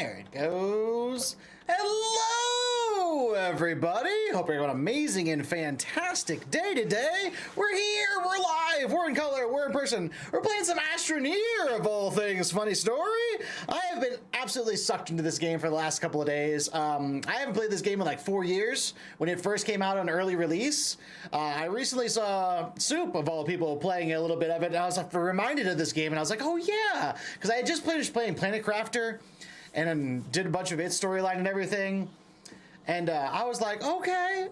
There it goes. Hello, everybody. Hope you're having an amazing and fantastic day today. We're here. We're live. We're in color. We're in person. We're playing some Astroneer, of all things. Funny story. I have been absolutely sucked into this game for the last couple of days. I haven't played this game in like 4 years. When it first came out on early release, I recently saw Soup, of all people, playing a little bit of it, and I was reminded of this game, and I was like, oh yeah, because I had just finished playing Planet Crafter and then did a bunch of its storyline and everything. And I was like, okay.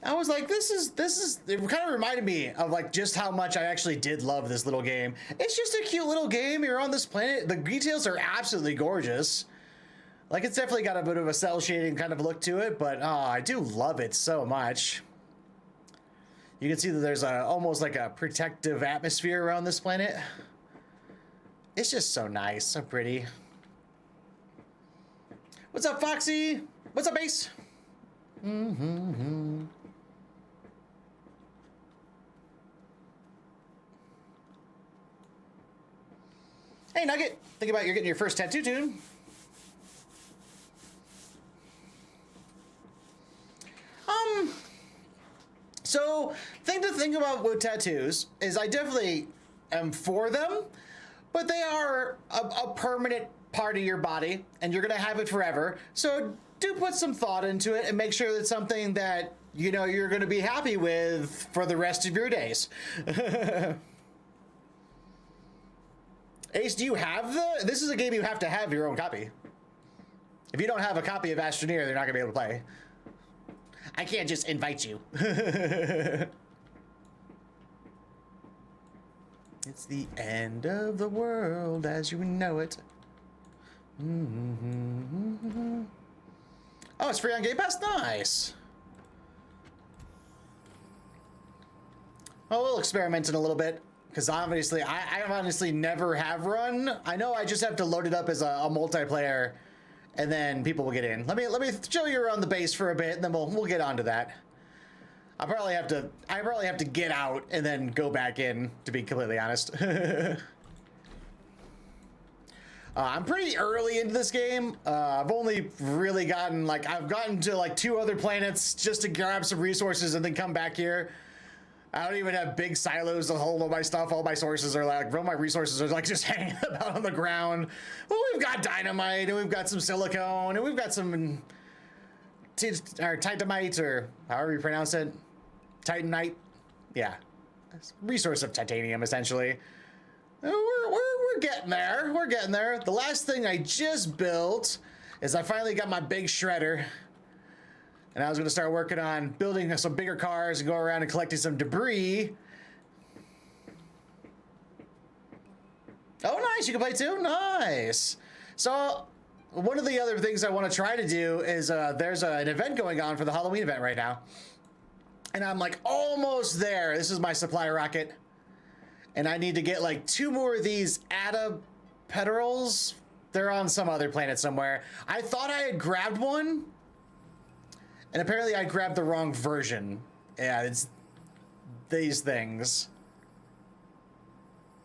I was like, this is, it kind of reminded me of like just how much I actually did love this little game. It's just a cute little game. You're on this planet. The details are absolutely gorgeous. Like, it's definitely got a bit of a cell shading kind of look to it, but I do love it so much. You can see that there's almost like a protective atmosphere around this planet. It's just so nice, so pretty. What's up, Foxy? What's up, Ace? Hey, Nugget. Think about you're getting your first tattoo tune. So, thing to think about with tattoos is I definitely am for them, but they are a permanent part of your body, and you're gonna have it forever. So do put some thought into it and make sure that's something that, you know, you're gonna be happy with for the rest of your days. Ace, do you have this is a game you have to have your own copy. If you don't have a copy of Astroneer, they're not gonna be able to play. I can't just invite you. It's the end of the world as you know it. Oh, it's free on Game Pass? Nice. Oh, we'll experiment in a little bit, because obviously, I honestly never have run. I know I just have to load it up as a multiplayer, and then people will get in. Let me show you around the base for a bit, and then we'll get onto that. I probably have to get out and then go back in, to be completely honest. I'm pretty early into this game. I've only really gotten I've gotten to like 2 other planets just to grab some resources and then come back here. I don't even have big silos to hold all my stuff. All my sources are all my resources are just hanging about on the ground. Well, we've got dynamite, and we've got some silicone, and we've got some titanite, or however you pronounce it. Titanite. Yeah. Resource of titanium, essentially. We're getting there. We're getting there. The last thing I just built is I finally got my big shredder. And I was going to start working on building some bigger cars and go around and collecting some debris. Oh, nice. You can play too? Nice. So one of the other things I want to try to do is there's an event going on for the Halloween event right now. And I'm like almost there. This is my supply rocket. And I need to get like 2 more of these Petrels. They're on some other planet somewhere. I thought I had grabbed one. And apparently I grabbed the wrong version. Yeah, it's these things.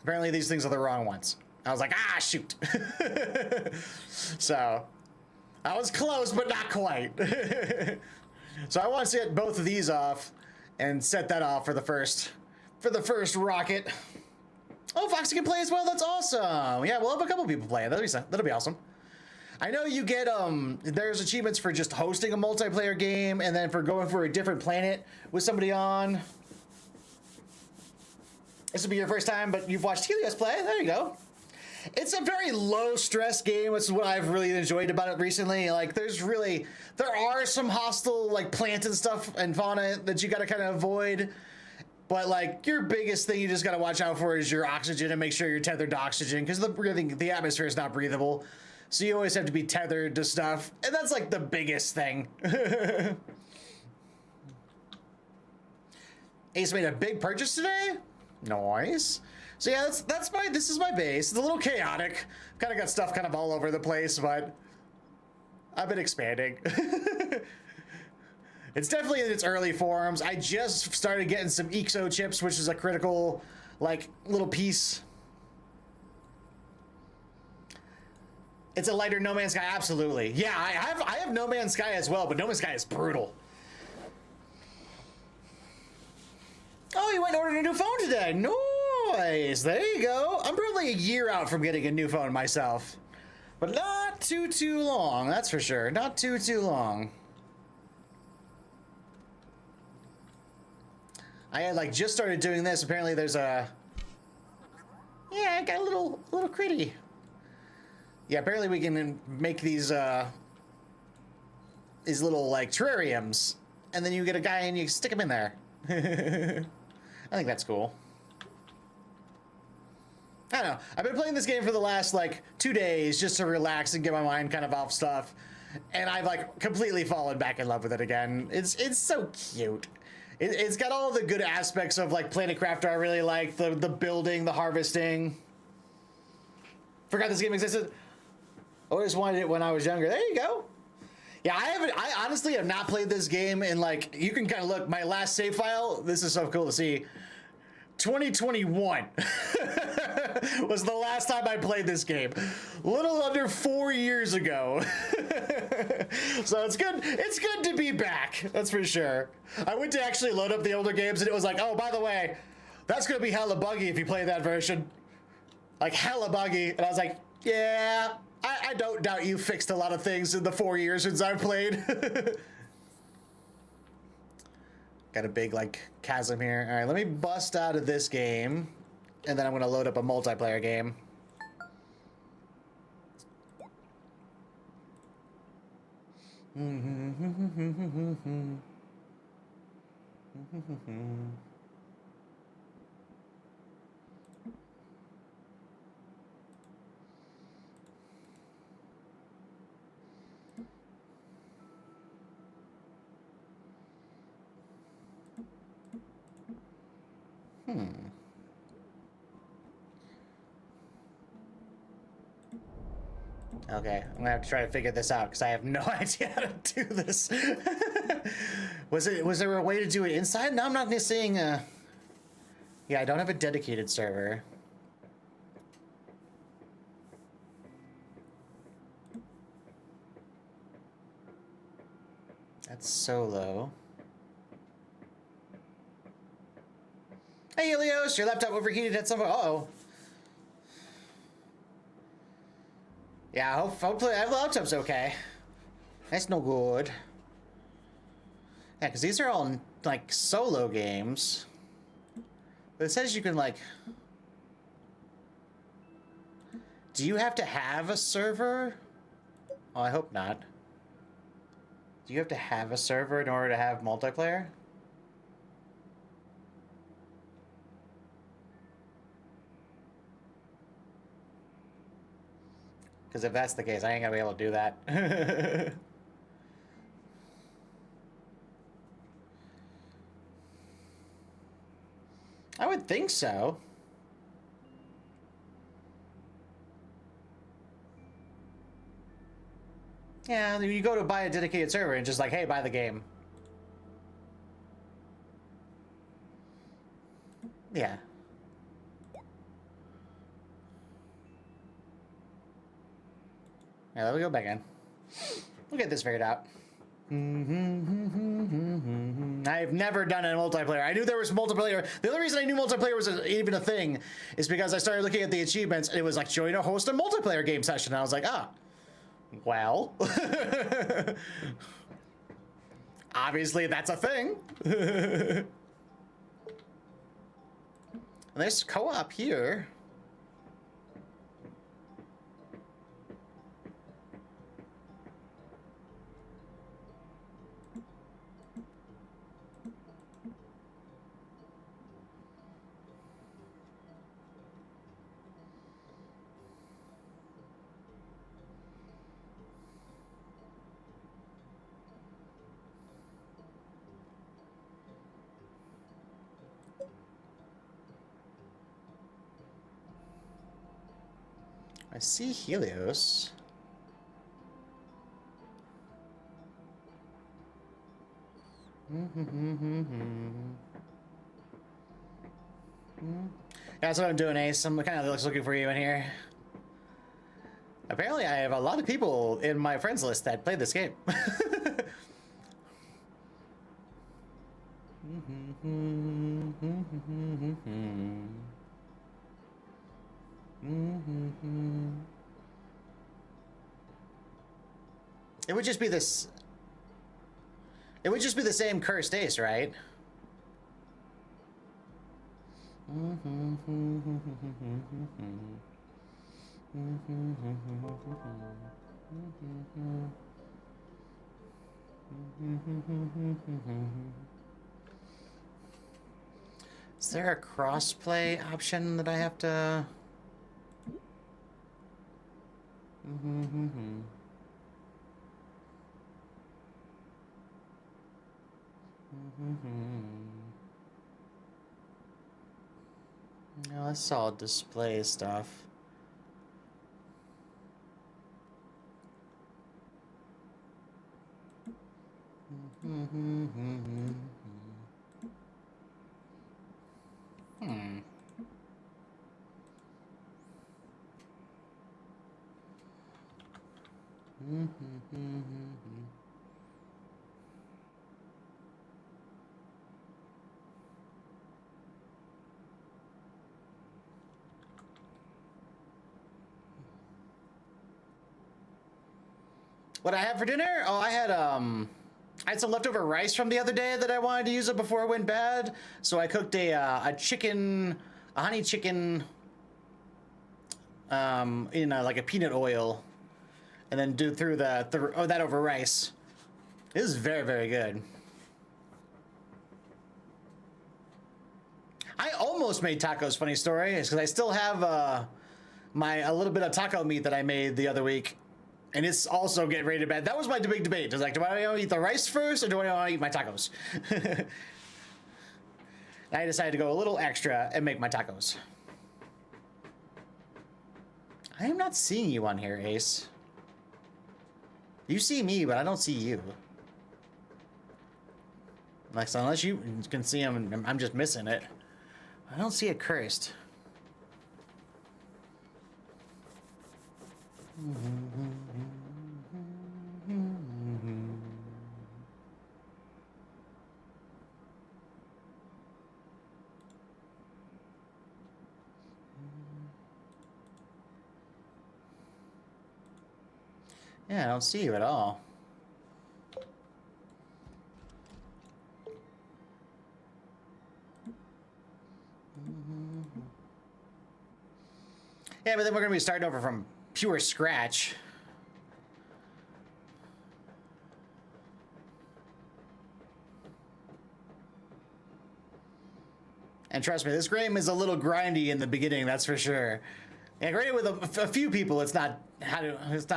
Apparently these things are the wrong ones. I was like, ah, shoot. So, I was close, but not quite. So I want to set both of these off and set that off for the first rocket. Oh, Foxy can play as well. That's awesome. Yeah, we'll have a couple people play. That'll be awesome. I know you get there's achievements for just hosting a multiplayer game, and then for going for a different planet with somebody on. This will be your first time, but you've watched Helios play. There you go. It's a very low stress game, which is what I've really enjoyed about it recently. Like, there are some hostile like plants and stuff and fauna that you got to kind of avoid. But like, your biggest thing you just got to watch out for is your oxygen and make sure you're tethered to oxygen, because the atmosphere is not breathable. So you always have to be tethered to stuff. And that's like the biggest thing. Ace made a big purchase today. Nice. So yeah, this is my base. It's a little chaotic. Kind of got stuff kind of all over the place, but I've been expanding. It's definitely in its early forms. I just started getting some EXO chips, which is a critical like little piece. It's a lighter No Man's Sky, absolutely. Yeah, I have No Man's Sky as well, but No Man's Sky is brutal. Oh, you went and ordered a new phone today. Nice. There you go. I'm probably a year out from getting a new phone myself. But not too long, that's for sure. Not too long. I had like just started doing this. Apparently there's a... Yeah, I got a little critty. Yeah, apparently we can make these little like terrariums. And then you get a guy and you stick him in there. I think that's cool. I don't know. I've been playing this game for the last like 2 days just to relax and get my mind kind of off stuff, and I've like completely fallen back in love with it again. It's so cute. It's got all the good aspects of like Planet Crafter. I really like the building, the harvesting. Forgot this game existed. Always wanted it when I was younger. There you go. Yeah, I honestly have not played this game in like, you can kind of look, my last save file, this is so cool to see. 2021 was the last time I played this game. Little under 4 years ago. So it's good to be back, that's for sure. I went to actually load up the older games and it was like, oh, by the way, that's gonna be hella buggy if you play that version. Like hella buggy. And I was like, yeah, I don't doubt you fixed a lot of things in the 4 years since I've played. Got a big like chasm here. All right, let me bust out of this game, and then I'm gonna load up a multiplayer game. Okay, I'm gonna have to try to figure this out because I have no idea how to do this. Was there a way to do it inside? No, I'm not seeing a... Yeah, I don't have a dedicated server. That's solo. Hey, Helios, your laptop overheated at some point. Uh-oh. Yeah, hopefully the laptop's okay. That's no good. Yeah, because these are all, like, solo games. But it says you can, like... Do you have to have a server? Oh, I hope not. Do you have to have a server in order to have multiplayer? Because if that's the case, I ain't gonna be able to do that. I would think so. Yeah, you go to buy a dedicated server and just like, hey, buy the game. Yeah. Yeah, let me go back in. We'll get this figured out. I've never done a multiplayer. I knew there was multiplayer. The only reason I knew multiplayer was even a thing is because I started looking at the achievements and it was like, join or host a multiplayer game session. And I was like, ah, well. Obviously, that's a thing. And there's co-op here. I see Helios. That's what I'm doing, Ace. I'm kind of looking for you in here. Apparently, I have a lot of people in my friends list that play this game. It would just be this. It would just be the same cursed ace, right? Is there a crossplay option that I have to? No, that's all display stuff. What I had for dinner? Oh, I had some leftover rice from the other day that I wanted to use it before it went bad. So I cooked a honey chicken, in like a peanut oil, and then threw that over rice. It was very, very good. I almost made tacos. Funny story is because I still have a little bit of taco meat that I made the other week. And it's also getting ready to bed. That was my big debate. It's like, do I want to eat the rice first or do I want to eat my tacos? I decided to go a little extra and make my tacos. I am not seeing you on here, Ace. You see me, but I don't see you. Like, so unless you can see him, I'm just missing it. I don't see it cursed. Yeah, I don't see you at all. Yeah, but then we're gonna be starting over from pure scratch. And trust me, this game is a little grindy in the beginning, that's for sure. Yeah, granted with a few people, it's not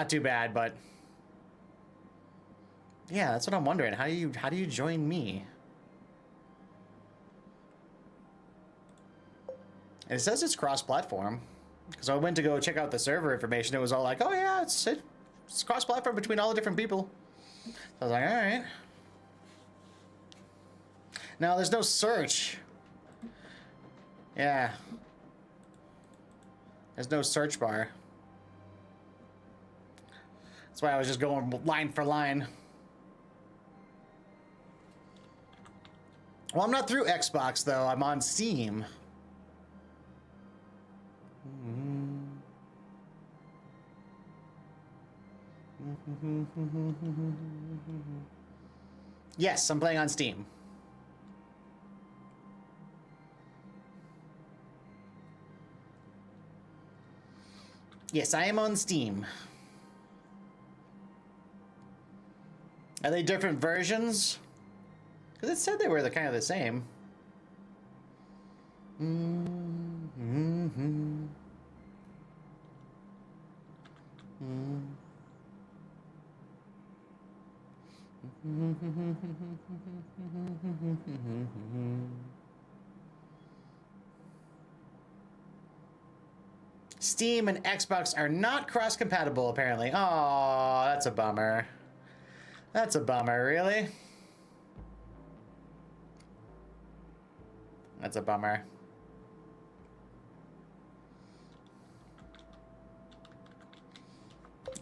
too bad, but yeah, that's what I'm wondering. How do you join me? And it says it's cross-platform. Because I went to go check out the server information, it was all like, oh yeah, it's cross-platform between all the different people. So I was like, all right. Now there's no search. Yeah. There's no search bar. That's why I was just going line for line. Well, I'm not through Xbox though, I'm on Steam. Yes, I'm playing on Steam. Yes, I am on Steam. Are they different versions? Because it said they were kind of the same. Steam and Xbox are not cross-compatible, apparently. Oh, that's a bummer. That's a bummer, really? That's a bummer.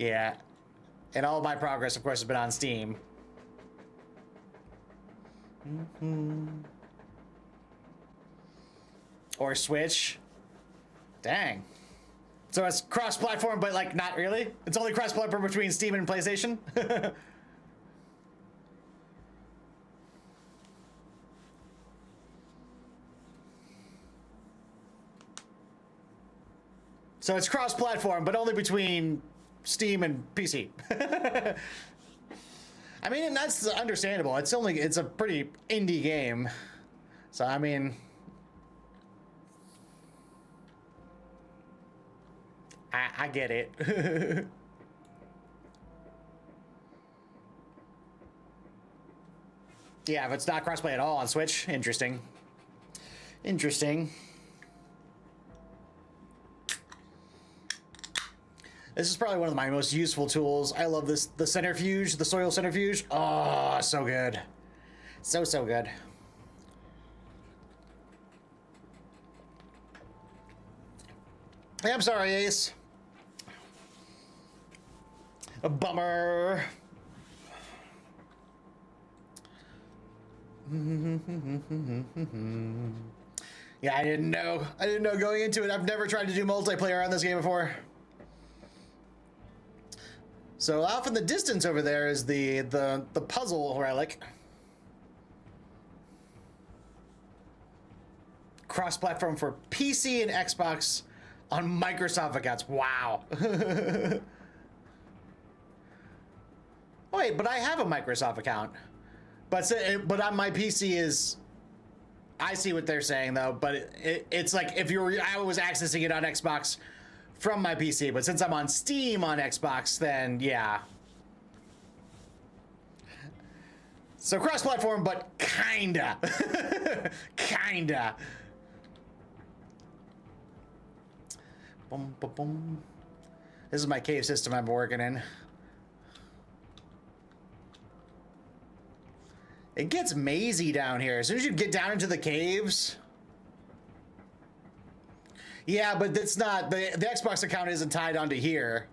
Yeah. And all of my progress, of course, has been on Steam. Or Switch. Dang. So it's cross-platform, but like not really? It's only cross-platform between Steam and PlayStation? So it's cross-platform, but only between Steam and PC. I mean, and that's understandable. It's a pretty indie game. So, I mean, I get it. Yeah, if it's not crossplay at all on Switch, interesting. Interesting. This is probably one of my most useful tools. I love this, the centrifuge, the soil centrifuge. Oh, so good. So, so good. Hey, I'm sorry, Ace. A bummer. Yeah, I didn't know. I didn't know going into it. I've never tried to do multiplayer on this game before. So off in the distance over there is the puzzle relic. Cross-platform for PC and Xbox on Microsoft accounts. Wow. Wait, but I have a Microsoft account. But on my PC is... I see what they're saying though, but it's like if I was accessing it on Xbox from my PC, but since I'm on Steam on Xbox, then yeah. So cross-platform, but kinda. Kinda. Boom, boom, boom. This is my cave system I'm working in. It gets mazy down here. As soon as you get down into the caves... Yeah, but it's not, the Xbox account isn't tied onto here.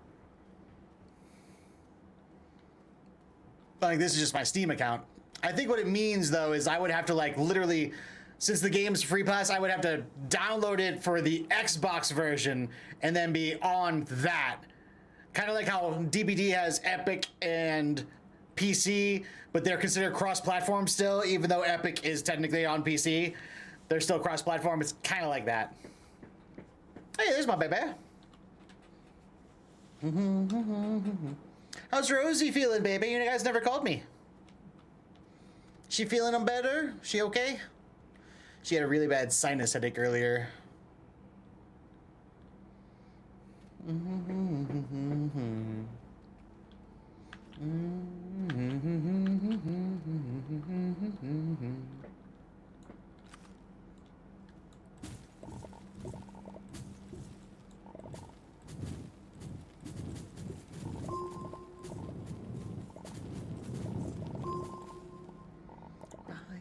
Like, this is just my Steam account. I think what it means, though, is I would have to, like, literally, since the game's free pass, I would have to download it for the Xbox version and then be on that. Kind of like how DBD has Epic and PC, but they're considered cross-platform still, even though Epic is technically on PC. They're still cross-platform. It's kind of like that. Hey, there's my baby. How's Rosie feeling, baby? You guys never called me. She feeling better? She okay? She had a really bad sinus headache earlier.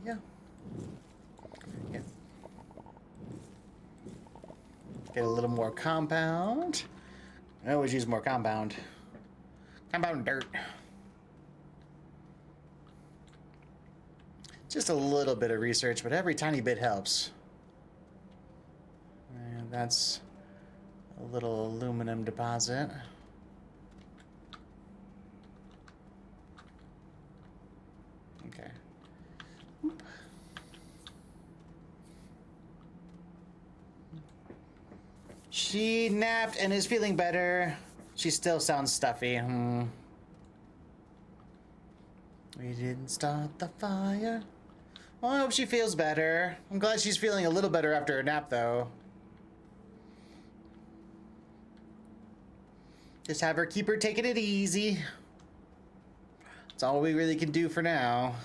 Yeah. Yeah. Get a little more compound. I always use more compound. Compound dirt. Just a little bit of research, but every tiny bit helps. And that's a little aluminum deposit. Okay. Oop. She napped and is feeling better. She still sounds stuffy. We didn't start the fire. Well, I hope she feels better. I'm glad she's feeling a little better after her nap, though. Just have her keep her taking it easy. That's all we really can do for now.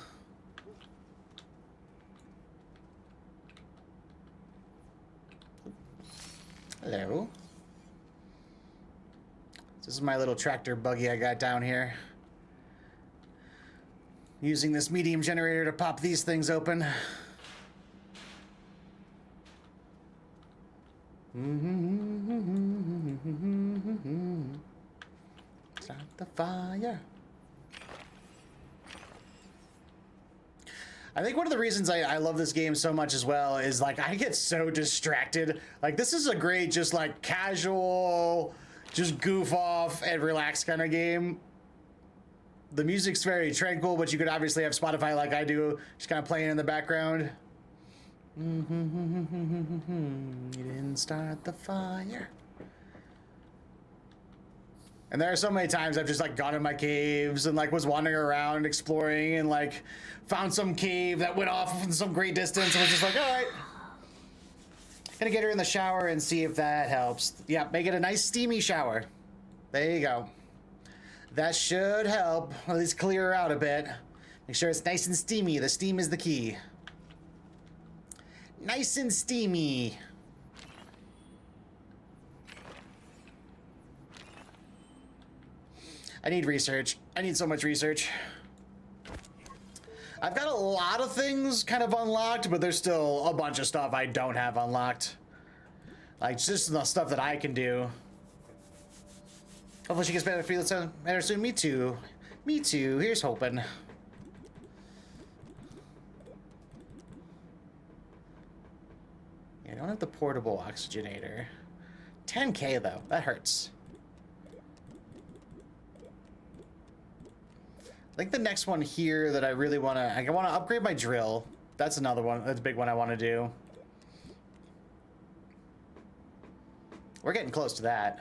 Hello. This is my little tractor buggy I got down here. Using this medium generator to pop these things open. Start the fire. I think one of the reasons I love this game so much as well is like I get so distracted. Like this is a great just like casual, just goof off and relax kind of game. The music's very tranquil, but you could obviously have Spotify like I do, just kind of playing in the background. You didn't start the fire. And there are so many times I've just like gone in my caves and like was wandering around exploring and like found some cave that went off in some great distance and was just like, all right, gonna get her in the shower and see if that helps. Yeah, make it a nice steamy shower. There you go. That should help, at least clear her out a bit. Make sure it's nice and steamy. The steam is the key. Nice and steamy. I need research. I need so much research. I've got a lot of things kind of unlocked, but there's still a bunch of stuff I don't have unlocked. Like, just the stuff that I can do. Hopefully she gets better soon. Me too. Me too. Here's hoping. Yeah, I don't have the portable oxygenator. 10K though. That hurts. I think the next one here that I really want to... I want to upgrade my drill. That's another one. That's a big one I want to do. We're getting close to that.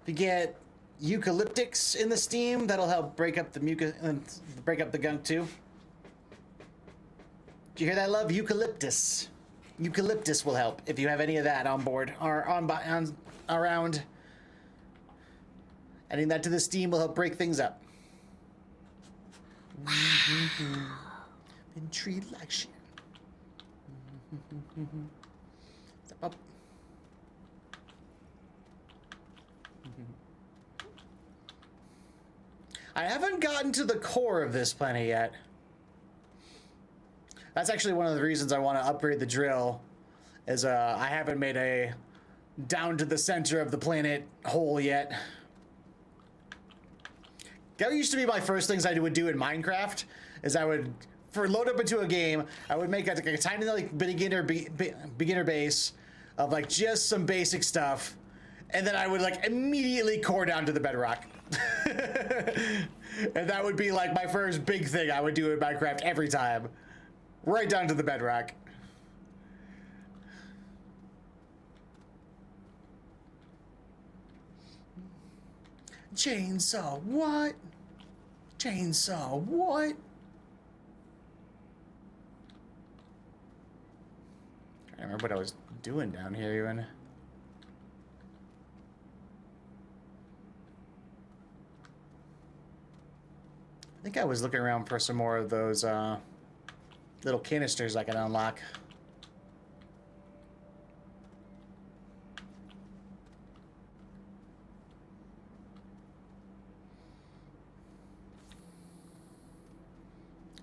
If you get eucalyptics in the steam, that'll help break up the break up the gunk too. Did you hear that, love? Eucalyptus. Eucalyptus will help if you have any of that on board or on around. Adding that to the steam will help break things up. Been treated like shit. Step up. I haven't gotten to the core of this planet yet. That's actually one of the reasons I want to upgrade the drill, is I haven't made a down to the center of the planet hole yet. That used to be my first things I would do in Minecraft, is I would, for load up into a game, I would make a tiny like beginner base of like just some basic stuff, and then I would like immediately core down to the bedrock. And that would be like my first big thing I would do in Minecraft every time. Right down to the bedrock. Chainsaw, what? Chainsaw, what? I don't remember what I was doing down here even. I think I was looking around for some more of those little canisters I can unlock.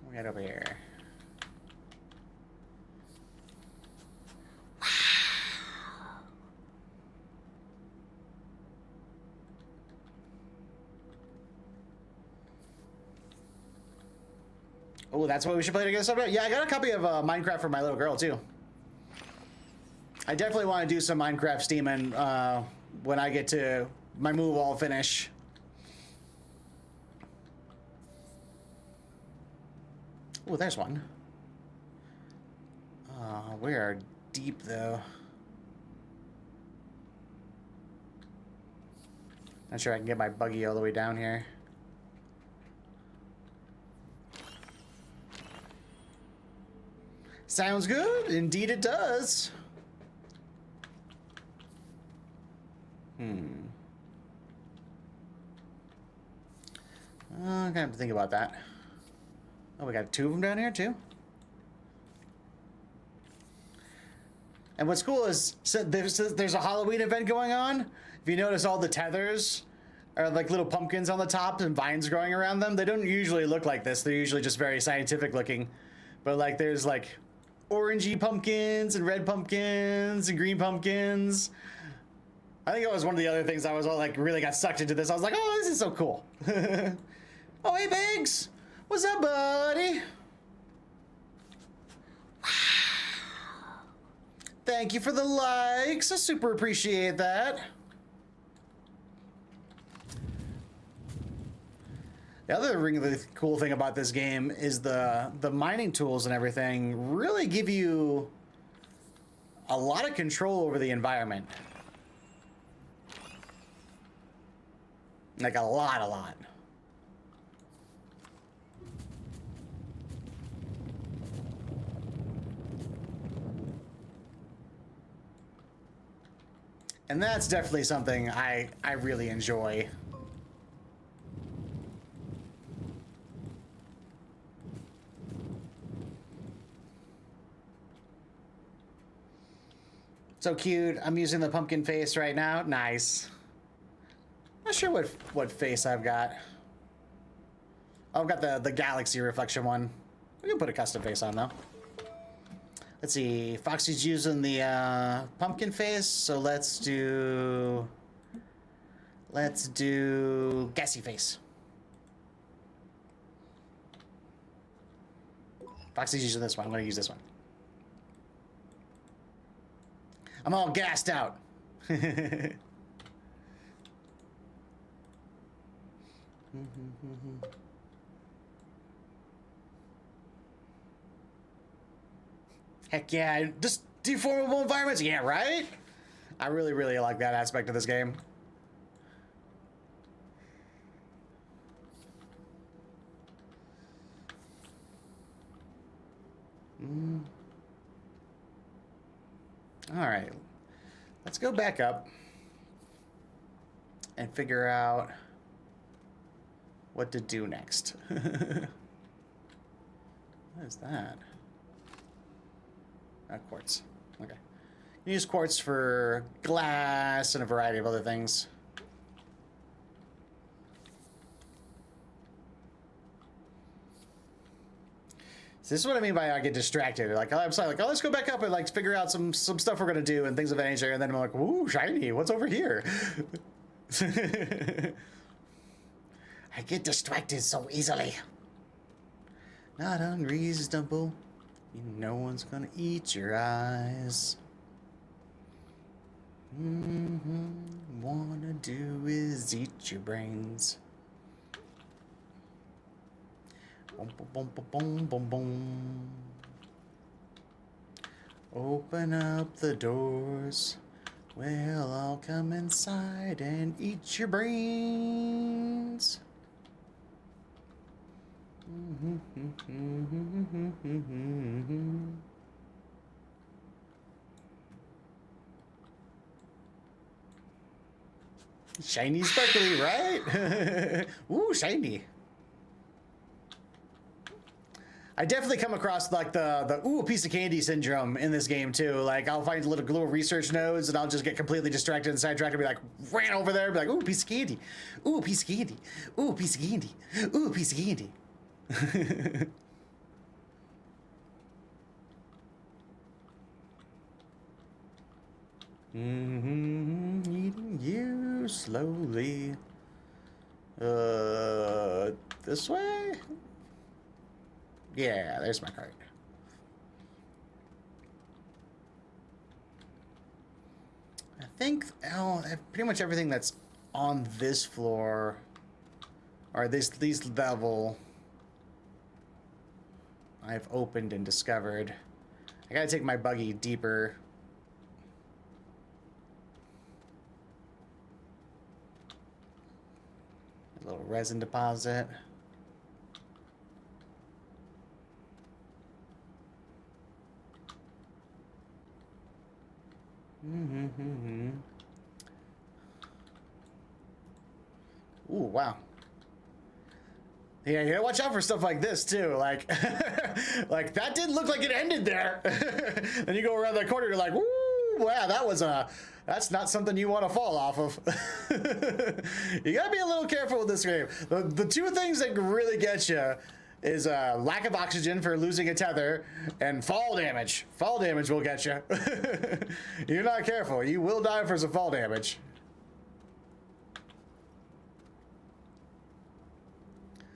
We got over here. Oh, that's what we should play together. Yeah, I got a copy of Minecraft for my little girl too. I definitely want to do some Minecraft steaming when I get to my move all finish. Oh, there's one. We are deep though. Not sure I can get my buggy all the way down here. Sounds good. Indeed it does. I'm gonna have to think about that. Oh, we got two of them down here too. And what's cool is, so there's a Halloween event going on. If you notice, all the tethers are like little pumpkins on the top and vines growing around them. They don't usually look like this. They're usually just very scientific looking. But like there's like orangey pumpkins and red pumpkins and green pumpkins. I think it was one of the other things I was all like really got sucked into this. I was like, oh, this is so cool. Oh, hey, Biggs. What's up, buddy? Thank you for the likes. I super appreciate that. The other really cool thing about this game is the mining tools and everything really give you a lot of control over the environment. Like a lot. And that's definitely something I really enjoy. So cute. I'm using the pumpkin face right now. Nice. Not sure what face I've got. Oh, I've got the galaxy reflection one. We can put a custom face on though. Let's see. Foxy's using the pumpkin face, so let's do gassy face. Foxy's using this one. I'm gonna use this one. I'm all gassed out. Heck yeah, just deformable environments. Yeah, right? I really like that aspect of this game. All right, let's go back up and figure out what to do next. What is that? Quartz. Okay. You use quartz for glass and a variety of other things. So this is what I mean by I get distracted. Like I'm sorry, like, oh, let's go back up and like figure out some stuff we're gonna do and things of that nature, and then I'm like, ooh, shiny, what's over here? I get distracted so easily. Not unreasonable. No one's gonna eat your eyes. Wanna do is eat your brains. Boom, boom, boom, boom, boom, boom. Open up the doors. Well, I'll come inside and eat your brains. Shiny sparkly, right? Ooh, shiny. I definitely come across like the ooh, piece of candy syndrome in this game too. Like I'll find little research nodes and I'll just get completely distracted and sidetracked and be like, ran over there and be like, ooh, piece of candy. Ooh, piece of candy. Ooh, piece of candy. Ooh, piece of candy. Eating you slowly. This way? Yeah, there's my card. I think pretty much everything that's on this floor or this level I've opened and discovered. I gotta take my buggy deeper. A little resin deposit. Ooh, wow. Yeah, you gotta watch out for stuff like this too. Like, like that didn't look like it ended there. Then you go around the corner, you're like, woo, wow, that's not something you want to fall off of. You gotta be a little careful with this game. The two things that really get you is lack of oxygen for losing a tether, and fall damage. Fall damage will get you. You're not careful, you will die for some fall damage.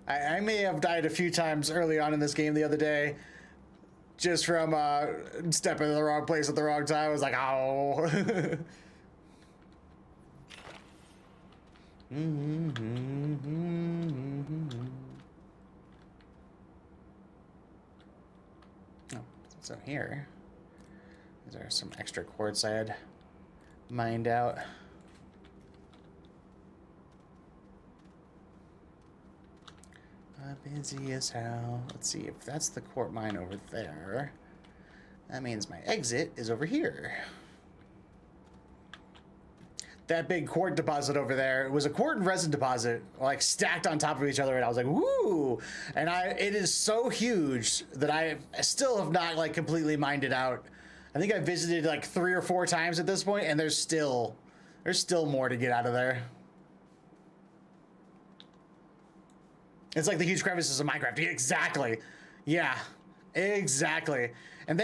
I may have died a few times early on in this game the other day, just from stepping in the wrong place at the wrong time. I was like, oh. Oh, so here, is there some extra quartz I had mined out? Busy as hell. Let's see if that's the quartz mine over there. That means my exit is over here. That big quartz deposit over there, it was a quartz and resin deposit, like stacked on top of each other, and I was like, woo! And it is so huge that I still have not like completely mined it out. I think I visited like 3 or 4 times at this point, and there's still more to get out of there. It's like the huge crevices of Minecraft. Exactly. Yeah, exactly. And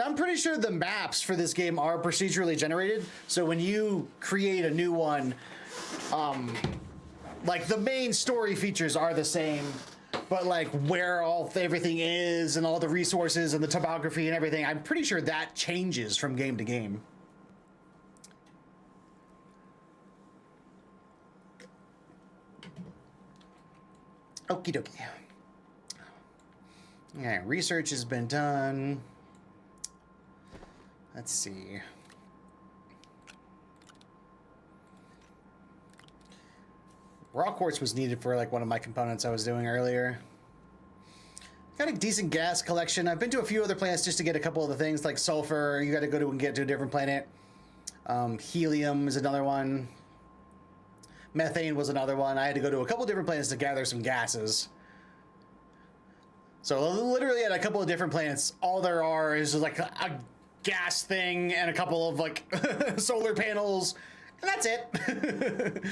I'm pretty sure the maps for this game are procedurally generated. So when you create a new one, like the main story features are the same, but like where everything is and all the resources and the topography and everything, I'm pretty sure that changes from game to game. Okie dokie. Yeah, research has been done. Let's see. Raw quartz was needed for like one of my components I was doing earlier. Got a decent gas collection. I've been to a few other planets just to get a couple of the things like sulfur. You got to go to and get to a different planet. Helium is another one. Methane was another one. I had to go to a couple different planets to gather some gases. So literally at a couple of different planets, all there are is like a gas thing and a couple of like solar panels, and that's it.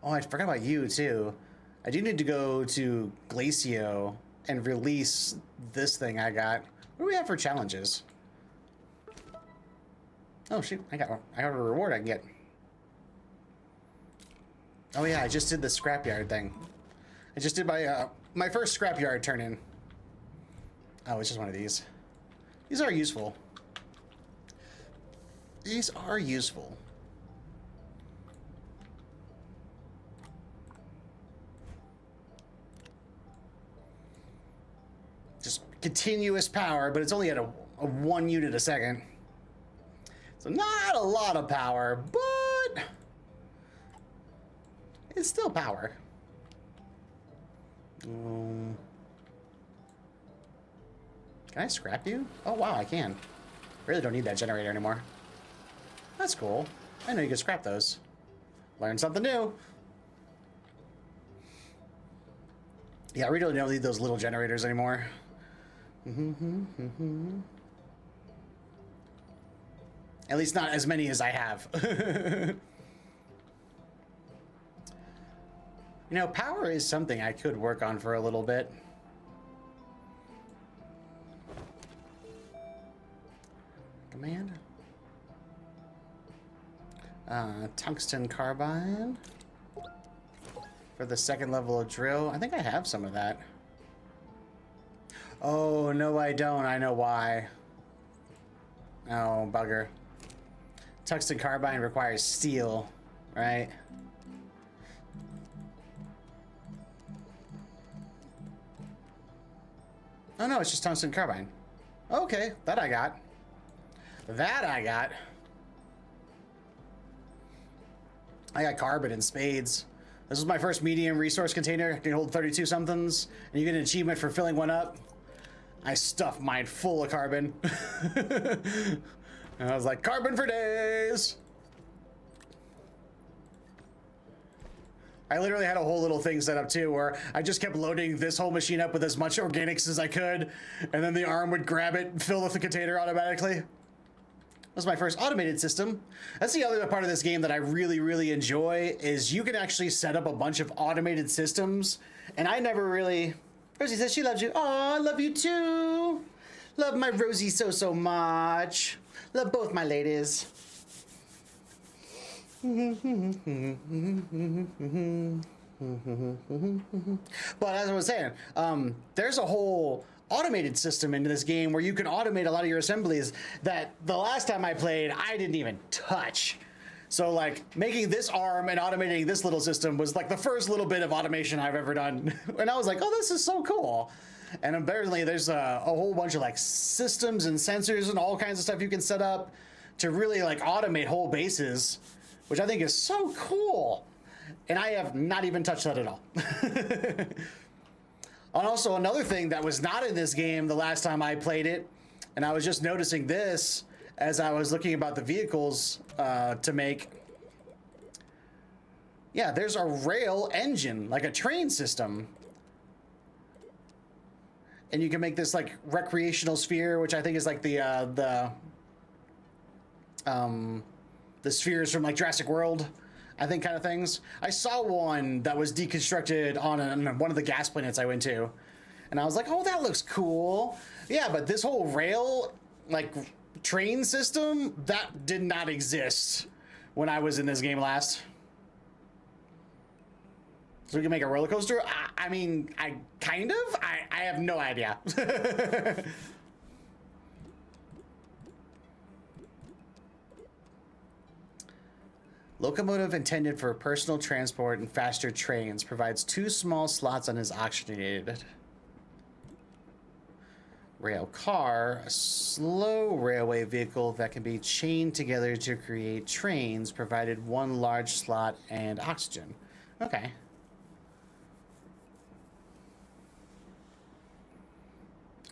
Oh, I forgot about you too. I do need to go to Glacio and release this thing I got. What do we have for challenges? Oh shoot, I got a reward I can get. Oh yeah, I just did the scrapyard thing. I just did my first scrapyard turn-in. Oh, it's just one of these. These are useful. These are useful. Just continuous power, but it's only at a 1 unit a second. So not a lot of power, but it's still power. Can I scrap you? Oh wow, I can. Really don't need that generator anymore. That's cool. I know you can scrap those. Learn something new. Yeah, I really don't need those little generators anymore. At least not as many as I have. You know, power is something I could work on for a little bit. Command. Tungsten carbide. For the second level of drill. I think I have some of that. Oh, no I don't. I know why. Oh, bugger. Tungsten carbide requires steel, right? Oh no, it's just tungsten carbide. Okay, that I got. That I got. I got carbon in spades. This is my first medium resource container. It can hold 32 somethings, and you get an achievement for filling one up. I stuffed mine full of carbon. And I was like, carbon for days. I literally had a whole little thing set up too, where I just kept loading this whole machine up with as much organics as I could, and then the arm would grab it and fill up the container automatically. was my first automated system. That's the other part of this game that I really, really enjoy, is you can actually set up a bunch of automated systems. And I never really... Rosie says she loves you. Oh, I love you too. Love my Rosie so, so much. Love both my ladies. But as I was saying, there's a whole automated system into this game where you can automate a lot of your assemblies that the last time I played, I didn't even touch. So like making this arm and automating this little system was like the first little bit of automation I've ever done. And I was like, oh, this is so cool. And apparently there's a whole bunch of like systems and sensors and all kinds of stuff you can set up to really like automate whole bases, which I think is so cool. And I have not even touched that at all. And also another thing that was not in this game the last time I played it, and I was just noticing this as I was looking about the vehicles to make. Yeah, there's a rail engine, like a train system. And you can make this like recreational sphere, which I think is like the spheres from like Jurassic World, I think, kind of things. I saw one that was deconstructed on one of the gas planets I went to, and I was like, oh, that looks cool. Yeah, but this whole rail, like, train system, that did not exist when I was in this game last. So we can make a roller coaster? I mean, I kind of? I have no idea. Locomotive intended for personal transport and faster trains, provides 2 small slots on is oxygenated. Rail car, a slow railway vehicle that can be chained together to create trains, provided 1 large slot and oxygen. Okay.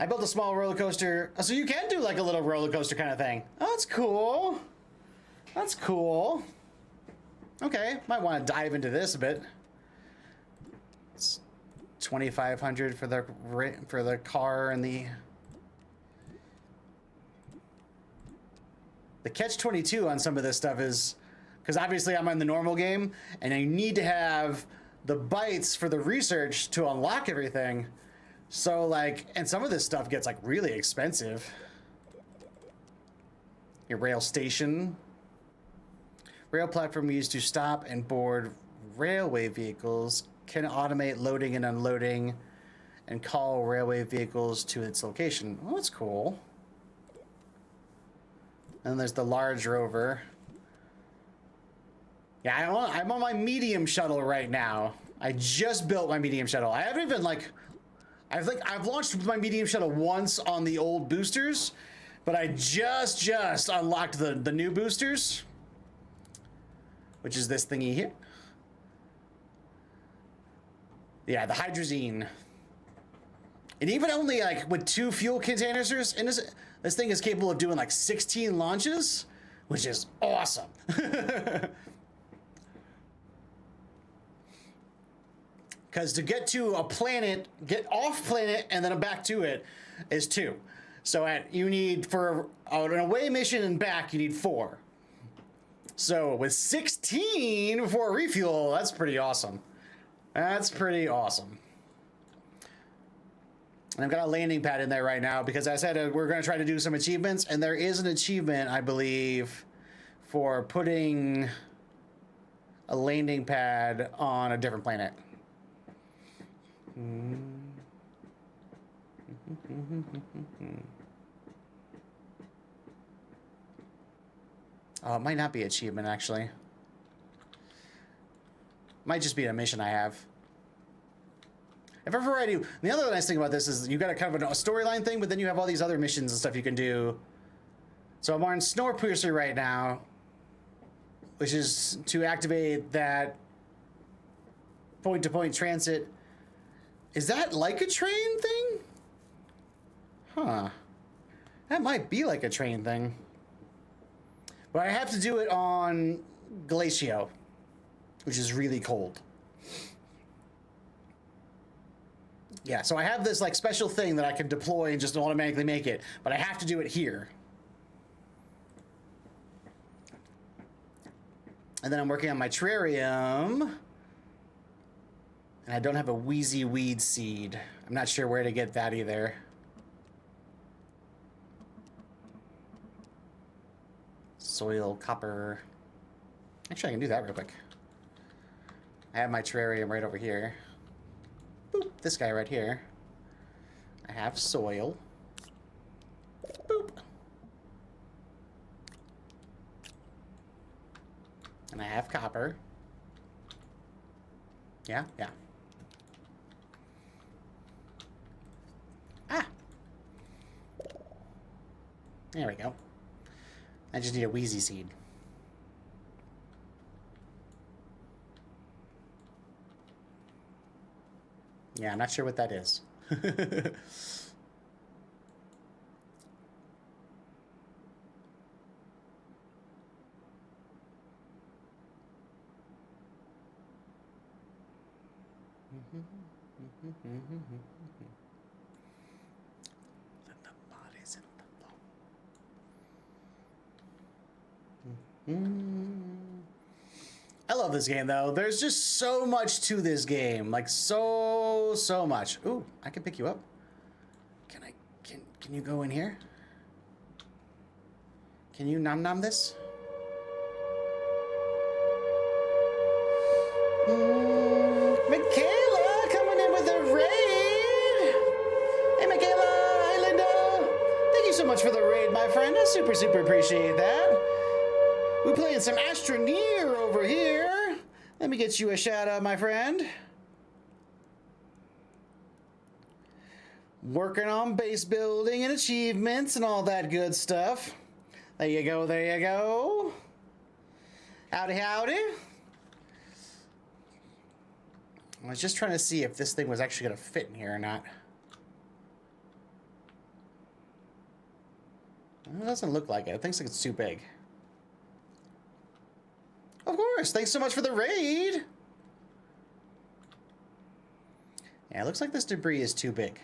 I built a small roller coaster, so you can do like a little roller coaster kind of thing. Oh, that's cool. That's cool. Okay, might want to dive into this a bit. It's $2,500 for the car and the catch-22 on some of this stuff is because obviously I'm on the normal game and I need to have the bytes for the research to unlock everything. So like, and some of this stuff gets like really expensive. Your rail station. Rail platform used to stop and board railway vehicles, can automate loading and unloading and call railway vehicles to its location. Well, that's cool. And then there's the large rover. Yeah, I'm on my medium shuttle right now. I just built my medium shuttle. I haven't even like, I've launched my medium shuttle once on the old boosters, but I just unlocked the new boosters, which is this thingy here. Yeah, the hydrazine. And even only like with 2 fuel containers in this thing is capable of doing like 16 launches, which is awesome. Because to get to a planet, get off planet, and then back to it is 2. So you need, for an away mission and back, you need 4. So with 16 for a refuel, that's pretty awesome. That's pretty awesome. And I've got a landing pad in there right now because I said we're going to try to do some achievements, and there is an achievement, I believe, for putting a landing pad on a different planet. Oh, it might not be achievement, actually. Might just be a mission I have. If ever I do, the other nice thing about this is you got a kind of a storyline thing, but then you have all these other missions and stuff you can do. So I'm on Snowpiercer right now, which is to activate that point-to-point transit. Is that like a train thing? Huh. That might be like a train thing. But I have to do it on Glacio, which is really cold. Yeah, so I have this like special thing that I can deploy and just automatically make it, but I have to do it here. And then I'm working on my terrarium. And I don't have a wheezy weed seed. I'm not sure where to get that either. Soil, copper. Actually, I can do that real quick. I have my terrarium right over here. Boop, this guy right here. I have soil. Boop. And I have copper. Yeah, yeah. Ah! There we go. I just need a wheezy seed. Yeah, I'm not sure what that is. The bodies in the floor. I love this game though. There's just so much to this game. Like so much. Ooh, I can pick you up. Can you go in here? Can you nom this? Michaela coming in with a raid. Hey Michaela, hi Linda. Thank you so much for the raid, my friend. I super appreciate that. We're playing some Astroneer over here. Let me get you a shout out, my friend. Working on base building and achievements and all that good stuff. There you go, there you go. Howdy, howdy. I was just trying to see if this thing was actually going to fit in here or not. It doesn't look like it. It thinks like it's too big. Of course. Thanks so much for the raid. Yeah, it looks like this debris is too big.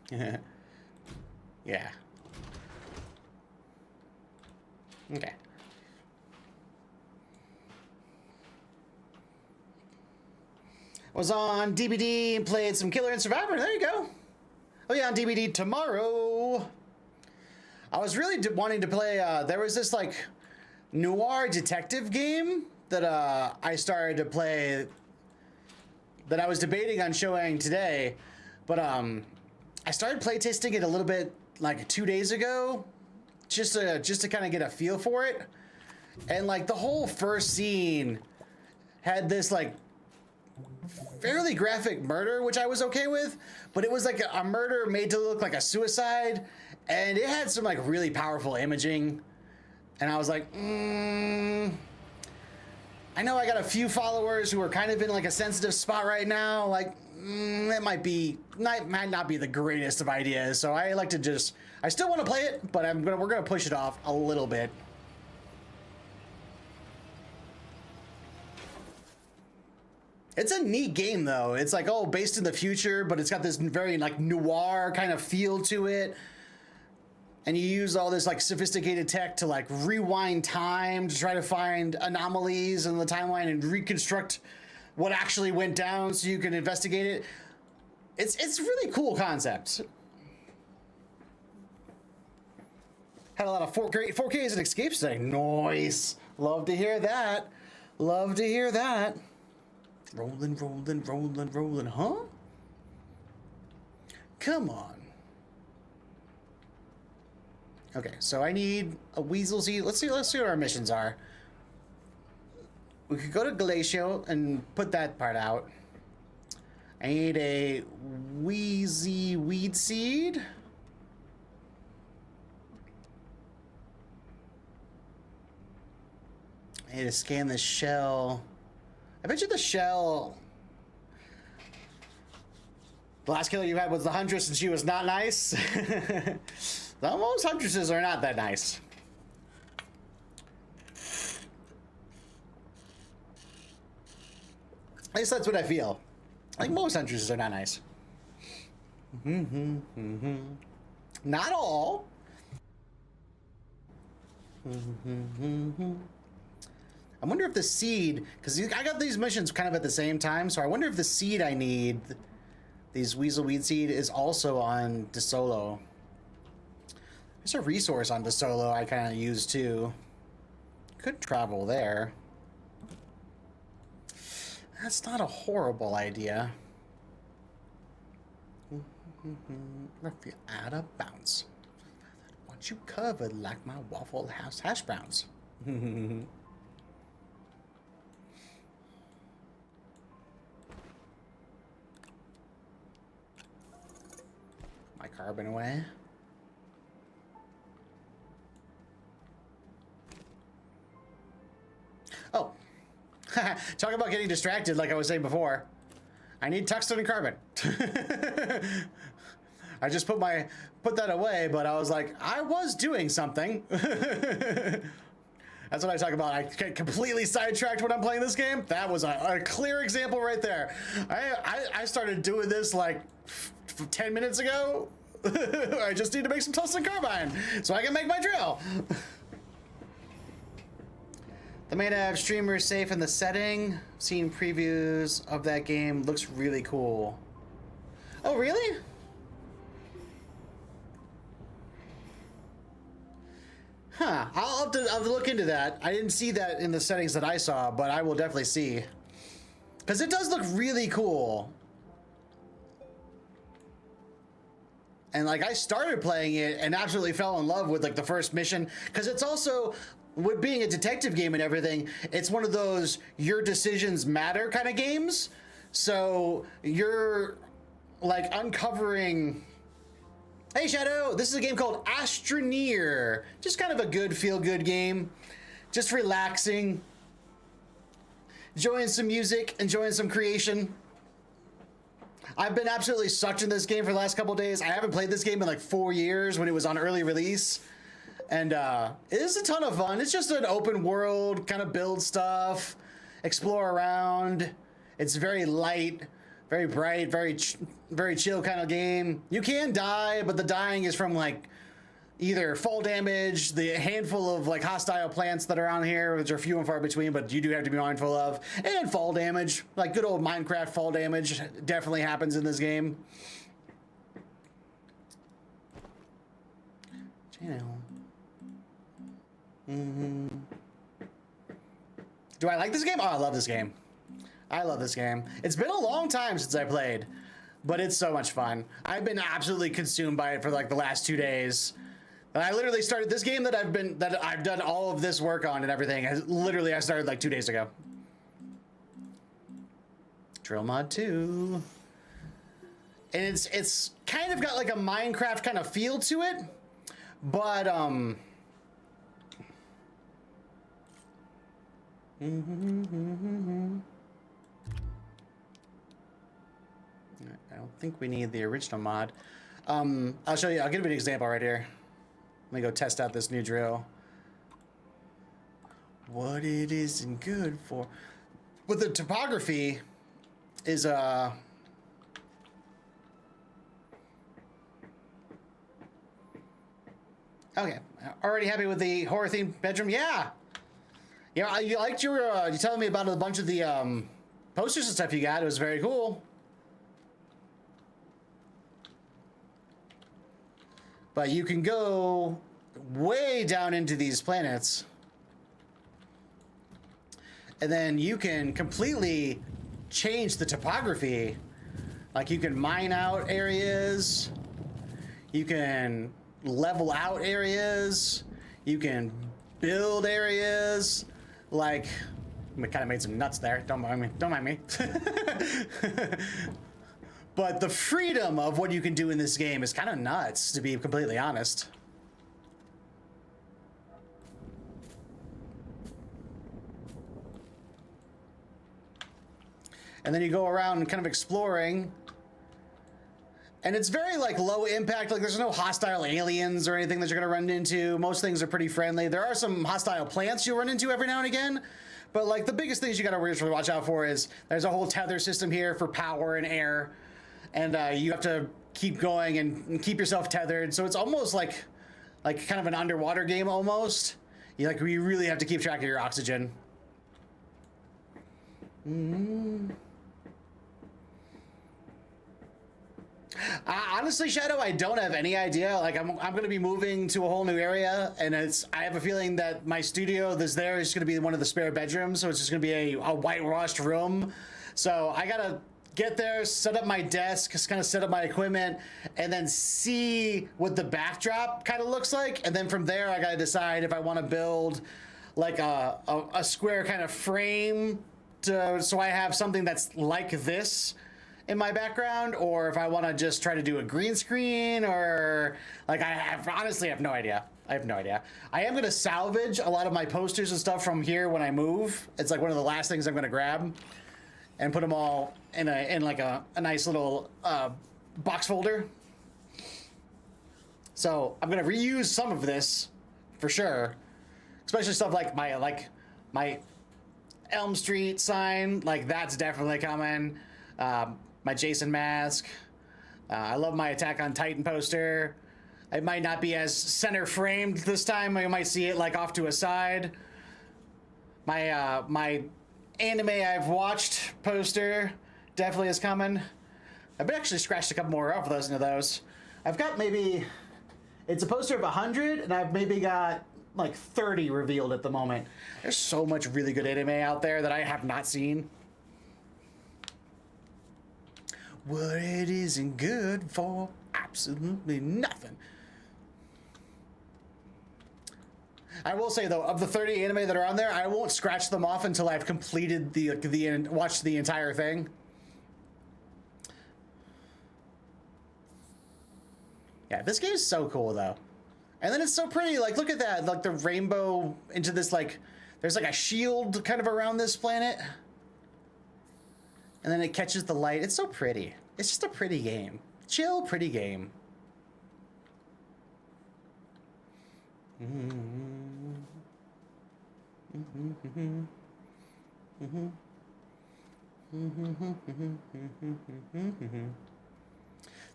Yeah. Okay. Was on DBD and played some Killer and Survivor. There you go. Oh yeah, on DBD tomorrow. I was really wanting to play, there was this like noir detective game that I started to play that I was debating on showing today, but I started playtesting it a little bit like 2 days ago, just to kind of get a feel for it. And like the whole first scene had this like fairly graphic murder, which I was okay with, but it was like a murder made to look like a suicide, and it had some like really powerful imaging, and I was like, I know I got a few followers who are kind of in like a sensitive spot right now, like that might not be the greatest of ideas, so I like to just, I still want to play it, but we're gonna push it off a little bit. It's a neat game though. It's like, oh, based in the future, but it's got this very like noir kind of feel to it. And you use all this like sophisticated tech to like rewind time to try to find anomalies in the timeline and reconstruct what actually went down so you can investigate it. It's a really cool concept. Had a lot of 4Ks and escapes today. Nice. Love to hear that. Love to hear that. Rolling, huh? Come on. Okay, so I need a weasel seed. Let's see what our missions are. We could go to Glacial and put that part out. I need a wheezy weed seed. I need to scan the shell. I bet you the shell. The last killer you had was the Huntress, and she was not nice. Most Huntresses are not that nice. At least that's what I feel. Like most Huntresses are not nice. Not all. I wonder if the seed, because I got these missions kind of at the same time, so I wonder if the seed I need, these Weaselweed seed, is also on DeSolo. There's a resource on DeSolo I kind of use too. Could travel there. That's not a horrible idea. If you add a bounce. Want you covered like my Waffle House hash browns. My carbon away. Oh. Talk about getting distracted like I was saying before. I need tungsten and carbon. I just put that away, but I was like, I was doing something. That's what I talk about. I get completely sidetracked when I'm playing this game. That was a clear example right there. I started doing this like 10 minutes ago. I just need to make some tungsten carbine so I can make my drill. The main streamer is safe in the setting. Seen previews of that game. Looks really cool. Oh, really? Huh. I'll have to look into that. I didn't see that in the settings that I saw, but I will definitely see. Because it does look really cool. And like I started playing it and absolutely fell in love with like the first mission. Because it's also, with being a detective game and everything, it's one of those your decisions matter kind of games. So you're like uncovering... Hey Shadow, this is a game called Astroneer. Just kind of a good feel-good game. Just relaxing. Enjoying some music, enjoying some creation. I've been absolutely sucked in this game for the last couple days. I haven't played this game in like 4 years when it was on early release. And it is a ton of fun. It's just an open world, kind of build stuff, explore around. It's very light, very bright, very chill kind of game. You can die, but the dying is from like either fall damage, the handful of like hostile plants that are on here, which are few and far between, but you do have to be mindful of, and fall damage, like good old Minecraft fall damage definitely happens in this game. Channel. Do I like this game? Oh, I love this game. I love this game. It's been a long time since I played, but it's so much fun. I've been absolutely consumed by it for like the last 2 days. And I literally started this game that I've done all of this work on and everything. I started like 2 days ago. Drill Mod 2. And it's kind of got like a Minecraft kind of feel to it, but I don't think we need the original mod. I'll show you. I'll give you an example right here. Let me go test out this new drill. What it isn't good for. With the topography is okay. Already happy with the horror themed bedroom? Yeah. Yeah, you liked you telling me about a bunch of the posters and stuff you got. It was very cool. But you can go way down into these planets. And then you can completely change the topography. Like you can mine out areas. You can level out areas. You can build areas. Like, I kind of made some nuts there. Don't mind me. Don't mind me. But the freedom of what you can do in this game is kind of nuts, to be completely honest. And then you go around kind of exploring. And it's very like low impact, like there's no hostile aliens or anything that you're gonna run into. Most things are pretty friendly. There are some hostile plants you'll run into every now and again, but like the biggest things you gotta really watch out for is there's a whole tether system here for power and air, and you have to keep going and keep yourself tethered. So it's almost like kind of an underwater game almost. You really have to keep track of your oxygen. Honestly, Shadow, I don't have any idea. Like, I'm going to be moving to a whole new area, and I have a feeling that my studio that's there is going to be one of the spare bedrooms, so it's just going to be a whitewashed room. So I got to get there, set up my desk, just kind of set up my equipment, and then see what the backdrop kind of looks like. And then from there, I got to decide if I want to build like a square kind of frame so I have something that's like this in my background, or if I want to just try to do a green screen, or like honestly have no idea. I have no idea. I am going to salvage a lot of my posters and stuff from here when I move. It's like one of the last things I'm going to grab and put them all in like a nice little box folder. So I'm going to reuse some of this for sure, especially stuff like my Elm Street sign. Like, that's definitely coming. My Jason mask. I love my Attack on Titan poster. It might not be as center framed this time. You might see it like off to a side. My anime I've watched poster definitely is coming. I've actually scratched a couple more off of those. I've got it's a poster of 100, and I've maybe got like 30 revealed at the moment. There's so much really good anime out there that I have not seen. What it isn't good for absolutely nothing. I will say though, of the 30 anime that are on there, I won't scratch them off until I've completed watched the entire thing. Yeah, this game is so cool though. And then it's so pretty. Like, look at that. Like the rainbow into this, like, there's like a shield kind of around this planet. And then it catches the light. It's so pretty. It's just a pretty game. Chill, pretty game.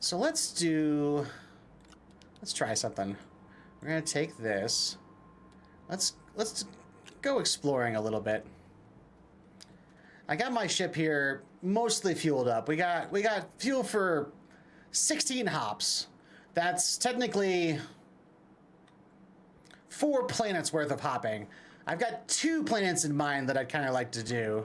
So let's try something. We're gonna take this. Let's go exploring a little bit. I got my ship here mostly fueled up. We got fuel for 16 hops. That's technically 4 planets worth of hopping. I've got 2 planets in mind that I'd kind of like to do.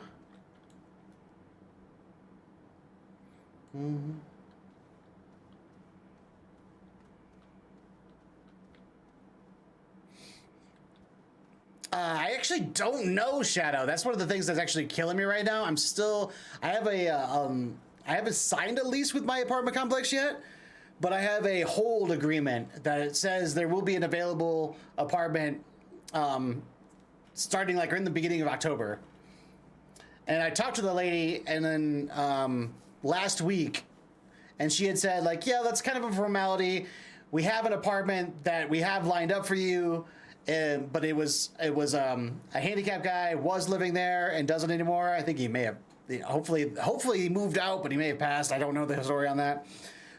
I actually don't know, Shadow. That's one of the things that's actually killing me right now. I haven't signed a lease with my apartment complex yet, but I have a hold agreement that it says there will be an available apartment starting like in the beginning of October. And I talked to the lady and then last week, and she had said like, yeah, that's kind of a formality. We have an apartment that we have lined up for you. But it was a handicapped guy was living there and doesn't anymore. I think he may have, hopefully he moved out, but he may have passed. I don't know the story on that.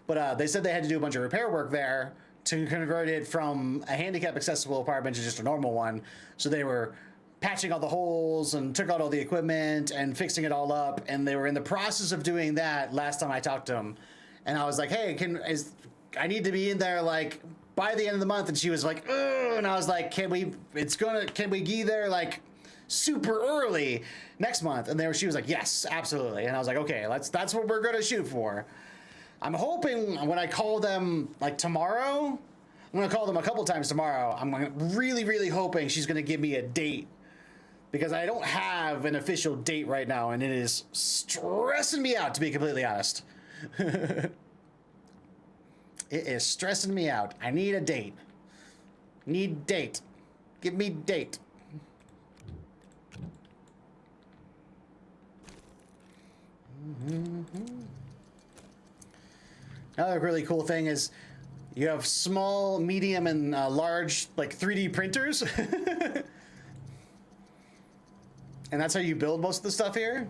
But they said they had to do a bunch of repair work there to convert it from a handicap accessible apartment to just a normal one. So they were patching all the holes and took out all the equipment and fixing it all up. And they were in the process of doing that last time I talked to them. And I was like, hey, I need to be in there like by the end of the month. And she was like, ugh. And I was like, can we be there like super early next month? And she was like, yes, absolutely. And I was like, okay, that's what we're gonna shoot for. I'm hoping when I call them like tomorrow, I'm gonna call them a couple times tomorrow. I'm really hoping she's gonna give me a date, because I don't have an official date right now, and it is stressing me out, to be completely honest. It is stressing me out. I need a date. Need date. Give me date. Another really cool thing is you have small, medium, and large like 3D printers. And that's how you build most of the stuff here.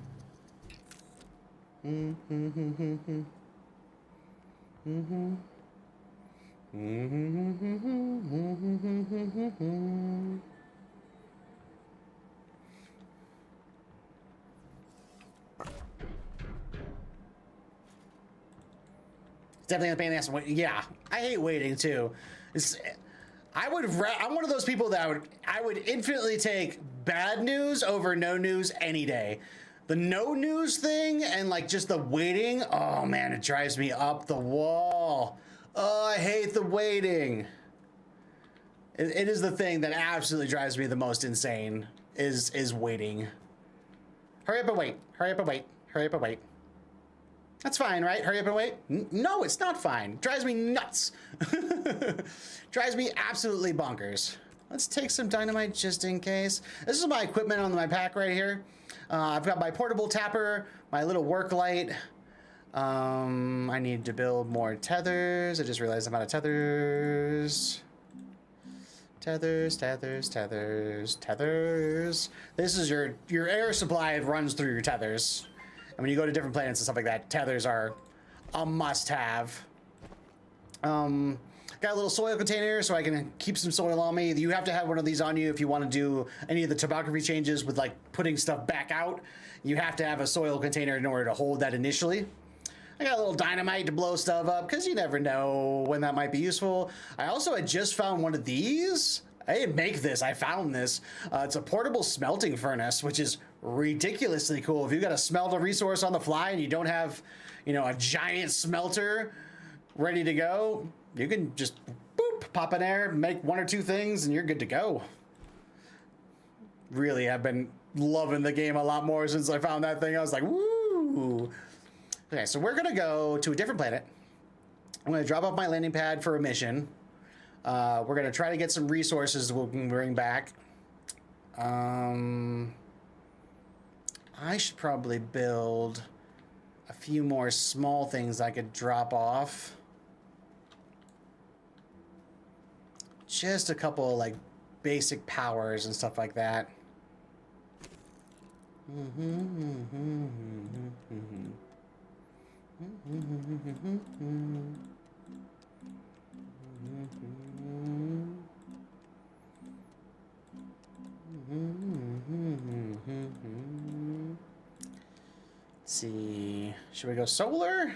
Definitely a pain in the ass. Yeah, I hate waiting too. I'm one of those people that I would infinitely take bad news over no news any day. The no news thing and like just the waiting, oh man, it drives me up the wall. Oh, I hate the waiting. It is the thing that absolutely drives me the most insane is waiting. Hurry up and wait. Hurry up and wait. Hurry up and wait. That's fine, right? Hurry up and wait. No, it's not fine. Drives me nuts. Drives me absolutely bonkers. Let's take some dynamite just in case. This is my equipment on my pack right here. I've got my portable tapper, my little work light. I need to build more tethers. I just realized I'm out of tethers. Tethers. This is your air supply. It runs through your tethers. And when you go to different planets and stuff like that, tethers are a must-have. Got a little soil container so I can keep some soil on me. You have to have one of these on you if you want to do any of the topography changes with like putting stuff back out. You have to have a soil container in order to hold that initially. I got a little dynamite to blow stuff up because you never know when that might be useful. I also had just found one of these. I didn't make this, I found this. It's a portable smelting furnace, which is ridiculously cool. If you've got to smelt a resource on the fly and you don't have, you know, a giant smelter ready to go, you can just boop, pop in there, make one or two things, and you're good to go. Really, I've been loving the game a lot more since I found that thing. I was like, woo! Okay, so we're gonna go to a different planet. I'm gonna drop off my landing pad for a mission. We're gonna try to get some resources we can bring back. I should probably build a few more small things I could drop off. Just a couple like basic powers and stuff like that. Let's see, should we go solar?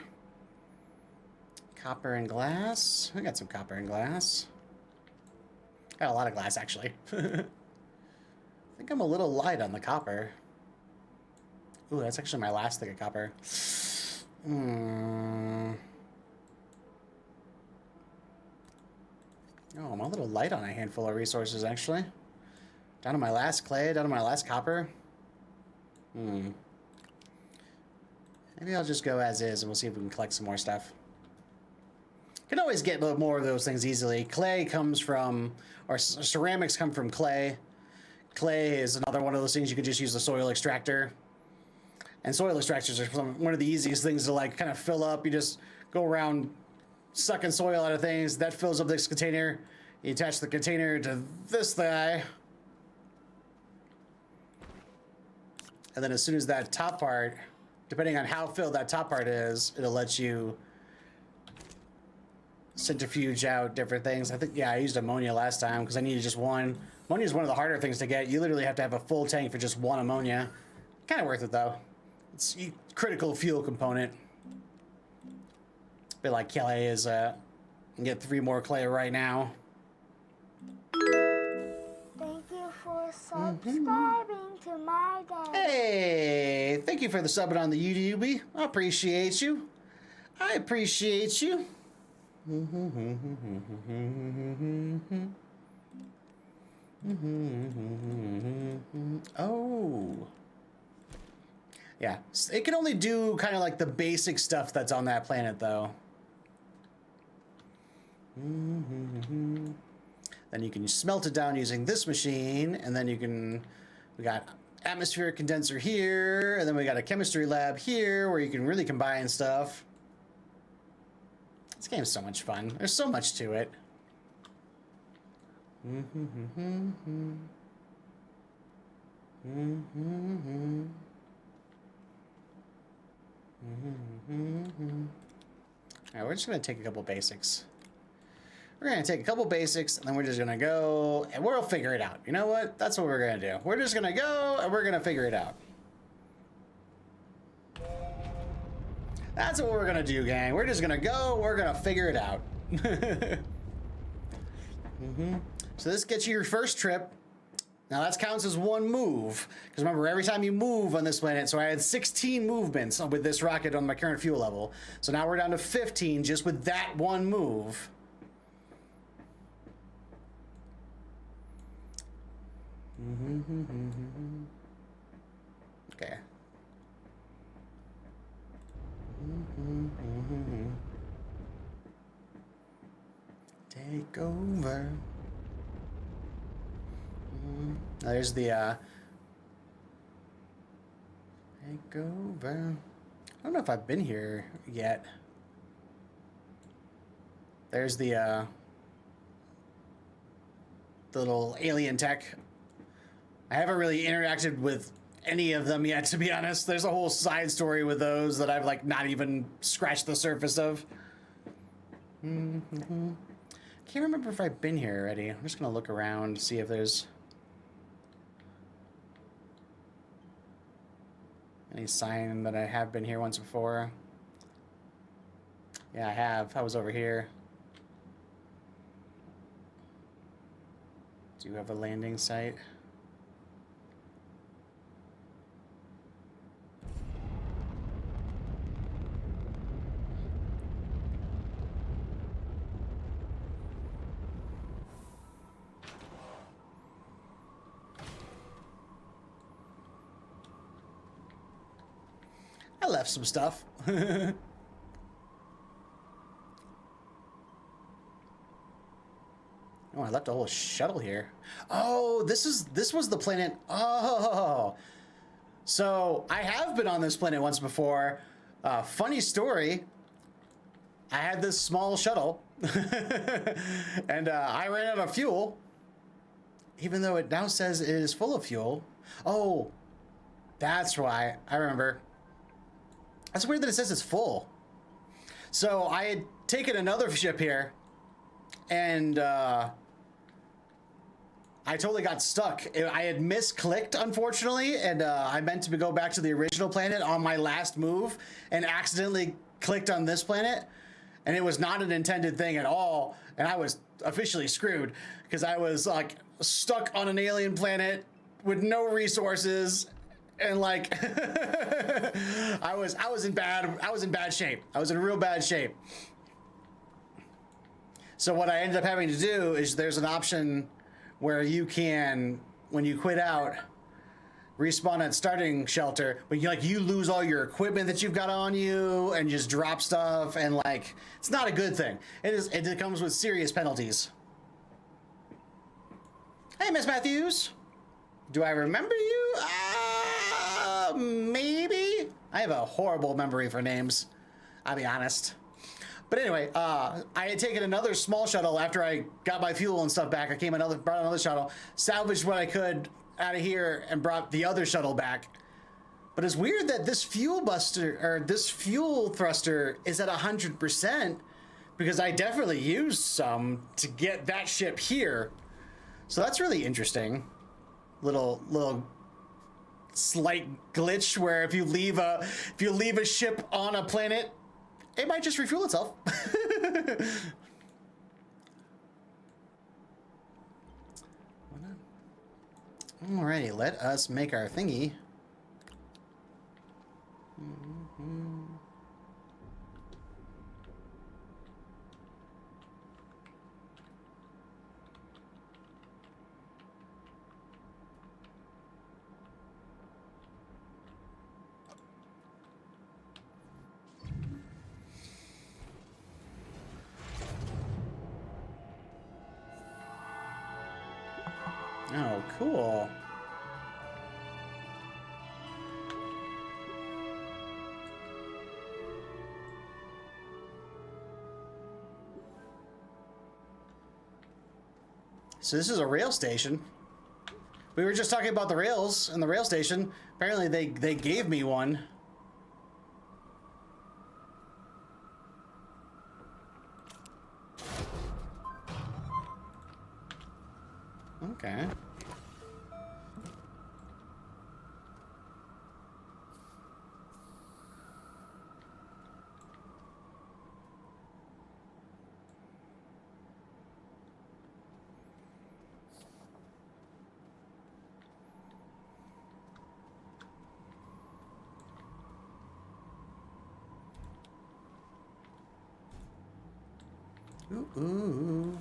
Copper and glass. I got some copper and glass. Got a lot of glass actually. I think I'm a little light on the copper. Ooh, that's actually my last thing of copper. Oh, I'm a little light on a handful of resources actually. Down to my last clay, down to my last copper. Maybe I'll just go as is and we'll see if we can collect some more stuff. Can always get more of those things easily. Clay comes from, or ceramics come from clay. Clay is another one of those things you could just use the soil extractor. And soil extractors are one of the easiest things to like kind of fill up. You just go around sucking soil out of things. That fills up this container. You attach the container to this guy. And then as soon as that top part, depending on how filled that top part is, it'll let you centrifuge out different things. I think, yeah, I used ammonia last time because I needed just one. Ammonia is one of the harder things to get. You literally have to have a full tank for just one ammonia. Kind of worth it though. It's a critical fuel component. A bit like clay is, get 3 more clay right now. Thank you for subscribing to my day. Hey, thank you for the subbing on the YouTube. I appreciate you. I appreciate you. Oh. Yeah, it can only do kind of like the basic stuff that's on that planet though. Then you can smelt it down using this machine, and then you can, we got atmospheric condenser here, and then we got a chemistry lab here where you can really combine stuff. This game's so much fun. There's so much to it. Alright, we're just gonna take a couple basics. We're gonna take a couple basics, and then we're just gonna go, and we'll figure it out. You know what? That's what we're gonna do. We're just gonna go, and we're gonna figure it out. That's what we're gonna do, gang. We're just gonna go, we're gonna figure it out. So this gets you your first trip. Now that counts as one move. Because remember, every time you move on this planet, so I had 16 movements with this rocket on my current fuel level. So now we're down to 15 just with that one move. Okay. Take over. There's the take over. I don't know if I've been here yet. There's the little alien tech. I haven't really interacted with any of them yet, to be honest. There's a whole side story with those that I've like not even scratched the surface of. Can't remember if I've been here already. I'm just gonna look around, see if there's any sign that I have been here once before. Yeah, I have. I was over here. Do you have a landing site? I left some stuff. Oh, I left a whole shuttle here. Oh, this was the planet. Oh, so I have been on this planet once before. Funny story. I had this small shuttle, and I ran out of fuel. Even though it now says it is full of fuel. Oh, that's why. I remember. That's weird that it says it's full. So I had taken another ship here, and I totally got stuck. I had misclicked, unfortunately, and I meant to go back to the original planet on my last move, and accidentally clicked on this planet, and it was not an intended thing at all, and I was officially screwed, because I was like stuck on an alien planet with no resources. And like, I was in bad shape. I was in real bad shape. So what I ended up having to do is there's an option where you can, when you quit out, respawn at starting shelter, but you lose all your equipment that you've got on you and just drop stuff, and like, it's not a good thing. It comes with serious penalties. Hey, Miss Matthews. Do I remember you? Maybe. I have a horrible memory for names, I'll be honest. But anyway, I had taken another small shuttle after I got my fuel and stuff back. I brought another shuttle, salvaged what I could out of here, and brought the other shuttle back. But it's weird that this fuel thruster is at 100%, because I definitely used some to get that ship here. So that's really interesting. Little slight glitch where if you leave a ship on a planet, it might just refuel itself. Alrighty, let us make our thingy. Oh, cool. So this is a rail station. We were just talking about the rails and the rail station. Apparently they gave me one. Okay. Ooh, ooh.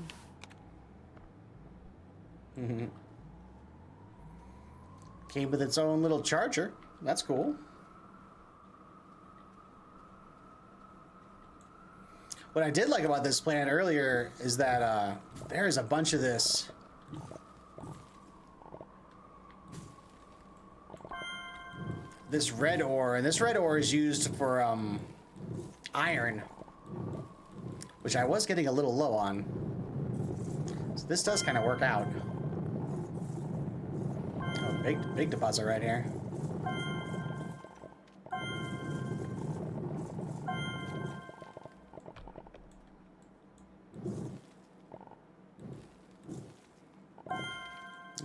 Came with its own little charger. That's cool. What I did like about this planet earlier is that there's a bunch of this. This red ore, and this red ore is used for iron, which I was getting a little low on. So this does kind of work out. Oh, big deposit right here.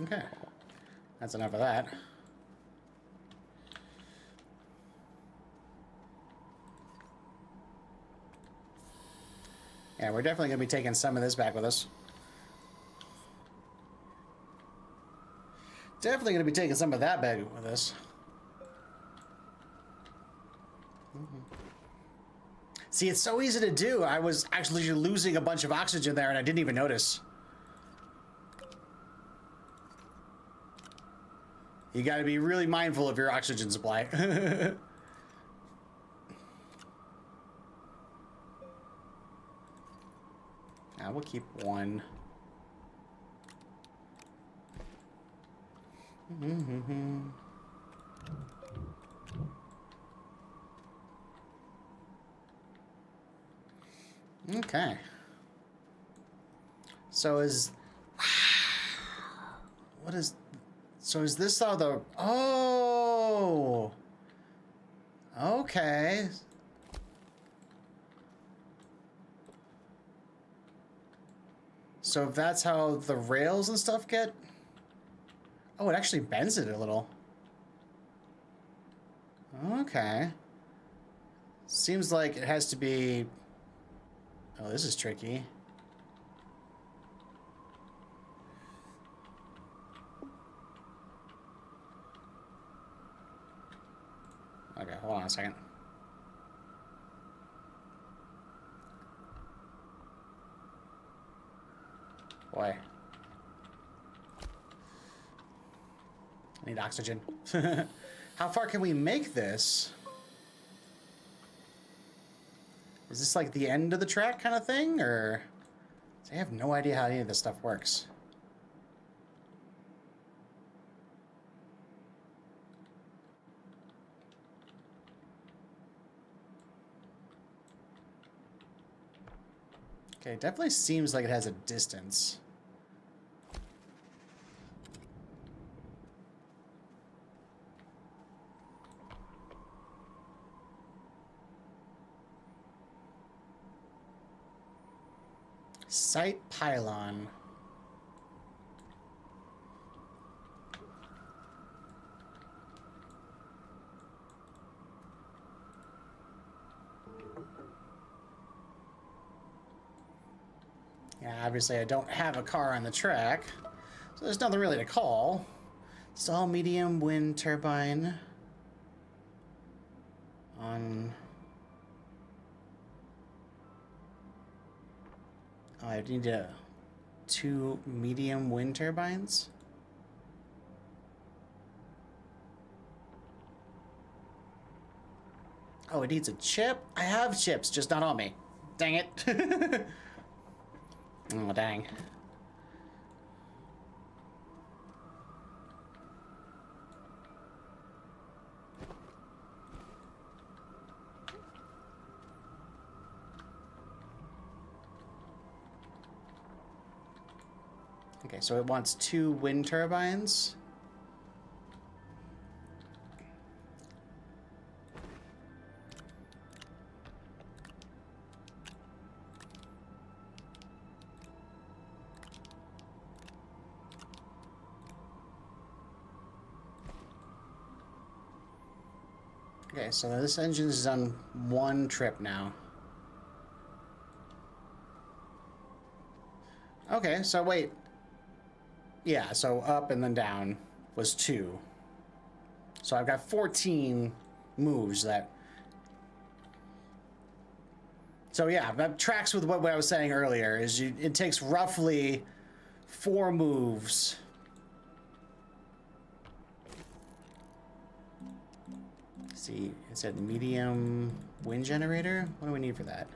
Okay, that's enough of that. Yeah, we're definitely going to be taking some of this back with us. Definitely going to be taking some of that back with us. See, it's so easy to do. I was actually losing a bunch of oxygen there and I didn't even notice. You got to be really mindful of your oxygen supply. Now we'll keep one. Okay. So is... What is... So is this all the... Oh! Okay. So if that's how the rails and stuff get... Oh, it actually bends it a little. Okay. Seems like it has to be... Oh, this is tricky. Okay, hold on a second. Boy. I need oxygen. How far can we make this? Is this like the end of the track kind of thing, or... I have no idea how any of this stuff works. Okay, it definitely seems like it has a distance. Site pylon. Yeah, obviously I don't have a car on the track, so there's nothing really to call. Install medium wind turbine on... Oh, I need 2 medium wind turbines. Oh, it needs a chip? I have chips, just not on me. Dang it. Oh, dang. Okay, so it wants 2 wind turbines. Okay, so this engine is on one trip now. Okay, so wait. Yeah, so up and then down was 2. So I've got 14 moves that... So yeah, that tracks with what I was saying earlier, is it takes roughly 4 moves. Let's see, it said medium wind generator? What do we need for that?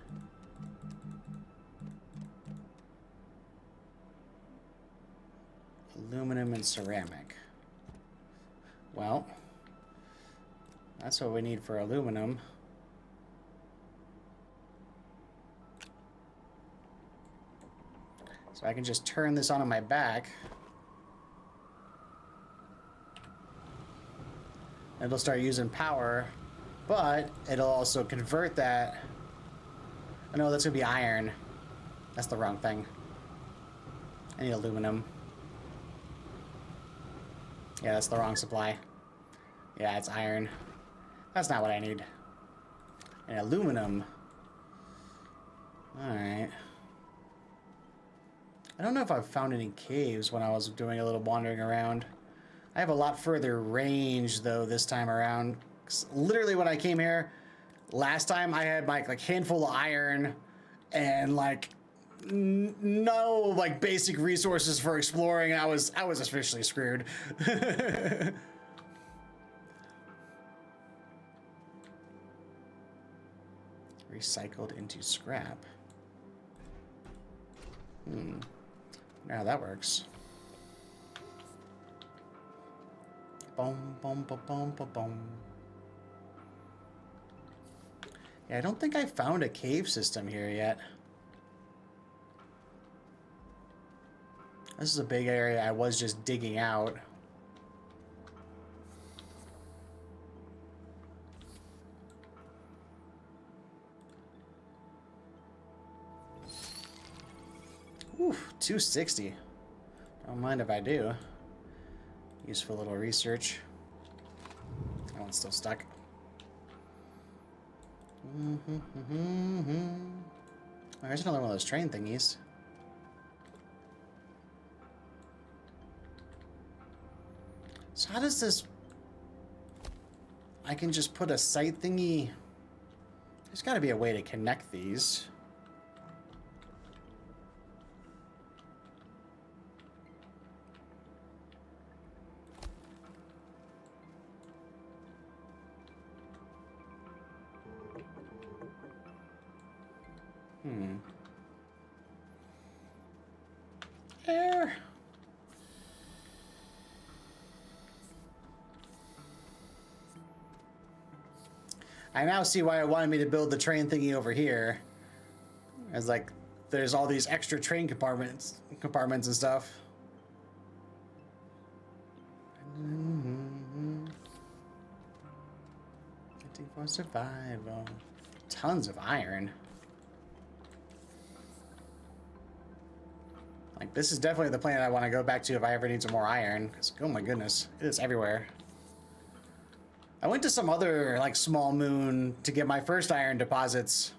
Aluminum and ceramic. Well, that's what we need for aluminum. So I can just turn this on my back. It'll start using power, but it'll also convert that. Oh no, that's gonna be iron. That's the wrong thing. I need aluminum. Yeah, that's the wrong supply. Yeah, it's iron. That's not what I need. And aluminum. Alright. I don't know if I've found any caves when I was doing a little wandering around. I have a lot further range, though, this time around. 'Cause literally, when I came here, last time I had my, like, handful of iron and, like, no, like, basic resources for exploring. I was officially screwed. Recycled into scrap. Wonder how that works. Boom, boom, boom, boom, boom, boom. Yeah, I don't think I found a cave system here yet. This is a big area I was just digging out. Oof, 260. Don't mind if I do. Useful little research. That one's still stuck. There's another one of those train thingies. So how does this... I can just put a sight thingy... There's got to be a way to connect these. Air. I now see why it wanted me to build the train thingy over here. As like, there's all these extra train compartments and stuff. For survival. Tons of iron. Like, this is definitely the planet I want to go back to if I ever need some more iron. Because, oh my goodness, it is everywhere. I went to some other, like, small moon to get my first iron deposits.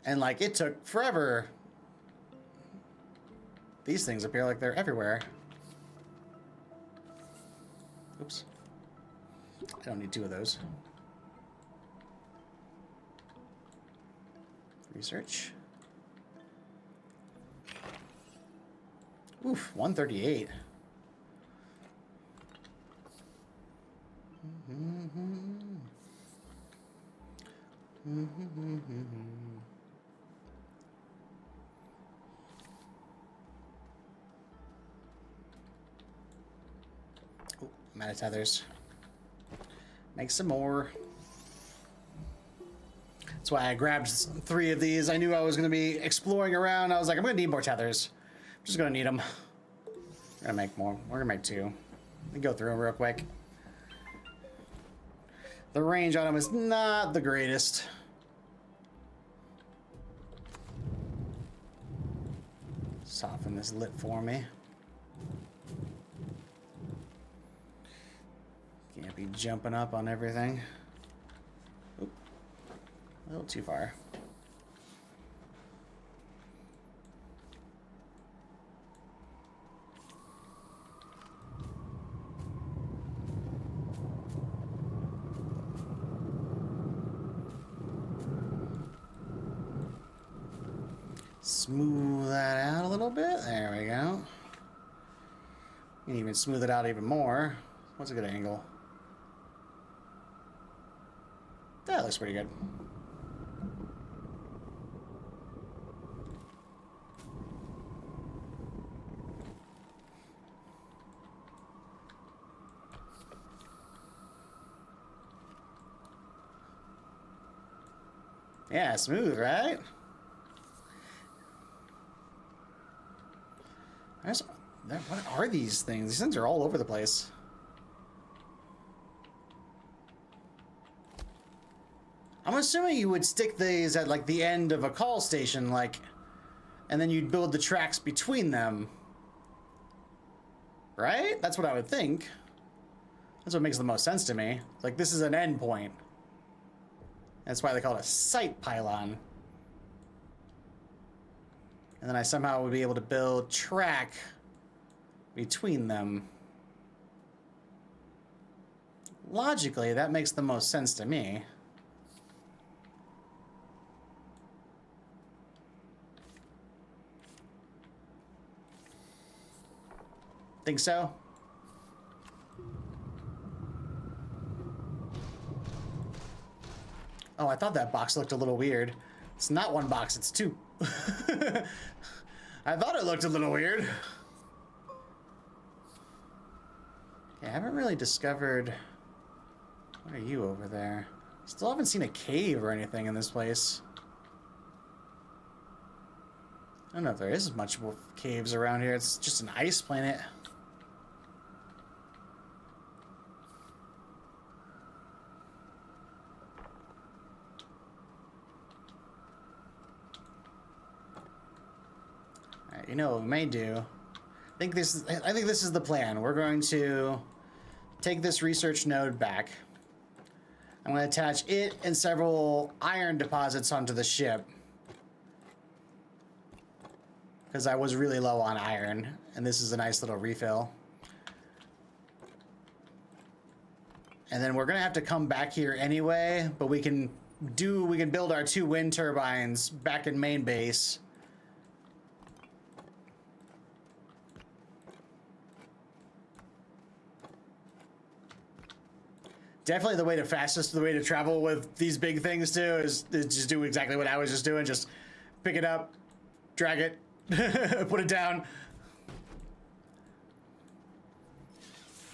And, like, it took forever. These things appear like they're everywhere. Oops. I don't need 2 of those. Research. Oof, 138. Oh, I'm out of tethers. Make some more. That's why I grabbed 3 of these. I knew I was going to be exploring around. I was like, I'm going to need more tethers. I'm just going to need them. We're going to make more. We're going to make 2. Let me go through them real quick. The range on them is not the greatest. Soften this lip for me. Can't be jumping up on everything. A little too far. Smooth that out a little bit. There we go. You can even smooth it out even more. What's a good angle? That looks pretty good. Yeah, smooth, right? What are these things? These things are all over the place. I'm assuming you would stick these at like the end of a call station, like, and then you'd build the tracks between them. Right? That's what I would think. That's what makes the most sense to me. Like, this is an end point. That's why they call it a site pylon. And then I somehow would be able to build track between them. Logically, that makes the most sense to me. Think so? Oh, I thought that box looked a little weird. It's not one box, it's two. I thought it looked a little weird. Okay, I haven't really discovered... What are you over there? Still haven't seen a cave or anything in this place. I don't know if there is much caves around here. It's just an ice planet. You know what we may do? I think this is the plan. We're going to take this research node back. I'm going to attach it and several iron deposits onto the ship. Because I was really low on iron, and this is a nice little refill. And then we're going to have to come back here anyway, but we can build our 2 wind turbines back in main base. Definitely the way to travel with these big things too is just do exactly what I was just doing. Just pick it up, drag it, put it down.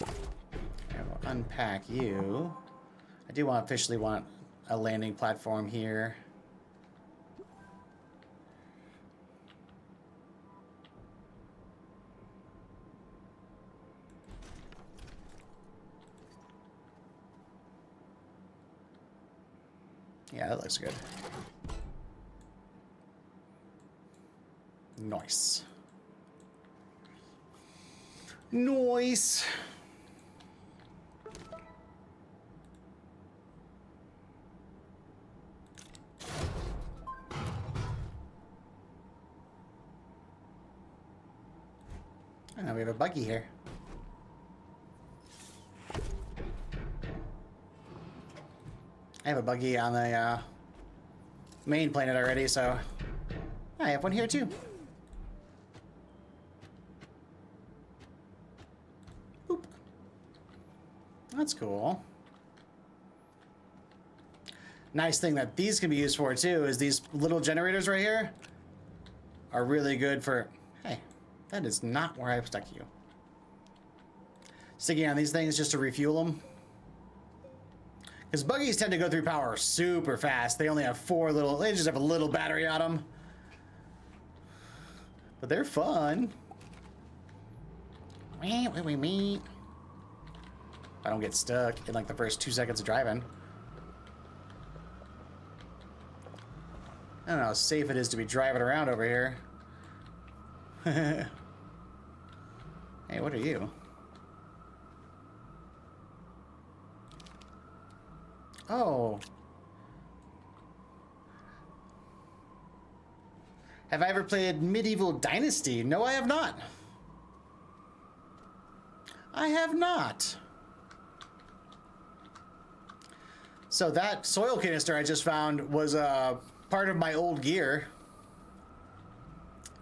I will unpack you. I do officially want a landing platform here. Yeah, that looks good. Nice. Nice. And now we have a buggy here. I have a buggy on the main planet already, so I have one here too. Boop. That's cool. Nice thing that these can be used for too is these little generators right here are really good for... Hey, that is not where I stuck you. Sticking on these things just to refuel them. Because buggies tend to go through power super fast. They only have they just have a little battery on them. But they're fun. I don't get stuck in like the first 2 seconds of driving. I don't know how safe it is to be driving around over here. Hey, what are you? Oh. Have I ever played Medieval Dynasty? No, I have not. I have not. So that soil canister I just found was part of my old gear.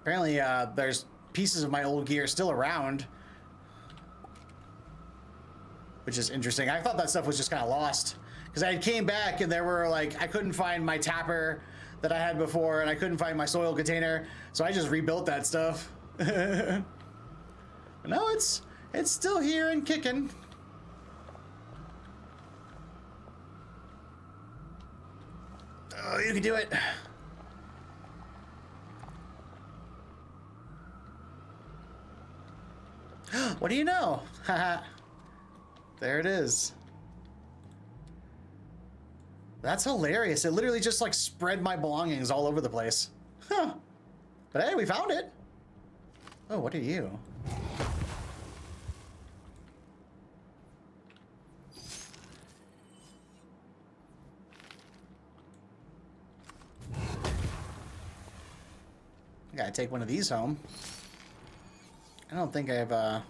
Apparently, there's pieces of my old gear still around, which is interesting. I thought that stuff was just kind of lost because I came back and there were like, I couldn't find my tapper that I had before and I couldn't find my soil container. So I just rebuilt that stuff. No, it's still here and kicking. Oh, you can do it. What do you know? Haha. There it is. That's hilarious. It literally just like spread my belongings all over the place. Huh. But hey, we found it. Oh, what are you? I gotta take one of these home. I don't think I've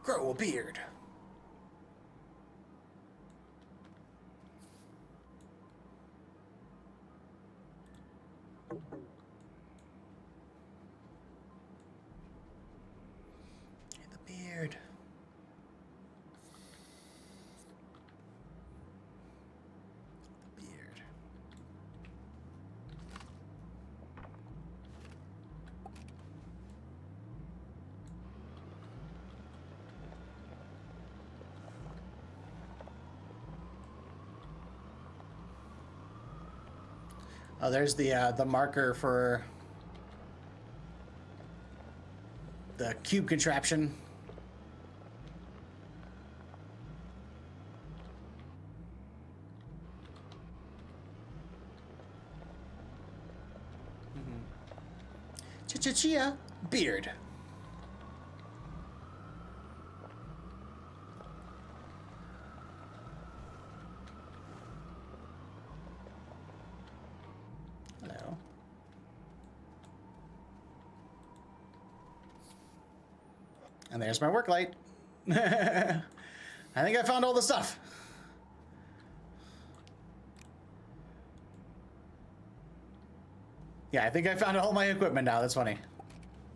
grow a beard. The beard. The beard. Oh, there's the marker for the cube contraption. Chia beard. Hello. And there's my work light. I think I found all the stuff. Yeah, I think I found all my equipment now. That's funny.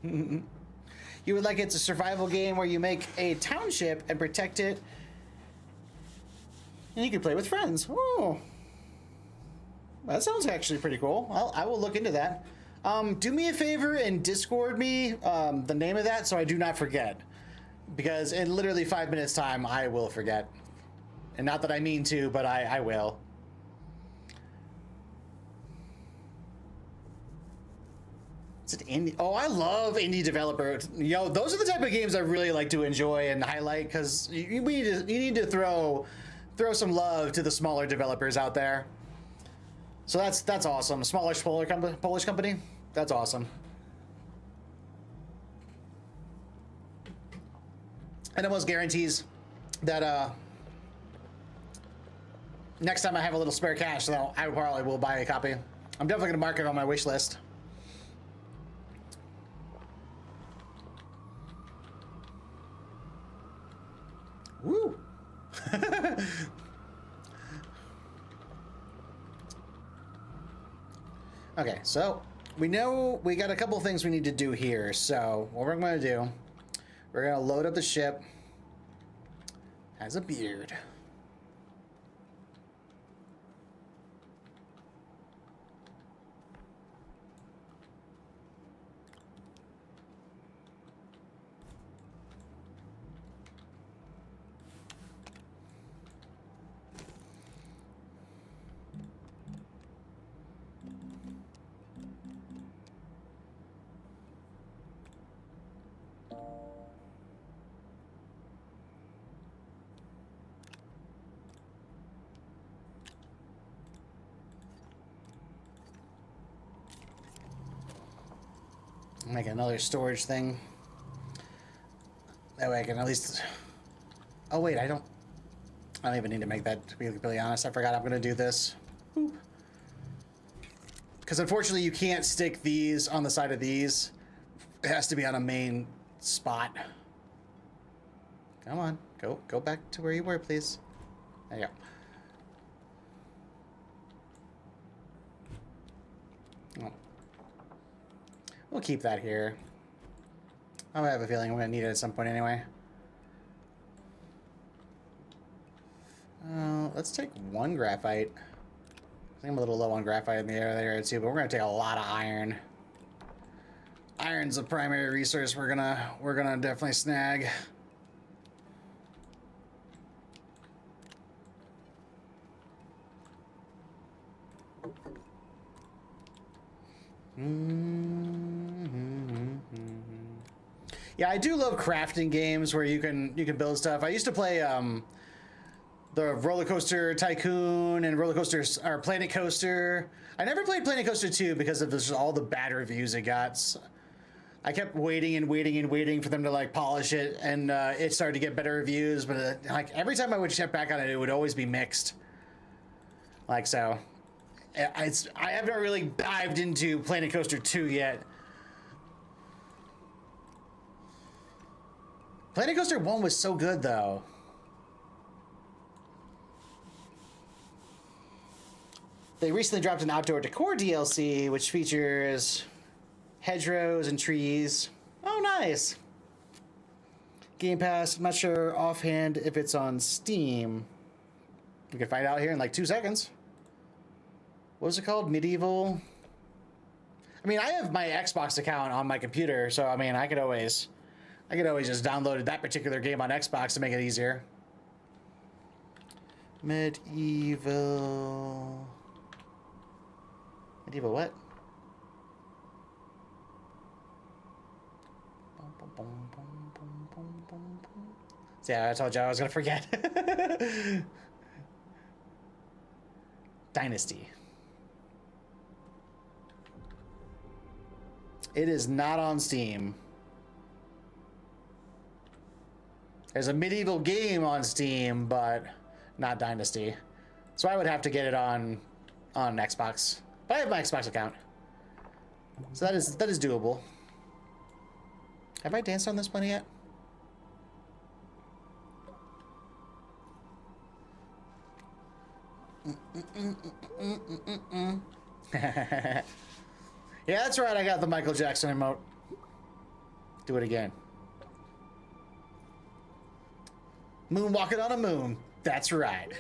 You would like it's a survival game where you make a township and protect it, and you can play with friends. Oh, that sounds actually pretty cool. I will look into that. Do me a favor and Discord me the name of that so I do not forget, because in literally 5 minutes time I will forget, and not that I mean to, but I will. Is it indie? Oh, I love indie developer. Yo, those are the type of games I really like to enjoy and highlight, because you need to throw some love to the smaller developers out there. So that's awesome. Smallish Polish company. That's awesome. And it almost guarantees that next time I have a little spare cash, though, I probably will buy a copy. I'm definitely gonna mark it on my wish list. Woo! Okay, so we know we got a couple things we need to do here. So what we're going to do, we're going to load up the ship. Has a beard. Make another storage thing. That way I can at least... Oh wait, I don't... I don't even need to make that, to be completely honest. I forgot I'm gonna do this. Because unfortunately you can't stick these on the side of these. It has to be on a main spot. Come on, go back to where you were, please. There you go. Oh. We'll keep that here. I have a feeling I'm gonna need it at some point anyway. Let's take one graphite. I think I'm a little low on graphite in the area too, but we're gonna take a lot of iron. Iron's the primary resource we're gonna definitely snag. Yeah, I do love crafting games where you can build stuff. I used to play the Roller Coaster Tycoon and Roller Coaster or Planet Coaster. I never played Planet Coaster 2 because of just all the bad reviews it got. So I kept waiting and waiting and waiting for them to like polish it, and it started to get better reviews. But like every time I would check back on it, it would always be mixed. Like so, I haven't really dived into Planet Coaster 2 yet. Planet Coaster 1 was so good though. They recently dropped an outdoor decor DLC, which features hedgerows and trees. Oh, nice. Game Pass. I'm not sure offhand if it's on Steam. We can find out here in like 2 seconds. What was it called? Medieval? I mean, I have my Xbox account on my computer, so I mean, I could always just download that particular game on Xbox to make it easier. Medieval what? Yeah, I told you I was gonna forget. Dynasty. It is not on Steam. There's a medieval game on Steam, but not Dynasty. So I would have to get it on Xbox. But I have my Xbox account. So that is doable. Have I danced on this one yet? Yeah, that's right. I got the Michael Jackson emote. Do it again. Moonwalking on a moon. That's right.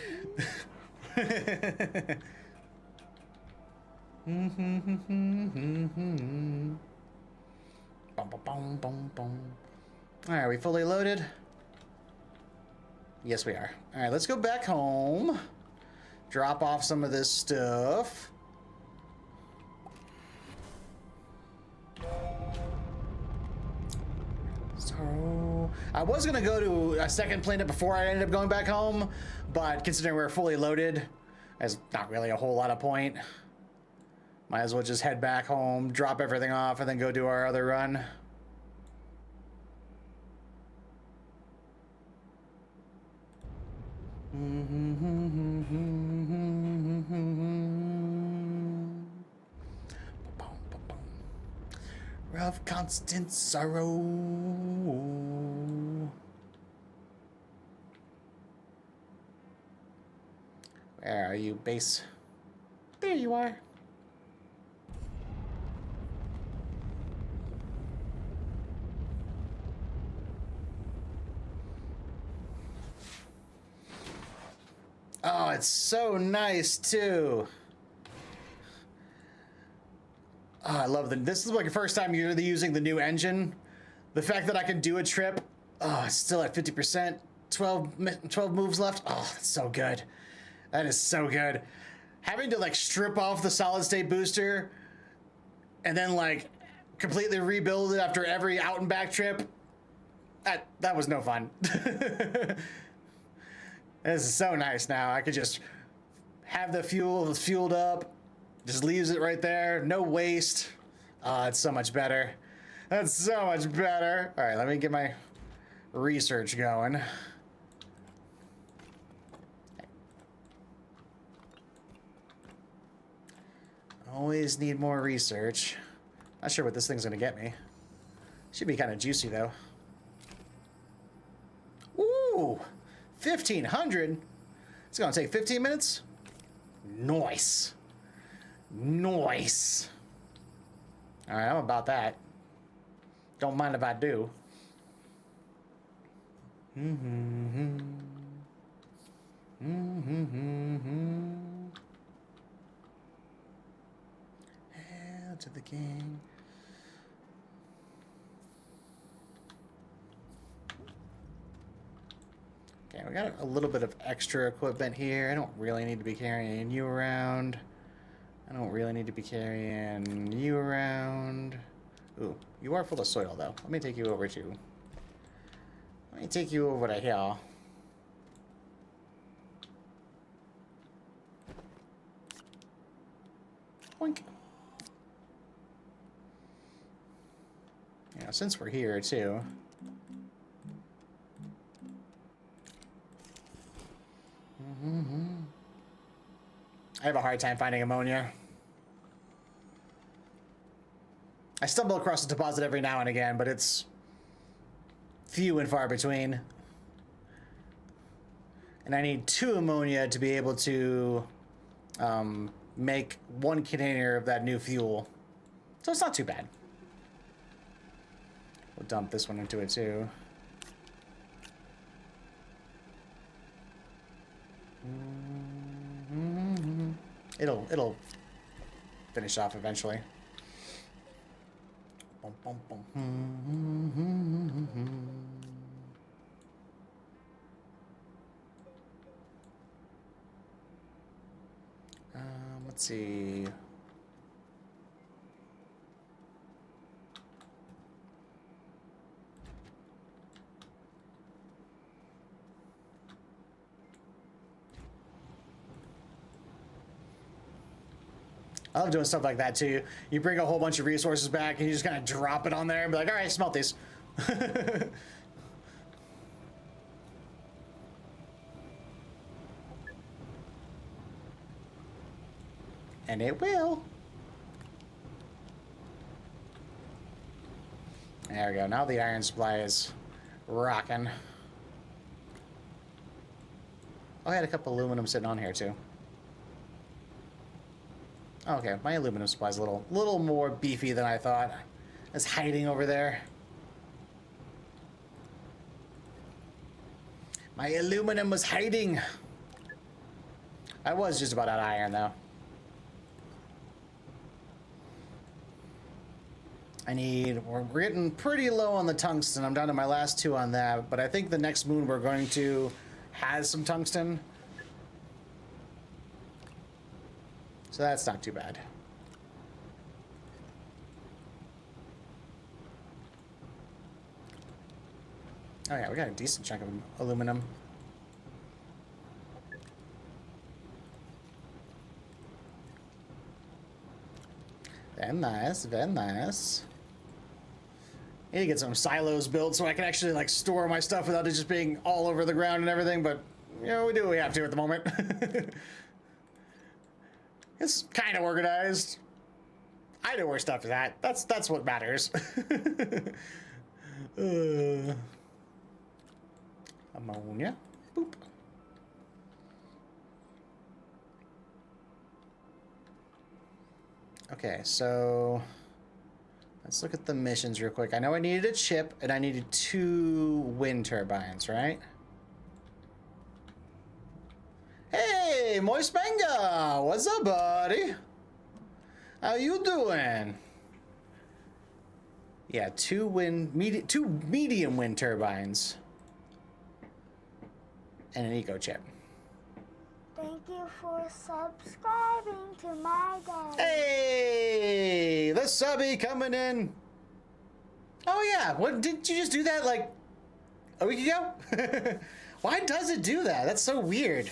Alright, are we fully loaded? Yes, we are. Alright, let's go back home. Drop off some of this stuff. So, I was gonna go to a second planet before I ended up going back home, but considering we're fully loaded, there's not really a whole lot of point. Might as well just head back home, drop everything off, and then go do our other run. Of constant sorrow. Where are you, base? There you are. Oh, it's so nice too. Oh, I love this is like the first time you're really using the new engine. The fact that I can do a trip, oh, it's still at 50%, 12 moves left. Oh, that's so good. That is so good. Having to like strip off the solid state booster and then like completely rebuild it after every out and back trip, that was no fun. This is so nice now. I could just have the fuel fueled up, just leaves it right there, no waste. Oh, it's so much better. That's so much better. All right, let me get my research going. Always need more research. Not sure what this thing's gonna get me. Should be kind of juicy though. Ooh, 1,500. It's gonna take 15 minutes. Nice. Nice. All right, I'm about that. Don't mind if I do. Hail to the king. Okay, we got a little bit of extra equipment here. I don't really need to be carrying you around. I don't really need to be carrying you around. Ooh, you are full of soil though. Let me take you over to... Let me take you over to here. Boink. Yeah, since we're here too. I have a hard time finding ammonia. I stumble across a deposit every now and again, but it's few and far between. And I need 2 ammonia to be able to make 1 container of that new fuel. So it's not too bad. We'll dump this one into it too. It'll finish off eventually. Let's see. I love doing stuff like that too. You bring a whole bunch of resources back and you just kind of drop it on there and be like, all right, smelt these. And it will. There we go. Now the iron supply is rocking. Oh, I had a couple aluminum sitting on here too. Okay, my aluminum supply is a little more beefy than I thought. It's hiding over there. My aluminum was hiding. I was just about out of iron though. We're getting pretty low on the tungsten. I'm down to my last 2 on that, but I think the next moon we're going to has some tungsten. So that's not too bad. Oh yeah, we got a decent chunk of aluminum. Very nice, very nice. I need to get some silos built so I can actually like store my stuff without it just being all over the ground and everything, but you know, we do what we have to at the moment. It's kind of organized. I know where stuff is at. That's what matters. Ammonia. Boop. Okay, so let's look at the missions real quick. I know I needed a chip and I needed 2 wind turbines, right? Hey, Moist Manga! What's up, buddy? How you doing? Yeah, 2 medium wind turbines. And an eco chip. Thank you for subscribing to my day. Hey! The subby coming in. Oh yeah, what didn't you just do that like a week ago? Why does it do that? That's so weird.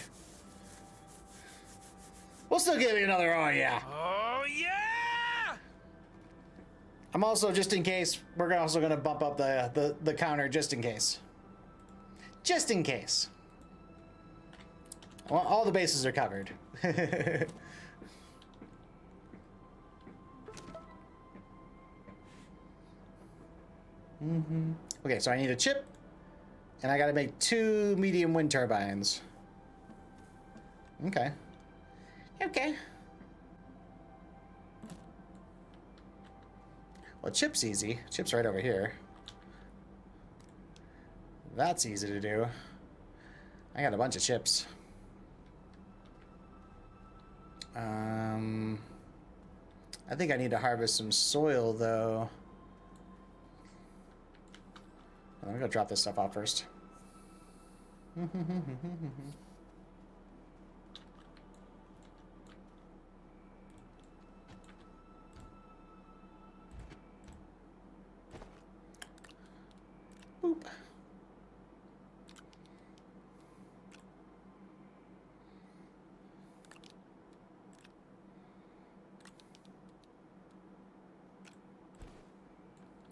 We'll still give you another oh yeah. Oh yeah! I'm also, just in case, we're also gonna bump up the counter just in case. Just in case. Well, all the bases are covered. Okay, so I need a chip, and I gotta make 2 medium wind turbines. Okay. Okay. Well, chip's easy. Chip's right over here. That's easy to do. I got a bunch of chips. I think I need to harvest some soil, though. Let me go drop this stuff off first. Boop.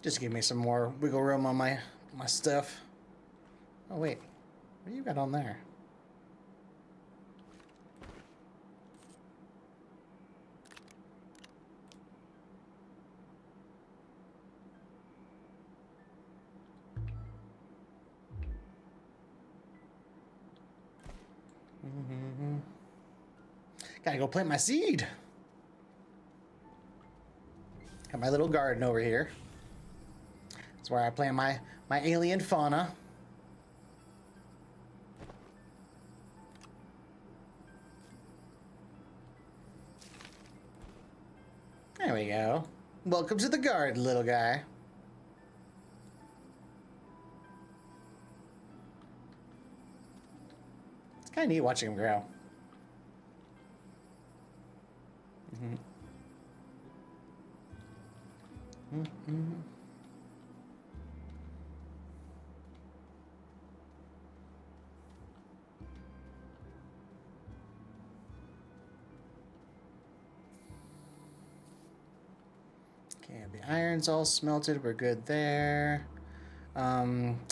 Just give me some more wiggle room on my stuff. Oh wait, what do you got on there? Gotta go plant my seed. Got my little garden over here. That's where I plant my alien fauna. There we go. Welcome to the garden, little guy. It's kind of neat watching him grow. Okay, the iron's all smelted. We're good there. I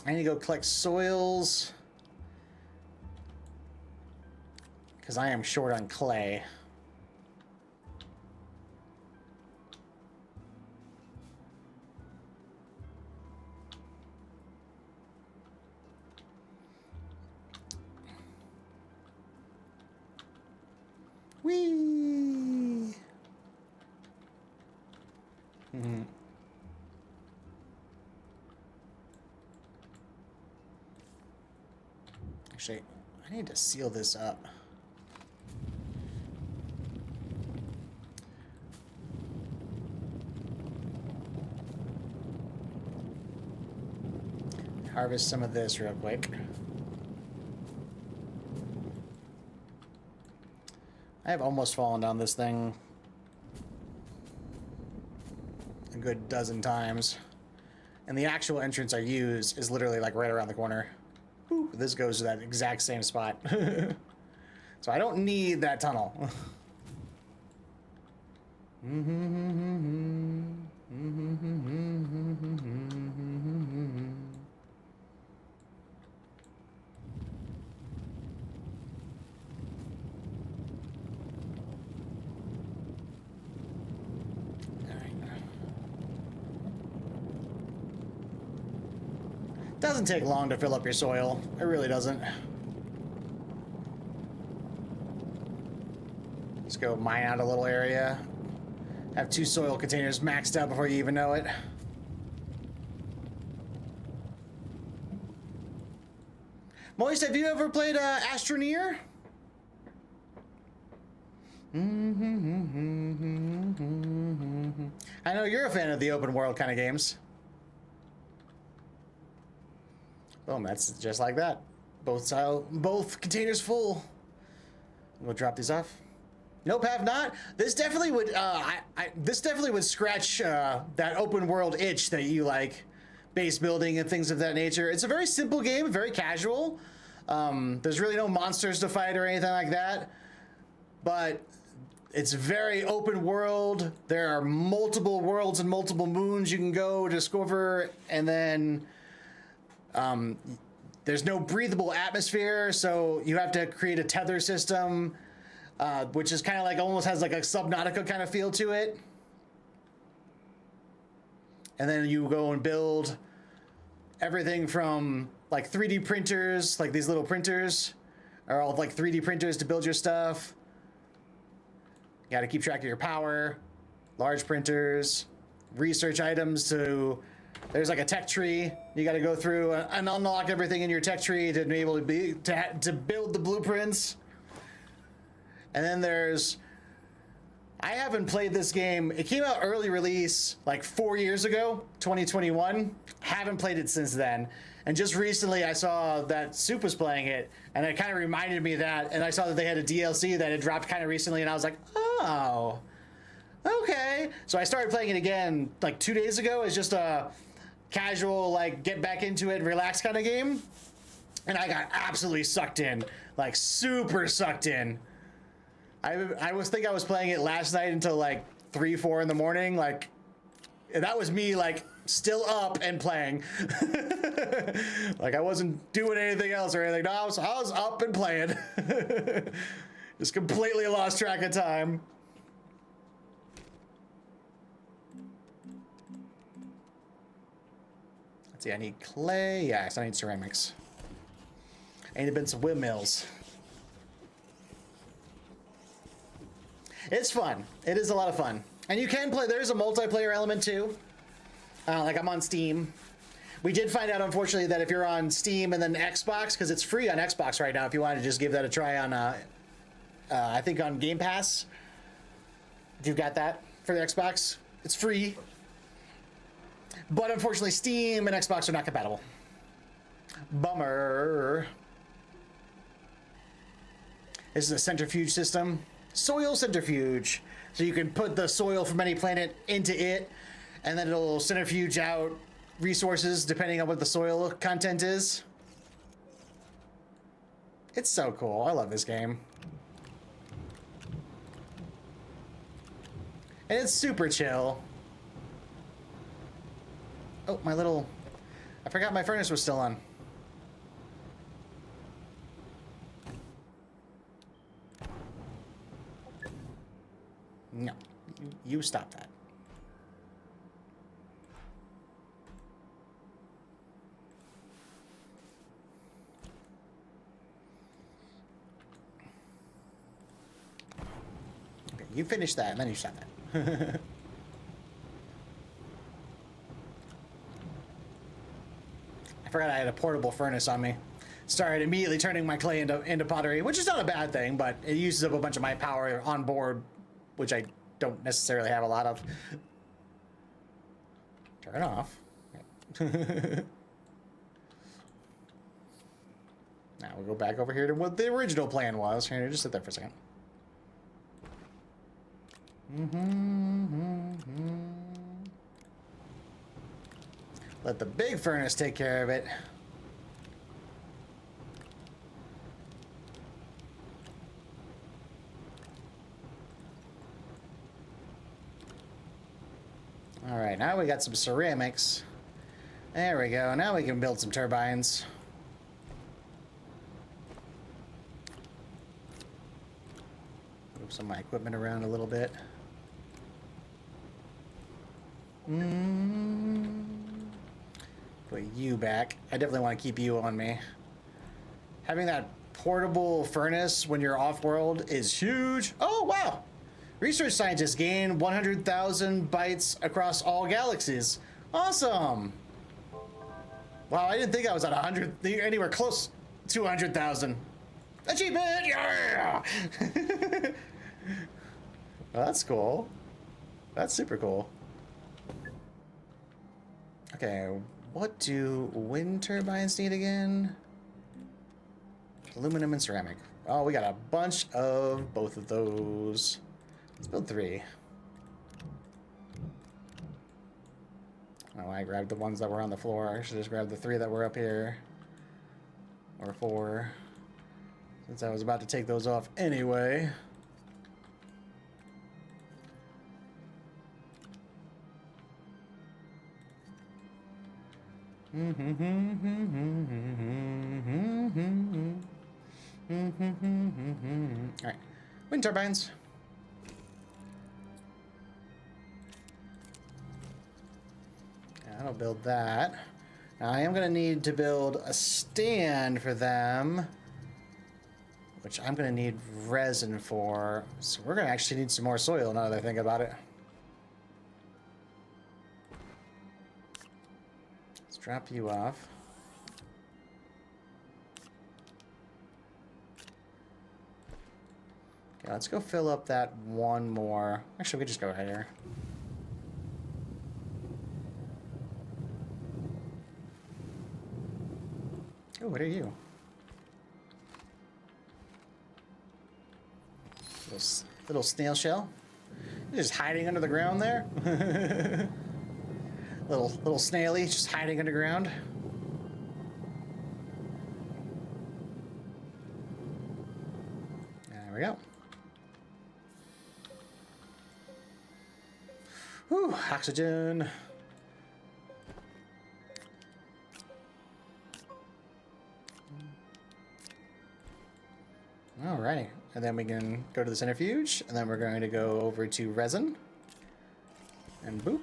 need to go collect soils because I am short on clay. Whee! Actually, I need to seal this up. Harvest some of this real quick. I have almost fallen down this thing a good dozen times. And the actual entrance I use is literally like right around the corner. Boop, this goes to that exact same spot. So I don't need that tunnel. Doesn't take long to fill up your soil. It really doesn't. Let's go mine out a little area. Have 2 soil containers maxed out before you even know it. Moist, have you ever played Astroneer? I know you're a fan of the open world kind of games. Boom, that's just like that. Both containers full. We'll drop these off. Nope, have not. This definitely would. This definitely would scratch that open world itch that you like, base building and things of that nature. It's a very simple game, very casual. There's really no monsters to fight or anything like that, but it's very open world. There are multiple worlds and multiple moons you can go discover, and then there's no breathable atmosphere, so you have to create a tether system, which is kind of like almost has like a Subnautica kind of feel to it. And then you go and build everything from like 3D printers, like these little printers are all like 3D printers to build your stuff. You got to keep track of your power, large printers, research items to, there's like a tech tree. You got to go through and unlock everything in your tech tree to be able to build the blueprints. And then there's, I haven't played this game. It came out early release like 4 years ago, 2021. Haven't played it since then. And just recently I saw that Soup was playing it, and it kind of reminded me of that. And I saw that they had a DLC that had dropped kind of recently, and I was like, oh, okay. So I started playing it again like 2 days ago as just a casual, like, get back into it and relax kind of game. And I got absolutely sucked in, like super sucked in. I was playing it last night until like 3, 4 in the morning. Like, that was me like still up and playing. Like I wasn't doing anything else or anything. No, I was up and playing. Just completely lost track of time. Let's see, I need clay. Yes, I need ceramics. I need a bunch of windmills. It's fun. It is a lot of fun. And you can play, there's a multiplayer element too. Like I'm on Steam. We did find out, unfortunately, that if you're on Steam and then Xbox, because it's free on Xbox right now, if you want to just give that a try on, I think on Game Pass. If you've got that for the Xbox, it's free. But unfortunately, Steam and Xbox are not compatible. Bummer. This is a centrifuge system. Soil centrifuge. So you can put the soil from any planet into it, and then it'll centrifuge out resources depending on what the soil content is. It's so cool. I love this game. And it's super chill. Oh, I forgot my furnace was still on. No, you stop that. Okay, you finish that and then you stop that. I forgot I had a portable furnace on me. Started immediately turning my clay into pottery, which is not a bad thing, but it uses up a bunch of my power on board, which I don't necessarily have a lot of. Turn it off. Now we'll go back over here to what the original plan was. Here, just sit there for a second. Let the big furnace take care of it. All right, now we got some ceramics. There we go. Now we can build some turbines. Move some of my equipment around a little bit. Put you back. I definitely want to keep you on me. Having that portable furnace when you're off-world is huge. Oh, wow. Research scientists gain 100,000 bytes across all galaxies. Awesome. Wow, I didn't think I was at 100, anywhere close to 100,000. Achievement, yeah! Well, that's cool. That's super cool. Okay, what do wind turbines need again? Aluminum and ceramic. Oh, we got a bunch of both of those. Let's build 3. Oh, I grabbed the ones that were on the floor. I should just grab the 3 that were up here. Or 4. Since I was about to take those off anyway. Alright. Wind turbines. I'll build that. I am going to need to build a stand for them, which I'm going to need resin for. So we're going to actually need some more soil now that I think about it. Let's drop you off. Okay, let's go fill up that one more. Actually, we could just go here. Oh, what are you? Little snail shell. You're just hiding under the ground there. little snaily just hiding underground. There we go. Whew, oxygen. Alrighty, and then we can go to the centrifuge, and then we're going to go over to resin, and boop.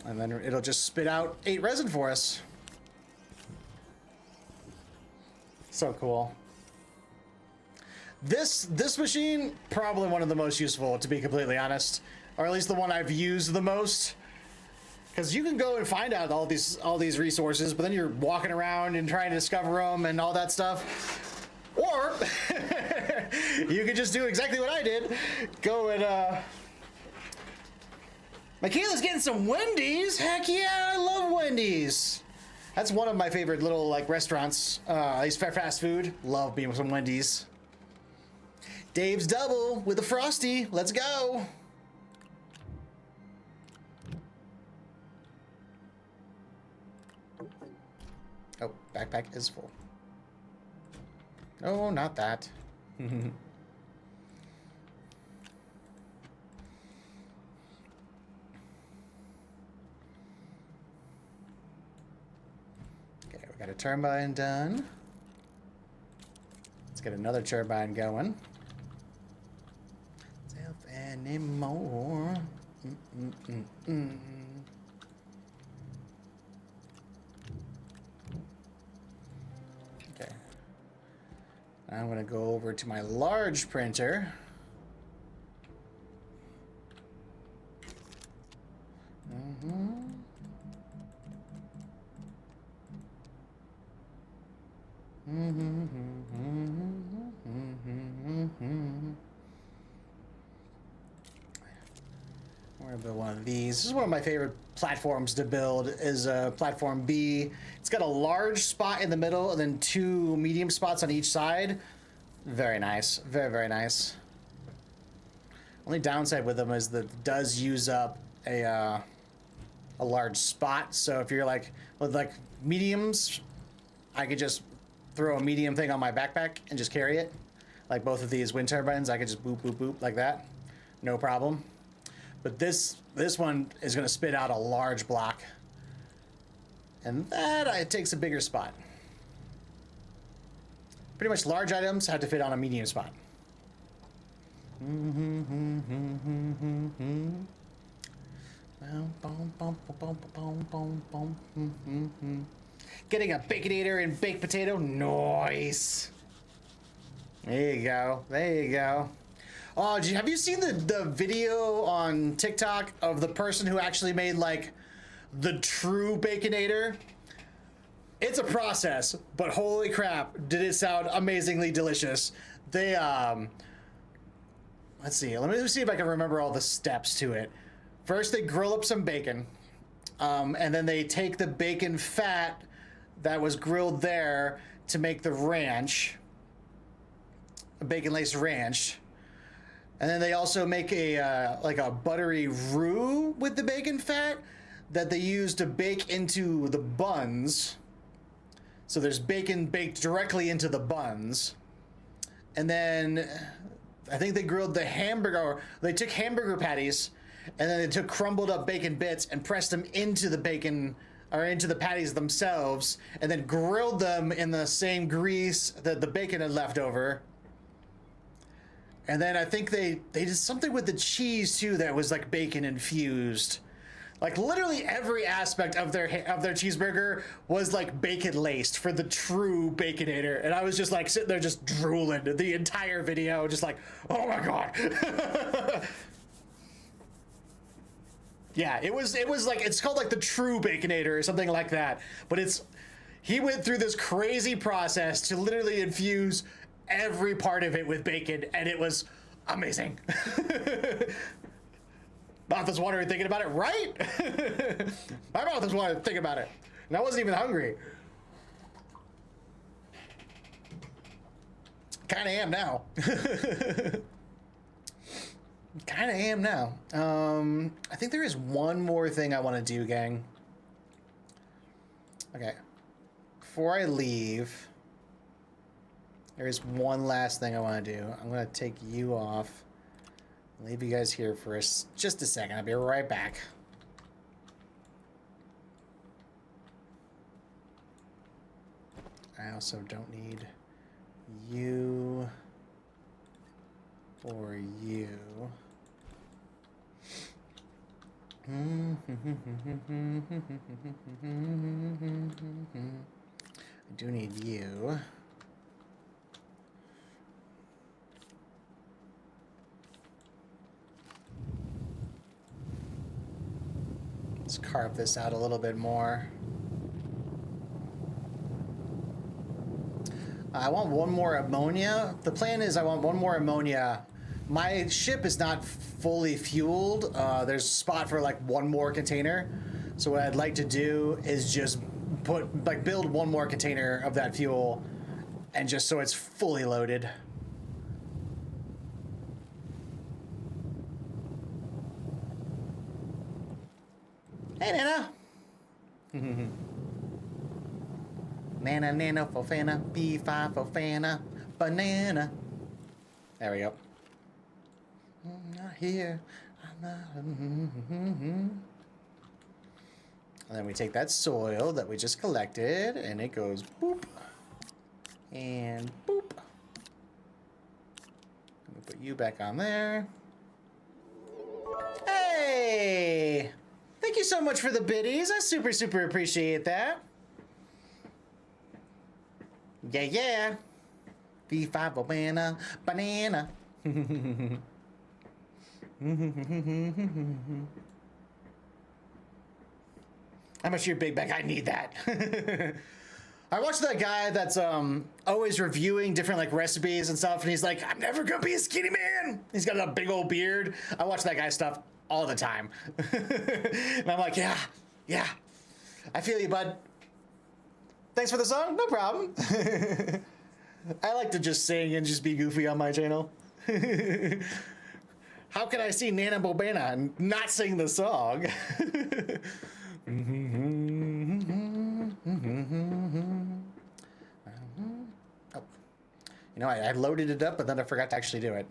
And then it'll just spit out 8 resin for us. So cool. This machine, probably one of the most useful, to be completely honest. Or at least the one I've used the most. Because you can go and find out all these resources, but then you're walking around and trying to discover them and all that stuff. Or you could just do exactly what I did. Go and Michaela's getting some Wendy's. Heck yeah, I love Wendy's. That's one of my favorite little like restaurants. At least fast food. Love being with some Wendy's. Dave's double with a Frosty. Let's go. Oh, backpack is full. Oh, not that. Okay, we got a turbine done. Let's get another turbine going. Self anymore. Okay. I'm going to go over to my large printer. We're gonna build one of these. This is one of my favorite platforms to build. Is platform B. It's got a large spot in the middle and then 2 medium spots on each side. Very nice. Very, very nice. Only downside with them is that it does use up a large spot. So if you're like with like mediums, I could just throw a medium thing on my backpack and just carry it. Like both of these wind turbines, I could just boop, boop, boop like that. No problem. But this one is going to spit out a large block. And that it takes a bigger spot. Pretty much large items have to fit on a medium spot. Getting a Baconator and baked potato. Nice. There you go. There you go. Oh, have you seen the video on TikTok of the person who actually made like the true Baconator? It's a process, but holy crap, did it sound amazingly delicious. They let's see. Let me see if I can remember all the steps to it. First, they grill up some bacon, and then they take the bacon fat that was grilled there to make the ranch, a bacon laced ranch. And then they also make a like a buttery roux with the bacon fat that they use to bake into the buns. So there's bacon baked directly into the buns. And then I think they grilled the hamburger, or they took hamburger patties and then they took crumbled up bacon bits and pressed them into the bacon, or into the patties themselves, and then grilled them in the same grease that the bacon had left over. And then I think they did something with the cheese too that was like bacon infused. Like literally every aspect of their cheeseburger was like bacon laced for the true Baconator, and I was just like sitting there just drooling the entire video, just like, oh my god. Yeah, it was like, it's called like the true Baconator or something like that, but he went through this crazy process to literally infuse every part of it with bacon, and it was amazing. Mouth is watering thinking about it, right? My mouth is watering thinking about it. And I wasn't even hungry. Kinda am now. Kinda am now. I think there is one more thing I want to do, gang. Okay. Before I leave, there is one last thing I want to do. I'm going to take you off. Leave you guys here for just a second. I'll be right back. I also don't need you or you. I do need you. Let's carve this out a little bit more. I want one more ammonia. The plan is I want one more ammonia. My ship is not fully fueled. There's a spot for like one more container. So what I'd like to do is just build one more container of that fuel, and just so it's fully loaded. Hey, Nana. Nana, Nana, Fofana, B5, Fofana, banana. There we go. I'm not here. I'm not. And then we take that soil that we just collected, and it goes boop. And boop. Let me put you back on there. Hey! Thank you so much for the biddies. I super, super appreciate that. Yeah, yeah. V5 banana, banana. How much your big bag? I need that. I watched that guy that's always reviewing different like recipes and stuff, and he's like, I'm never gonna be a skinny man. He's got a big old beard. I watch that guy's stuff all the time. And I'm like, yeah, I feel you, bud. Thanks for the song, no problem. I like to just sing and just be goofy on my channel. How can I see Nana Bobana and not sing the song? Oh. You know, I loaded it up, but then I forgot to actually do it.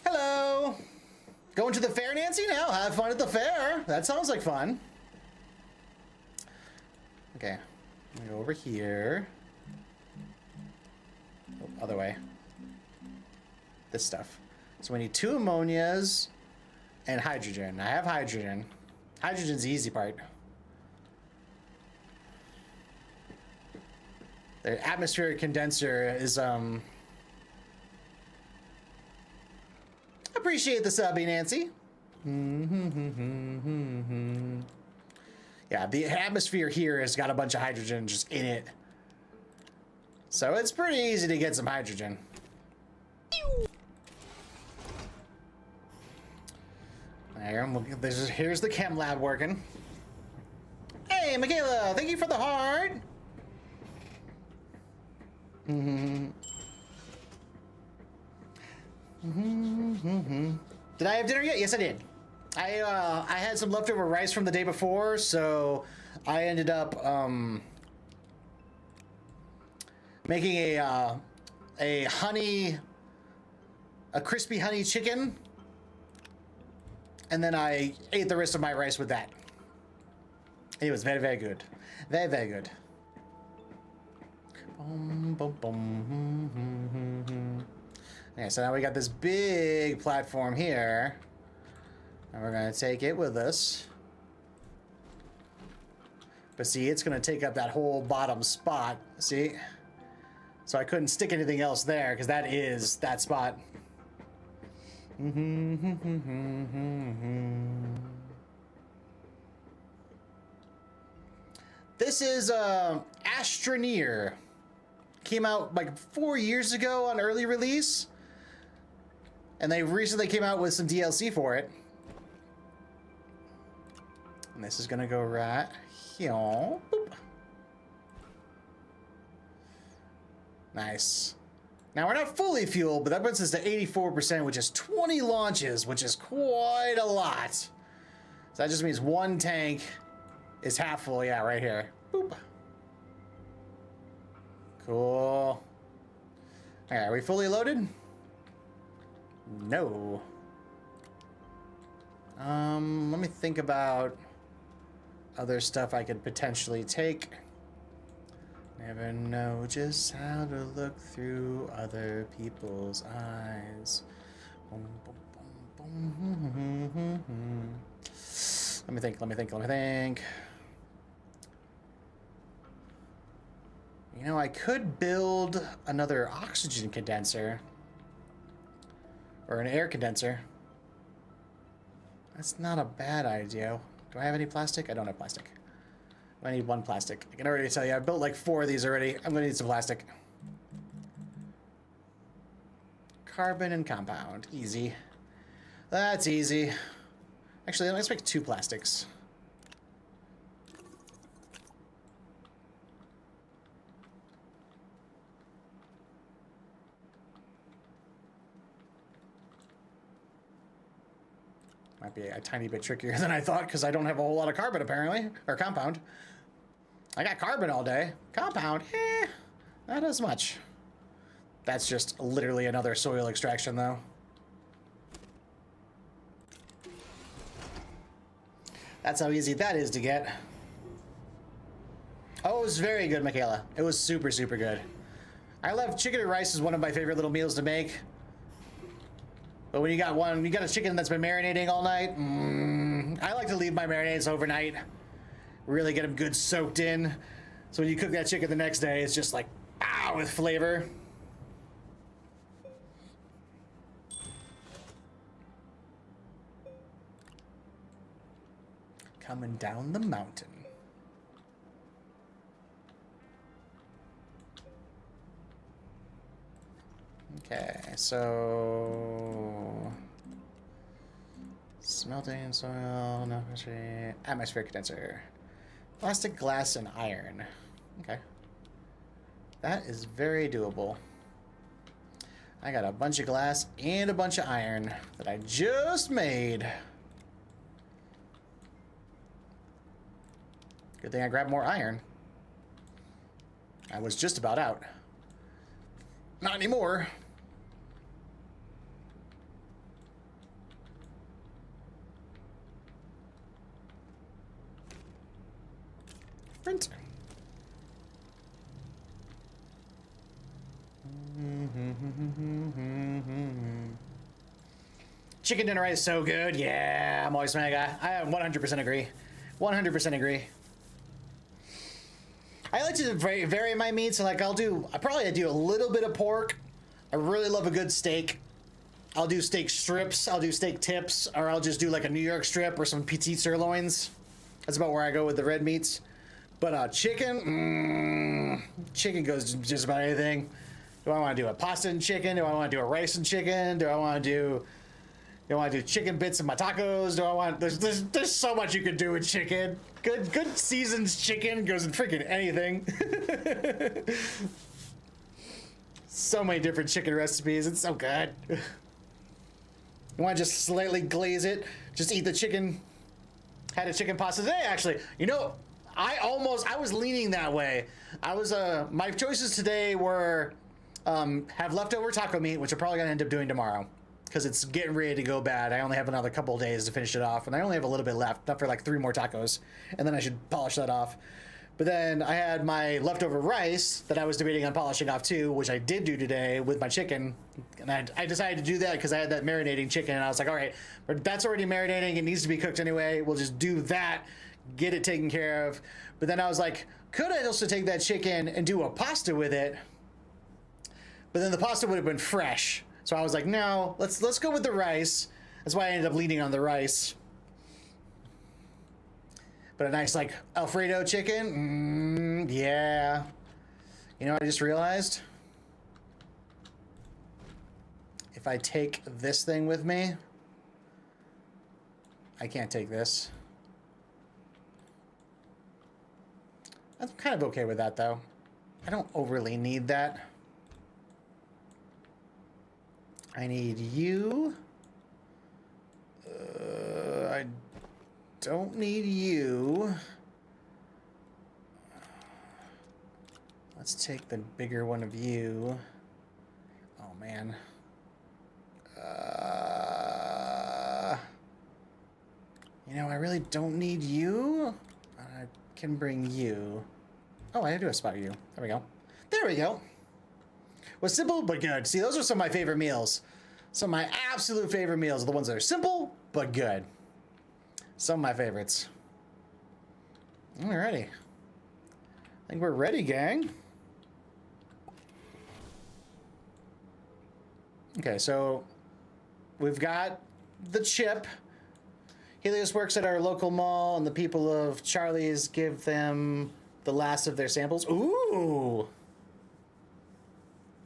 Hello! Going to the fair, Nancy? Now have fun at the fair. That sounds like fun. Okay, I'm gonna go over here. Oh, other way. This stuff. So we need 2 ammonias and hydrogen. I have hydrogen. Hydrogen's the easy part. The atmospheric condenser is appreciate the subby, Nancy. Yeah, the atmosphere here has got a bunch of hydrogen just in it. So it's pretty easy to get some hydrogen. There, here's the chem lab working. Hey, Michaela, thank you for the heart. Did I have dinner yet? Yes, I did. I had some leftover rice from the day before, so I ended up making a crispy honey chicken, and then I ate the rest of my rice with that. It was very, very good. Very, very good. Boom, boom, boom. Okay, so now we got this big platform here. And we're going to take it with us. But see, it's going to take up that whole bottom spot. See? So I couldn't stick anything else there because that is that spot. This is Astroneer. Came out like 4 years ago on early release. And they recently came out with some DLC for it. And this is gonna go right here. Boop. Nice. Now we're not fully fueled, but that puts us to 84%, which is 20 launches, which is quite a lot. So that just means one tank is half full. Yeah, right here. Boop. Cool. All right, are we fully loaded? No. Let me think about other stuff I could potentially take. Never know just how to look through other people's eyes. Boom, boom, boom, boom. Let me think. You know, I could build another oxygen condenser. Or an air condenser. That's not a bad idea. Do I have any plastic? I don't have plastic. I need one plastic. I can already tell you, I built like 4 of these already. I'm gonna need some plastic. Carbon and compound. Easy. That's easy. Actually, let's make 2 plastics. Might be a tiny bit trickier than I thought because I don't have a whole lot of carbon apparently, or compound. I got carbon all day. Compound, not as much. That's just literally another soil extraction though. That's how easy that is to get. Oh, it was very good, Michaela. It was super, super good. I love chicken and rice is one of my favorite little meals to make. But when you got a chicken that's been marinating all night, I like to leave my marinades overnight. Really get them good soaked in. So when you cook that chicken the next day, it's just like, pow, with flavor. Coming down the mountain. Okay, so smelting soil, no history, atmospheric condenser, plastic, glass, and iron. Okay, that is very doable. I got a bunch of glass and a bunch of iron that I just made. Good thing I grabbed more iron. I was just about out. Not anymore. Print. Chicken dinner is so good. Yeah, I'm always mega. I 100% agree. 100% agree. I like to vary my meats. So like I probably do a little bit of pork. I really love a good steak. I'll do steak strips. I'll do steak tips, or I'll just do like a New York strip or some petite sirloins. That's about where I go with the red meats. But chicken, chicken goes just about anything. Do I want to do a pasta and chicken? Do I want to do a rice and chicken? Do I want to do chicken bits in my tacos? Do I want? There's so much you could do with chicken. Good seasoned chicken goes in freaking anything. So many different chicken recipes. It's so good. You want to just slightly glaze it? Just eat the chicken. Had a chicken pasta today, actually. You know, I was leaning that way. My choices today were have leftover taco meat, which I'm probably gonna end up doing tomorrow because it's getting ready to go bad. I only have another couple of days to finish it off, and I only have a little bit left, not for like 3 more tacos, and then I should polish that off. But then I had my leftover rice that I was debating on polishing off too, which I did do today with my chicken. And I decided to do that because I had that marinating chicken, and I was like, all right, but that's already marinating. It needs to be cooked anyway. We'll just do that, get it taken care of. But then I was like, could I also take that chicken and do a pasta with it? But then the pasta would have been fresh. So I was like, no, let's go with the rice. That's why I ended up leaning on the rice. But a nice like Alfredo chicken, yeah. You know what I just realized? If I take this thing with me, I can't take this. I'm kind of okay with that though. I don't overly need that. I need you. I don't need you. Let's take the bigger one of you. Oh man. You know, I really don't need you. I can bring you. Oh, I do a spot of you. There we go. There we go. Was simple but good. See, those are some of my favorite meals. Some of my absolute favorite meals are the ones that are simple but good. Some of my favorites. Alrighty. I think we're ready, gang. Okay, so we've got the chip. Helios works at our local mall, and the people of Charlie's give them the last of their samples. Ooh.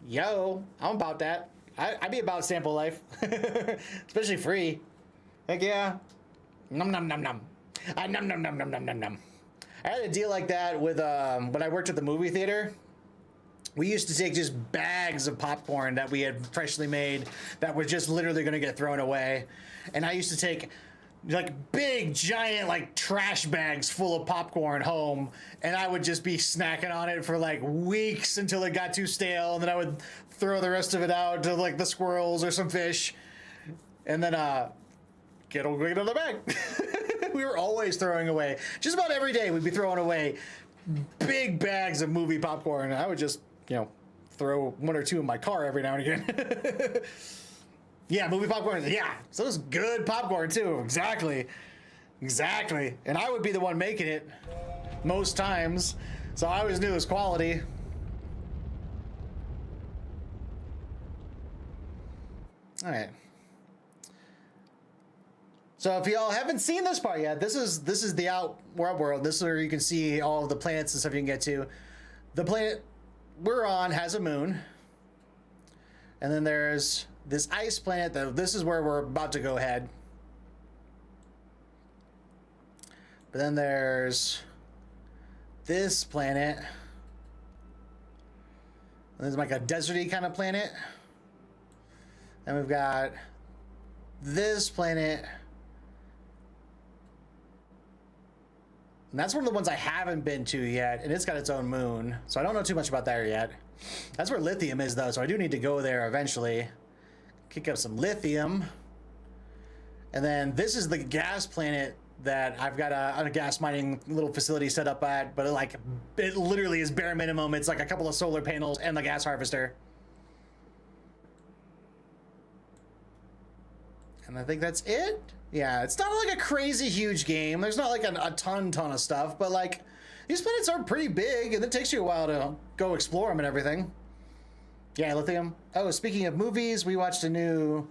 Yo, I'm about that. I'd be about sample life. Especially free. Heck yeah. Num num num num. Num num num num num num num. I had a deal like that with when I worked at the movie theater. We used to take just bags of popcorn that we had freshly made that were just literally going to get thrown away. And I used to take like big, giant, like trash bags full of popcorn home, and I would just be snacking on it for like weeks until it got too stale, and then I would throw the rest of it out to like the squirrels or some fish, and then get another bag. We were always throwing away. Just about every day we'd be throwing away big bags of movie popcorn. I would just, you know, throw one or two in my car every now and again. Yeah, movie popcorn. Yeah, so it was good popcorn too. Exactly. Exactly. And I would be the one making it most times, so I always knew it was quality. All right. So if y'all haven't seen this part yet, this is the outward world. This is where you can see all of the planets and stuff you can get to. The planet we're on has a moon, and then there's this ice planet, though. This is where we're about to go head. But then there's this planet. There's like a deserty kind of planet. And we've got this planet. And that's one of the ones I haven't been to yet, and it's got its own moon. So I don't know too much about that yet. That's where lithium is, though, so I do need to go there eventually. Kick up some lithium. And then this is the gas planet that I've got a gas mining little facility set up at, but it literally is bare minimum. It's like a couple of solar panels and the gas harvester. And I think that's it. Yeah, it's not like a crazy huge game. There's not like a ton of stuff, but like these planets are pretty big, and it takes you a while to go explore them and everything. Yeah, lithium. Oh, speaking of movies, we watched the new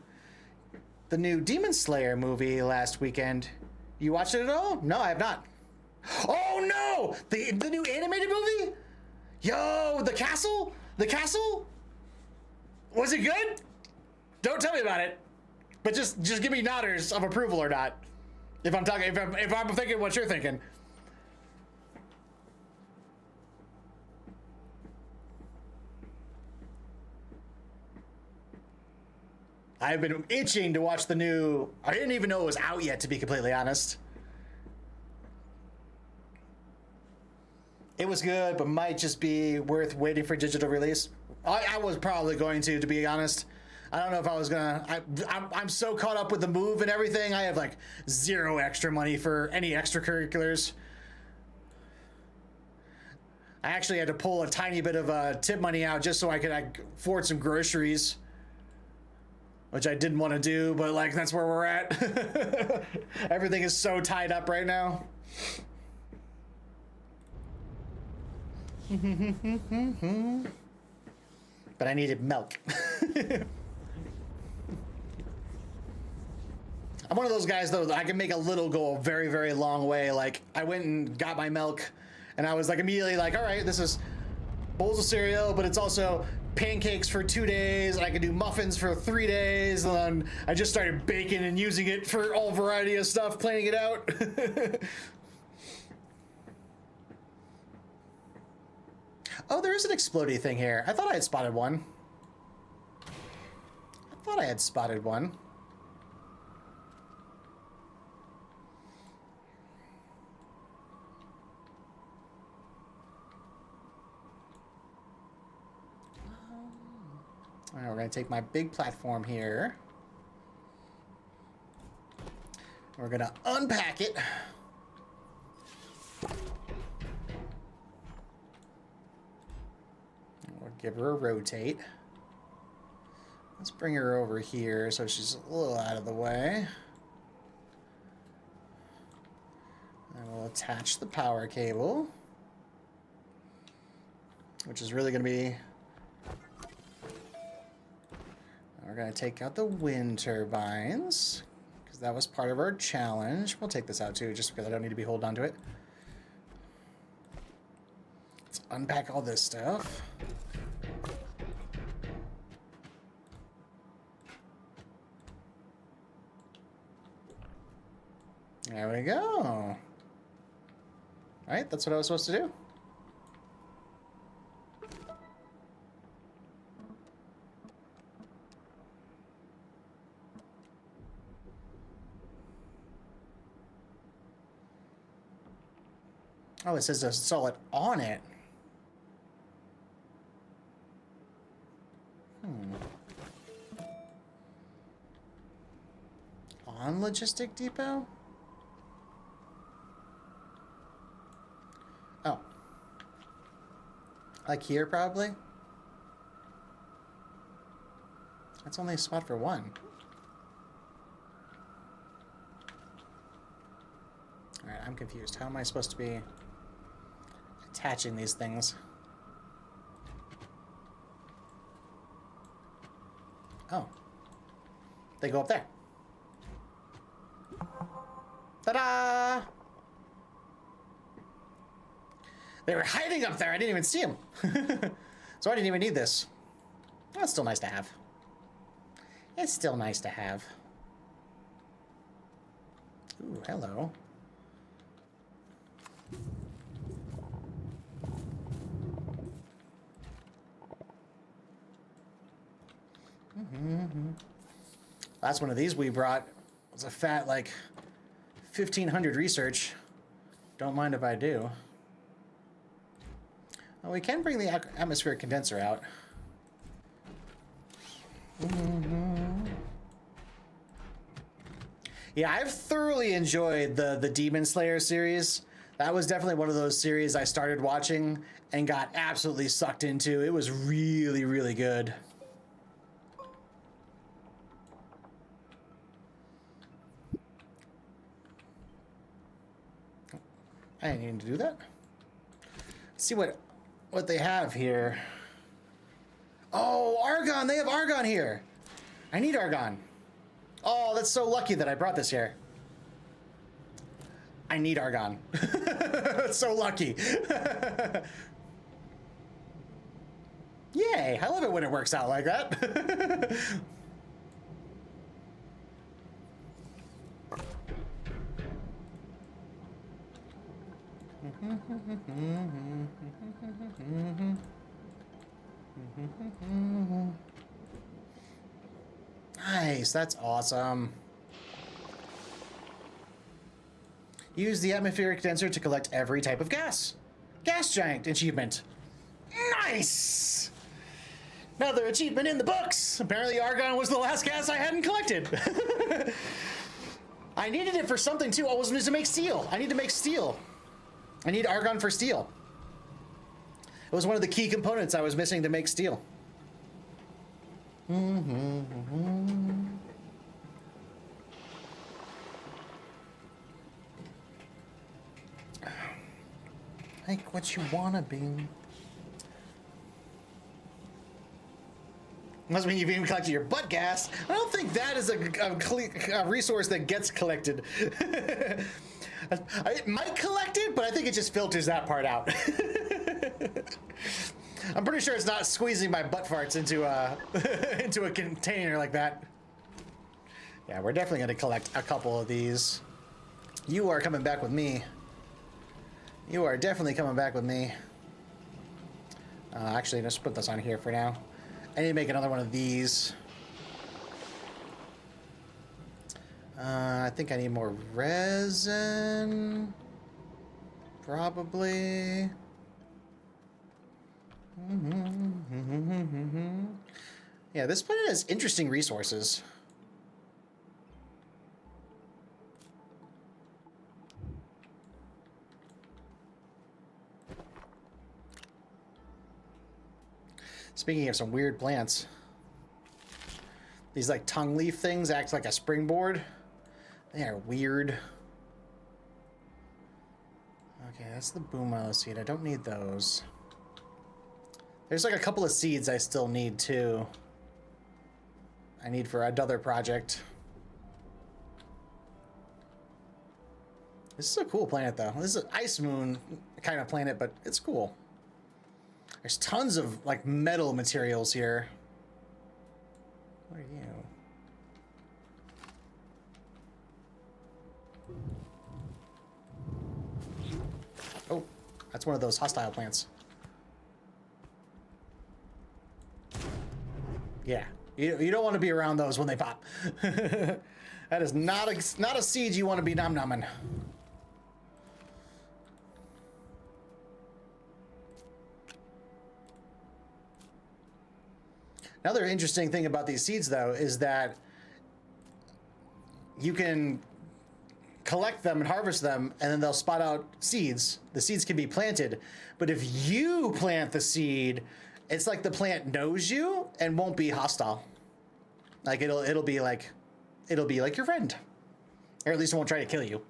Demon Slayer movie last weekend. You watched it at all? No, I have not. Oh no! The new animated movie? Yo, the castle? The castle? Was it good? Don't tell me about it. But just give me nodders of approval or not. If I'm thinking what you're thinking. I've been itching to watch the new... I didn't even know it was out yet, to be completely honest. It was good, but might just be worth waiting for digital release. I was probably going to be honest. I don't know if I was gonna... I'm so caught up with the move and everything. I have like zero extra money for any extracurriculars. I actually had to pull a tiny bit of tip money out just so I could afford some groceries, which I didn't want to do, but like that's where we're at. Everything is so tied up right now. But I needed milk. I'm one of those guys though that I can make a little go a very, very long way. Like I went and got my milk and I was like immediately like, all right, this is bowls of cereal, but it's also pancakes for 2 days. I can do muffins for 3 days. And then I just started baking and using it for all variety of stuff, planning it out. Oh, there is an explodey thing here. I thought I had spotted one. All right, we're gonna take my big platform here. We're gonna unpack it. We'll give her a rotate. Let's bring her over here so she's a little out of the way. And we'll attach the power cable, which is really gonna be... We're going to take out the wind turbines, because that was part of our challenge. We'll take this out too, just because I don't need to be holding on to it. Let's unpack all this stuff. There we go. All right, that's what I was supposed to do. Oh, it says to install it on it. On Logistic Depot? Oh. Like here, probably? That's only a spot for one. Alright, I'm confused. How am I supposed to be attaching these things? Oh. They go up there. Ta-da! They were hiding up there. I didn't even see them. So I didn't even need this. That's still nice to have. It's still nice to have. Ooh, hello. Last one of these we brought was a fat, like, 1,500 research. Don't mind if I do. Well, we can bring the atmospheric condenser out. Yeah, I've thoroughly enjoyed the Demon Slayer series. That was definitely one of those series I started watching and got absolutely sucked into. It was really, really good. I didn't need to do that. Let's see what they have here. Oh, argon! They have argon here. I need argon. Oh, that's so lucky that I brought this here. I need argon. That's so lucky. Yay! I love it when it works out like that. Nice, that's awesome. Use the atmospheric condenser to collect every type of gas. Gas giant achievement. Nice! Another achievement in the books. Apparently argon was the last gas I hadn't collected. I needed it for something too. Oh, it was to make steel. I need to make steel. I need argon for steel. was one of the key components I was missing to make steel. Like what you wanna be. Must mean you've even collected your butt gas. I don't think that is a resource that gets collected. It might collect it, but I think it just filters that part out. I'm pretty sure it's not squeezing my butt farts into into a container like that. Yeah, we're definitely going to collect a couple of these. You are coming back with me. You are definitely coming back with me. Actually, let's put this on here for now. I need to make another one of these. I think I need more resin. Probably. Yeah, this planet has interesting resources. Speaking of some weird plants, these like tongue leaf things act like a springboard. They are weird. Okay, that's the boom milo seed. I don't need those. There's like a couple of seeds I still need too. I need for another project. This is a cool planet though. This is an ice moon kind of planet, but it's cool. There's tons of like metal materials here. What are you? Oh, that's one of those hostile plants. Yeah, you don't want to be around those when they pop. That is not a seed you want to be nom-nomming. Another interesting thing about these seeds, though, is that you can collect them and harvest them, and then they'll spot out seeds. The seeds can be planted, but if you plant the seed, it's like the plant knows you and won't be hostile. Like it'll be like your friend, or at least it won't try to kill you.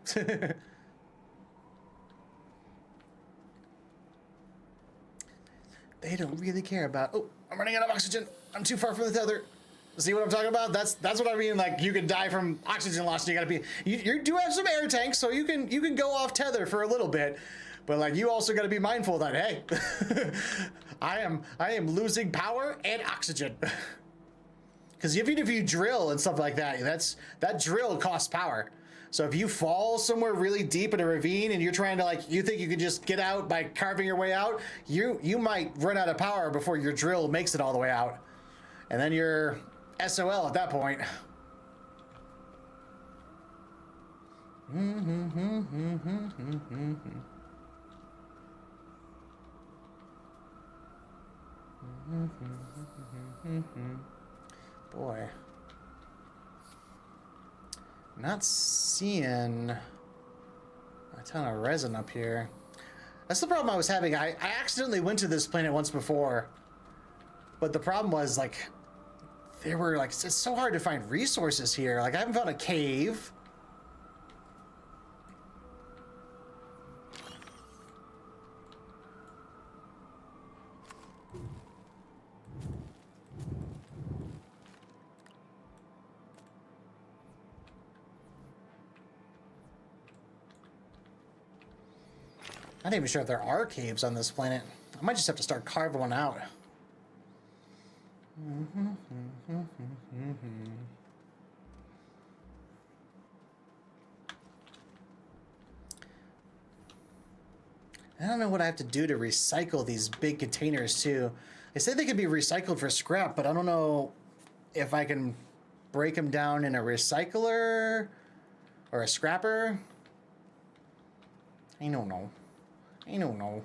They don't really care about. Oh, I'm running out of oxygen. I'm too far from the tether. See what I'm talking about? That's what I mean. Like you can die from oxygen loss. And you gotta be. You do have some air tanks, so you can go off tether for a little bit, but like you also got to be mindful that hey, I am losing power and oxygen. Because even if you drill and stuff like that, that drill costs power. So if you fall somewhere really deep in a ravine and you're trying to like, you think you can just get out by carving your way out, you might run out of power before your drill makes it all the way out. And then you're SOL at that point. Boy. Not seeing a ton of resin up here. That's the problem I was having. I accidentally went to this planet once before, but the problem was like there were like it's so hard to find resources here. Like I haven't found a cave. I'm not even sure if there are caves on this planet. I might just have to start carving one out. I don't know what I have to do to recycle these big containers too. They say they can be recycled for scrap, but I don't know if I can break them down in a recycler or a scrapper. I don't know. I don't know.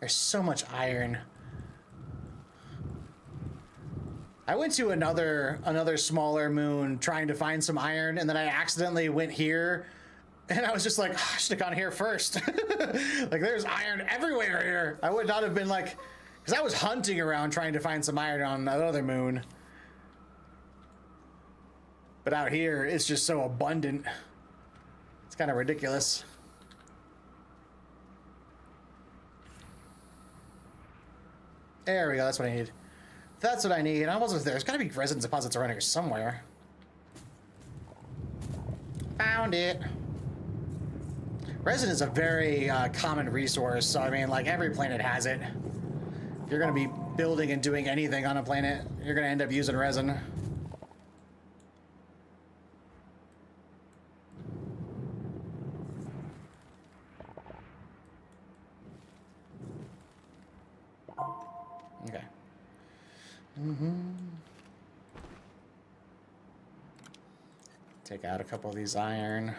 There's so much iron. I went to another smaller moon trying to find some iron, and then I accidentally went here, and I was just like, oh, I should have gone here first. Like, there's iron everywhere here. I would not have been like, because I was hunting around trying to find some iron on another moon. But out here, it's just so abundant. It's kind of ridiculous. There we go, that's what I need. That's what I need. I wasn't there. There's gotta be resin deposits around here somewhere. Found it. Resin is a very common resource, so I mean, like, every planet has it. If you're gonna be building and doing anything on a planet, you're gonna end up using resin. Okay. Take out a couple of these iron.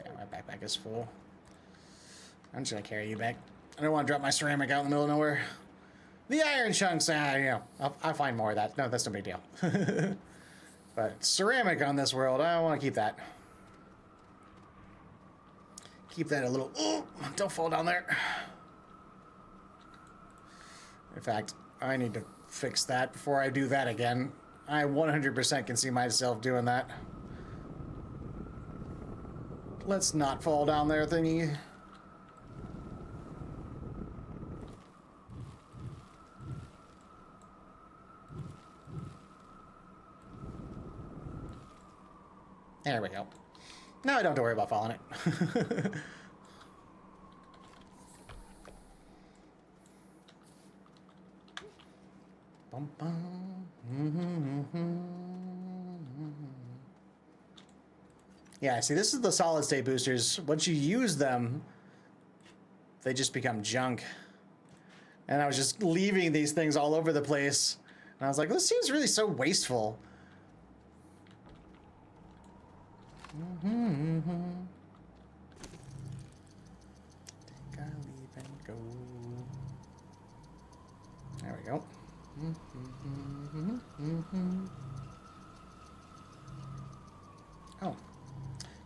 Yeah, my backpack is full. I'm just gonna carry you back. I don't want to drop my ceramic out in the middle of nowhere. The iron chunks, you know, I'll find more of that. No, that's no big deal. But ceramic on this world, I want to keep that. Keep that a little. Oh, don't fall down there. In fact, I need to fix that before I do that again. I 100% can see myself doing that. Let's not fall down there, thingy. There we go. Now I don't have to worry about falling it. Bum, bum. Yeah, see, this is the solid state boosters. Once you use them, they just become junk. And I was just leaving these things all over the place. And I was like, this seems really so wasteful. Think I'll leave and go. There we go. Oh,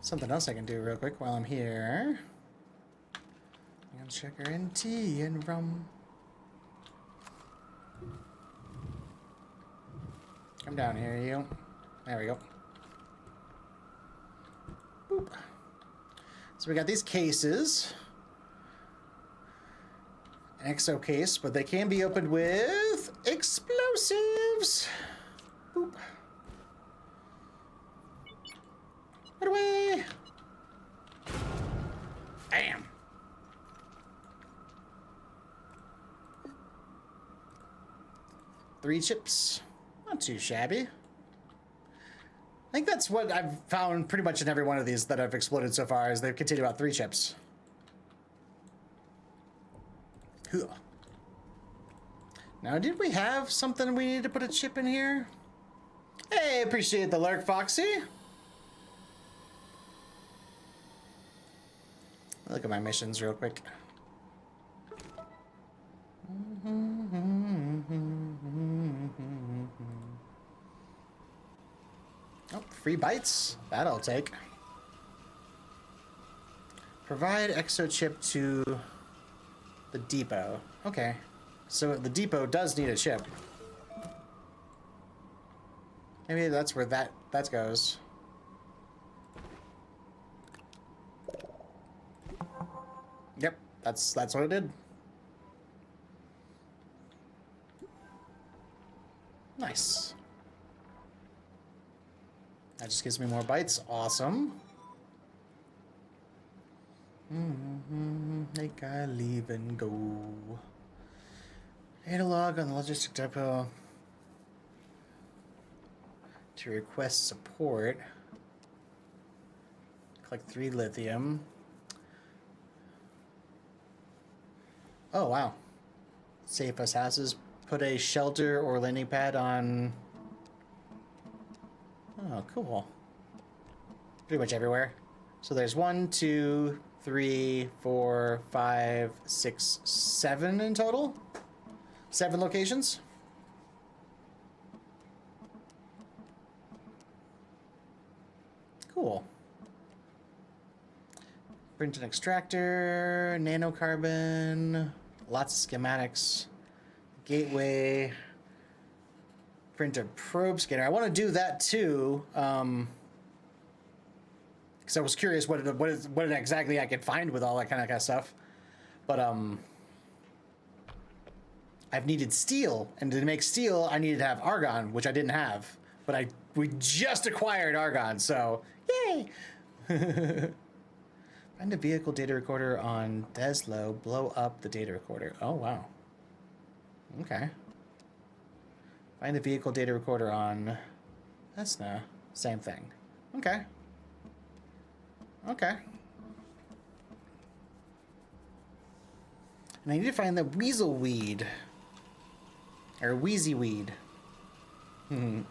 something else I can do real quick while I'm here. And sugar and tea and rum. Come down here, you. There we go. Boop. So we got these cases. An exo case, but they can be opened with explosives. Boop. Put away. Bam. Three chips. Not too shabby. I think that's what I've found pretty much in every one of these that I've exploded so far, is they've continued about 3 chips. Now, did we have something we need to put a chip in here? Hey, appreciate the lurk, Foxy. Look at my missions real quick. Oh, free bites. That I'll take. Provide exochip to the depot. Okay. So the depot does need a chip. Maybe that's where that goes. Yep, that's what it did. Nice. That just gives me more bites. Awesome. Make I leave and go. Analog on the logistic depot. To request support. Collect 3 lithium. Oh, wow. Safe as houses. Put a shelter or landing pad on... Oh, cool. Pretty much everywhere. So there's 1, 2, 3, 4, 5, 6, 7 in total. 7 locations. Cool. Print an extractor, nanocarbon, lots of schematics, gateway, print a probe scanner. I want to do that too, because I was curious what exactly I could find with all that kind of stuff. But I've needed steel, and to make steel, I needed to have argon, which I didn't have. But we just acquired argon, so yay! Find a vehicle data recorder on Deslo. Blow up the data recorder. Oh, wow. Okay. Find a vehicle data recorder on Vesna. Same thing. Okay. Okay. And I need to find the weasel weed. Or wheezy weed. Hmm.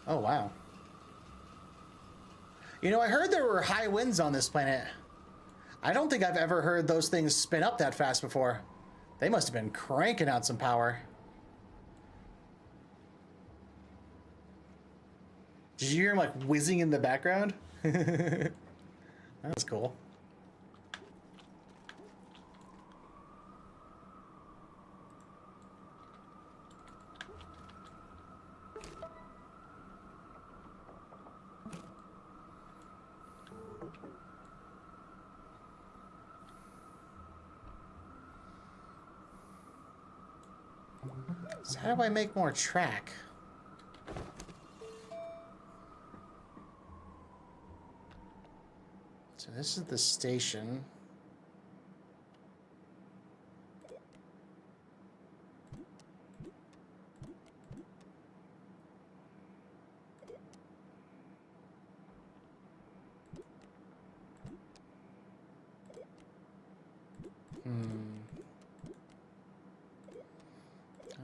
Oh, wow. You know, I heard there were high winds on this planet. I don't think I've ever heard those things spin up that fast before. They must have been cranking out some power. Did you hear him like whizzing in the background? That was cool. So how do I make more track? So this is the station.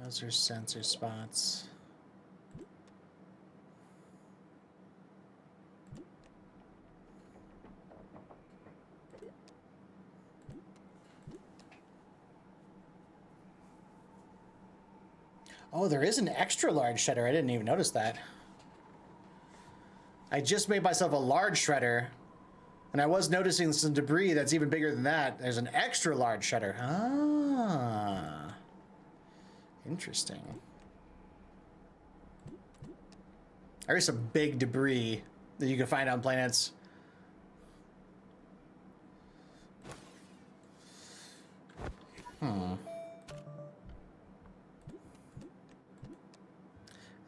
Those are sensor spots. Oh, there is an extra large shredder. I didn't even notice that. I just made myself a large shredder, and I was noticing some debris that's even bigger than that. There's an extra large shredder. Ah. Interesting. There's some big debris that you can find on planets.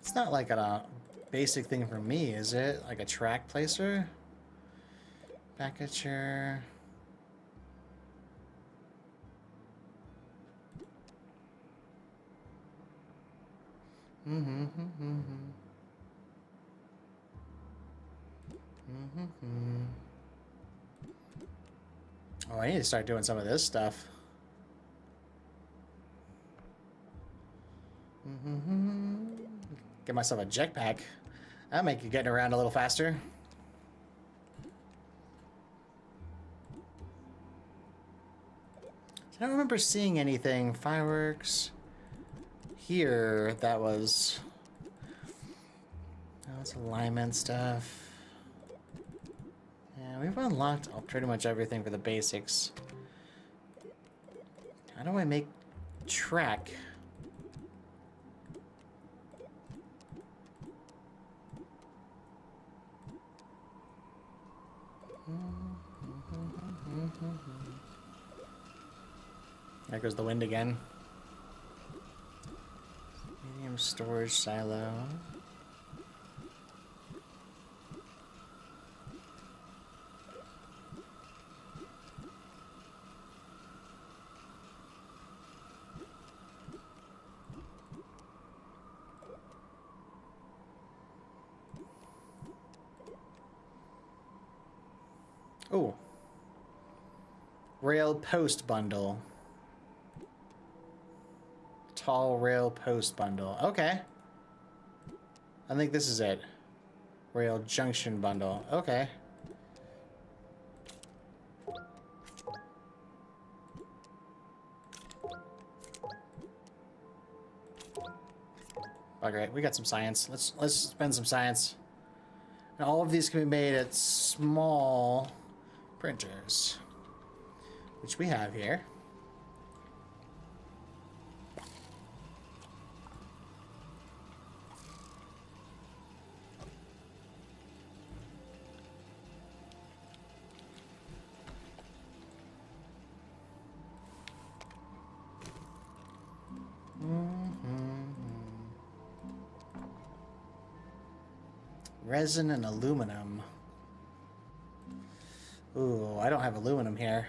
It's not like a basic thing for me, is it? Like a track placer? Packager. Oh, I need to start doing some of this stuff. Get myself a jetpack. That'll make you getting around a little faster. I don't remember seeing anything. Fireworks. Here, that was... Oh, it's alignment stuff. Yeah, we've unlocked pretty much everything for the basics. How do I make track? There goes the wind again. Medium storage silo. Oh. Rail post bundle. Tall rail post bundle. Okay. I think this is it. Rail junction bundle. Okay. Okay, we got some science. Let's spend some science. And all of these can be made at small printers, which we have here. Resin and aluminum. Ooh, I don't have aluminum here.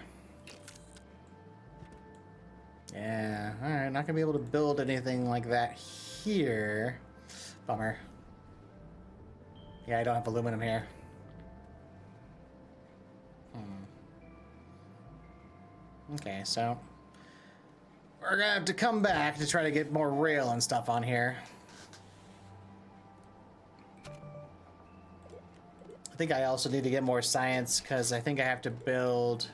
Yeah, alright, not gonna be able to build anything like that here. Bummer. Yeah, I don't have aluminum here. Okay, so we're gonna have to come back to try to get more rail and stuff on here. I think I also need to get more science because I think I have to build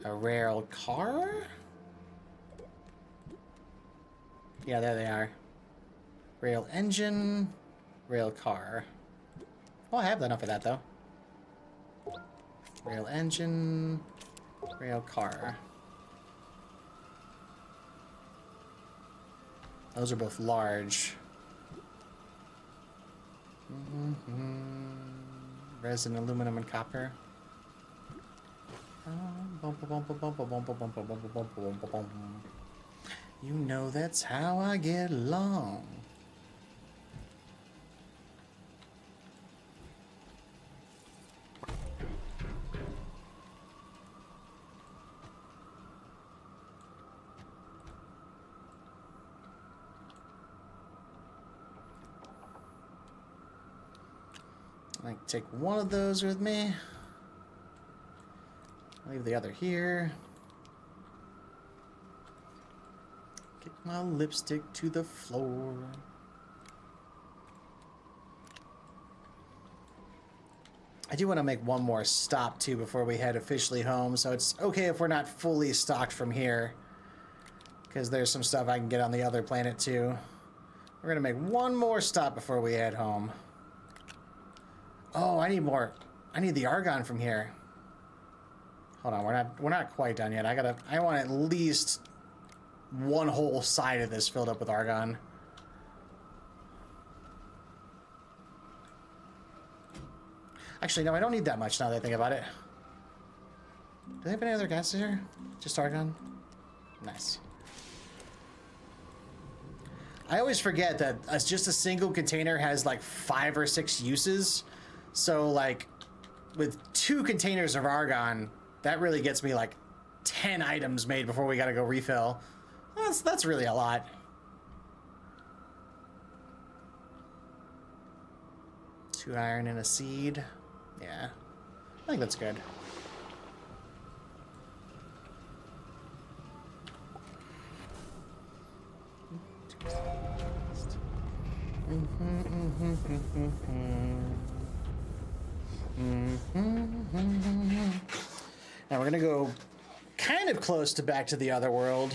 a rail car? Yeah, there they are. Rail engine, rail car. Oh, I have enough of that though. Rail engine, rail car. Those are both large. Resin, aluminum, and copper. You know that's how I get along. I can take one of those with me. Leave the other here. Kick my lipstick to the floor. I do want to make one more stop too before we head officially home, so it's okay if we're not fully stocked from here, because there's some stuff I can get on the other planet too. We're gonna make one more stop before we head home. Oh, I need more. I need the argon from here. Hold on, we're not quite done yet. I want at least one whole side of this filled up with argon. Actually, no, I don't need that much now that I think about it. Do they have any other gases here? Just argon? Nice. I always forget that just a single container has like 5 or 6 uses. So like with 2 containers of argon, that really gets me like 10 items made before we gotta go refill. That's really a lot. Two iron and a seed. Yeah, I think that's good. Now we're gonna go kind of close to back to the other world.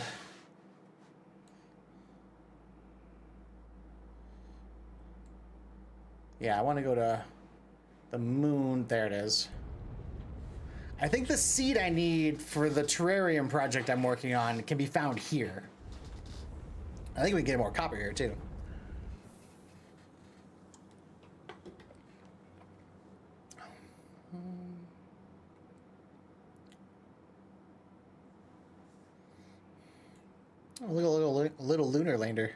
Yeah, I want to go to the moon. There it is. I think the seed I need for the terrarium project I'm working on can be found here. I think we can get more copper here too. Oh, little lunar lander.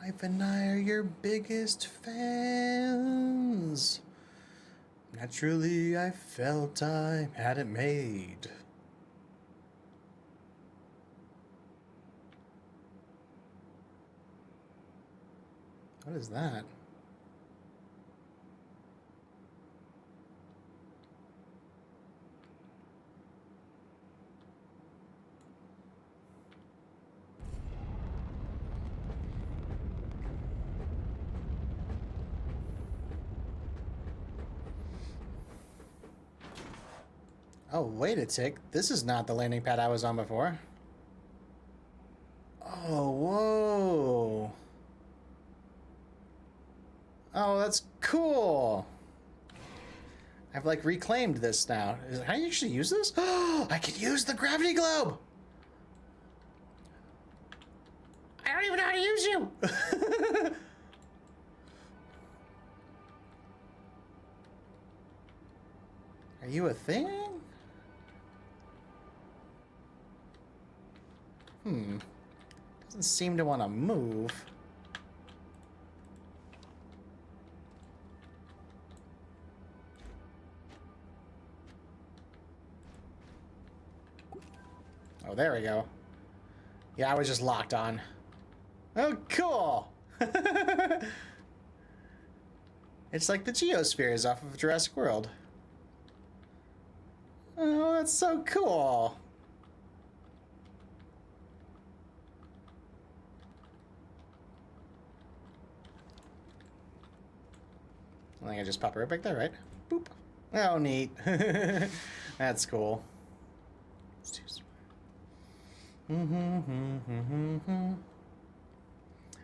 Wife and I are your biggest fans. Naturally, I felt I had it made. What is that? Oh, wait a tick. This is not the landing pad I was on before. Oh, whoa. Oh, that's cool. I've like reclaimed this now. How do you actually use this? Oh, I can use the gravity globe. I don't even know how to use you. Are you a thing? Doesn't seem to want to move. Oh, there we go. Yeah, I was just locked on. Oh, cool! It's like the geospheres off of Jurassic World. Oh, that's so cool! I think I just pop it right back there, right? Boop. Oh, neat. That's cool.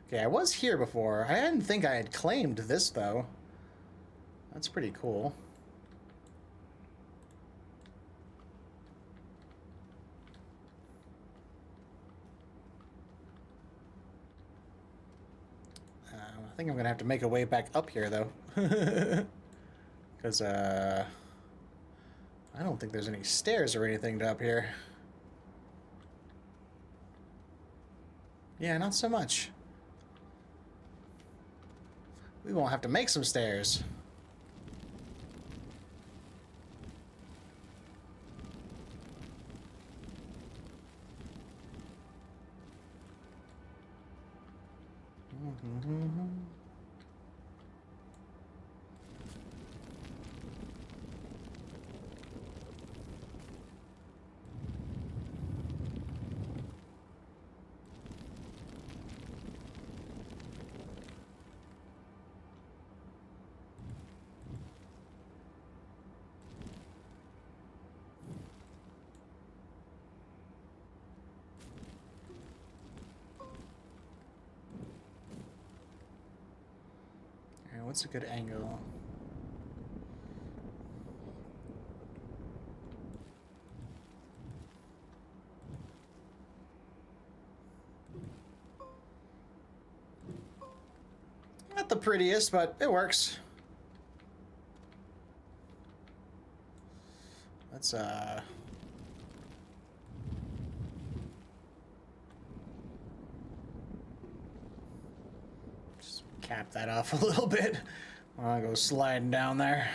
Okay, I was here before. I didn't think I had claimed this, though. That's pretty cool. I think I'm gonna have to make a way back up here, though. Because, I don't think there's any stairs or anything to up here. Yeah, not so much. We won't have to make some stairs. What's a good angle? Not the prettiest, but it works. Let's just cap that off a little bit. I'll go sliding down there.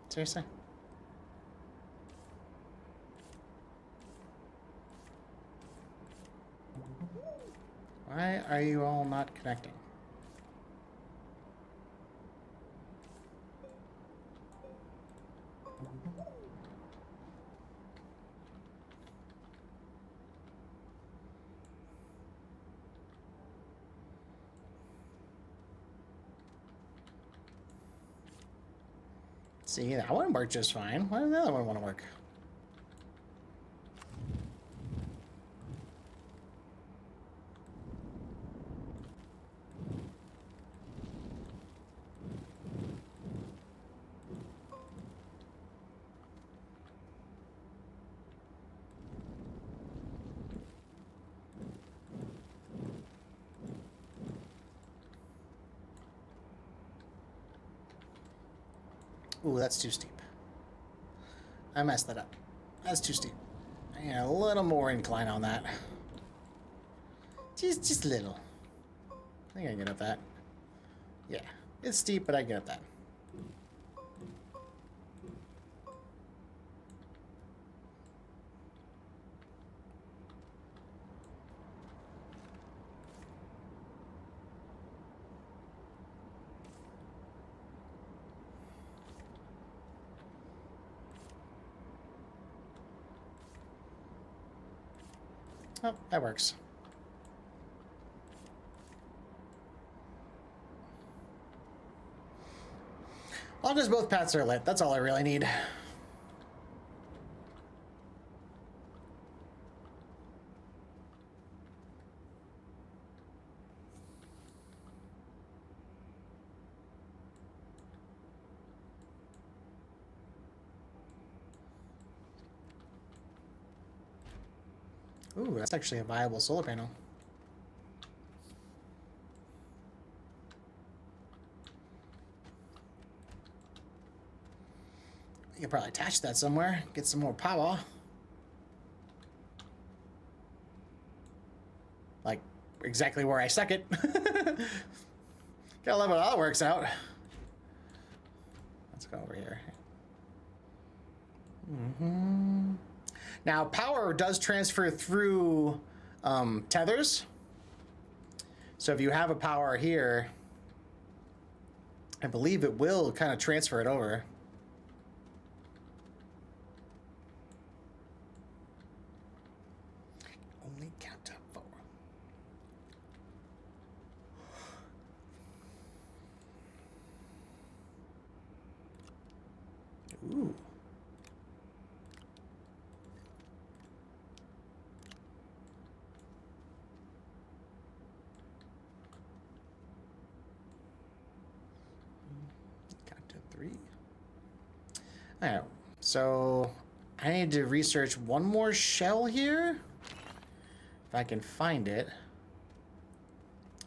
Seriously? Why are you all not connecting? See, that one worked just fine. Why does the other one want to work? Ooh, that's too steep. I messed that up. That's too steep. I need a little more incline on that. Just a little. I think I can get up that. Yeah, it's steep, but I can get up that. Oh, that works. As long as both paths are lit, that's all I really need. Ooh, that's actually a viable solar panel. You could probably attach that somewhere, get some more power. Like, exactly where I stuck it. Gotta love how that works out. Let's go over here. Now, power does transfer through tethers. So if you have a power here, I believe it will kind of transfer it over. Only count up 4. Ooh. Count to 3. All right. So I need to research one more shell here. If I can find it.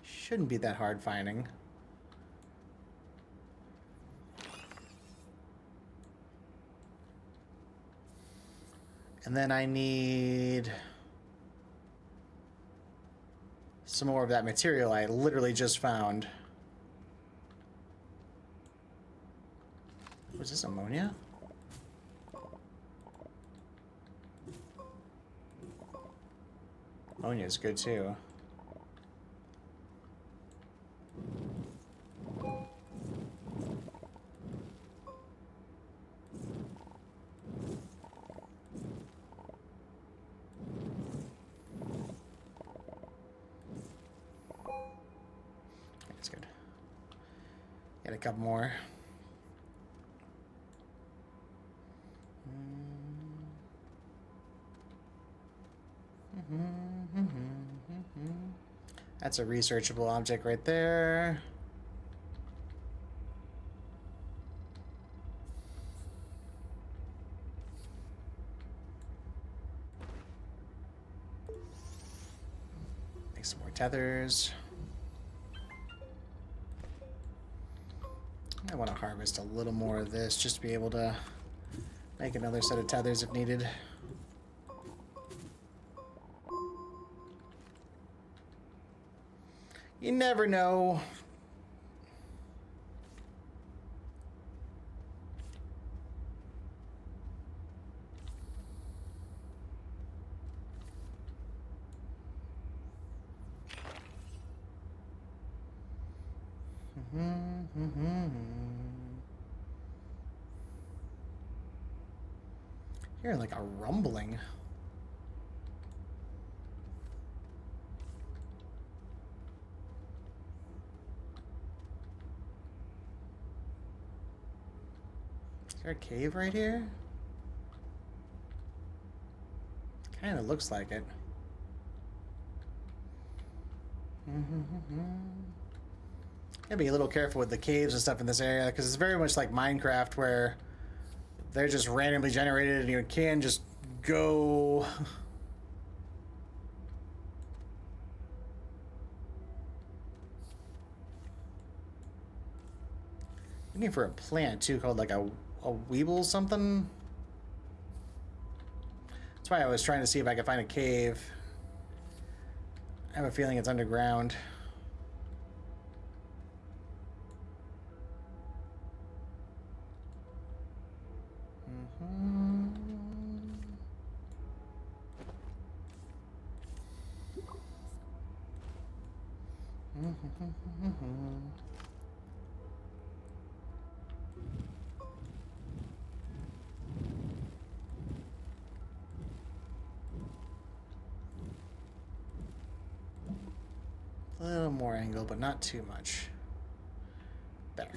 Shouldn't be that hard finding. And then I need some more of that material I literally just found. Was this ammonia? Ammonia is good too. That's good. Get a couple more. That's a researchable object right there. Make some more tethers. I want to harvest a little more of this just to be able to make another set of tethers if needed. You never know. Hearing like a rumbling. Is there a cave right here? Kind of looks like it. Gotta be a little careful with the caves and stuff in this area because it's very much like Minecraft where they're just randomly generated and you can just go. Looking for a plant too called like a a Weeble something. That's why I was trying to see if I could find a cave. I have a feeling it's underground. A little more angle, but not too much. There.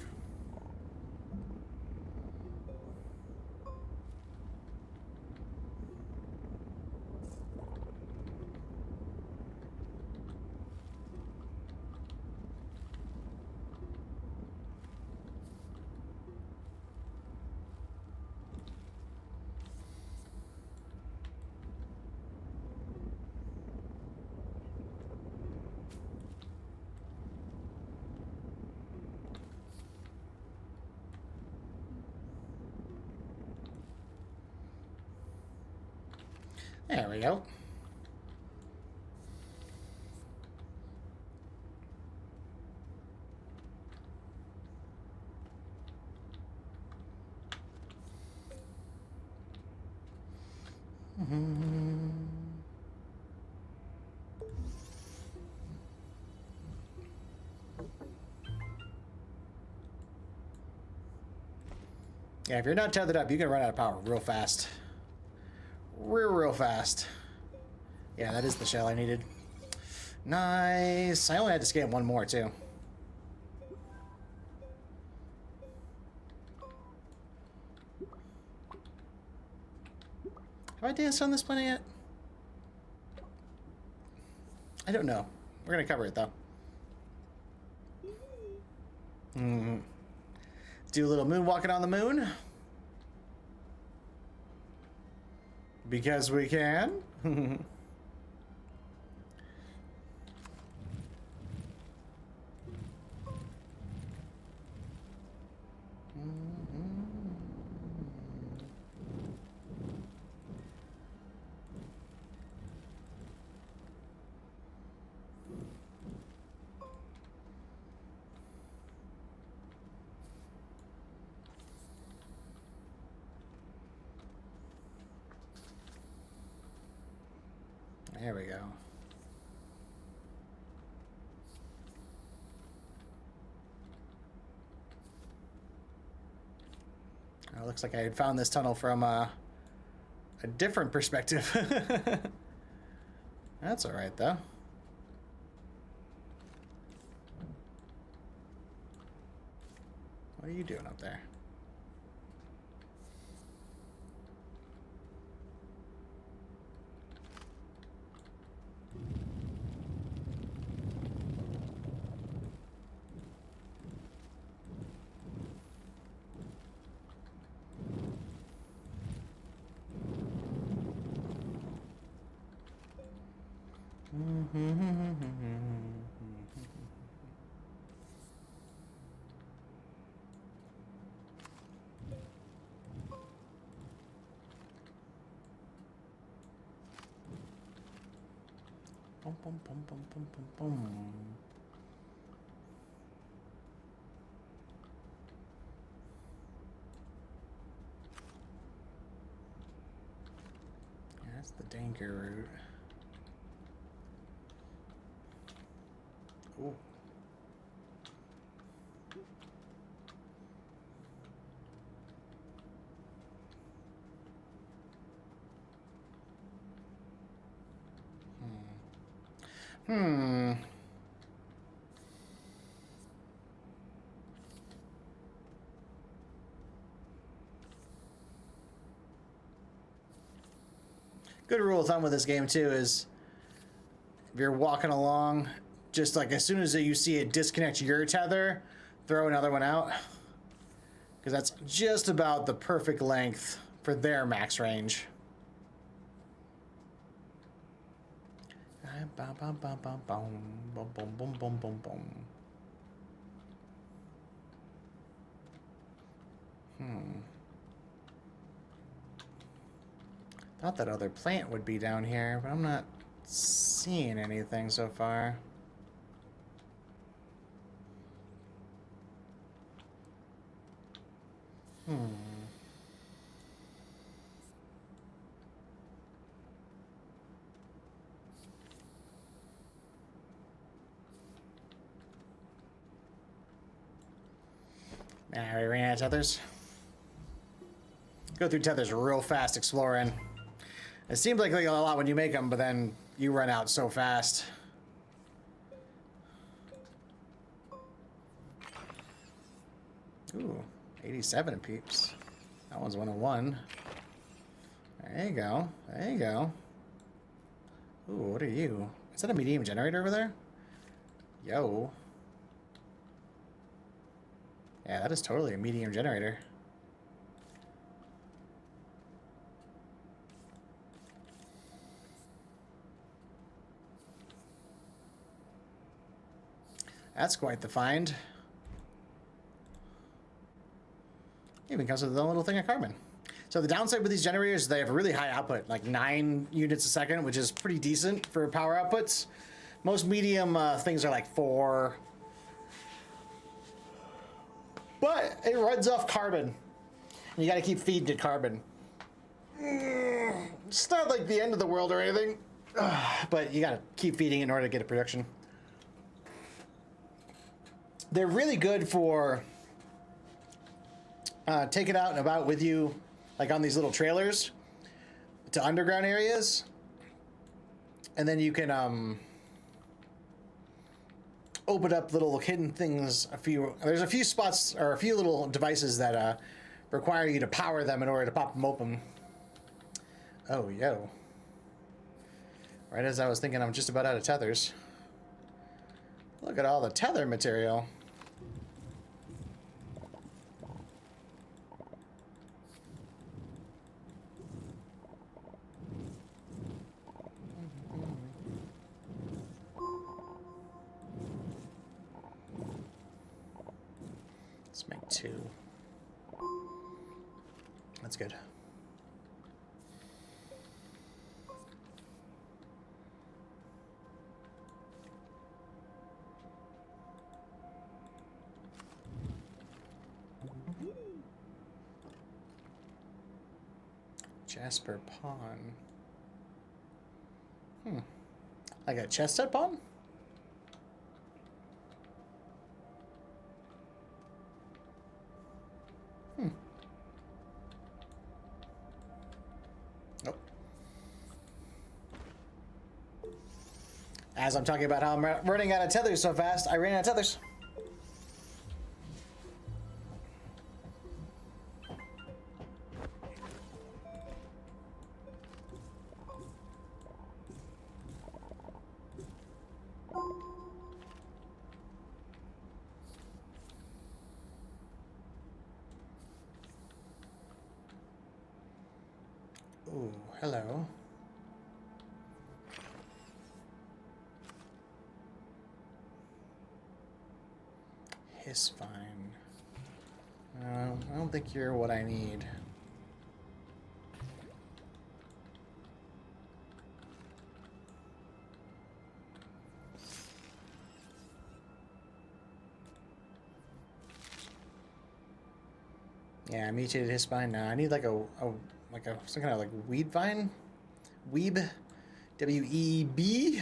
There we go. Yeah, if you're not tethered up, you can run out of power real fast. Real fast. Yeah, that is the shell I needed. Nice. I only had to scan one more, too. Have I danced on this planet yet? I don't know. We're going to cover it, though. Do a little moonwalking on the moon. Because we can. There we go. Oh, it looks like I had found this tunnel from a different perspective. That's all right, though. What are you doing up there? Boom, boom, boom, boom, boom, boom, boom. Yeah, that's the danger route. Ooh. Good rule of thumb with this game too is if you're walking along, just like as soon as you see it disconnect your tether, throw another one out. Because that's just about the perfect length for their max range. Boom, boom, boom, boom, boom, boom, boom, boom, boom, boom, boom. Thought that other plant would be down here, but I'm not seeing anything so far. Nah, we ran out of tethers. Go through tethers real fast exploring. It seems like a lot when you make them, but then you run out so fast. Ooh, 87 peeps. That one's 101. There you go. There you go. Ooh, what are you? Is that a medium generator over there? Yo. Yeah, that is totally a medium generator. That's quite the find. Even comes with a little thing of carbon. So the downside with these generators is they have a really high output, like 9 units a second, which is pretty decent for power outputs. Most medium things are like 4. But it runs off carbon. You gotta keep feeding it carbon. It's not like the end of the world or anything, but you gotta keep feeding it in order to get a production. They're really good for taking out and about with you, like on these little trailers to underground areas. And then you can open up little hidden things. There's a few spots or a few little devices that require you to power them in order to pop them open. Oh, yo. Right as I was thinking I'm just about out of tethers. Look at all the tether material. Let's make 2. That's good. Jasper Pawn. Like a chestnut pawn? Nope. As I'm talking about how I'm running out of tethers so fast, I ran out of tethers. Ooh, hello. Hiss fine. I don't think you're what I need. Yeah, mutated hiss vine. No, I need like some kind of like weed vine, weeb, W-E-B.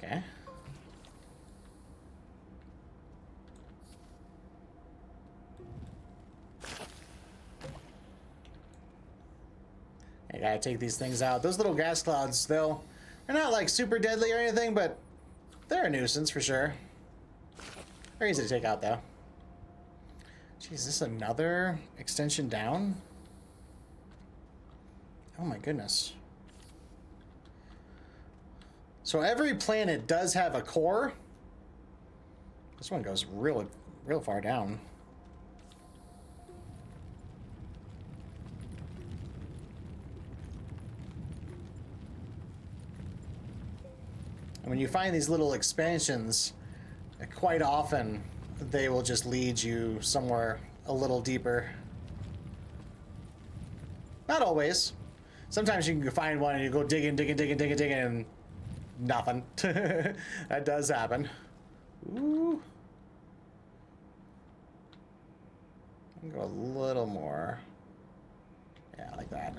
Okay. I gotta take these things out. Those little gas clouds, they're not like super deadly or anything, but they're a nuisance for sure. They're easy to take out though. Jeez, is this another extension down? Oh my goodness. So every planet does have a core. This one goes real far down. And when you find these little expansions, quite often they will just lead you somewhere a little deeper. Not always. Sometimes you can find one and you go digging, and nothing. That does happen. Ooh. Go a little more. Yeah, like that.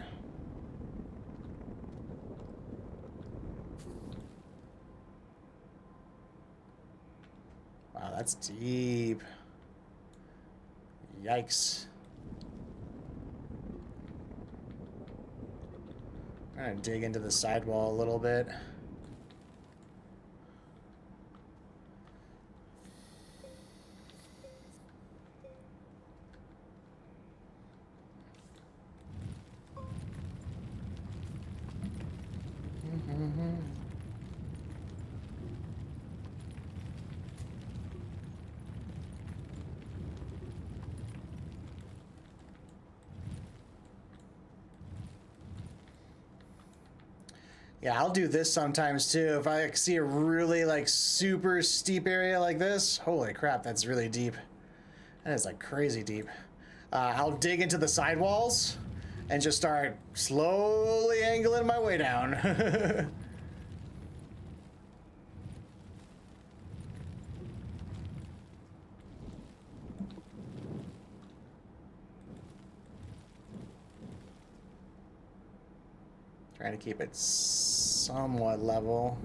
Wow, that's deep. Yikes. I'm gonna dig into the sidewall a little bit. Yeah, I'll do this sometimes too. If I see a really like super steep area like this, holy crap, that's really deep. That is like crazy deep. I'll dig into the sidewalls and just start slowly angling my way down. Trying to keep it somewhat level.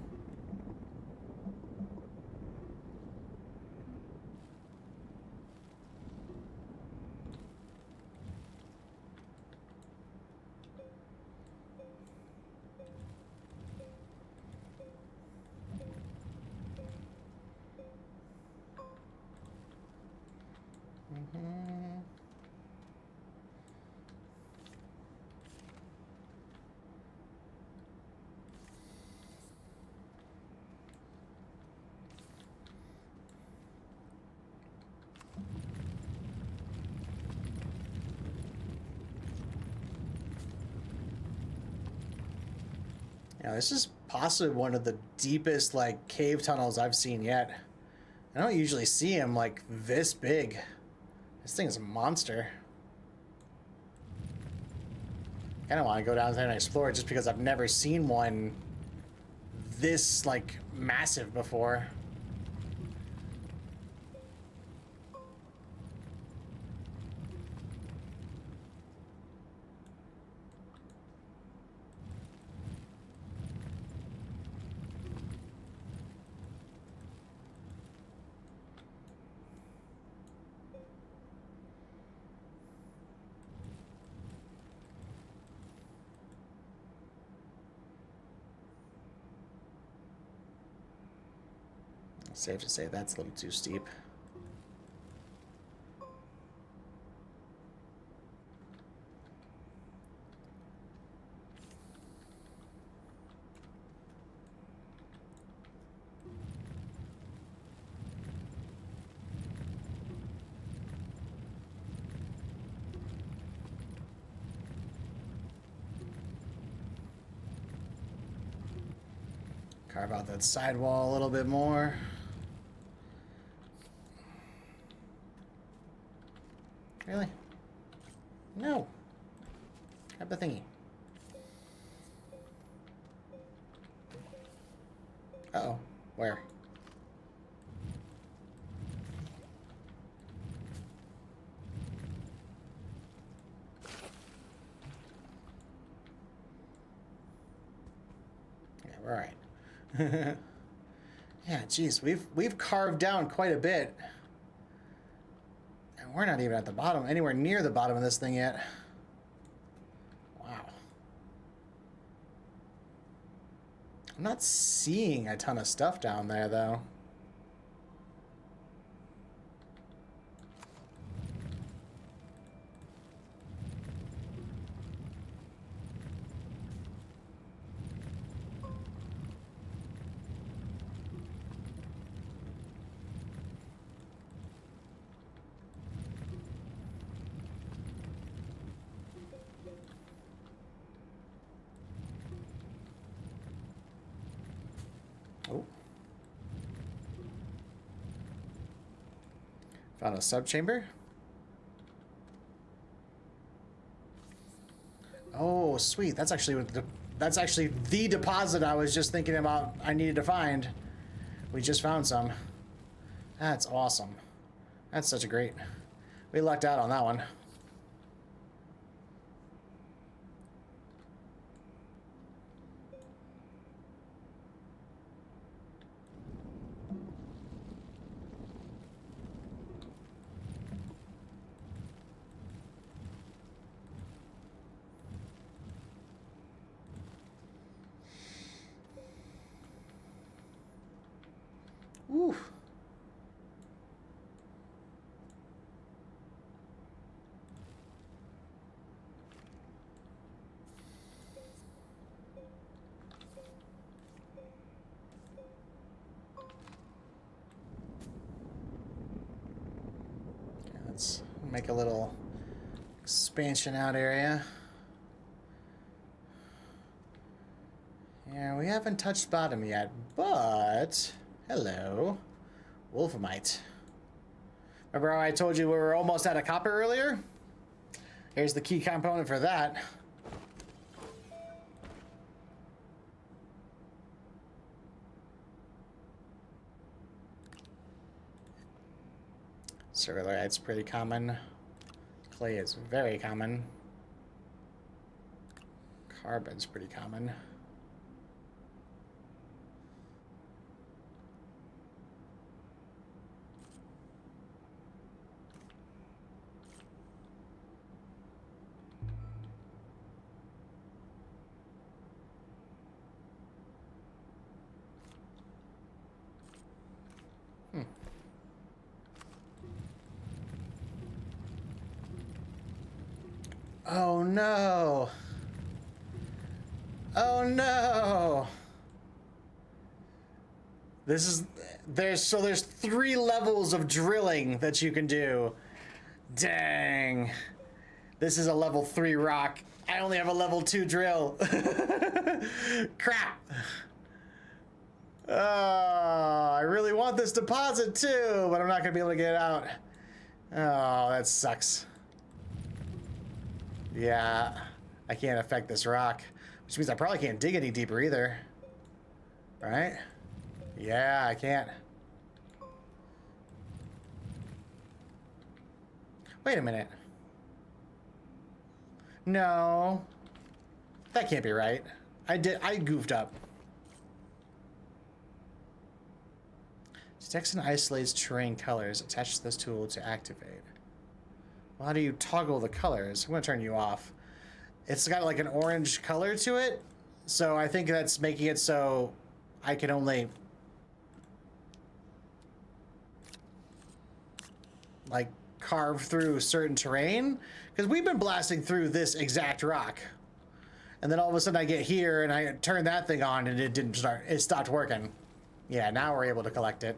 Now, this is possibly one of the deepest like cave tunnels I've seen yet. I don't usually see them like this big. This thing is a monster. I kind of want to go down there and explore it just because I've never seen one this like massive before. Safe to say that's a little too steep. Carve out that sidewall a little bit more. Really? No. Grab the thingy. Uh-oh. Where? Yeah, we're all right. Yeah, geez, we've carved down quite a bit. And we're not even at the bottom, anywhere near the bottom of this thing yet. Wow. I'm not seeing a ton of stuff down there, though. Oh. Found a subchamber. Oh, sweet. That's actually the deposit I was just thinking about I needed to find. We just found some. That's awesome. That's such a great... We lucked out on that one. Ooh. Okay, let's make a little expansion out area. Yeah, we haven't touched bottom yet, but hello, wolframite. Remember how I told you we were almost out of copper earlier? Here's the key component for that. Ceruleite's pretty common. Clay is very common. Carbon's pretty common. Oh no! Oh no! There's 3 levels of drilling that you can do. Dang. This is a level 3 rock. I only have a level 2 drill. Crap. Oh, I really want this deposit too, but I'm not gonna be able to get it out. Oh, that sucks. Yeah, I can't affect this rock, which means I probably can't dig any deeper either. Right? Yeah, I can't. Wait a minute. No. That can't be right. I goofed up. Detects and isolates terrain colors. Attach this tool to activate. Well, how do you toggle the colors? I'm gonna turn you off. It's got like an orange color to it, so I think that's making it so I can only like carve through certain terrain, because we've been blasting through this exact rock, and then all of a sudden I get here and I turn that thing on and it didn't start. It stopped working. Yeah, now we're able to collect it.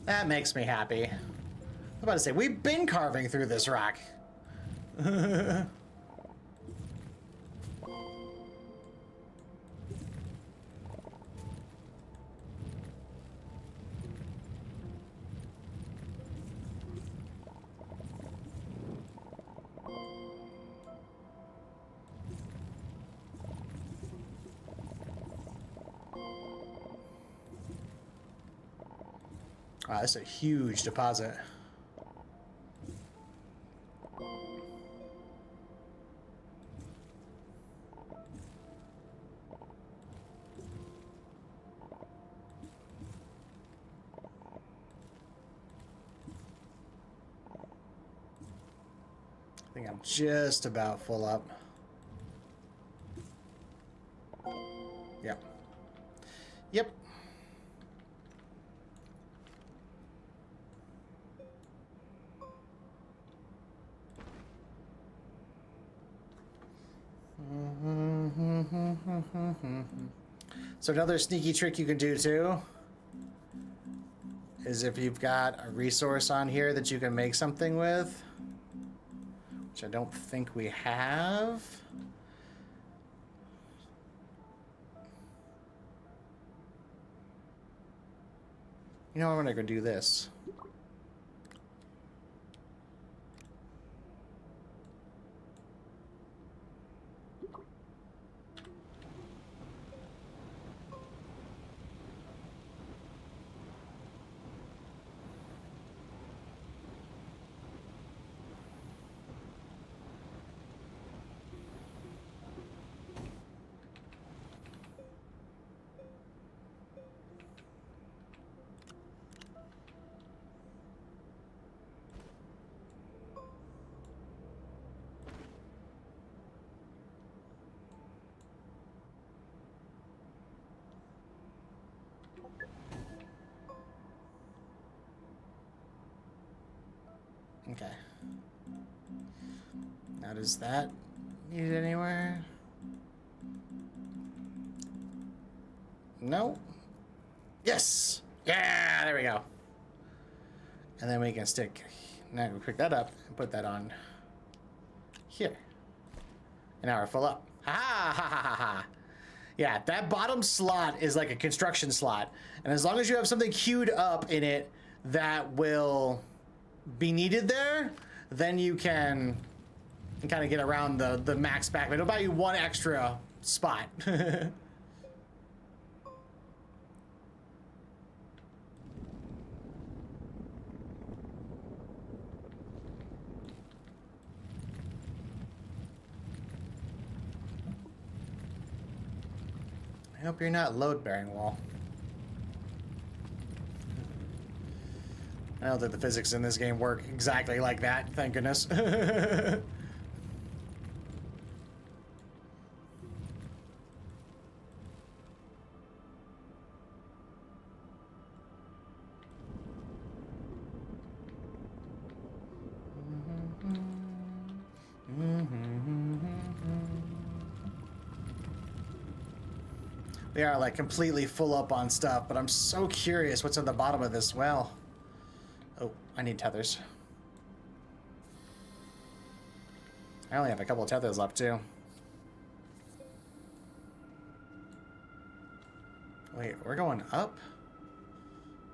That makes me happy. I'm about to say, we've been carving through this rock. Wow, that's a huge deposit. think I'm just about full up. Yep. Yep. So another sneaky trick you can do too is if you've got a resource on here that you can make something with, which I don't think we have. You know, I'm gonna go do this. Okay. Now, does that need it anywhere? No. Yes. Yeah. There we go. And then we can stick. Now we pick that up and put that on here. And now we're full up. Ha ha ha ha ha. Yeah, that bottom slot is like a construction slot, and as long as you have something queued up in it that will be needed there, then you can kind of get around the max back. It'll buy you one extra spot. I hope you're not load-bearing, Wall. I don't think the physics in this game work exactly like that, thank goodness. We are like completely full up on stuff, but I'm so curious what's on the bottom of this well. Oh, I need tethers. I only have a couple of tethers left too. Wait, we're going up?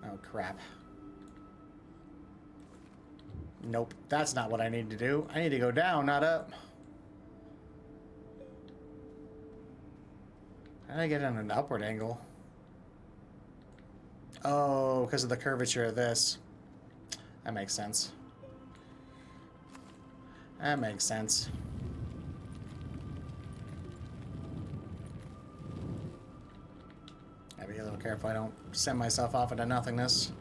Oh crap. Nope, that's not what I need to do. I need to go down, not up. How did I get on an upward angle? Oh, because of the curvature of this. That makes sense. That makes sense. Gotta be a little careful I don't send myself off into nothingness.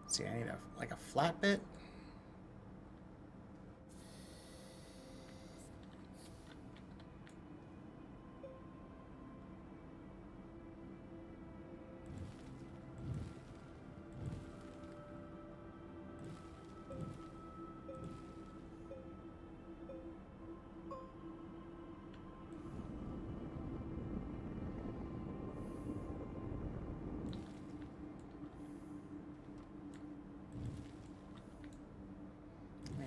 Let's see, I need like a flat bit.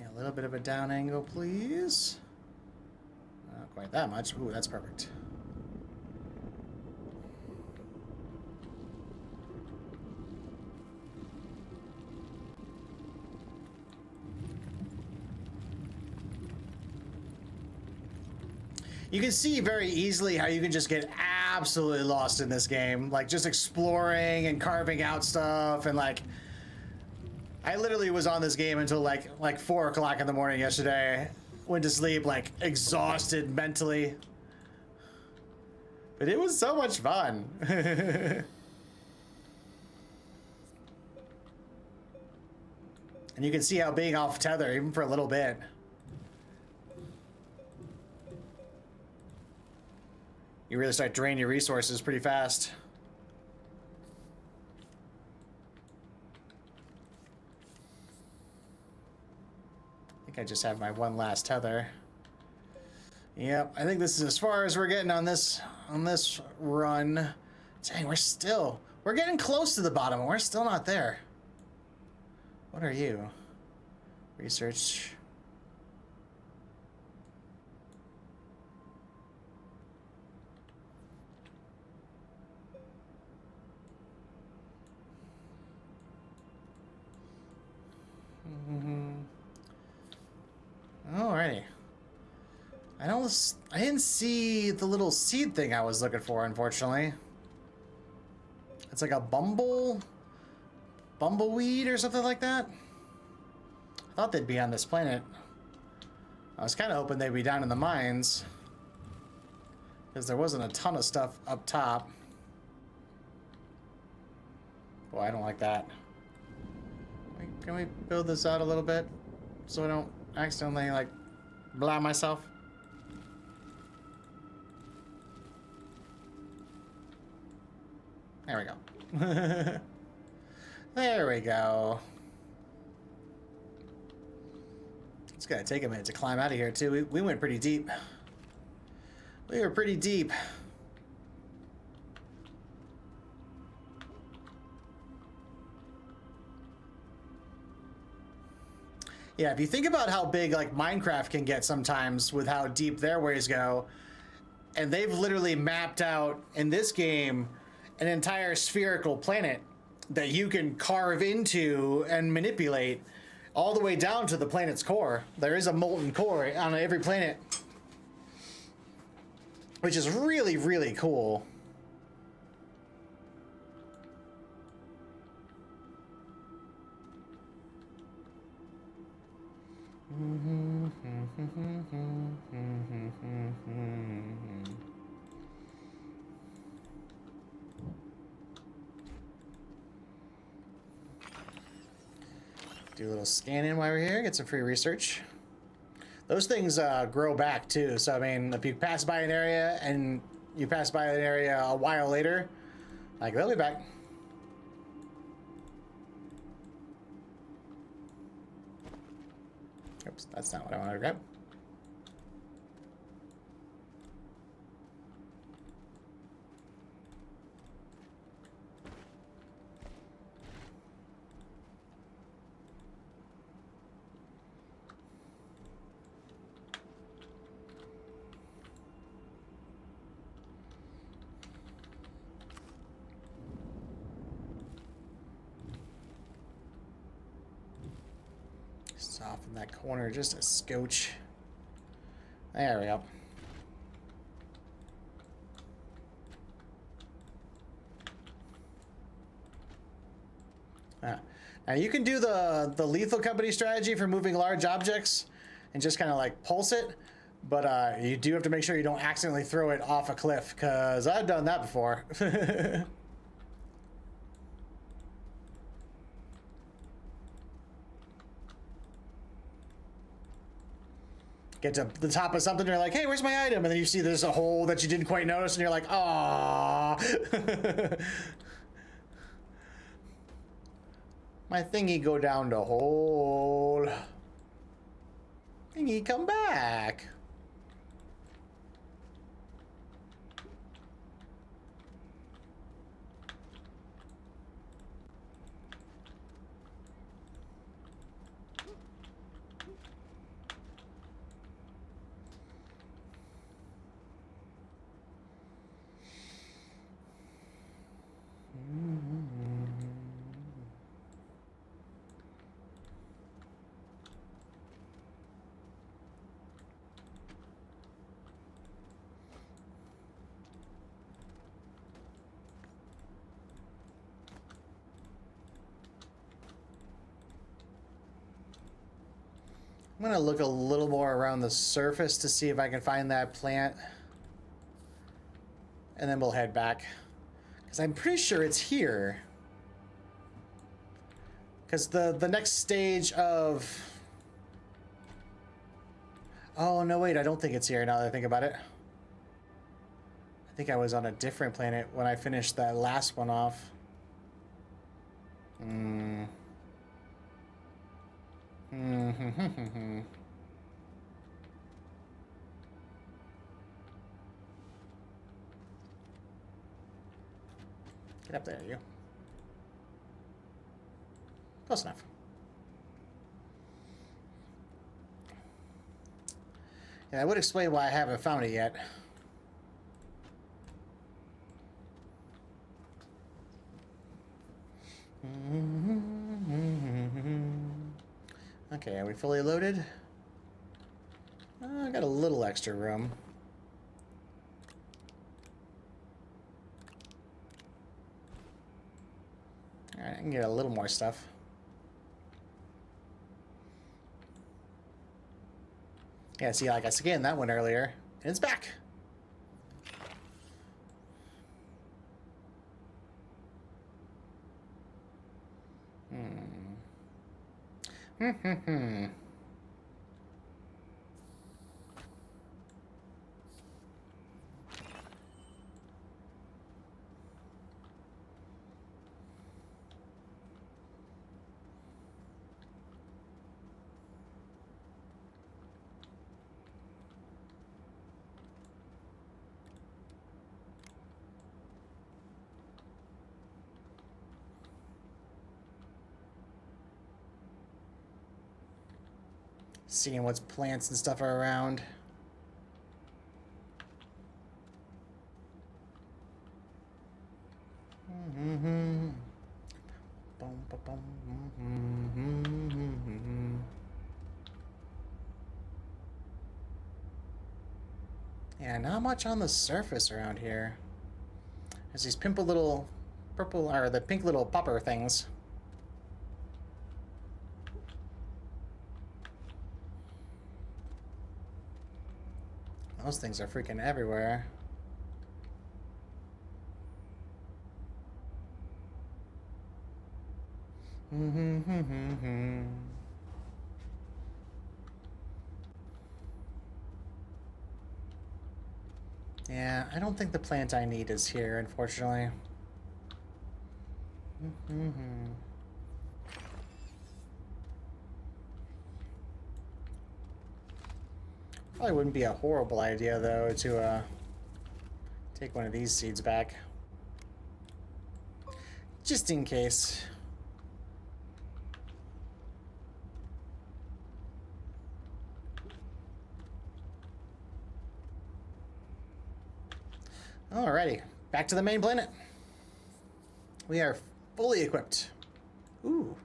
A little bit of a down angle, please. Not quite that much. Ooh, that's perfect. You can see very easily how you can just get absolutely lost in this game. Like, just exploring and carving out stuff and, like... I literally was on this game until like 4 o'clock in the morning yesterday. Went to sleep like exhausted mentally. But it was so much fun. And you can see how being off tether, even for a little bit. You really start draining your resources pretty fast. I think I just have my one last tether. Yep, I think this is as far as we're getting on this run. Dang, we're getting close to the bottom and we're still not there. What are you? Research. Alrighty. I didn't see the little seed thing I was looking for, unfortunately. It's like a bumbleweed or something like that. I thought they'd be on this planet. I was kind of hoping they'd be down in the mines, because there wasn't a ton of stuff up top. Boy, I don't like that. Can we build this out a little bit so I don't accidentally, like, blah myself? There we go. There we go. It's gonna take a minute to climb out of here, too. We went pretty deep. We were pretty deep. Yeah, if you think about how big, like, Minecraft can get sometimes with how deep their ways go, and they've literally mapped out, in this game, an entire spherical planet that you can carve into and manipulate all the way down to the planet's core. There is a molten core on every planet, which is really, really cool. Do a little scanning while we're here, get some free research. Those things grow back too, so I mean, if you pass by an area and you pass by an area a while later, like, they'll be back. Oops, that's not what I wanted to grab. Soften that corner just a scotch. There we go. Now you can do the lethal company strategy for moving large objects and just kind of like pulse it, but you do have to make sure you don't accidentally throw it off a cliff, because I've done that before. Get to the top of something, you're like, hey, where's my item? And then you see there's a hole that you didn't quite notice, and you're like, ah. My thingy go down the hole. Thingy come back. I'm gonna look a little more around the surface to see if I can find that plant, and then we'll head back, because I'm pretty sure it's here. Because the next stage of... Oh, no, wait, I don't think it's here now that I think about it. I think I was on a different planet when I finished that last one off. Get up there, you. Close enough. Yeah, that would explain why I haven't found it yet. Okay, are we fully loaded? I got a little extra room. Alright, I can get a little more stuff. Yeah, see, like I scanned that one earlier, and it's back. Seeing what's plants and stuff are around. Yeah, not much on the surface around here. There's these pimple little purple, or the pink little popper things. Those things are freaking everywhere. Yeah, I don't think the plant I need is here, unfortunately. Probably wouldn't be a horrible idea, though, to take one of these seeds back. Just in case. Alrighty, back to the main planet. We are fully equipped. Ooh.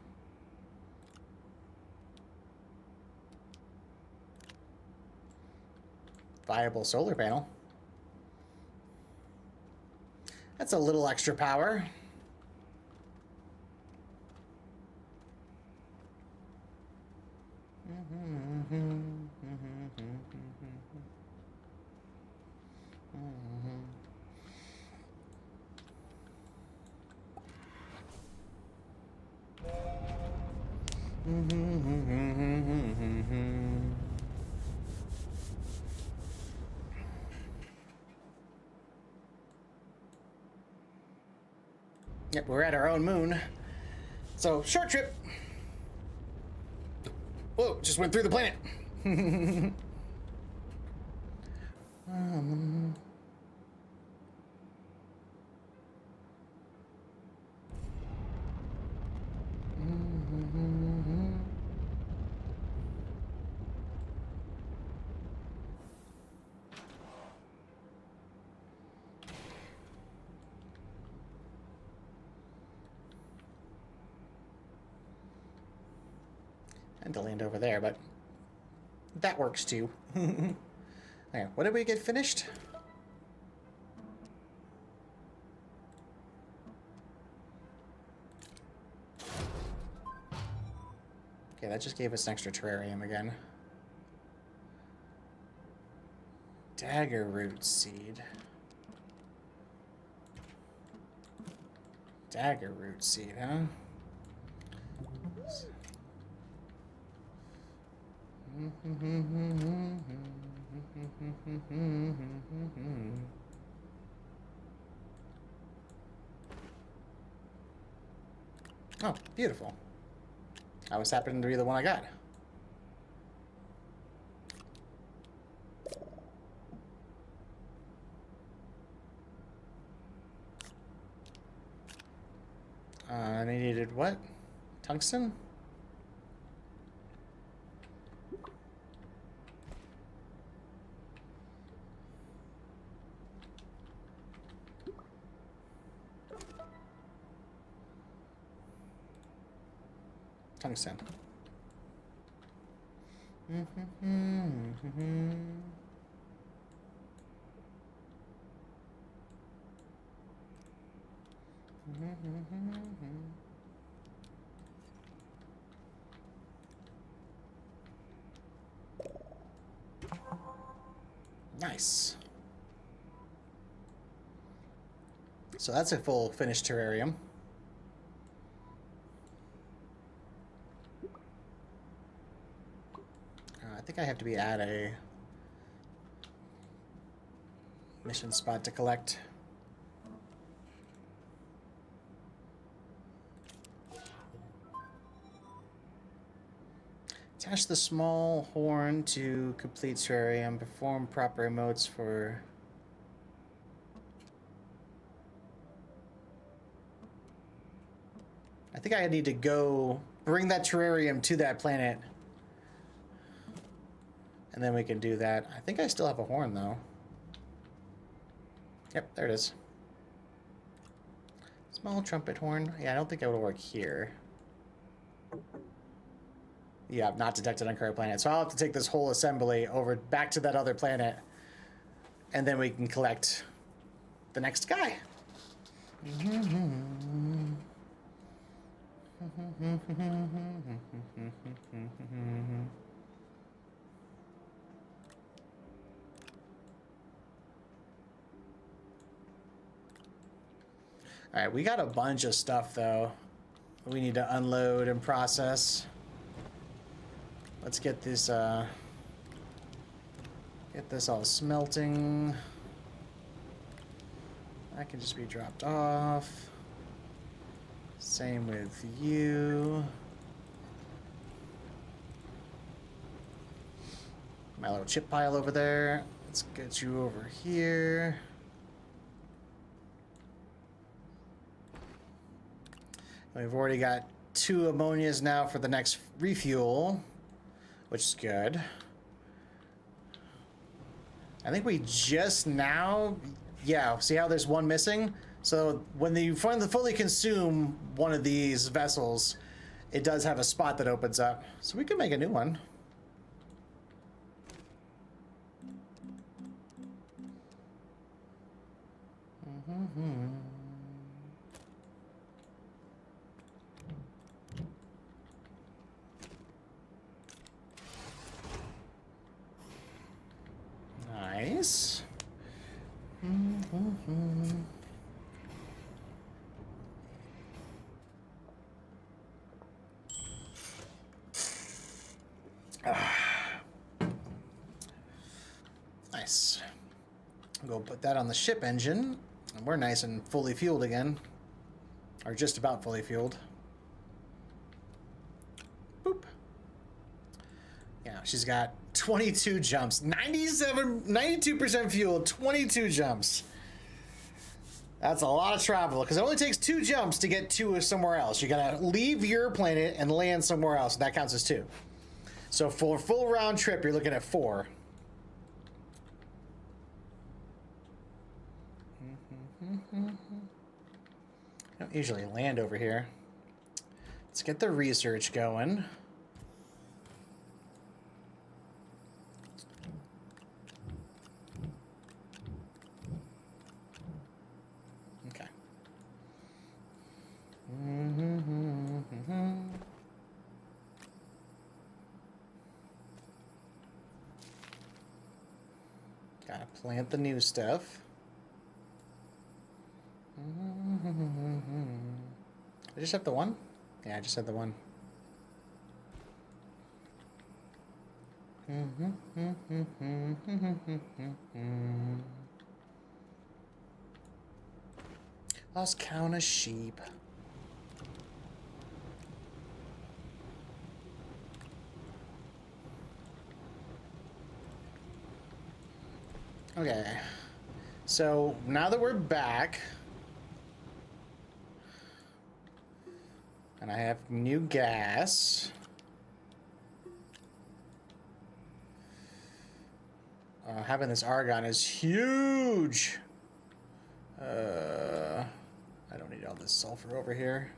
Viable solar panel. That's a little extra power. Yep, we're at our own moon. So, short trip. Whoa, just went through the planet. And to land over there, but that works too. Okay, what did we get finished? Okay, that just gave us an extra terrarium again. Dagger root seed. Dagger root seed, huh? Oh, beautiful. I was happening to be the one I got. I needed what? Tungsten? Tungsten. Nice. So that's a full finished terrarium. I think I have to be at a mission spot to collect. Attach the small horn to complete terrarium. Perform proper emotes for... I think I need to go bring that terrarium to that planet. And then we can do that. I think I still have a horn, though. Yep, there it is. Small trumpet horn. Yeah, I don't think it would work here. Yeah, not detected on current planet. So I'll have to take this whole assembly over back to that other planet. And then we can collect the next guy. All right, we got a bunch of stuff, though, we need to unload and process. Let's get this all smelting. That can just be dropped off. Same with you. My little chip pile over there. Let's get you over here. We've already got 2 ammonias now for the next refuel, which is good. I think we just now, yeah, see how there's one missing? So when you fully consume one of these vessels, it does have a spot that opens up. So we can make a new one. Nice. Nice. Go put that on the ship engine, and we're nice and fully fueled again. Or just about fully fueled. Boop. Yeah, she's got 22 jumps. 92% fuel, 22 jumps. That's a lot of travel, because it only takes 2 jumps to get to somewhere else. You gotta leave your planet and land somewhere else, and that counts as 2. So for a full round trip, you're looking at 4. I don't usually land over here. Let's get the research going. Okay. Gotta plant the new stuff. I just have the one? Yeah, I just have the one. Lost count of sheep. Okay. So now that we're back, and I have new gas. Having this argon is huge. I don't need all this sulfur over here.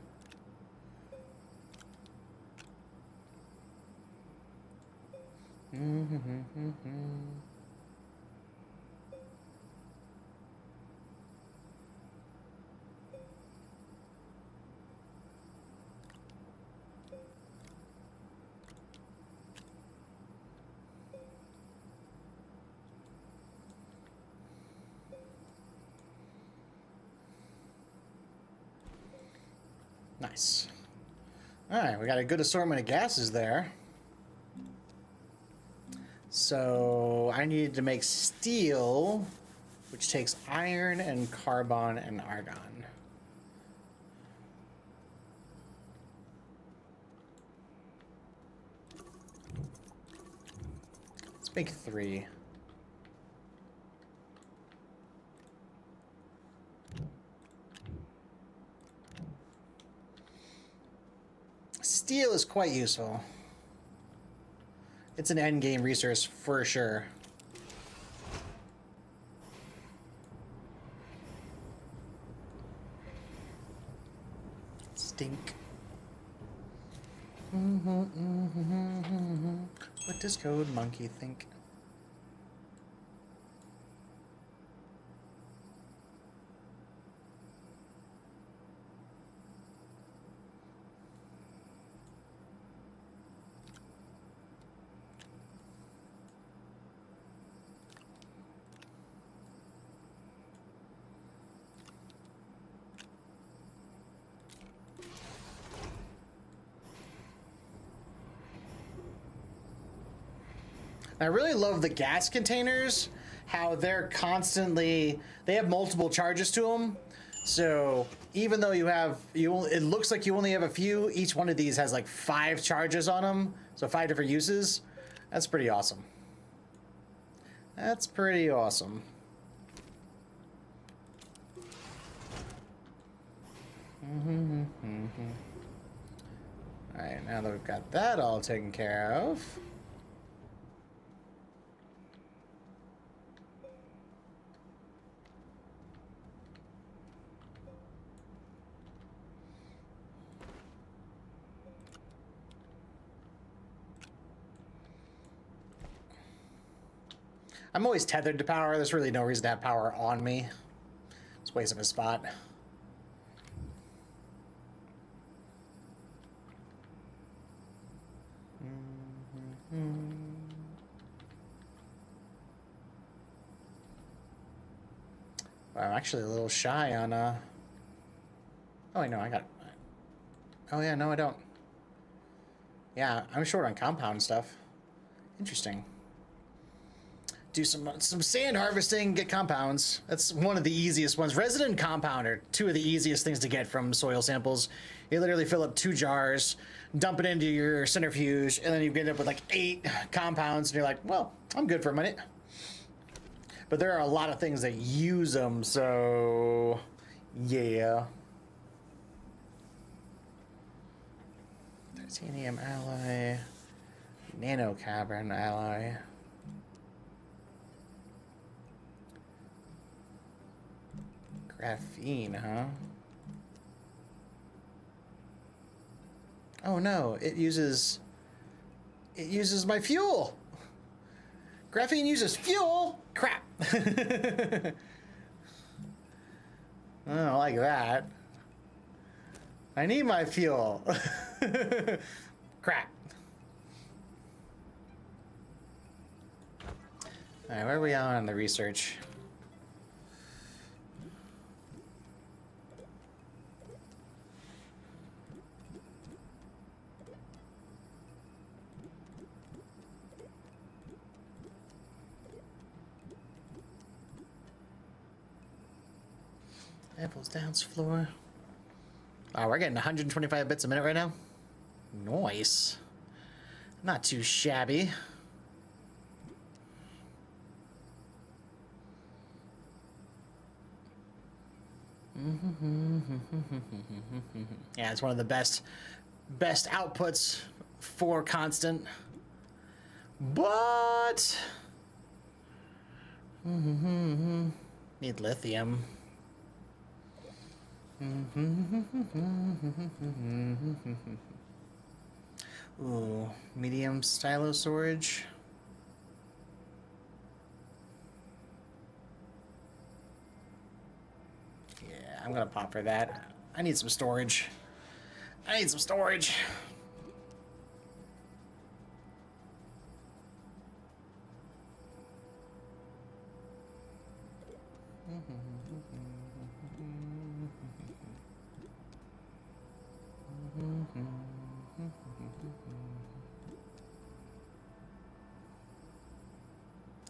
Nice. All right, we got a good assortment of gases there. So I needed to make steel, which takes iron and carbon and argon. Let's make 3. Steel is quite useful. It's an endgame resource for sure. Stink. What does Code Monkey think? I really love the gas containers, how they're constantly, they have multiple charges to them. So even though it looks like you only have a few, each one of these has like 5 charges on them. So 5 different uses. That's pretty awesome. That's pretty awesome. All right, now that we've got that all taken care of. I'm always tethered to power. There's really no reason to have power on me. It's a waste of a spot. Well, I'm actually a little shy on, Oh, wait, no, I got... Oh, yeah, no, I don't. Yeah, I'm short on compound stuff. Interesting. Do some sand harvesting, get compounds. That's one of the easiest ones. Resident and compound are 2 of the easiest things to get from soil samples. You literally fill up 2 jars, dump it into your centrifuge, and then you end up with like 8 compounds, and you're like, well, I'm good for a minute. But there are a lot of things that use them, so yeah. Titanium alloy, nanocarbon alloy. Graphene, huh? Oh no, it uses my fuel. Graphene uses fuel? Crap. I don't like that. I need my fuel. Crap. Alright, where are we on the research? Levels dance floor. Oh, we're getting 125 bits a minute right now. Nice. Not too shabby. Yeah, it's one of the best outputs for constant. But need lithium. Ooh, medium stylo storage. Yeah, I'm gonna pop for that. I need some storage. I need some storage.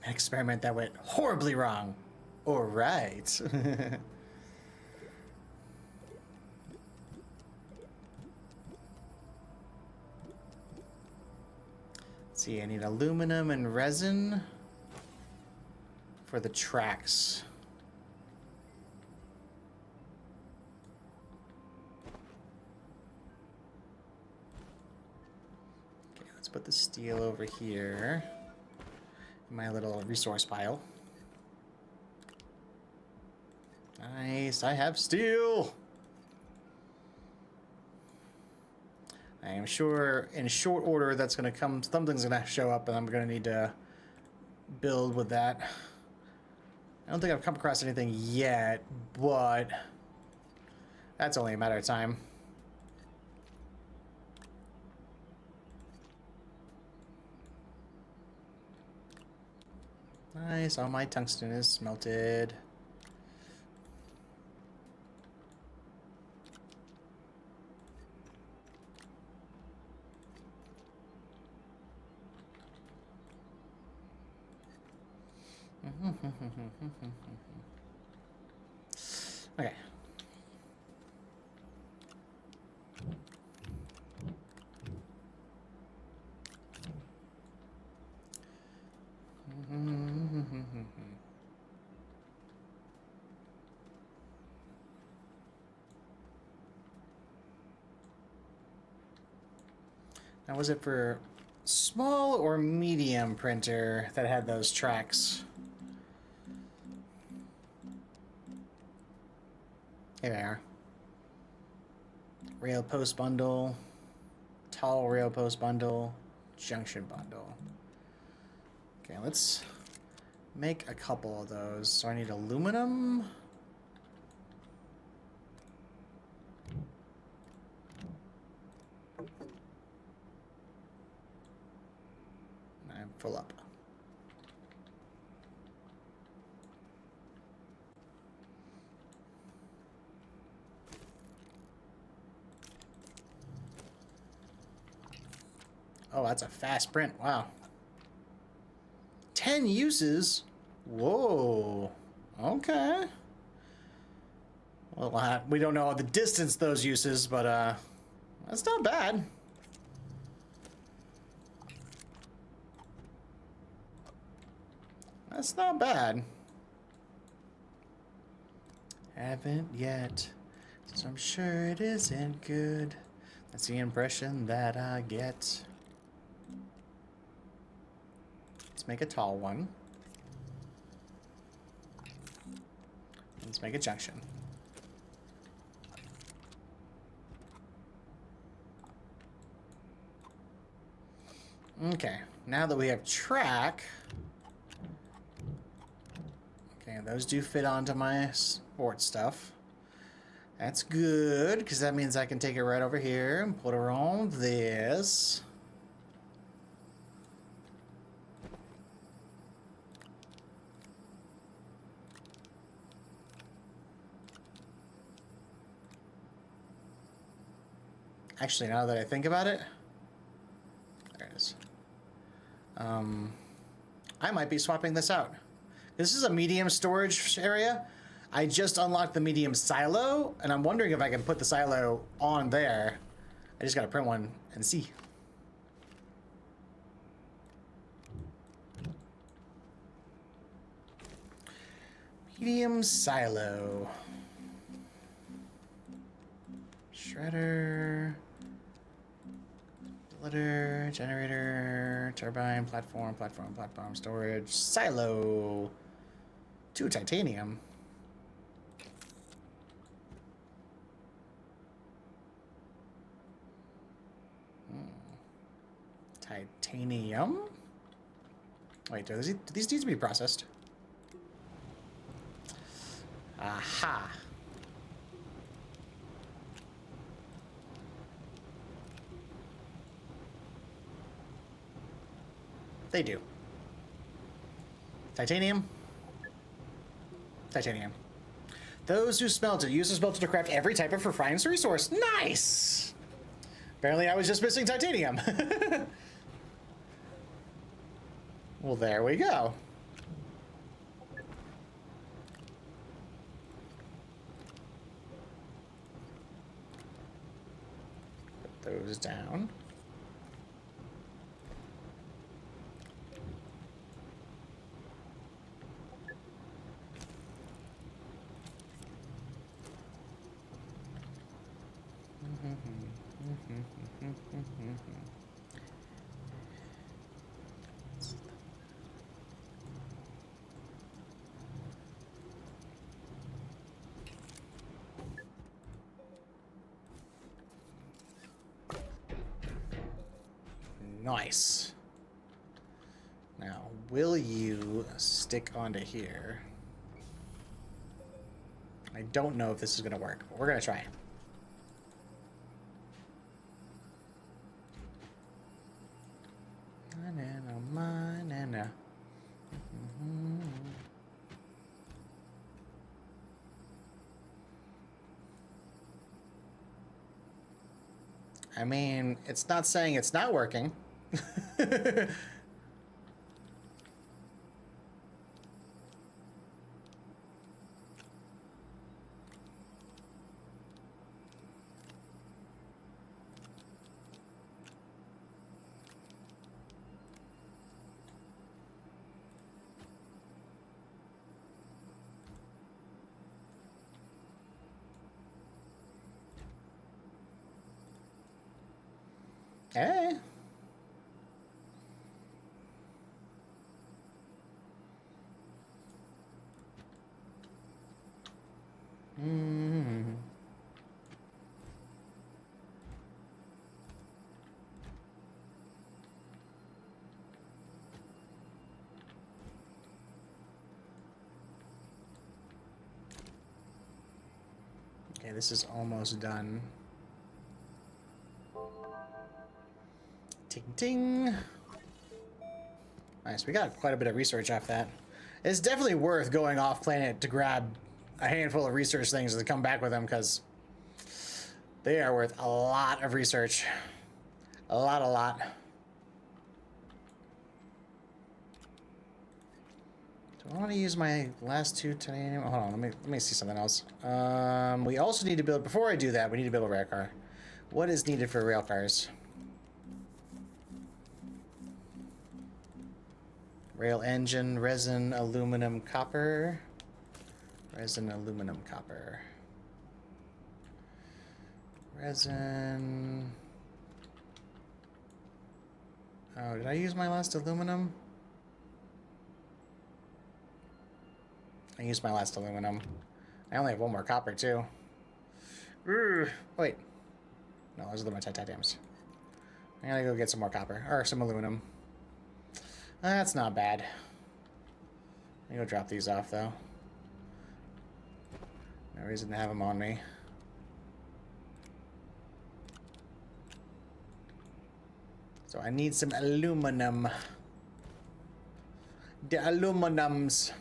An experiment that went horribly wrong. All right. See, I need aluminum and resin for the tracks. Okay, let's put the steel over here in my little resource pile. Nice, I have steel. I am sure in short order that's going to come, something's going to show up and I'm going to need to build with that. I don't think I've come across anything yet, but that's only a matter of time. Nice, all my tungsten is smelted. Okay. Now, was it for small or medium printer that had those tracks? Here they are. Rail post bundle, tall rail post bundle, junction bundle. Okay, let's make a couple of those. So I need aluminum. I'm full up. Oh, that's a fast print. Wow. 10 uses? Whoa. Okay. Well, we don't know the distance those uses, but that's not bad. That's not bad. Haven't yet, so I'm sure it isn't good. That's the impression that I get. Let's make a tall one. Let's make a junction. Okay, now that we have track, okay, those do fit onto my sports stuff. That's good, because that means I can take it right over here and put her on this. Actually, now that I think about it, there it is. I might be swapping this out. This is a medium storage area. I just unlocked the medium silo, and I'm wondering if I can put the silo on there. I just gotta print one and see. Medium silo. Shredder. Splitter, generator, turbine, platform, storage, silo. 2 titanium. Titanium? Wait, do these need to be processed? Aha. They do. Titanium. Titanium. Those who smelted use the smelter to craft every type of refined resource. Nice! Apparently I was just missing titanium. Well, there we go. Put those down. Nice. Now, will you stick onto here? I don't know if this is going to work, but we're going to try. I mean, it's not saying it's not working. Hey. Okay, this is almost done. Ting ting. Nice, we got quite a bit of research off that. It's definitely worth going off planet to grab a handful of research things and come back with them, because they are worth a lot of research. A lot. Do I want to use my last 2 titanium? Hold on, let me see something else. We also need to build, before I do that, we need to build a rail car. What is needed for rail cars? Rail engine, resin, aluminum, copper. Resin, aluminum, copper. Resin. Oh, did I use my last aluminum? I used my last aluminum. I only have 1 more copper, too. Wait. No, those are my titaniums. I gotta go get some more copper. Or some aluminum. That's not bad. I'm gonna drop these off, though. No reason to have them on me. So I need some aluminum. The aluminums.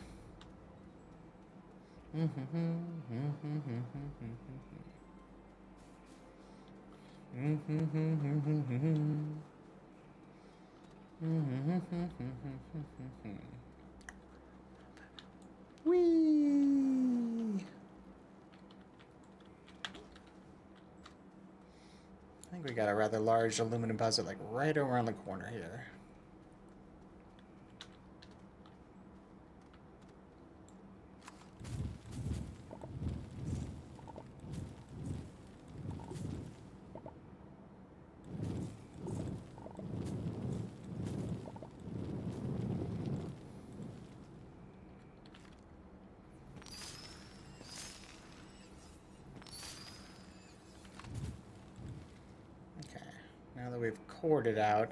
Whee! We got a rather large aluminum deposit like right around the corner here. Now that we've cored it out,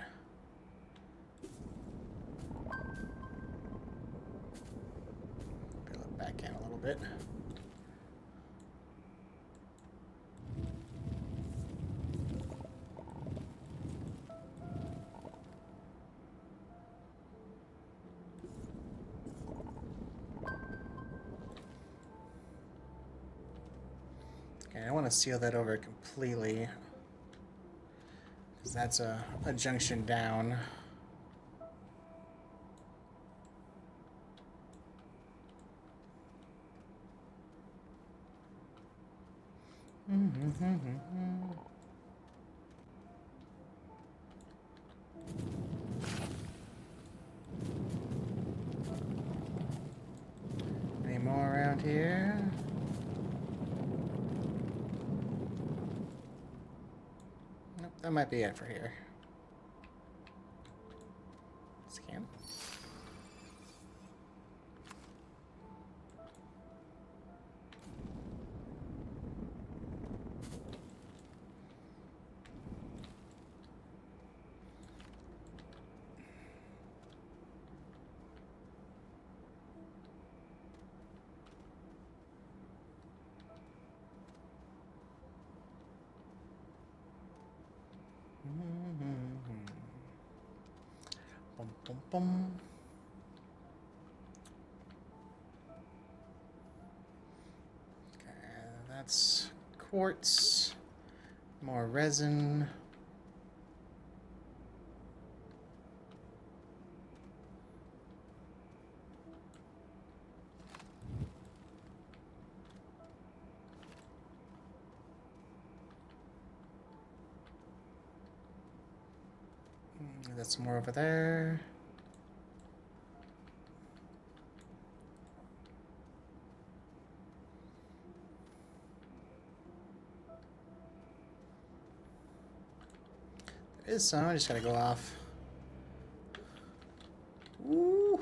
peel it back in a little bit. Okay, I want to seal that over completely. That's a junction down. Any more around here? Nope, that might be it for here. Scan. Bum, bum, bum. Okay, that's quartz, more resin. That's more over there. There is some, I just gotta go off. Ooh.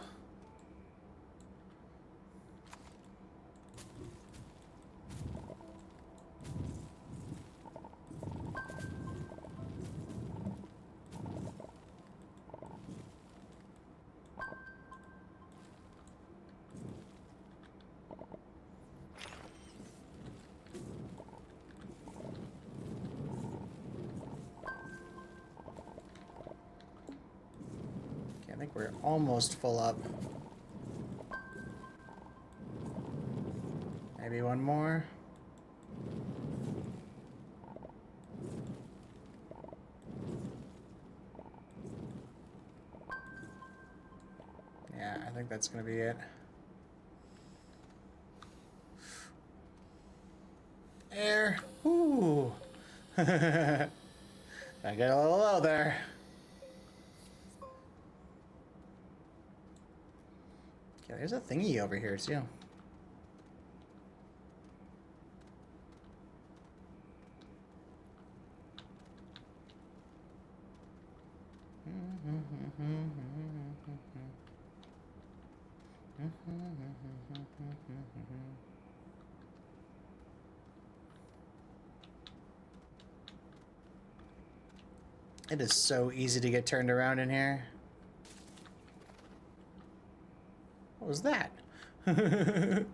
I think we're almost full up. Maybe one more. Yeah, I think that's gonna be it. Air. Ooh. I get a little low there. Okay, there's a thingy over here too. It is so easy to get turned around in here. What was that? You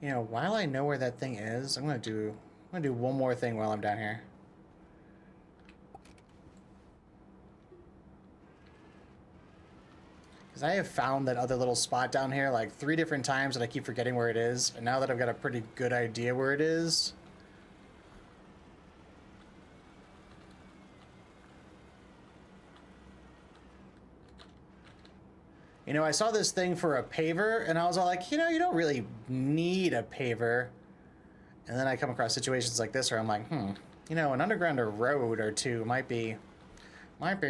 know, while I know where that thing is, I'm gonna do one more thing while I'm down here. Because I have found that other little spot down here like 3 different times and I keep forgetting where it is. And now that I've got a pretty good idea where it is, You know, I saw this thing for a paver, and I was all like, you know, you don't really need a paver. And then I come across situations like this where I'm like, you know, an underground or road or two might be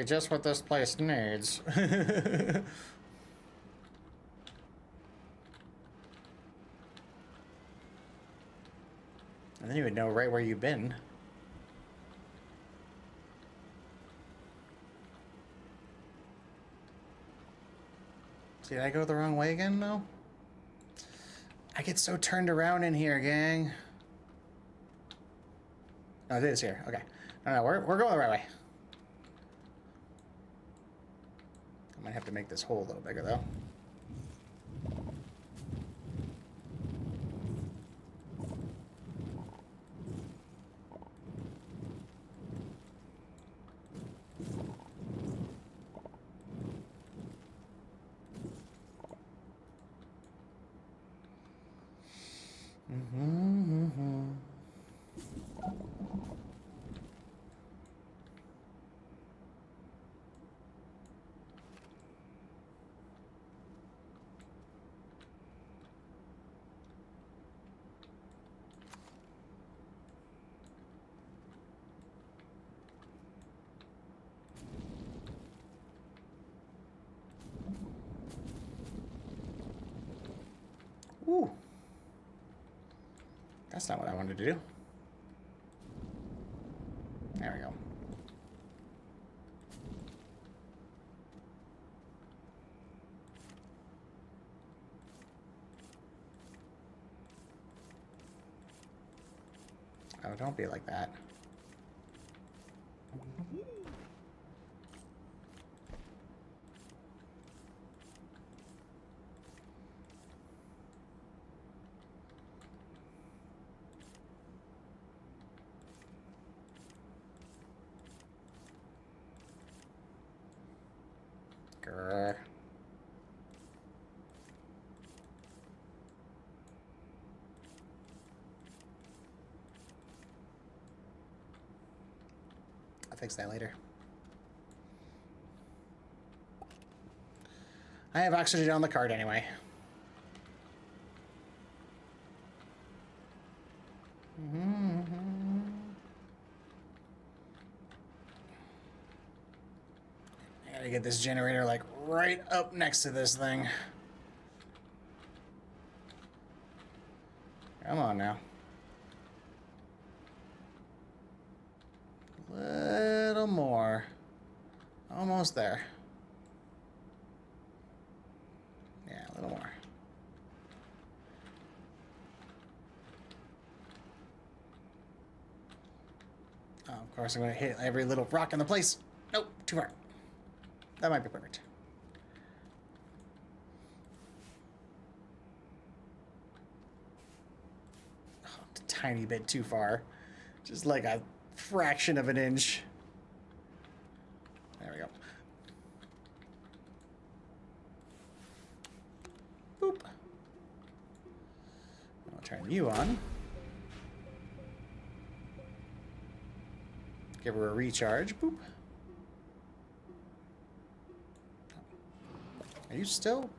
just what this place needs. And then you would know right where you've been. Did I go the wrong way again, though? I get so turned around in here, gang. No, it is here. Okay. No, we're going the right way. I might have to make this hole a little bigger, though. Ooh. That's not what I wanted to do. There we go. Oh, don't be like that. Grr. I'll fix that later. I have oxygen on the card anyway. I gotta get this generator like right up next to this thing. Come on now. Little more. Almost there. Yeah, a little more. Oh, of course I'm gonna hit every little rock in the place. Nope, too far. That might be perfect. Oh, a tiny bit too far. Just like a fraction of an inch. There we go. Boop. I'll turn you on. Give her a recharge. Boop. Are you still?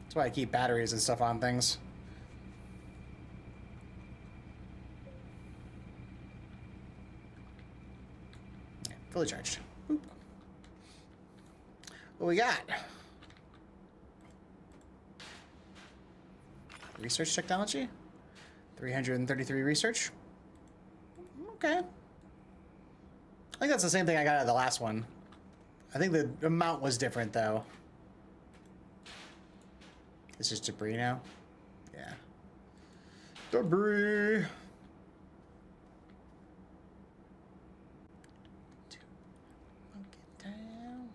That's why I keep batteries and stuff on things. Okay, fully charged. Boop. What we got? Research technology? 333 research? Okay. I think that's the same thing I got out of the last one. I think the amount was different, though. This is debris now? Yeah. Debris! Get down.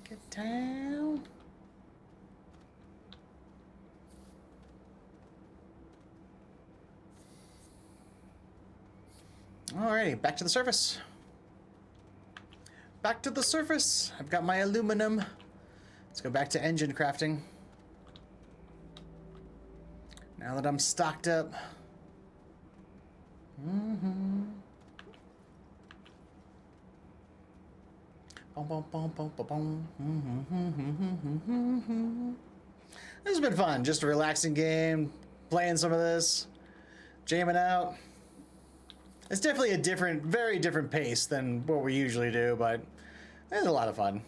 Get down. Alrighty, back to the surface. Back to the surface. I've got my aluminum. Let's go back to engine crafting. Now that I'm stocked up. This has been fun. Just a relaxing game, playing some of this, jamming out. It's definitely a different, very different pace than what we usually do, but it's a lot of fun.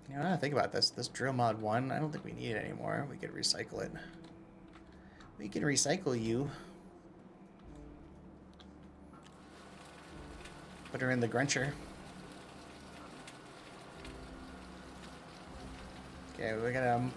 You know, now I think about this. This drill mod 1, I don't think we need it anymore. We could recycle it. We can recycle you. Put her in the Gruncher. Okay, we're gonna...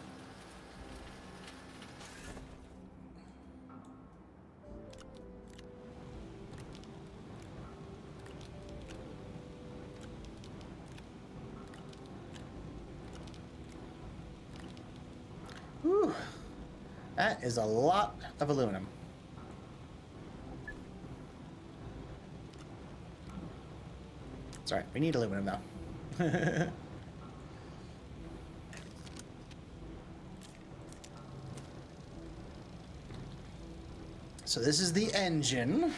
Whew. That is a lot of aluminum. It's alright, we need aluminum though. So this is the engine.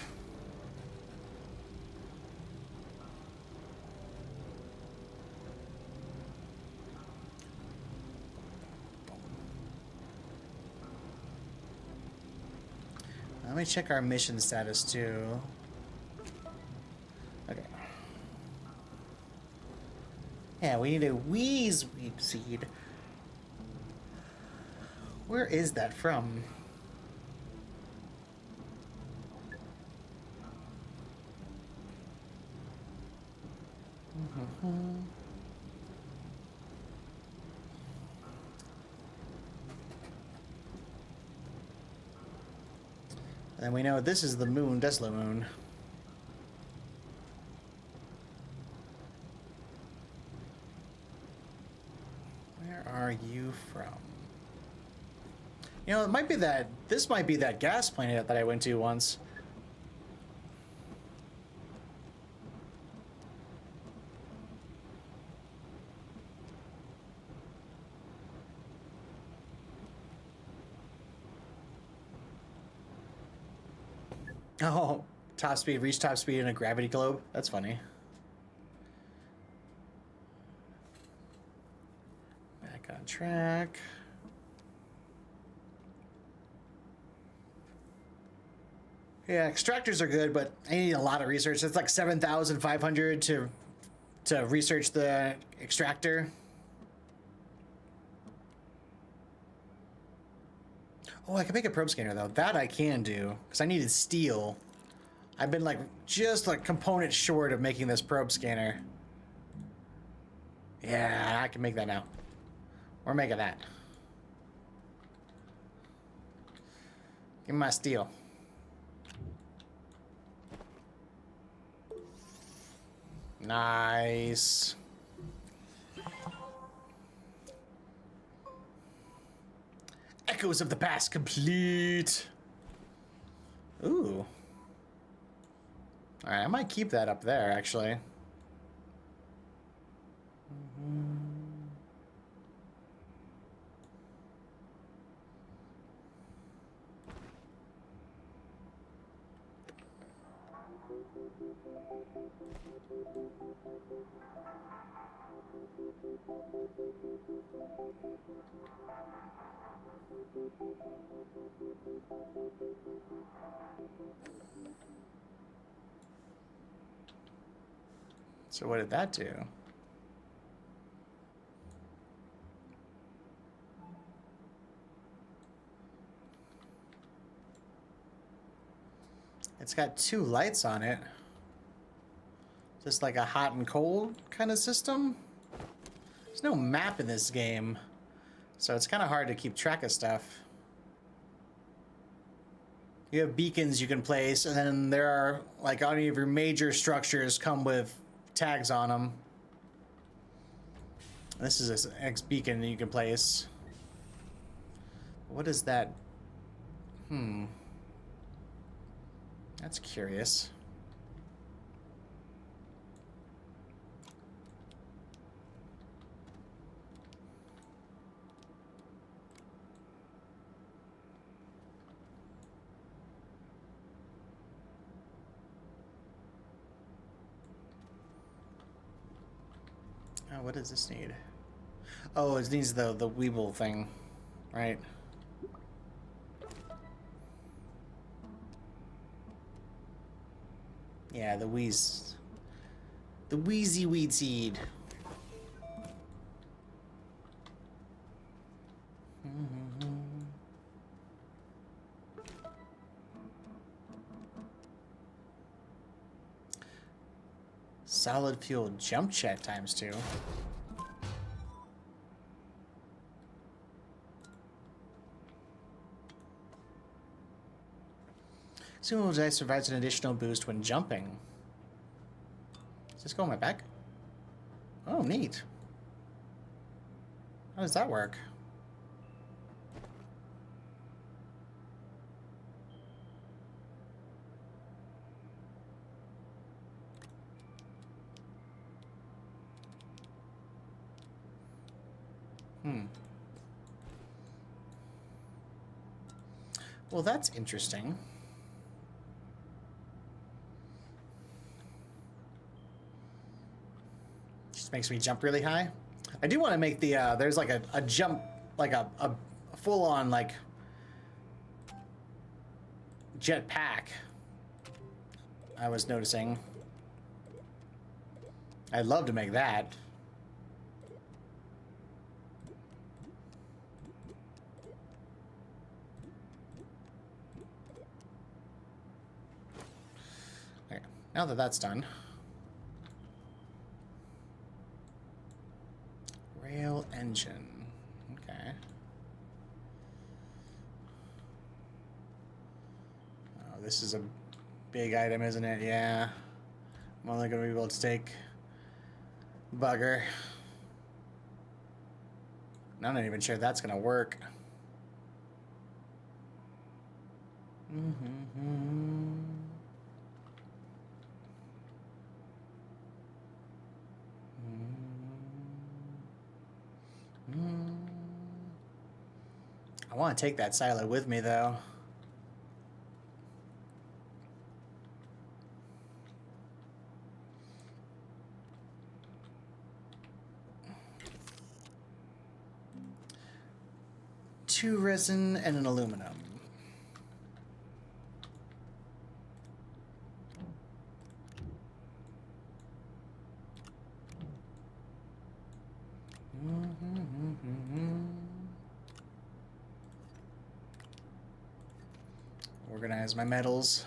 Let me check our mission status too. Okay. Yeah, we need a weed seed. Where is that from? And we know this is the moon, Tesla moon. Where are you from? You know, it might be that, this might be that gas planet that I went to once. Oh, top speed, reach top speed in a gravity globe. That's funny. Back on track. Yeah, extractors are good, but I need a lot of research. It's like 7,500 to research the extractor. Oh, I can make a probe scanner though. That I can do because I needed steel. I've been like just like components short of making this probe scanner. Yeah, I can make that now. We're making that. Give me my steel. Nice. Echoes of the past complete. Ooh. Alright, I might keep that up there, actually. So what did that do? It's got two lights on it. Just like a hot and cold kind of system. There's no map in this game, so it's kind of hard to keep track of stuff. You have beacons you can place, and then there are, like, any of your major structures come with tags on them. This is an X beacon that you can place. What is that? That's curious. Oh, what does this need? Oh, it needs the Weeble thing, right? Yeah, the wheezy weed seed. Solid fuel jump jet ×2. Sumo Dice provides an additional boost when jumping. Does this go on my back? Oh, neat. How does that work? Well, that's interesting. Just makes me jump really high. I do want to make the, there's like a jump, like a full-on, like, jet pack. I was noticing. I'd love to make that. Okay, now that that's done. Rail engine. Okay. Oh, this is a big item, isn't it? Yeah. I'm only going to be able to take bugger. I'm not even sure that's going to work. I want to take that silo with me, though. Two resin and an aluminum. Organize my metals.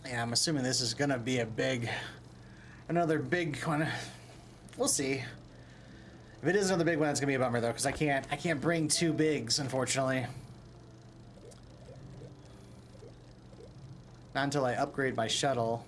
Yeah, I'm assuming this is gonna be another big one. We'll see. If it is another big one, it's gonna be a bummer though, because I can't bring two bigs, unfortunately. Not until I upgrade my shuttle.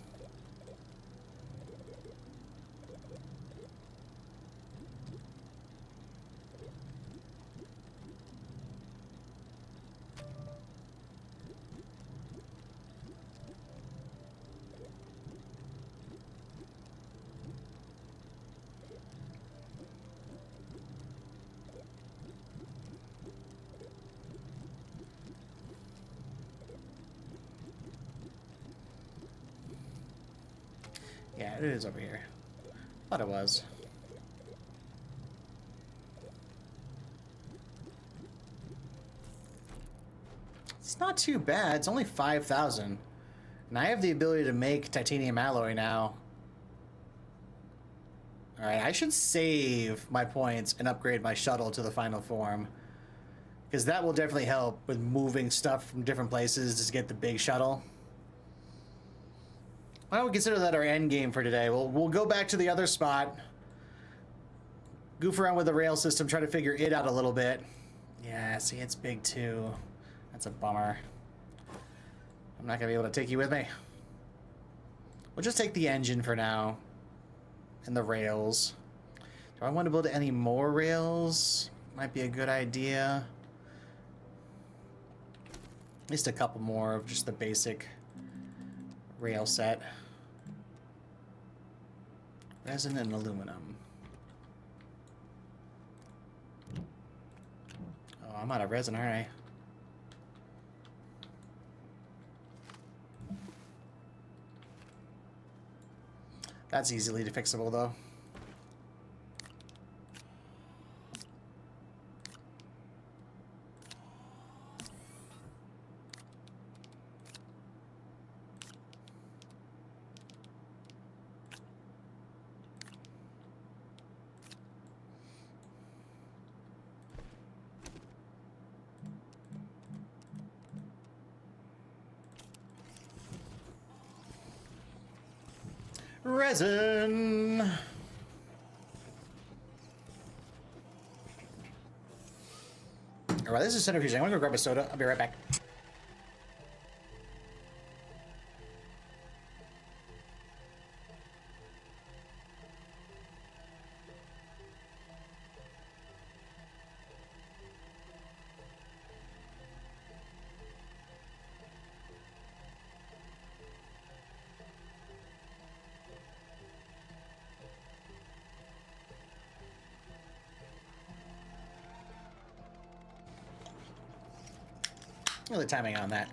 Yeah, it is over here. Thought it was. It's not too bad. It's only 5,000. And I have the ability to make titanium alloy now. Alright, I should save my points and upgrade my shuttle to the final form. Because that will definitely help with moving stuff from different places to get the big shuttle. Why don't we consider that our end game for today? We'll go back to the other spot, goof around with the rail system, try to figure it out a little bit. Yeah, see, it's big too. That's a bummer. I'm not gonna be able to take you with me. We'll just take the engine for now. And the rails. Do I want to build any more rails? Might be a good idea. At least a couple more of just the basic rail set. Resin and aluminum. Oh, I'm out of resin, aren't I? That's easily fixable, though. Resin. All right, this is centrifuging. I'm gonna go grab a soda. I'll be right back. Well, the timing on that.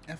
F.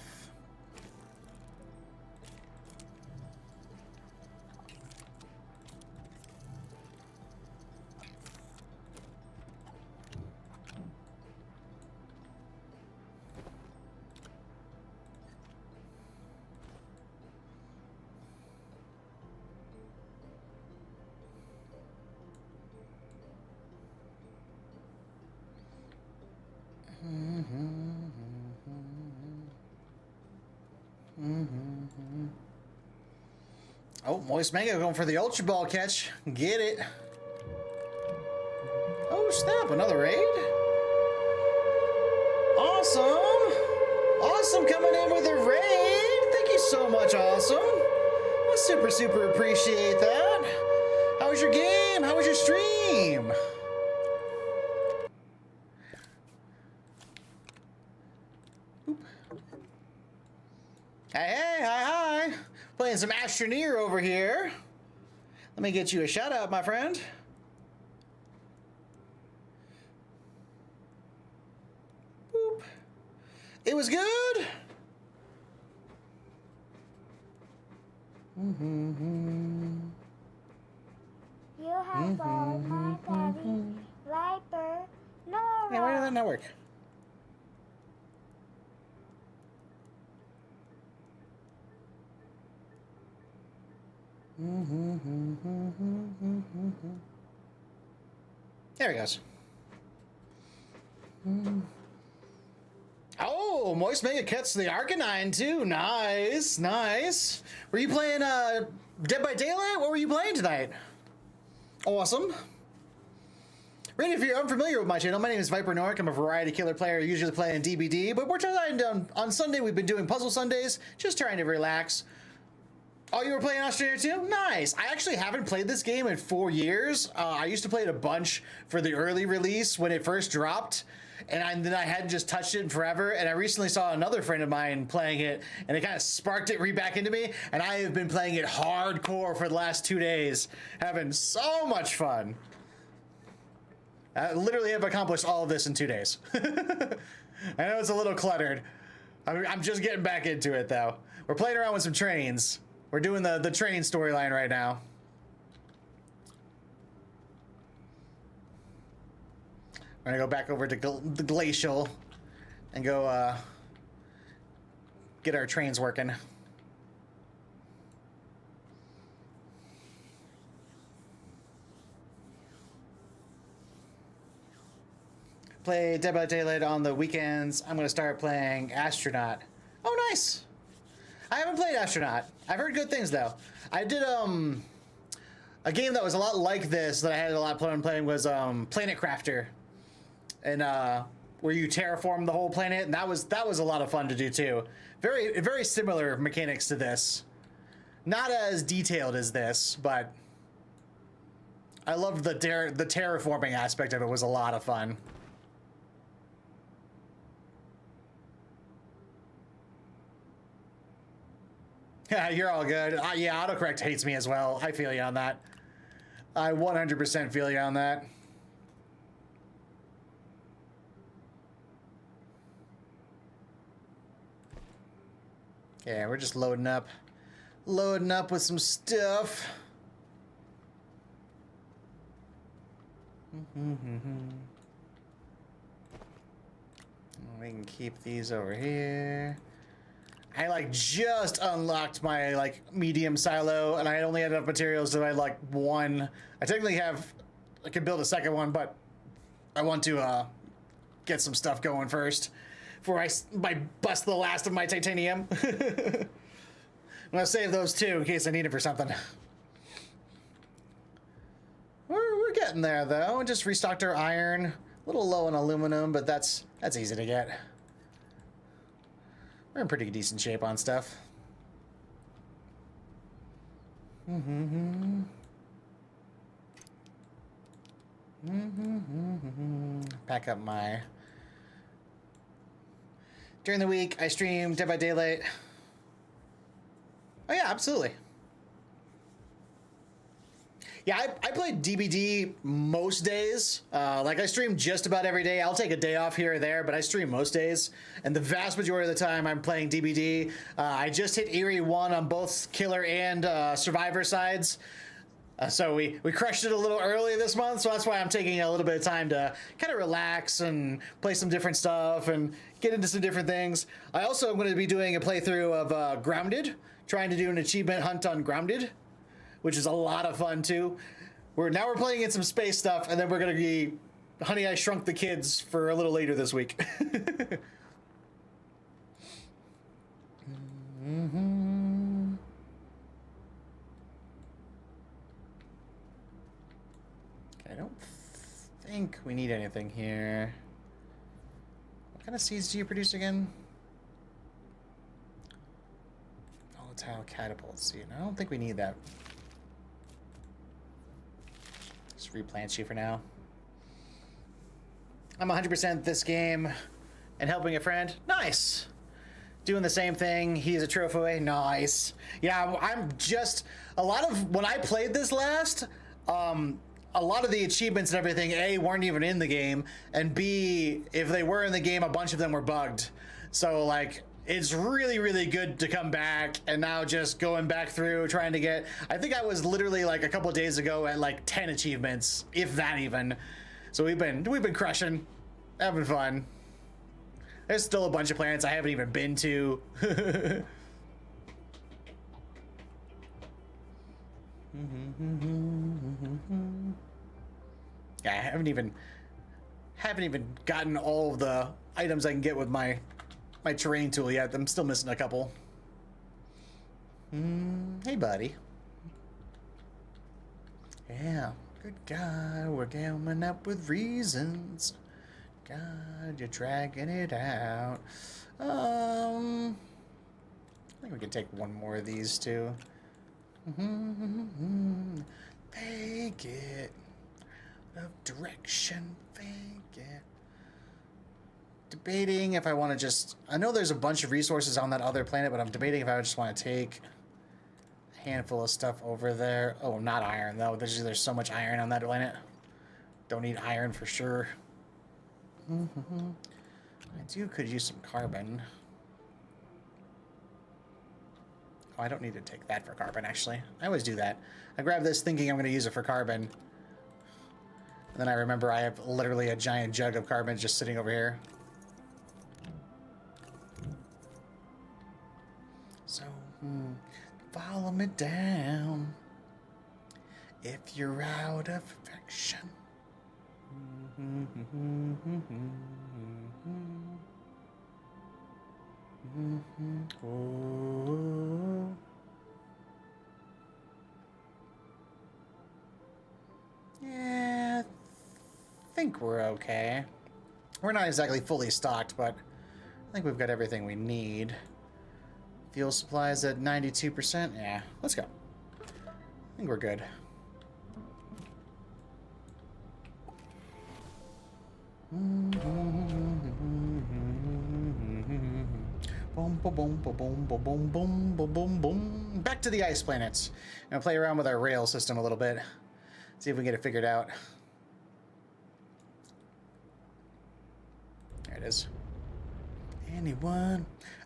Oh, Moist Mango going for the Ultra Ball catch. Get it. Oh, snap. Another raid. Awesome. Awesome coming in with a raid. Thank you so much, Awesome. I super, super appreciate that. How was your game? How was your stream? Oop. Hey, hi. Playing some Astroneer over here. Let me get you a shout out, my friend. Boop. It was good. You have followed my daddy, Viper, Nora. Yeah, why did that not work? There he goes. Oh, Moist Mega gets the Arcanine too. Nice, nice. Were you playing Dead by Daylight? What were you playing tonight? Awesome. Randy, if you're unfamiliar with my channel, my name is Viper Nork. I'm a variety killer player, usually playing DBD, but we're trying on Sunday. We've been doing Puzzle Sundays, just trying to relax. Oh, you were playing Astroneer too? Nice. I actually haven't played this game in 4 years. I used to play it a bunch for the early release when it first dropped, and then I hadn't just touched it in forever. And I recently saw another friend of mine playing it, and it kind of sparked it back into me. And I have been playing it hardcore for the last 2 days, having so much fun. I literally have accomplished all of this in 2 days. I know it's a little cluttered. I'm just getting back into it though. We're playing around with some trains. We're doing the train storyline right now. We're gonna go back over to the Glacial and go get our trains working. play Dead by Daylight on the weekends. I'm gonna start playing Astronaut. Oh, nice. I haven't played Astronaut. I've heard good things though. I did a game that was a lot like this that I had a lot of fun playing was Planet Crafter, and where you terraform the whole planet, and that was a lot of fun to do too. Very similar mechanics to this. Not as detailed as this, but I loved the terraforming aspect of it. Was a lot of fun. Yeah, you're all good. Yeah, autocorrect hates me as well. I feel you on that. I 100% feel you on that. Yeah, we're just loading up with some stuff. We can keep these over here. I like just unlocked my like medium silo, and I only had enough materials so I had like one. I technically have, I could build a second one, but I want to get some stuff going first before I bust the last of my titanium. I'm gonna save those two in case I need it for something. We're getting there though. Just restocked our iron. A little low on aluminum, but that's easy to get. We're in pretty decent shape on stuff. Pack up my... During the week, I stream Dead by Daylight. Oh yeah, absolutely. Yeah, I play DBD most days. Like I stream just about every day. I'll take a day off here or there, but I stream most days. And the vast majority of the time I'm playing DBD. I just hit Eerie 1 on both Killer and Survivor sides. So we crushed it a little early this month, so that's why I'm taking a little bit of time to kind of relax and play some different stuff and get into some different things. I also am going to be doing a playthrough of Grounded, trying to do an achievement hunt on Grounded, which is a lot of fun too. We're playing in some space stuff, and then we're gonna be Honey, I Shrunk the Kids for a little later this week. I don't think we need anything here. What kind of seeds do you produce again? Volatile catapult seed. I don't think we need that. Just replant you for now. I'm 100% this game and helping a friend. Nice. Doing the same thing. He's a trophy. Nice. Yeah, I'm just a lot of when I played this last, a lot of the achievements and everything, A, weren't even in the game, and B, if they were in the game, a bunch of them were bugged. So like it's really good to come back, and now just going back through trying to get, I think I was literally like a couple of days ago at like 10 achievements, if that even. So we've been crushing, having fun. There's still a bunch of planets I haven't even been to. Yeah, I haven't even gotten all of the items I can get with my terrain tool yet. I'm still missing a couple. Hey, buddy. Yeah, good God, we're coming up with reasons. God, you're dragging it out. I think we can take one more of these too. Fake it. Of direction, fake it. Debating if I want to just... I know there's a bunch of resources on that other planet, but I'm debating if I just want to take a handful of stuff over there. Oh, not iron, though. There's so much iron on that planet. Don't need iron for sure. I could use some carbon. Oh, I don't need to take that for carbon, actually. I always do that. I grab this thinking I'm going to use it for carbon. And then I remember I have literally a giant jug of carbon just sitting over here. So, follow me down if you're out of affection. Oh. Yeah, I think we're okay. We're not exactly fully stocked, but I think we've got everything we need. Fuel supplies at 92%. Yeah, let's go. I think we're good. Boom, boom, boom, boom, boom, boom, boom, boom, boom, boom, boom. Back to the ice planets. I'm gonna play around with our rail system a little bit. See if we can get it figured out. There it is. Anyone,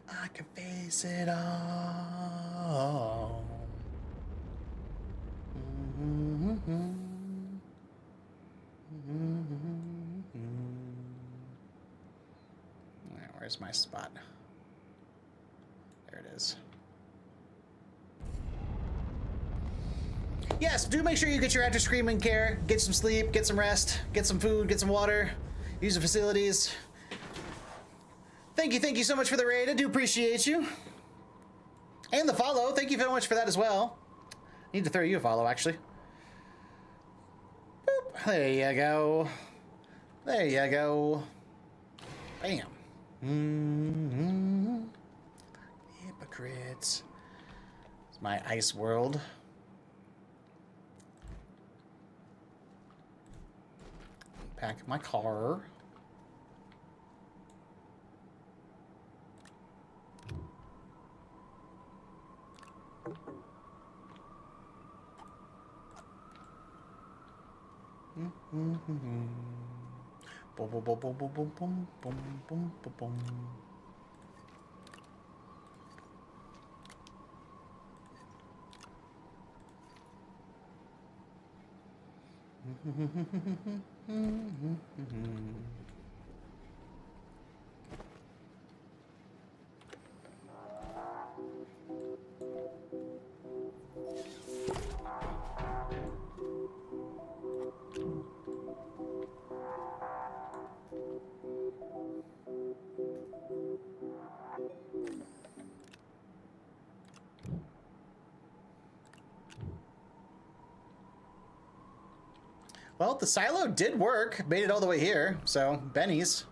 I can face it all. Where's my spot? There it is. Yes, do make sure you get your after screaming care, get some sleep, get some rest, get some food, get some water, use the facilities. Thank you so much for the raid. I do appreciate you. And the follow. Thank you very much for that as well. Need to throw you a follow, actually. Boop. There you go. There you go. Bam. Hypocrites. It's my ice world. Pack my car. Boom, boom, boom, boom, boom, boom, boom, boom, boom, boom, boom. Well, the silo did work. Made it all the way here, so Benny's.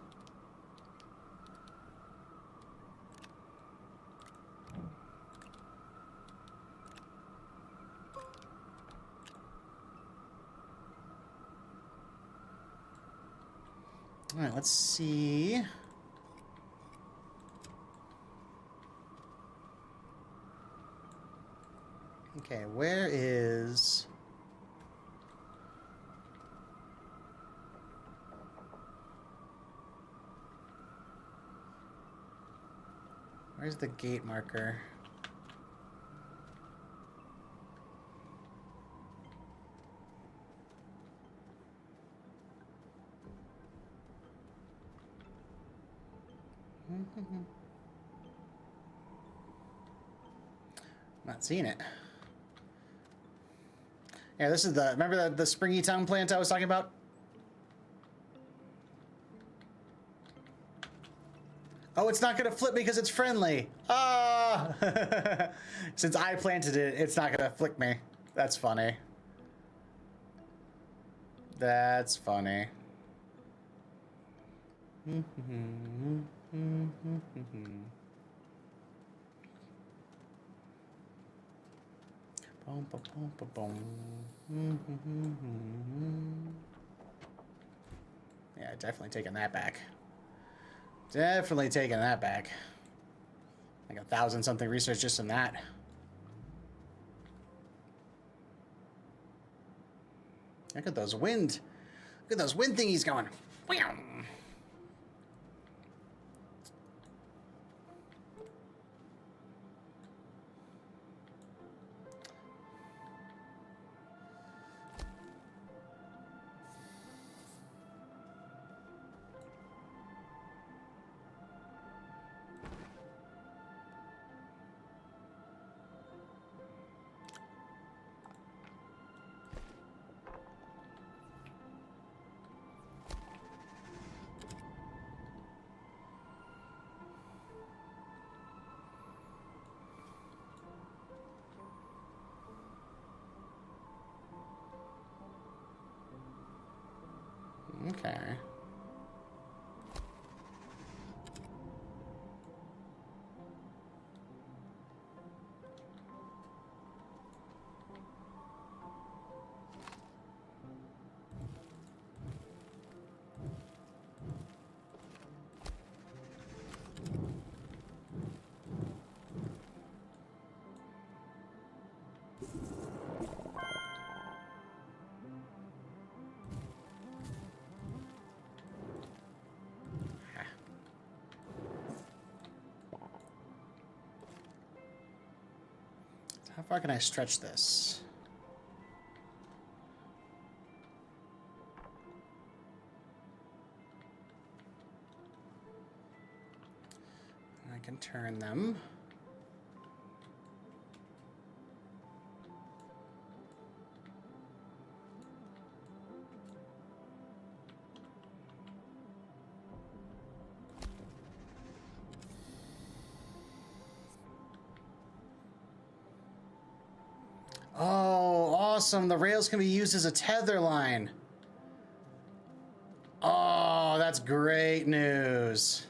All right, let's see. Okay, where is... Where's the gate marker? Not seeing it. Yeah, this is the, remember the Springy Town plant I was talking about? Oh, it's not gonna flip me because it's friendly. Ah! Since I planted it, it's not gonna flick me. That's funny. That's funny. Yeah, definitely taking that back. Definitely taking that back. Like 1,000 something research just in that. Look at those wind. Look at those wind thingies going. Okay. How far can I stretch this? I can turn them. Oh, awesome. The rails can be used as a tether line. Oh, that's great news.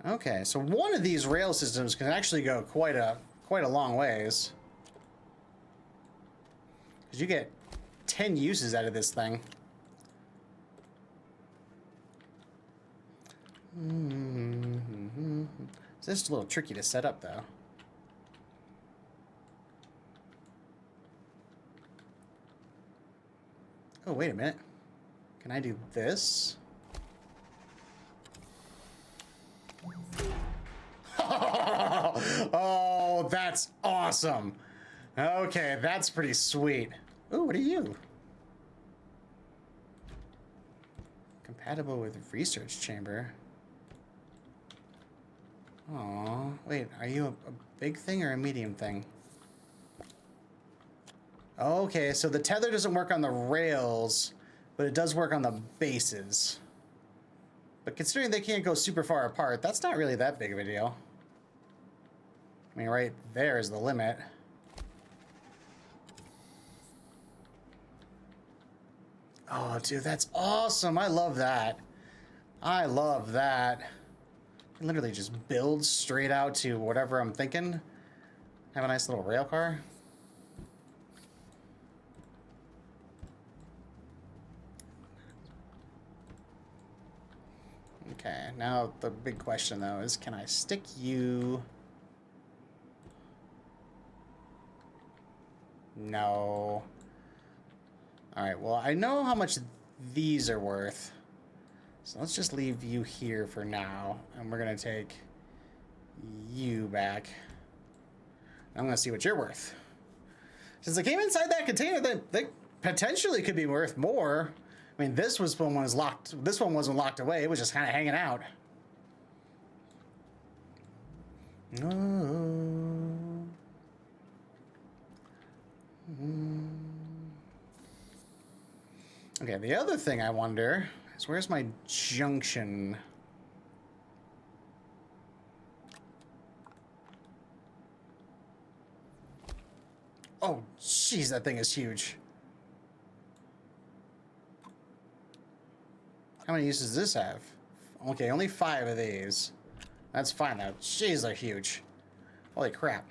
Okay, so one of these rail systems can actually go quite a long ways. 'Cause you get 10 uses out of this thing. It's just a little tricky to set up, though. Oh, wait a minute. Can I do this? Oh, that's awesome. Okay, that's pretty sweet. Ooh, what are you? Compatible with research chamber. Oh, wait, are you a big thing or a medium thing? Okay, so the tether doesn't work on the rails, but it does work on the bases. But considering they can't go super far apart, that's not really that big of a deal. I mean, right there is the limit. Oh, dude, that's awesome. I love that. I love that. I literally just build straight out to whatever I'm thinking. Have a nice little rail car. Okay, now the big question though is, can I stick you? No. All right, well, I know how much these are worth. So let's just leave you here for now. And we're gonna take you back. I'm gonna see what you're worth. Since I came inside that container, they potentially could be worth more. I mean, this one was locked. This one wasn't locked away. It was just kind of hanging out. Okay, the other thing I wonder is, where's my junction? Oh, jeez, that thing is huge. How many uses does this have? Okay, only 5 of these. That's fine though. Jeez, they're huge. Holy crap.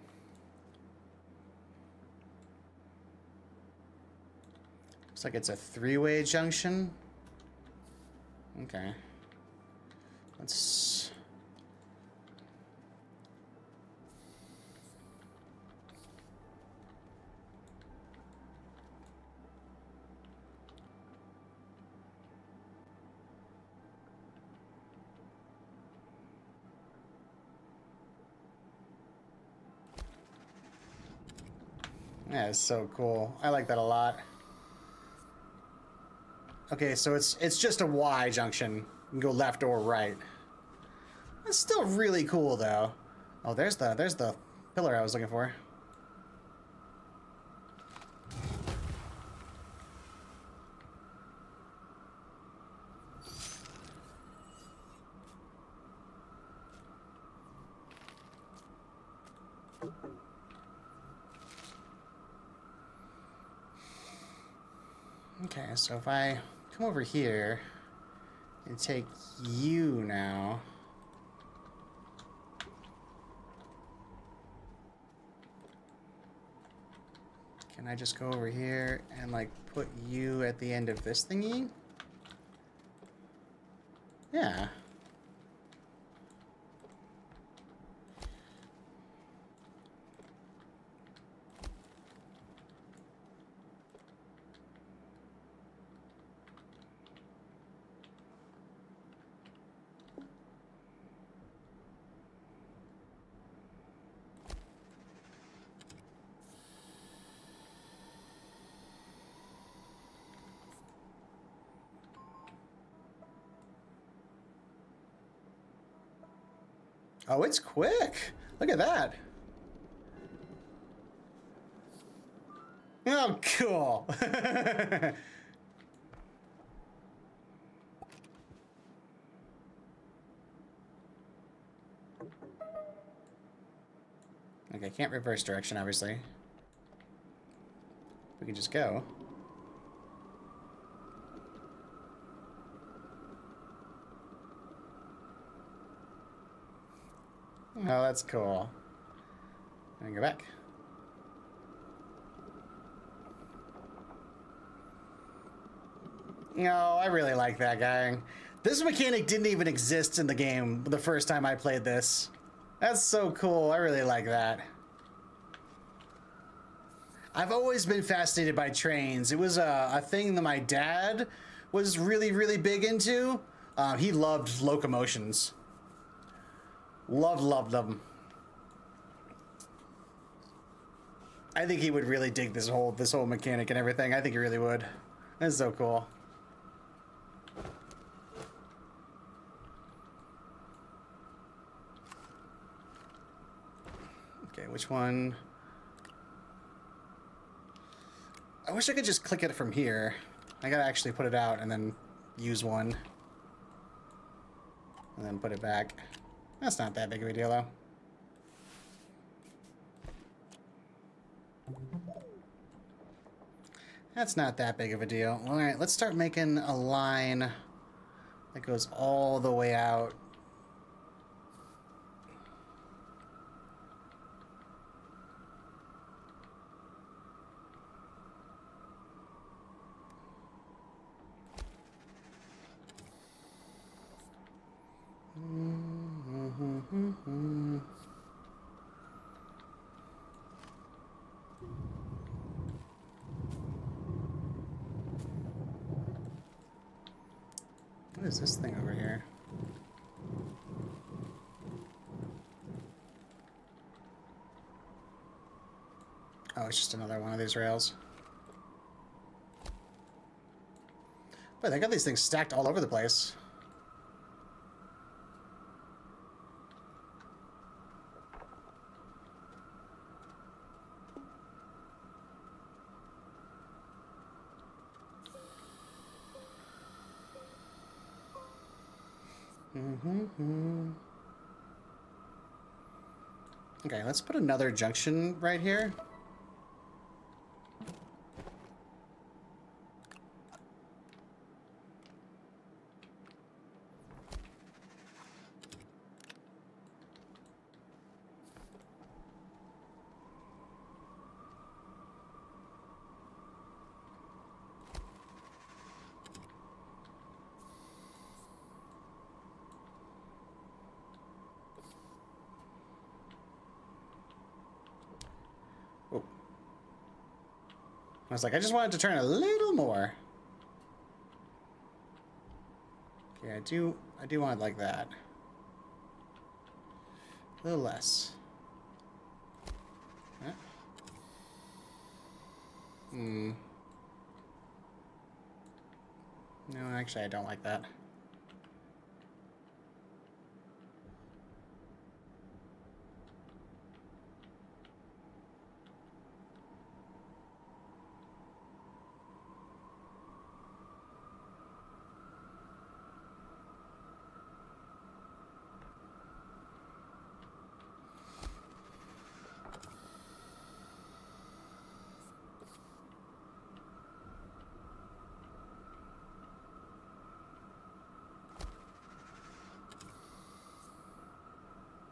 Looks like it's a 3-way junction. Okay. Let's... Yeah, it's so cool. I like that a lot. Okay, so it's just a Y junction. You can go left or right. It's still really cool though. Oh, there's the pillar I was looking for. Okay, so if I come over here and take you now. Can I just go over here and like put you at the end of this thingy? Yeah. Oh, it's quick. Look at that. Oh, cool. Okay, can't reverse direction, obviously. We can just go. Oh, that's cool. And go back. No, I really like that guy. This mechanic didn't even exist in the game the first time I played this. That's so cool. I really like that. I've always been fascinated by trains. It was a thing that my dad was really, really big into. He loved locomotions. Loved them. I think he would really dig this whole mechanic and everything. I think he really would. That's so cool. Okay, which one? I wish I could just click it from here. I gotta actually put it out and then use one. And then put it back. That's not that big of a deal, though. That's not that big of a deal. All right, let's start making a line that goes all the way out. What is this thing over here? Oh, it's just another one of these rails. But they got these things stacked all over the place. Okay, let's put another junction right here. Oh. I was like, I just wanted to turn a little more. Okay, I do want it like that. A little less. Huh? No, actually, I don't like that.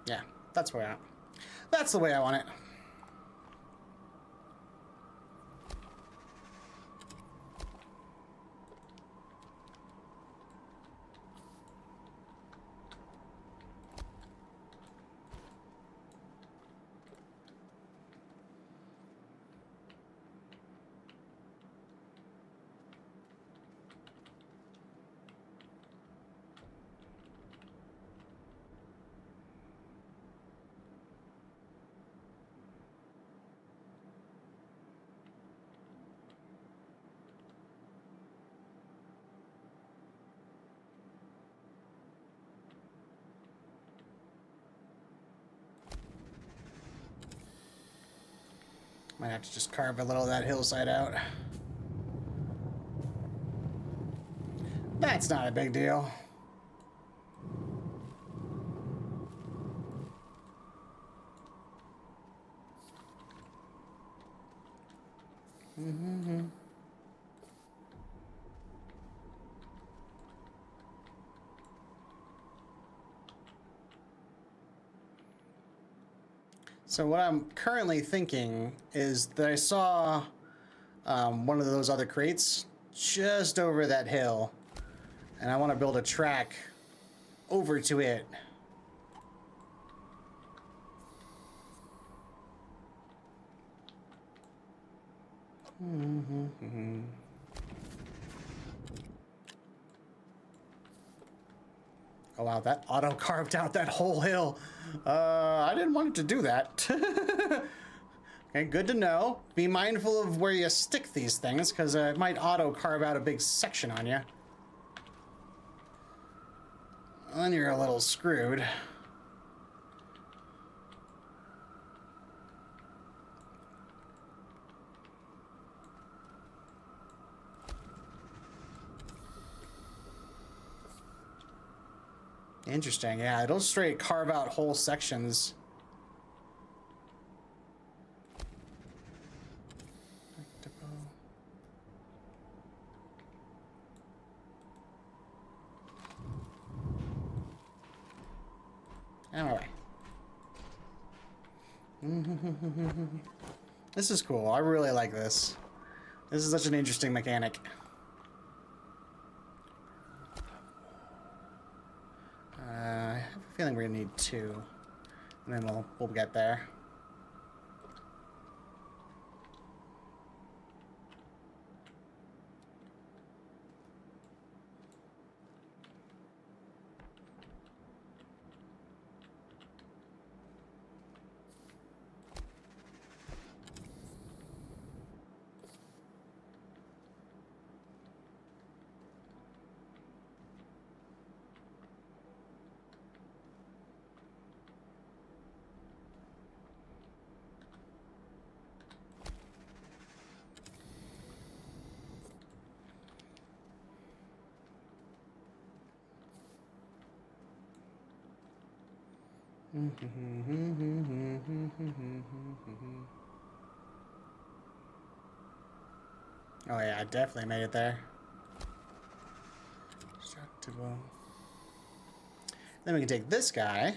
Yeah, that's that's the way I want it. Might have to just carve a little of that hillside out. That's not a big deal. So what I'm currently thinking is that I saw one of those other crates just over that hill, and I want to build a track over to it. Oh wow, that auto carved out that whole hill. I didn't want it to do that. Okay, good to know. Be mindful of where you stick these things, because it might auto carve out a big section on you. Then you're a little screwed. Interesting, yeah, it'll straight carve out whole sections. Anyway. This is cool. I really like this. This is such an interesting mechanic. I have a feeling we're gonna need 2, and then we'll get there. Oh yeah, I definitely made it there. Destructible. Then we can take this guy.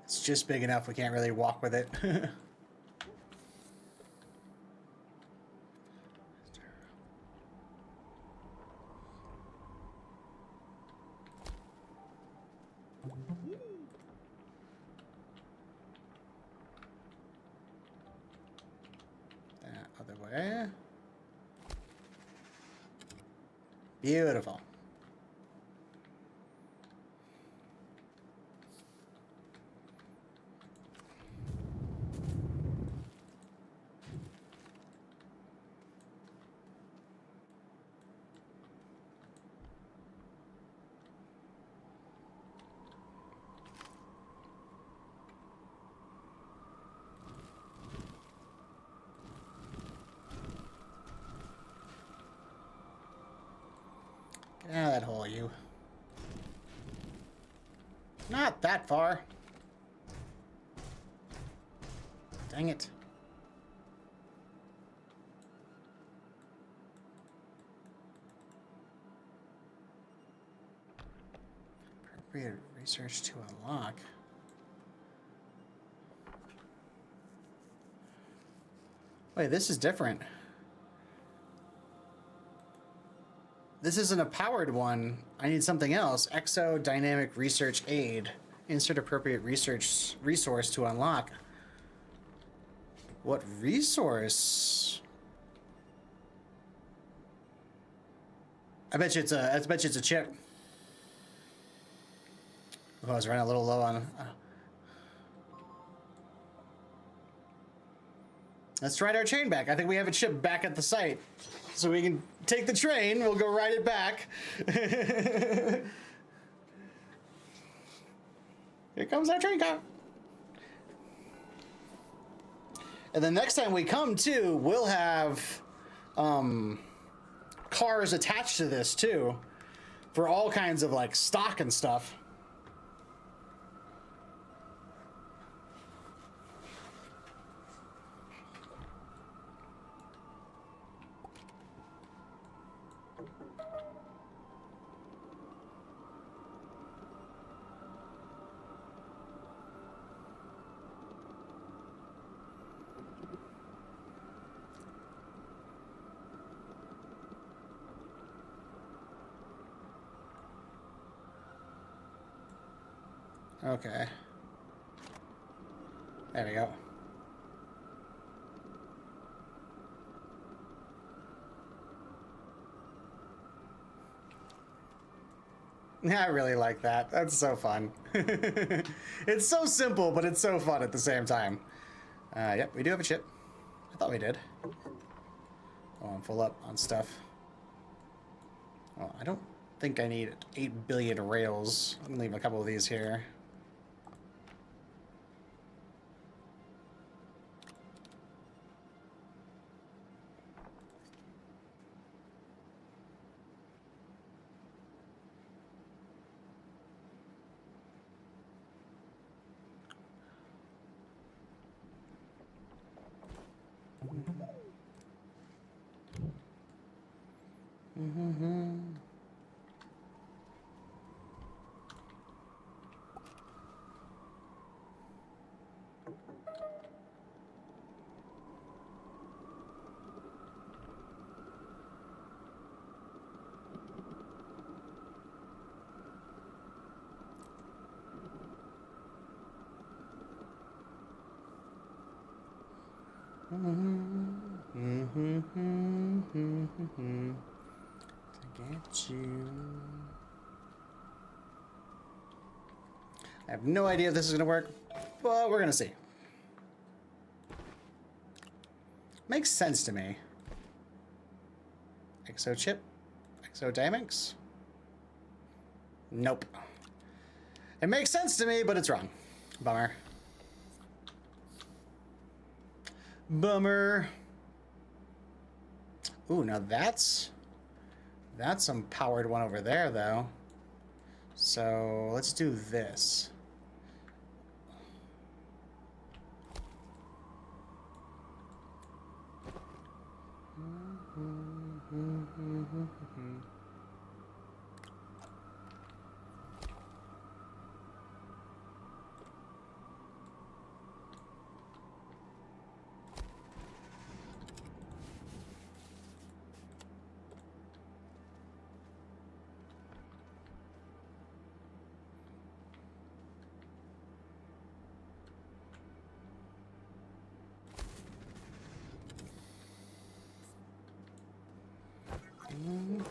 It's just big enough we can't really walk with it. That other way. Beautiful. Get out of that hole, you. Not that far. Dang it. appropriate research to unlock. Wait, this is different. This isn't a powered one. I need something else. Exodynamic research aid. Insert appropriate research resource to unlock. What resource? I bet you it's a chip. Oh, I was running a little low on. Let's ride our train back. I think we have a chip back at the site. So we can take the train, we'll go ride it back. Here comes our train car. And the next time we come to, we'll have cars attached to this too, for all kinds of like stock and stuff. Okay. There we go. I really like that. That's so fun. It's so simple, but it's so fun at the same time. Yep, we do have a chip. I thought we did. Oh, I'm full up on stuff. Well, I don't think I need 8 billion rails. I'm gonna leave a couple of these here. To get you. I have no idea if this is going to work, but we're going to see. Makes sense to me. Exo chip? Exodynamics? Nope. It makes sense to me, but it's wrong. Bummer. Bummer. Ooh, now that's some powered one over there, though. So let's do this.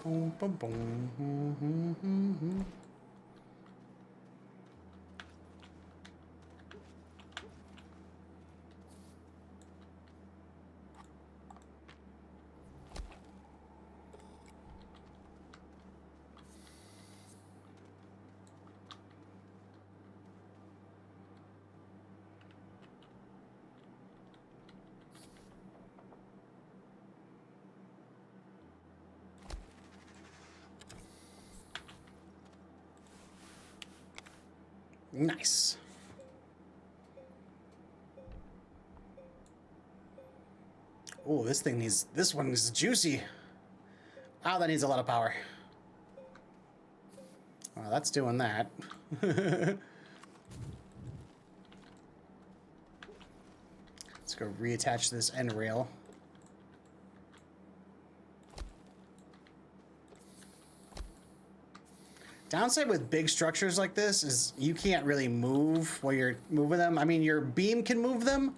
Boom, boom, boom. Nice. Oh, this one is juicy. Wow, that needs a lot of power. Well, that's doing that. Let's go reattach this end rail. Downside with big structures like this is you can't really move while you're moving them. I mean, your beam can move them.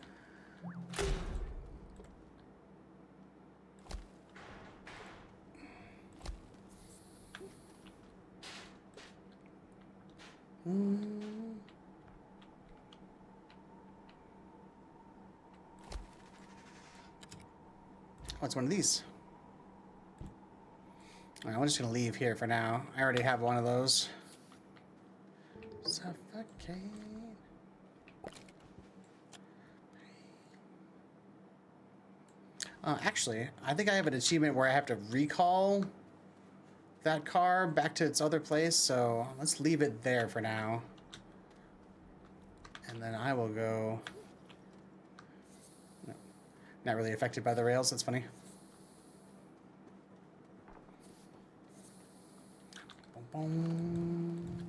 Oh, it's one of these. All right, I'm just gonna leave here for now. I already have one of those. Suffocate. Actually, I think I have an achievement where I have to recall that car back to its other place, so let's leave it there for now. And then I will go... No, not really affected by the rails, that's funny. Boom,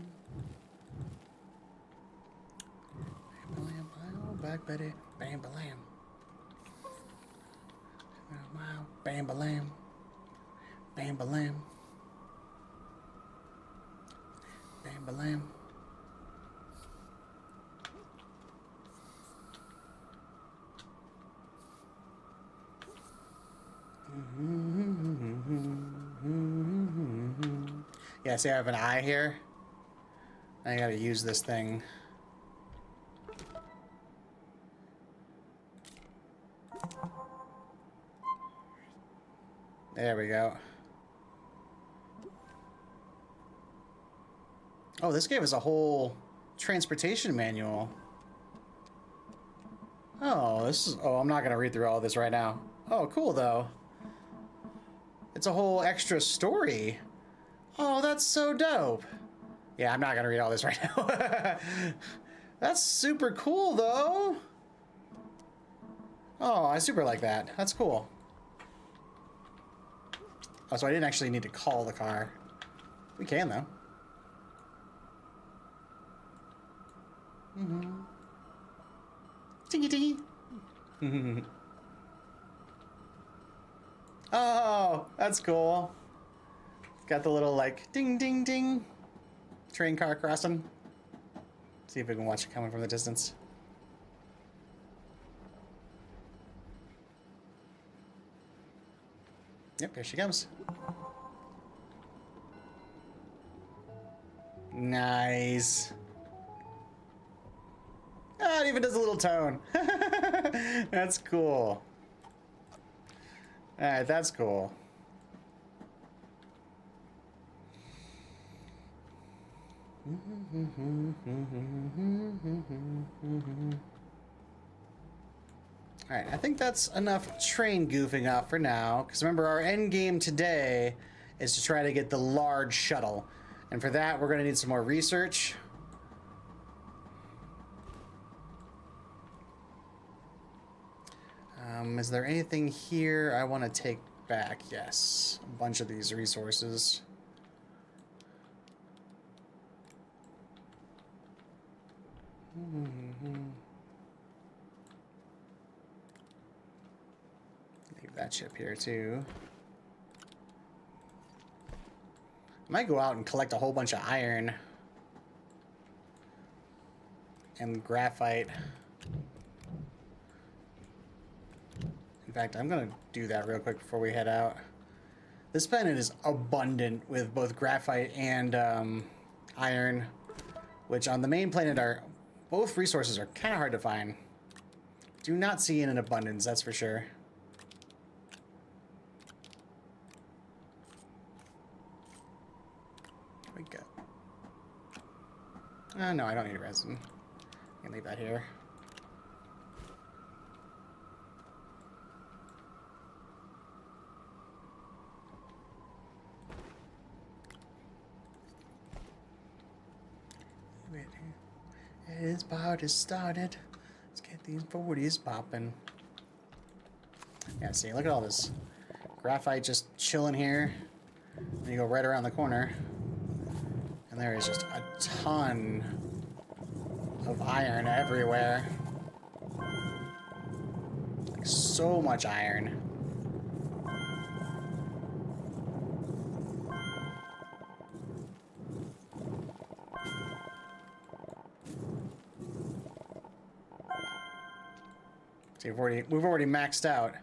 boom. Back, Betty. Bam, balam. Bam, balam. Bam, balam. Bam, balam. Yeah, see I have an eye here. I gotta use this thing. There we go. Oh, this gave us a whole transportation manual. Oh, this is... Oh, I'm not gonna read through all this right now. Oh, cool, though. It's a whole extra story. Oh, that's so dope. Yeah, I'm not gonna read all this right now. That's super cool, though. Oh, I super like that. That's cool. Oh, so I didn't actually need to call the car. We can, though. Mm-hmm. Tingy tingy. Oh, that's cool. Got the little, like, ding ding ding train car crossing. See if we can watch it coming from the distance. Yep, here she comes. Nice. Oh, it even does a little tone. That's cool. Alright, that's cool. Alright, I think that's enough train goofing out for now, because remember our end game today is to try to get the large shuttle. And for that, we're going to need some more research. Is there anything here I want to take back? Yes, a bunch of these resources. Leave that ship here too. I might go out and collect a whole bunch of iron and graphite. In fact, I'm gonna do that real quick before we head out. This planet is abundant with both graphite and iron, which on the main planet are both resources are kind of hard to find. Do not see in an abundance, that's for sure. Here we go. No, I don't need resin. I can leave that here. His party started. Let's get these 40s popping. Yeah, see, look at all this graphite just chilling here. And you go right around the corner, And there is just a ton of iron everywhere. Like, so much iron. See, we've already maxed out.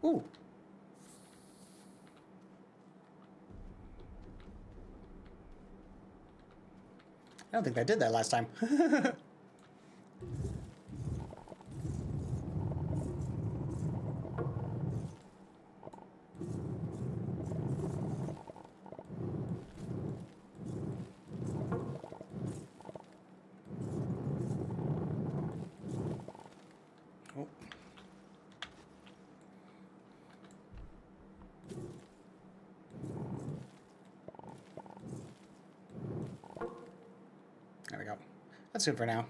Ooh. I don't think I did that last time. Oh. There we go. That's good for now.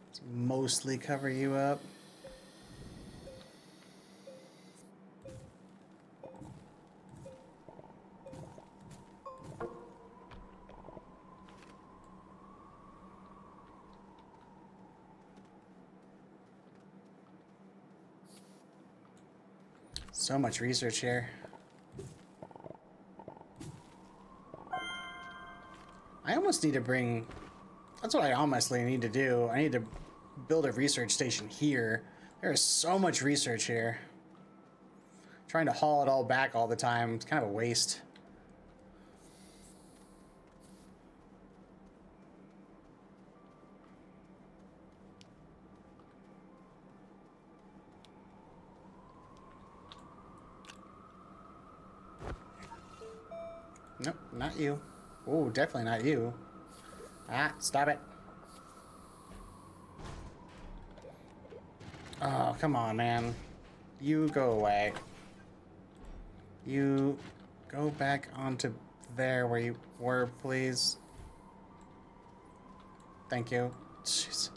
Let's mostly cover you up. So much research here. I almost need to bring... That's what I honestly need to do. I need to build a research station here. There is so much research here. Trying to haul it all back all the time, it's kind of a waste. Nope, not you. Oh, definitely not you. Ah, stop it. Oh, come on, man. You go away. You go back onto there where you were, please. Thank you. Jeez.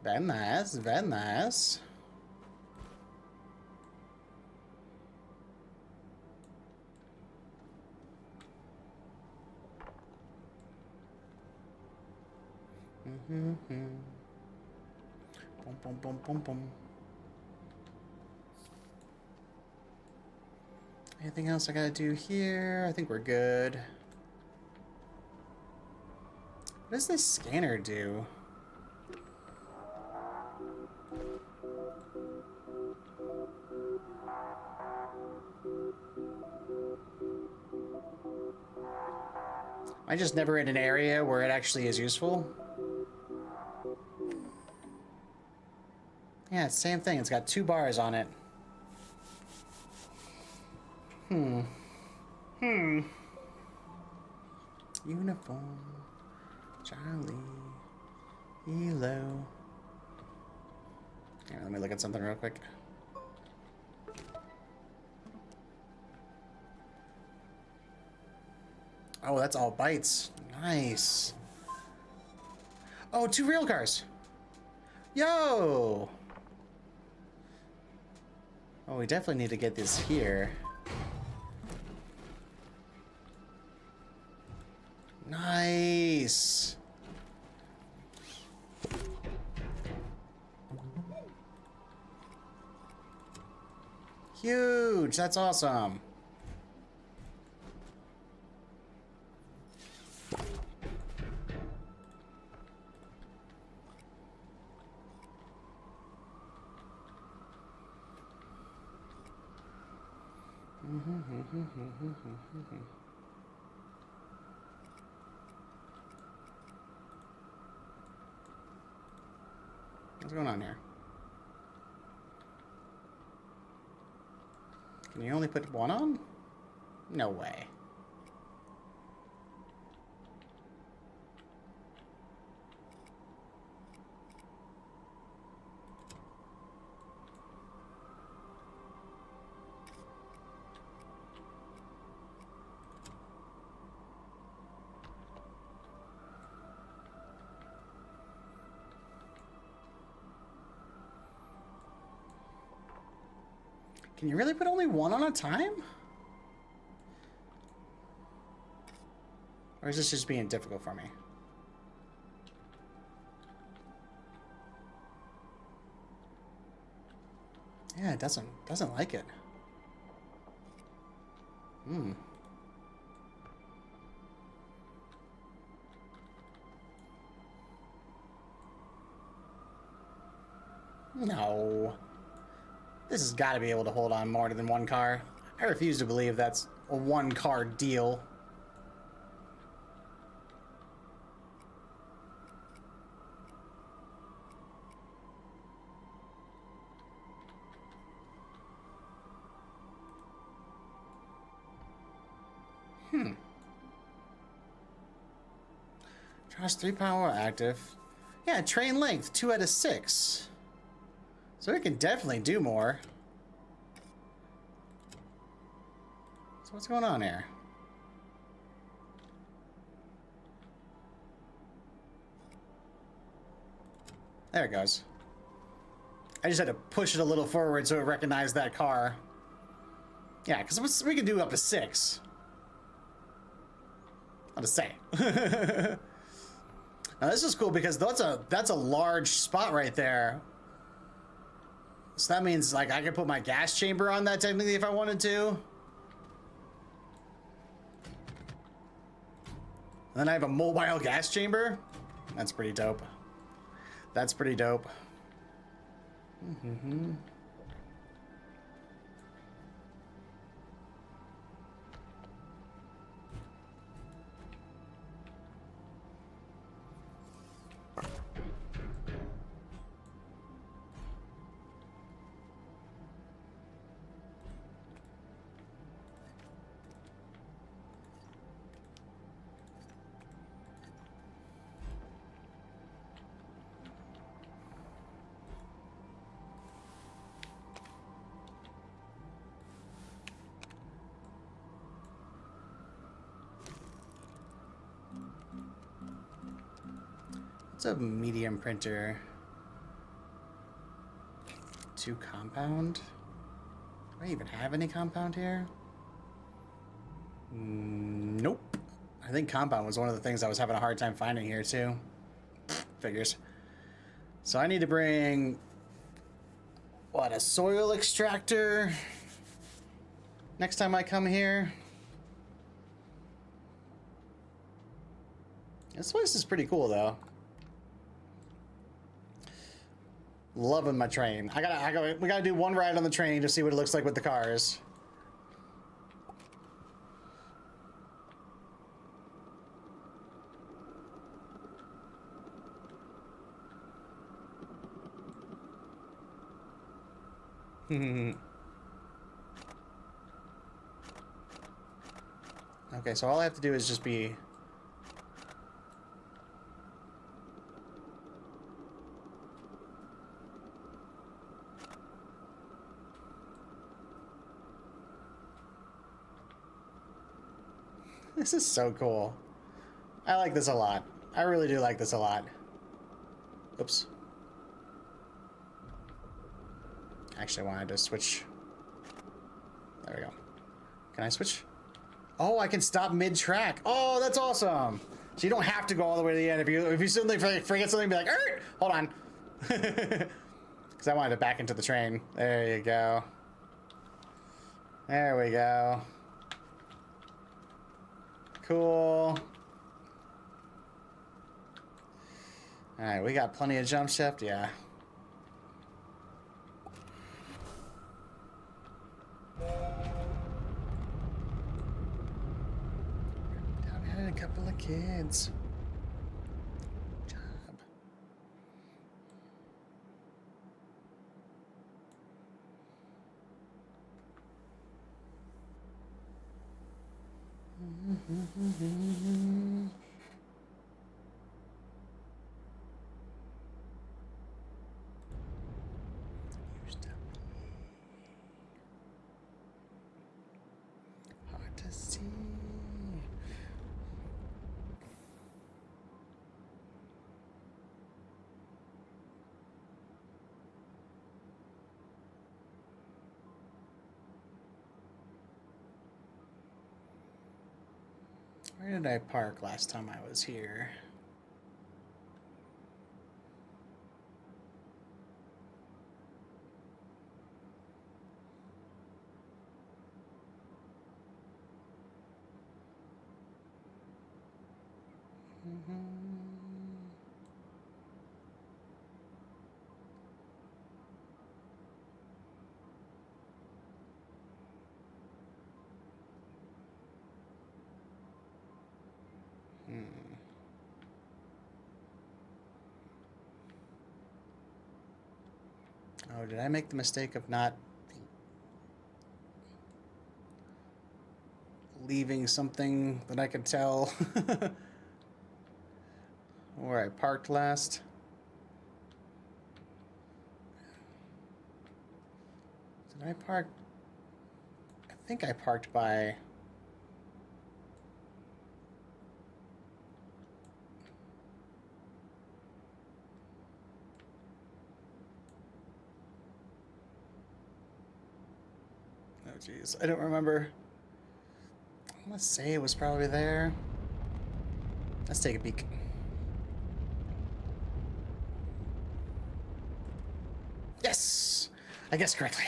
Very nice, very nice. Boom, boom, boom, boom, boom. Anything else I gotta do here? I think we're good. What does this scanner do? I just never in an area where it actually is useful. Yeah, it's the same thing. It's got 2 bars on it. Uniform. Charlie. Elo. Here, let me look at something real quick. Oh, that's all bytes. Nice. Oh, 2 rail cars. Yo! Oh, we definitely need to get this here. Nice. Huge. That's awesome. What's going on here? Can you only put one on? No way. Can you really put only one on a time? Or is this just being difficult for me? Yeah, it doesn't like it. Hmm. No. This has got to be able to hold on more than one car. I refuse to believe that's a one-car deal. Trash 3 power active. Yeah, train length 2 out of 6. So we can definitely do more. So what's going on here? There it goes. I just had to push it a little forward so it recognized that car. Yeah, because we can do up to 6. I'll just say. Now this is cool because that's a large spot right there. So that means like I could put my gas chamber on that technically if I wanted to. And then I have a mobile gas chamber. That's pretty dope. That's pretty dope. Mm-hmm. It's a medium printer. 2 compound? Do I even have any compound here? Nope. I think compound was one of the things I was having a hard time finding here too. Figures. So I need to bring, what, a soil extractor next time I come here. This place is pretty cool though. Loving my train. We gotta do one ride on the train to see what it looks like with the cars. Okay, so all I have to do is just be... This is so cool. I like this a lot. I really do like this a lot. Oops. Actually, I wanted to switch There we go. Can I switch? Oh, I can stop mid-track. Oh, that's awesome. So you don't have to go all the way to the end. If you suddenly forget something, be like, "Er, hold on," because I wanted to back into the train. There you go. There we go. Cool. All right, we got plenty of jump shift. Yeah. Down had a couple of kids. Good job. Used to be hard to see. Where did I park last time I was here? Oh, did I make the mistake of not leaving something that I could tell where I parked last? Did I park? I think I parked by... Oh, geez. I don't remember. I'm gonna say it was probably there. Let's take a peek. Yes! I guessed correctly.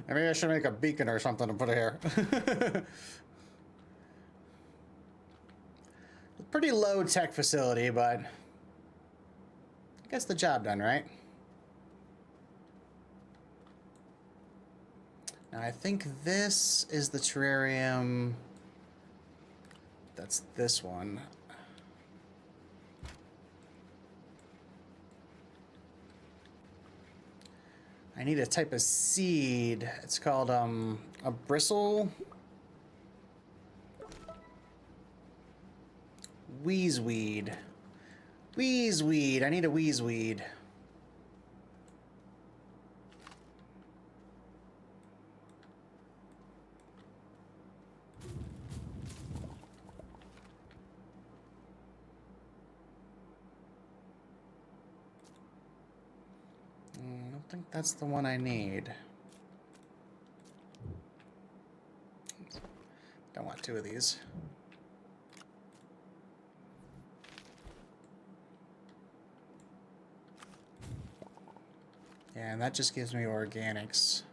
Maybe I should make a beacon or something to put it here. Pretty low tech facility, but gets the job done, right? Now I think this is the terrarium. That's this one. I need a type of seed. It's called a bristle. Wheezeweed. Wheezeweed. I need a wheezeweed. I don't think that's the one I need. Don't want two of these. Yeah, and that just gives me organics.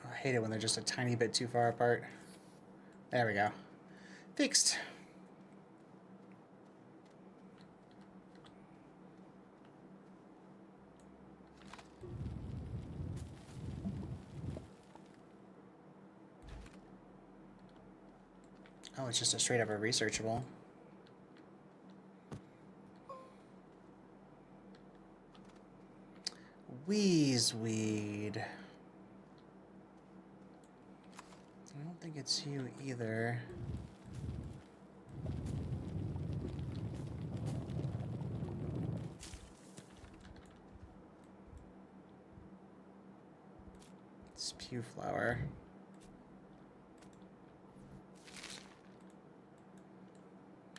I hate it when they're just a tiny bit too far apart. There we go. Fixed. Oh, it's just a straight up a researchable. Wheezeweed. it's you either. Spew flower.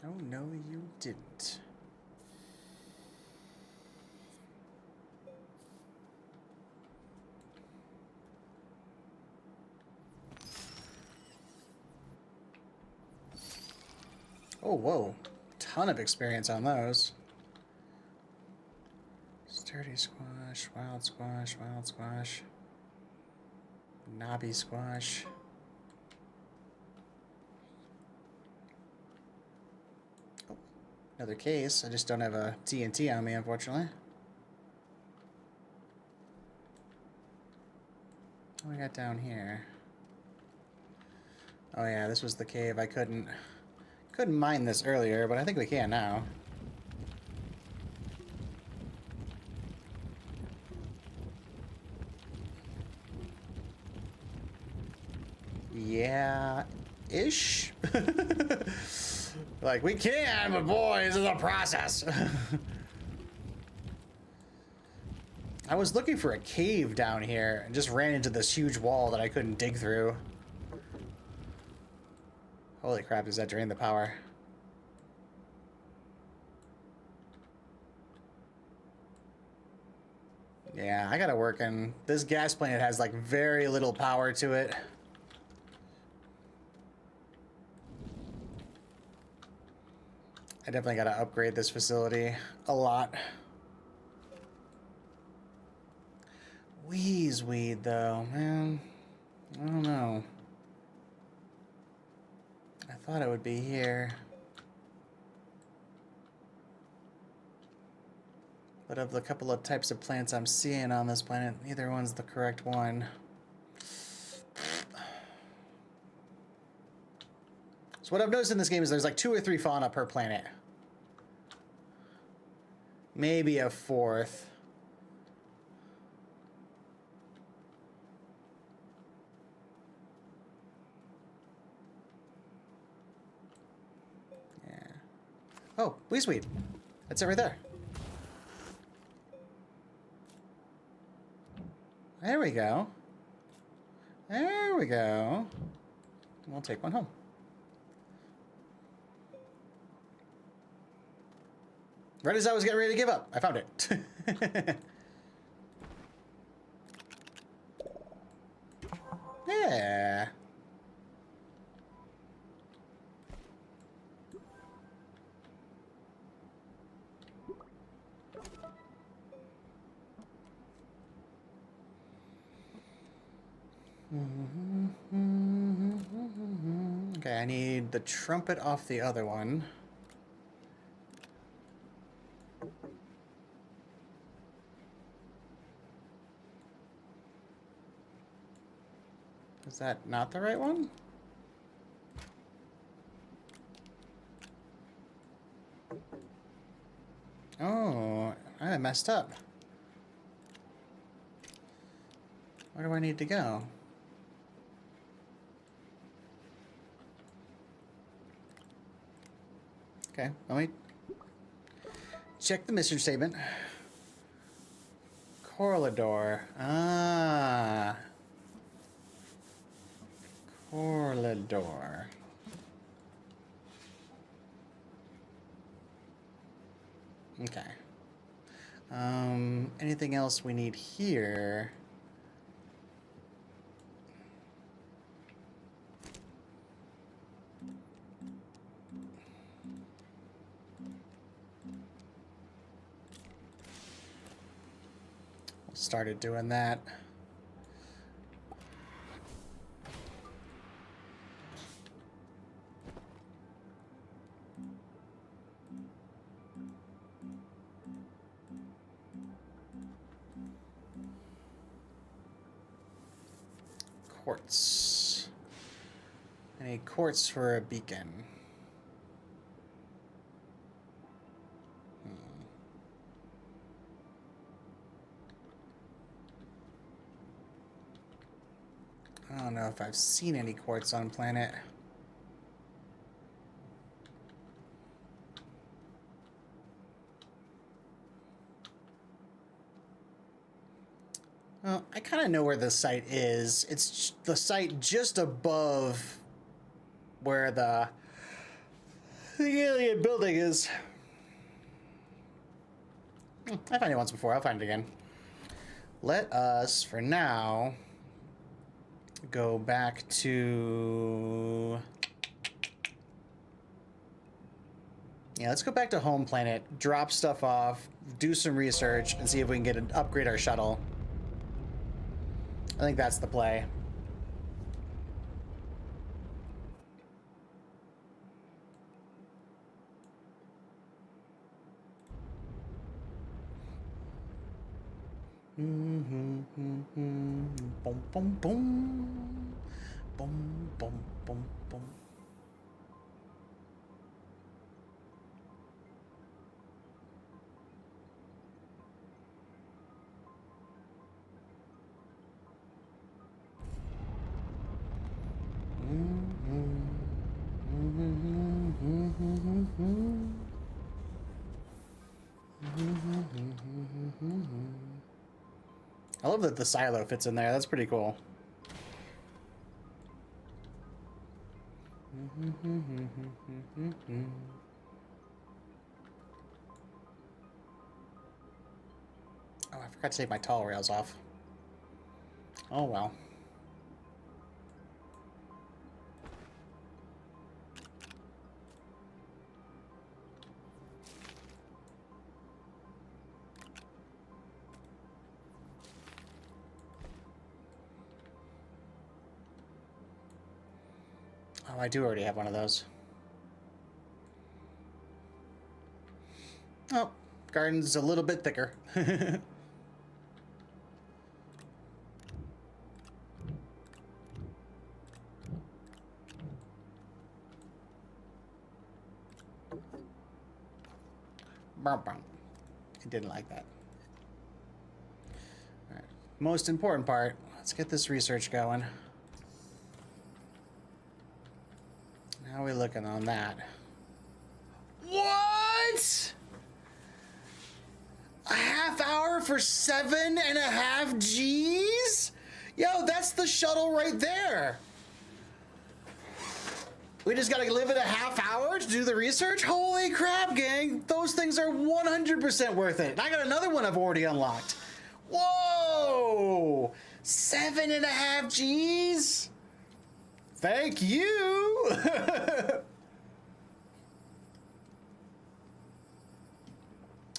Oh, no, you didn't. Oh, whoa. Ton of experience on those. Sturdy squash, wild squash, wild squash. Knobby squash. Oh, another case. I just don't have a TNT on me, unfortunately. What do we got down here? Oh yeah, this was the cave. I couldn't mine this earlier, but I think we can now. Yeah-ish. Like, we can, but boy, this is a process. I was looking for a cave down here and just ran into this huge wall that I couldn't dig through. Holy crap, does that drain the power? Yeah, I gotta work in... This gas plant has, like, very little power to it. I definitely gotta upgrade this facility a lot. Weed, though, man. I don't know. I thought it would be here. But of the couple of types of plants I'm seeing on this planet, neither one's the correct one. So what I've noticed in this game is there's like 2 or 3 fauna per planet. Maybe a 4th. Yeah. Oh, weed. That's it right there. There we go. There we go. We'll take one home. Right as I was getting ready to give up, I found it. Yeah. Okay, I need the trumpet off the other one. Is that not the right one? Oh, I messed up. Where do I need to go? Okay, let me check the mission statement. Corridor. Ah. Corridor. Okay. Anything else we need here? Started doing that. Quartz. I need quartz for a beacon. I don't know if I've seen any quartz on planet. Well, I kind of know where the site is. It's the site just above where the alien building is. I found it once before. I'll find it again. Let us, for now, go back to... Yeah, let's go back to home planet, drop stuff off, do some research, and see if we can upgrade our shuttle. I think that's the play. Boom, boom, boom. Boom, boom, boom, boom. I love that the silo fits in there. That's pretty cool. Oh, I forgot to take my tall rails off. Oh well. Oh, I do already have one of those. Oh, garden's a little bit thicker. It didn't like that. All right. Most important part, let's get this research going. How are we looking on that? What? A half hour for 7.5 Gs? Yo, that's the shuttle right there. We just gotta live it a half hour to do the research? Holy crap, gang. Those things are 100% worth it. And I got another one I've already unlocked. Whoa! 7.5 Gs? Thank you!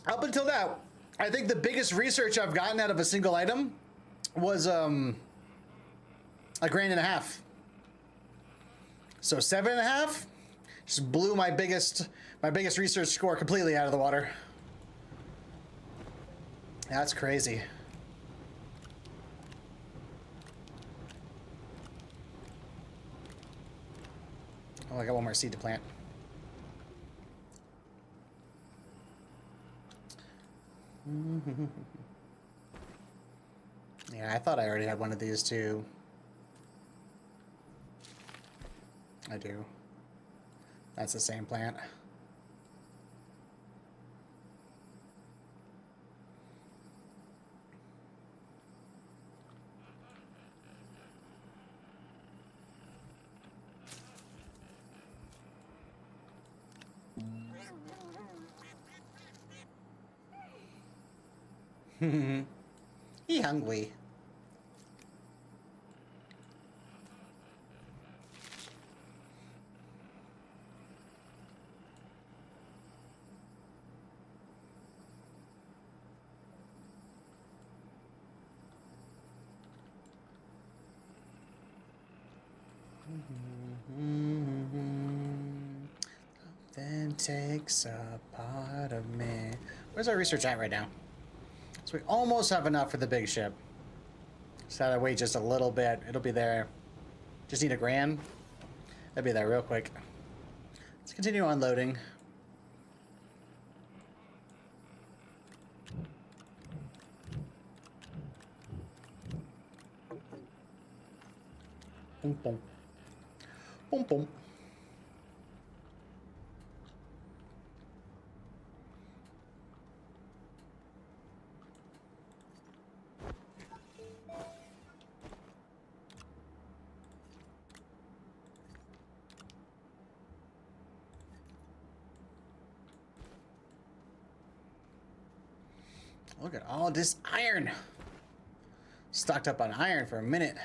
Up until now, I think the biggest research I've gotten out of a single item was $1.5 grand. So 7.5 just blew my biggest research score completely out of the water. That's crazy. Oh, I got one more seed to plant. Yeah, I thought I already had one of these too. I do. That's the same plant. He hungry. Then takes a part of me. Where's our research at right now? So we almost have enough for the big ship. Just gotta wait just a little bit. It'll be there. Just need $1 grand. That'll be there real quick. Let's continue unloading. Boom, boom. Boom, boom. Look at all this iron. Stocked up on iron for a minute.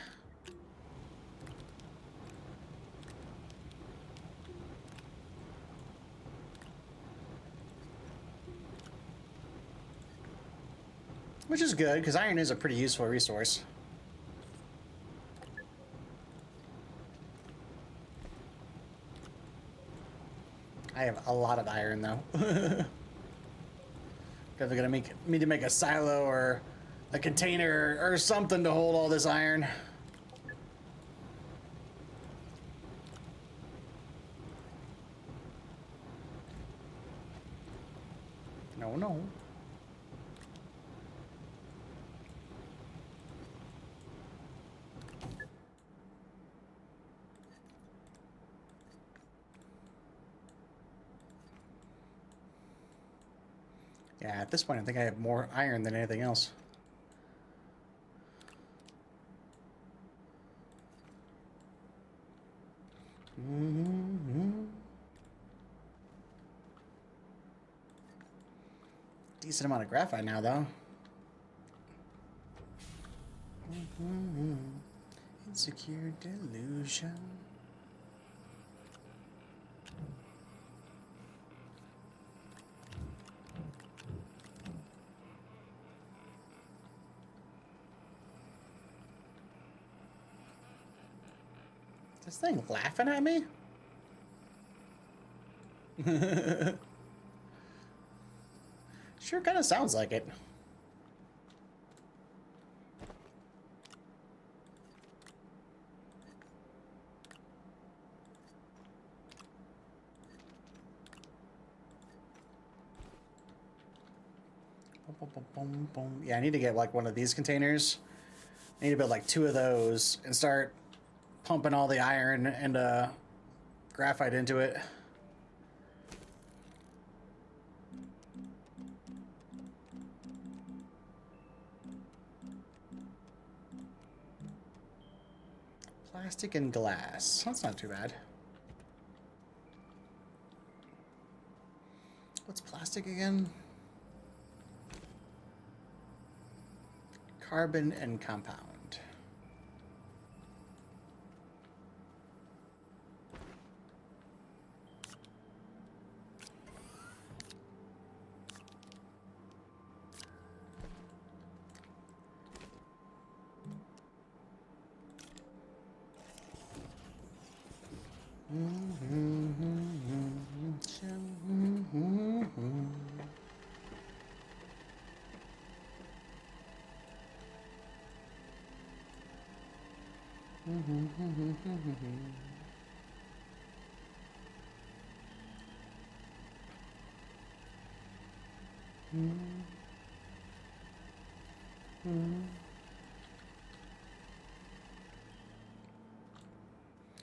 Which is good, because iron is a pretty useful resource. I have a lot of iron, though. Definitely gonna need to make a silo or a container or something to hold all this iron. No, no. Yeah, at this point, I think I have more iron than anything else. Decent amount of graphite now, though. Insecure delusion. This thing laughing at me? Sure kind of sounds like it. Boom, boom, boom, boom. Yeah, I need to get like one of these containers. I need to build like 2 of those and start pumping all the iron and graphite into it. Plastic and glass. That's not too bad. What's plastic again? Carbon and compound.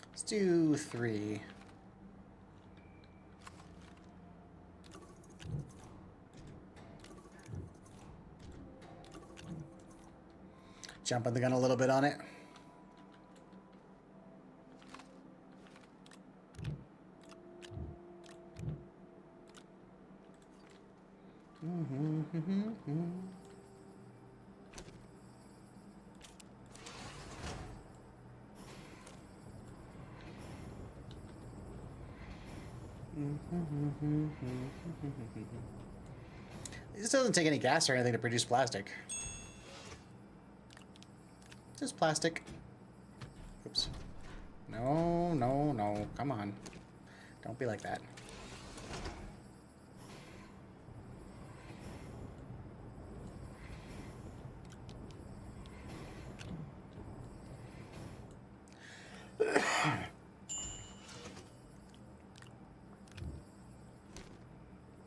Let's do 3. Jumping the gun a little bit on it. This doesn't take any gas or anything to produce plastic. Just plastic. Oops. No, no, no. Come on. Don't be like that.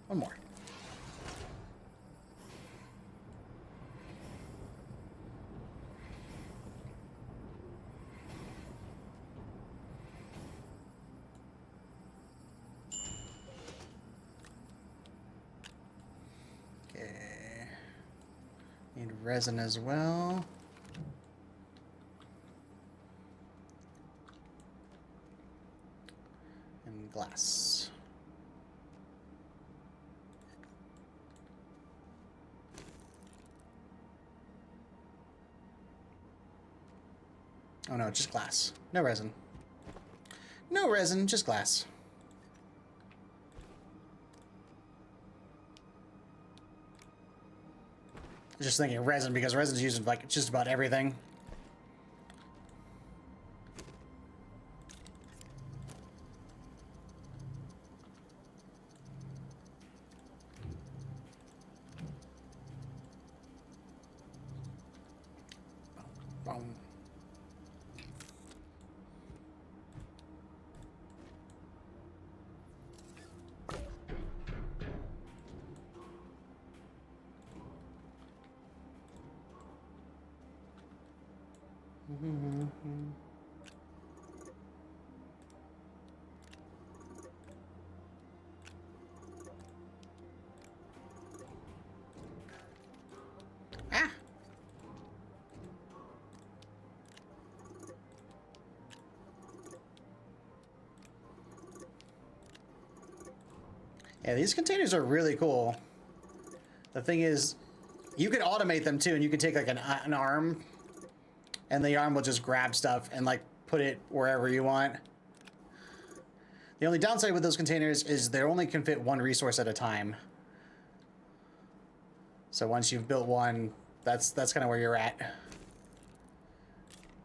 One more. resin as well. And glass. Oh no, just glass. No resin. No resin, just glass. Just thinking resin because resin's used in like just about everything. Boom. Ah! Yeah, these containers are really cool. The thing is, you can automate them too, and you can take like an arm, and the arm will just grab stuff and like put it wherever you want. The only downside with those containers is they only can fit one resource at a time. So once you've built one, that's kind of where you're at.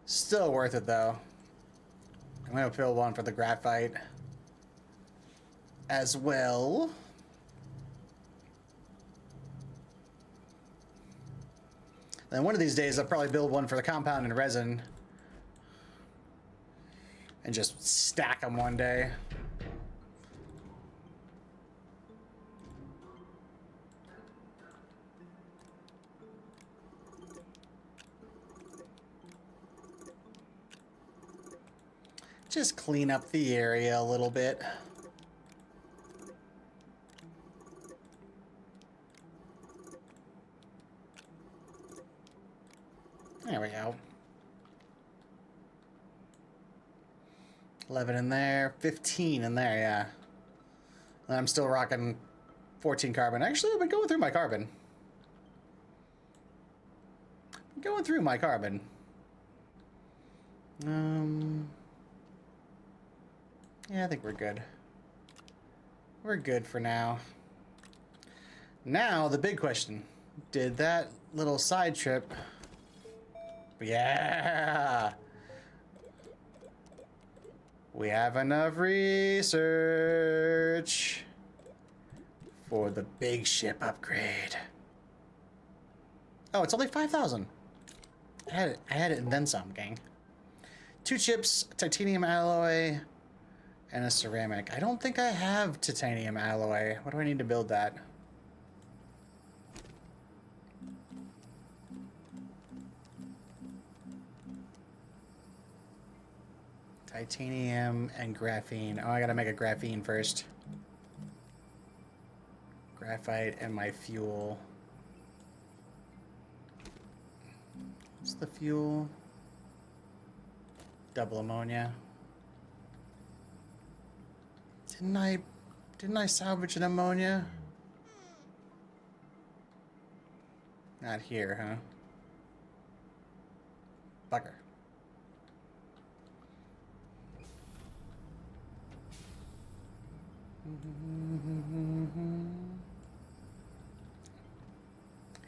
Still worth it though. I'm gonna build one for the graphite as well. And one of these days I'll probably build one for the compound and resin and just stack them one day. Just clean up the area a little bit. There we go. 11 in there, 15 in there, yeah. And I'm still rocking 14 carbon. Actually, I've been going through my carbon. Yeah, I think we're good. We're good for now. Now, the big question. Did that little side trip... Yeah! We have enough research for the big ship upgrade. Oh, it's only 5,000. I had it and then some, gang. 2 chips, titanium alloy, and a ceramic. I don't think I have titanium alloy. What do I need to build that? Titanium and graphene. Oh, I gotta make a graphene first. Graphite and my fuel. What's the fuel? Double ammonia. Didn't I salvage an ammonia? Not here, huh? Bugger.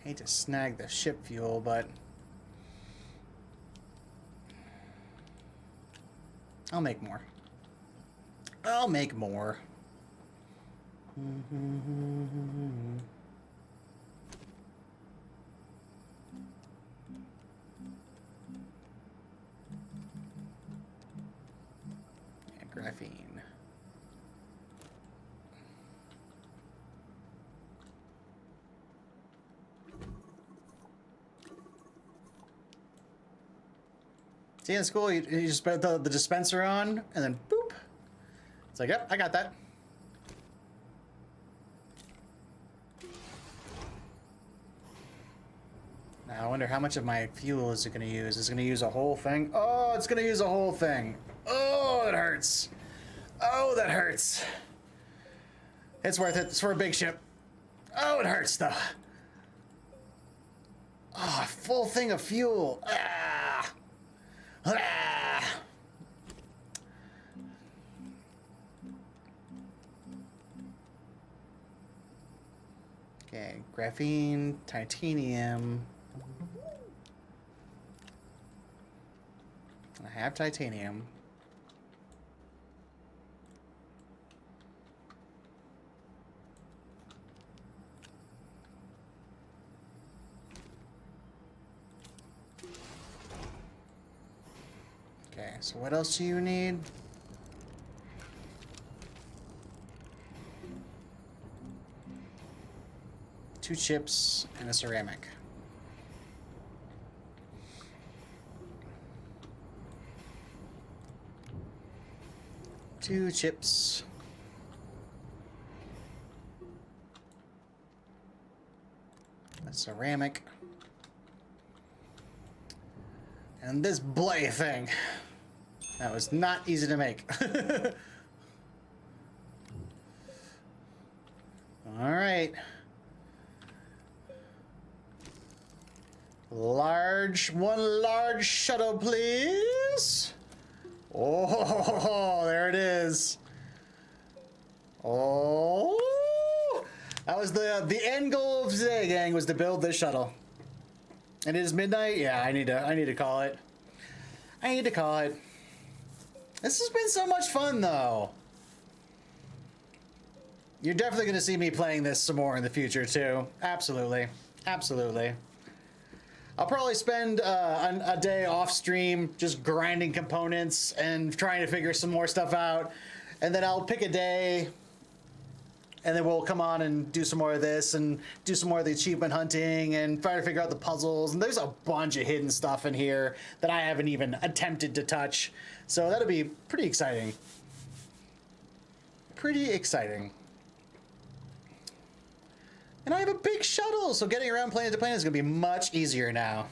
Hate to snag the ship fuel, but I'll make more. I'll make more. And graphene. See, in school, you just put the dispenser on, and then boop. It's like, yep, I got that. I wonder how much of my fuel is it going to use. Is it going to use a whole thing? Oh, it's going to use a whole thing. Oh, that hurts. Oh, that hurts. It's worth it. It's for a big ship. Oh, it hurts, though. Oh, a full thing of fuel. Ah. Ah. Okay, graphene, titanium. I have titanium. Okay, so what else do you need? Two chips and a ceramic. Two chips. A ceramic. And this bloody thing. That was not easy to make. All right. One large shuttle, please. Oh, there it is. Oh, that was the end goal of today, gang, was to build this shuttle. And it is midnight. Yeah, I need to call it. I need to call it. This has been so much fun, though. You're definitely going to see me playing this some more in the future, too. Absolutely. Absolutely. I'll probably spend a day off stream just grinding components and trying to figure some more stuff out. And then I'll pick a day and then we'll come on and do some more of this and do some more of the achievement hunting and try to figure out the puzzles. And there's a bunch of hidden stuff in here that I haven't even attempted to touch. So that'll be pretty exciting. Pretty exciting. And I have a big shuttle, so getting around planet to planet is going to be much easier now.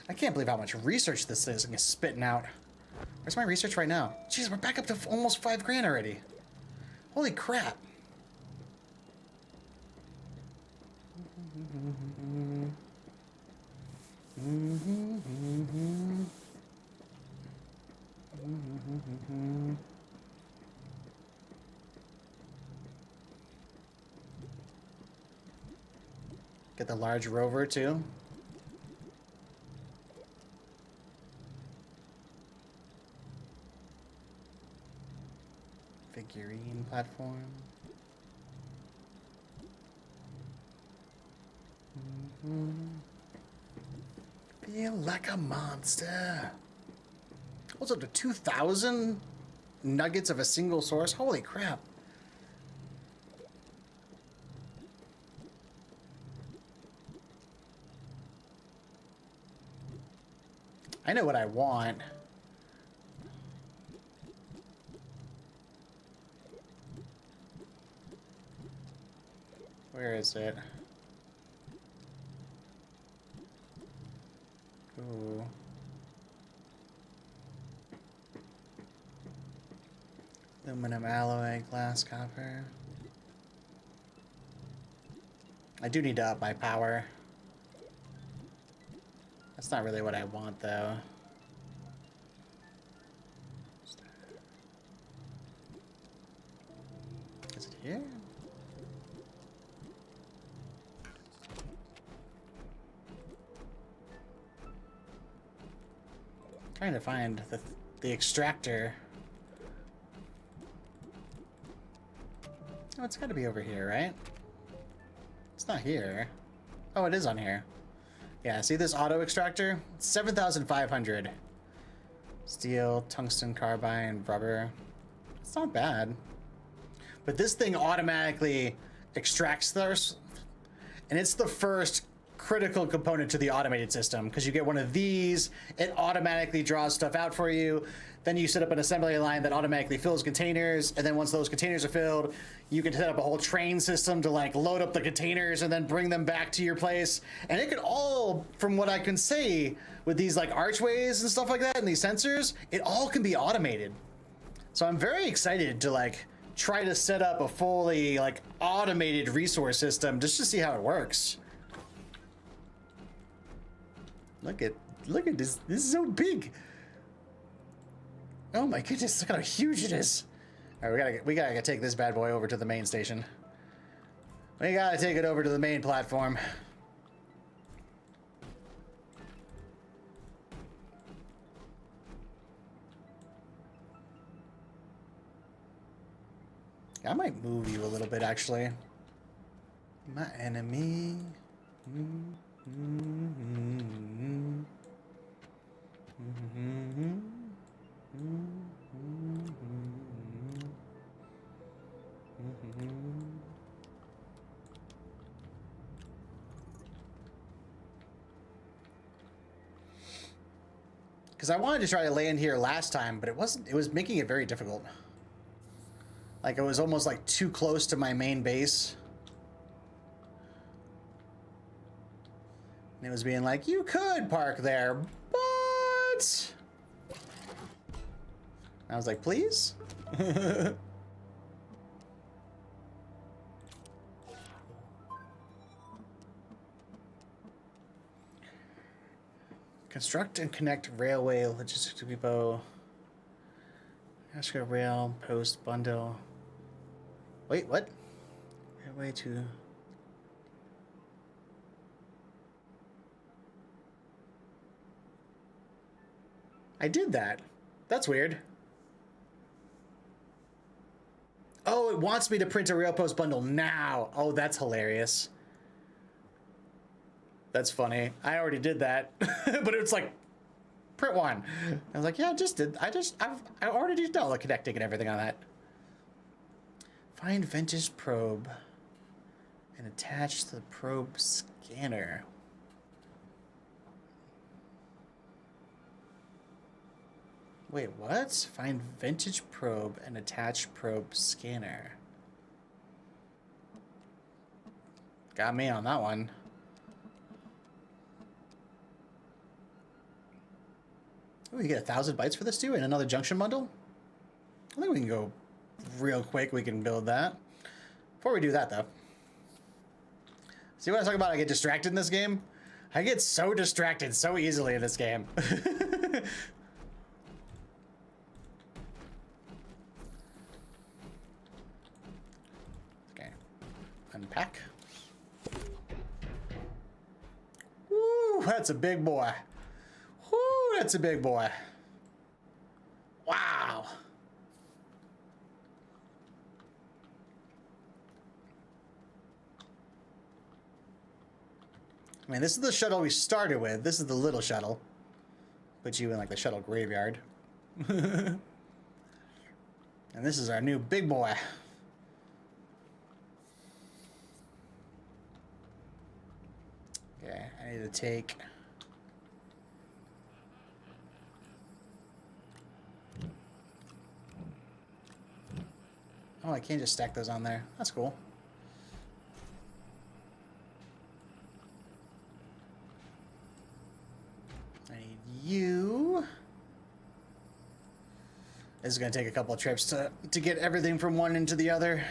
I can't believe how much research this is spitting out. Where's my research right now? Jeez, we're back up to almost $5,000 already. Holy crap. Get the large rover too. Figurine platform. Feel like a monster. What's up to 2,000 nuggets of a single source? Holy crap. I know what I want. Where is it? Ooh. Aluminum alloy, glass, copper. I do need to up my power. That's not really what I want, though. Is it here? Trying to find the extractor. Oh, it's got to be over here, right? It's not here. Oh, it is on here. Yeah, see this auto extractor? It's 7,500. Steel, tungsten carbide, rubber. It's not bad. But this thing automatically extracts those, and it's the first critical component to the automated system, because you get one of these, it automatically draws stuff out for you. Then you set up an assembly line that automatically fills containers, and then once those containers are filled, you can set up a whole train system to like load up the containers and then bring them back to your place. And it could all, from what I can say, with these like archways and stuff like that and these sensors, it all can be automated. So I'm very excited to like try to set up a fully like automated resource system just to see how it works. Look at this. This is so big. Oh my goodness, look how huge it is. All right, we gotta take this bad boy over to the main station. We gotta take it over to the main platform. I might move you a little bit, actually. My enemy. Because I wanted to try to land here last time, but it was making it very difficult. Like it was almost like too close to my main base. And it was being like, you could park there, but... I was like, please? Construct and connect railway logistics depot. Astra rail post bundle. Wait, what? Railway to... I did that. That's weird. Oh, it wants me to print a rail post bundle now. Oh, that's hilarious. That's funny. I already did that. But it's like, print one. I was like, yeah, I already did all the connecting and everything on that. Find vintage probe and attach the probe scanner. Wait, what? Find vintage probe and attach probe scanner. Got me on that one. Oh, you get 1,000 bytes for this too, and another junction bundle? I think we can go real quick. We can build that. Before we do that, though. See what I was talking about? I get distracted in this game? I get so distracted so easily in this game. Okay. Unpack. Woo, that's a big boy. Woo, that's a big boy. Wow. I mean, this is the shuttle we started with. This is the little shuttle. Put you in like the shuttle graveyard. And this is our new big boy. Okay, I need to take... Oh, I can't just stack those on there. That's cool. I need you. This is going to take a couple of trips to get everything from one into the other.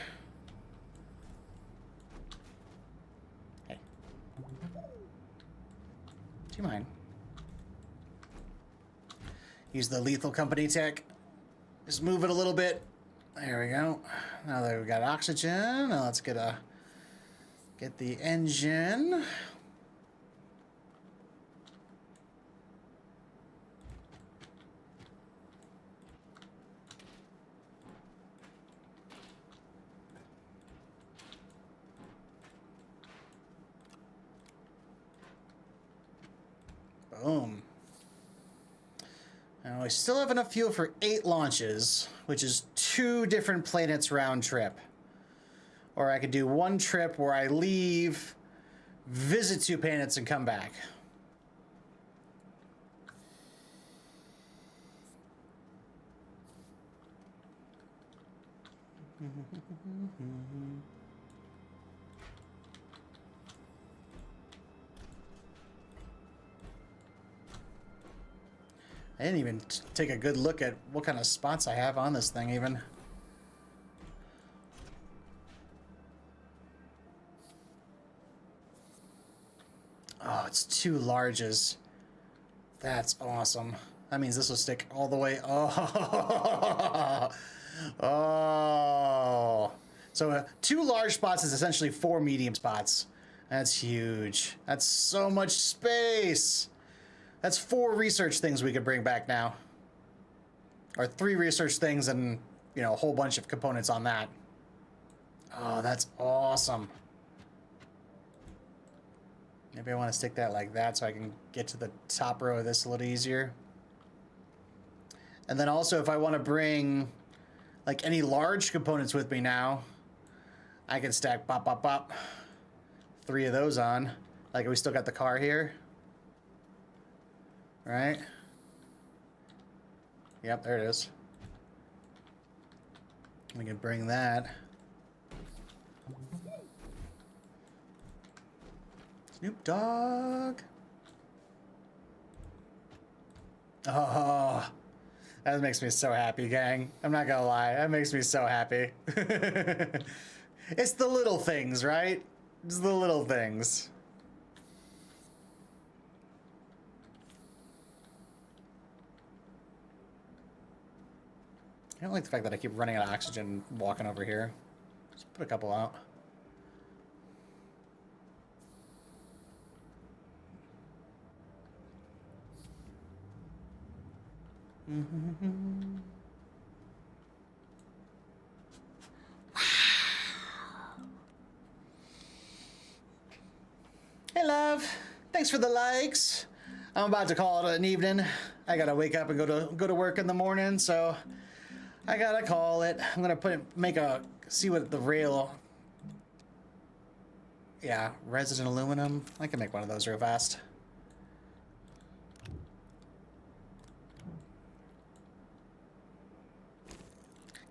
Hey. Do you mind? Use the lethal company tech. Just move it a little bit. There we go. Now that we've got oxygen, now let's get the engine. Boom. Now we still have enough fuel for 8 launches, which is 2 different planets round trip. Or I could do one trip where I leave, visit 2 planets, and come back. I didn't even take a good look at what kind of spots I have on this thing even. Oh, it's 2 larges. That's awesome. That means this will stick all the way. Oh, oh. So 2 large spots is essentially 4 medium spots. That's huge. That's so much space. That's 4 research things we could bring back now. Or 3 research things and, you know, a whole bunch of components on that. Oh, that's awesome. Maybe I want to stick that like that so I can get to the top row of this a little easier. And then also if I want to bring like any large components with me now, I can stack pop, pop, pop. 3 of those on. Like we still got the car here. Right? Yep, there it is. We can bring that. Snoop Dogg. Oh, that makes me so happy, gang. I'm not gonna lie, that makes me so happy. It's the little things, right? It's the little things. I don't like the fact that I keep running out of oxygen walking over here. Just put a couple out. Hey, love. Thanks for the likes. I'm about to call it an evening. I gotta wake up and go to work in the morning, so I gotta call it. I'm gonna see what the rail. Yeah, resin aluminum. I can make one of those real fast.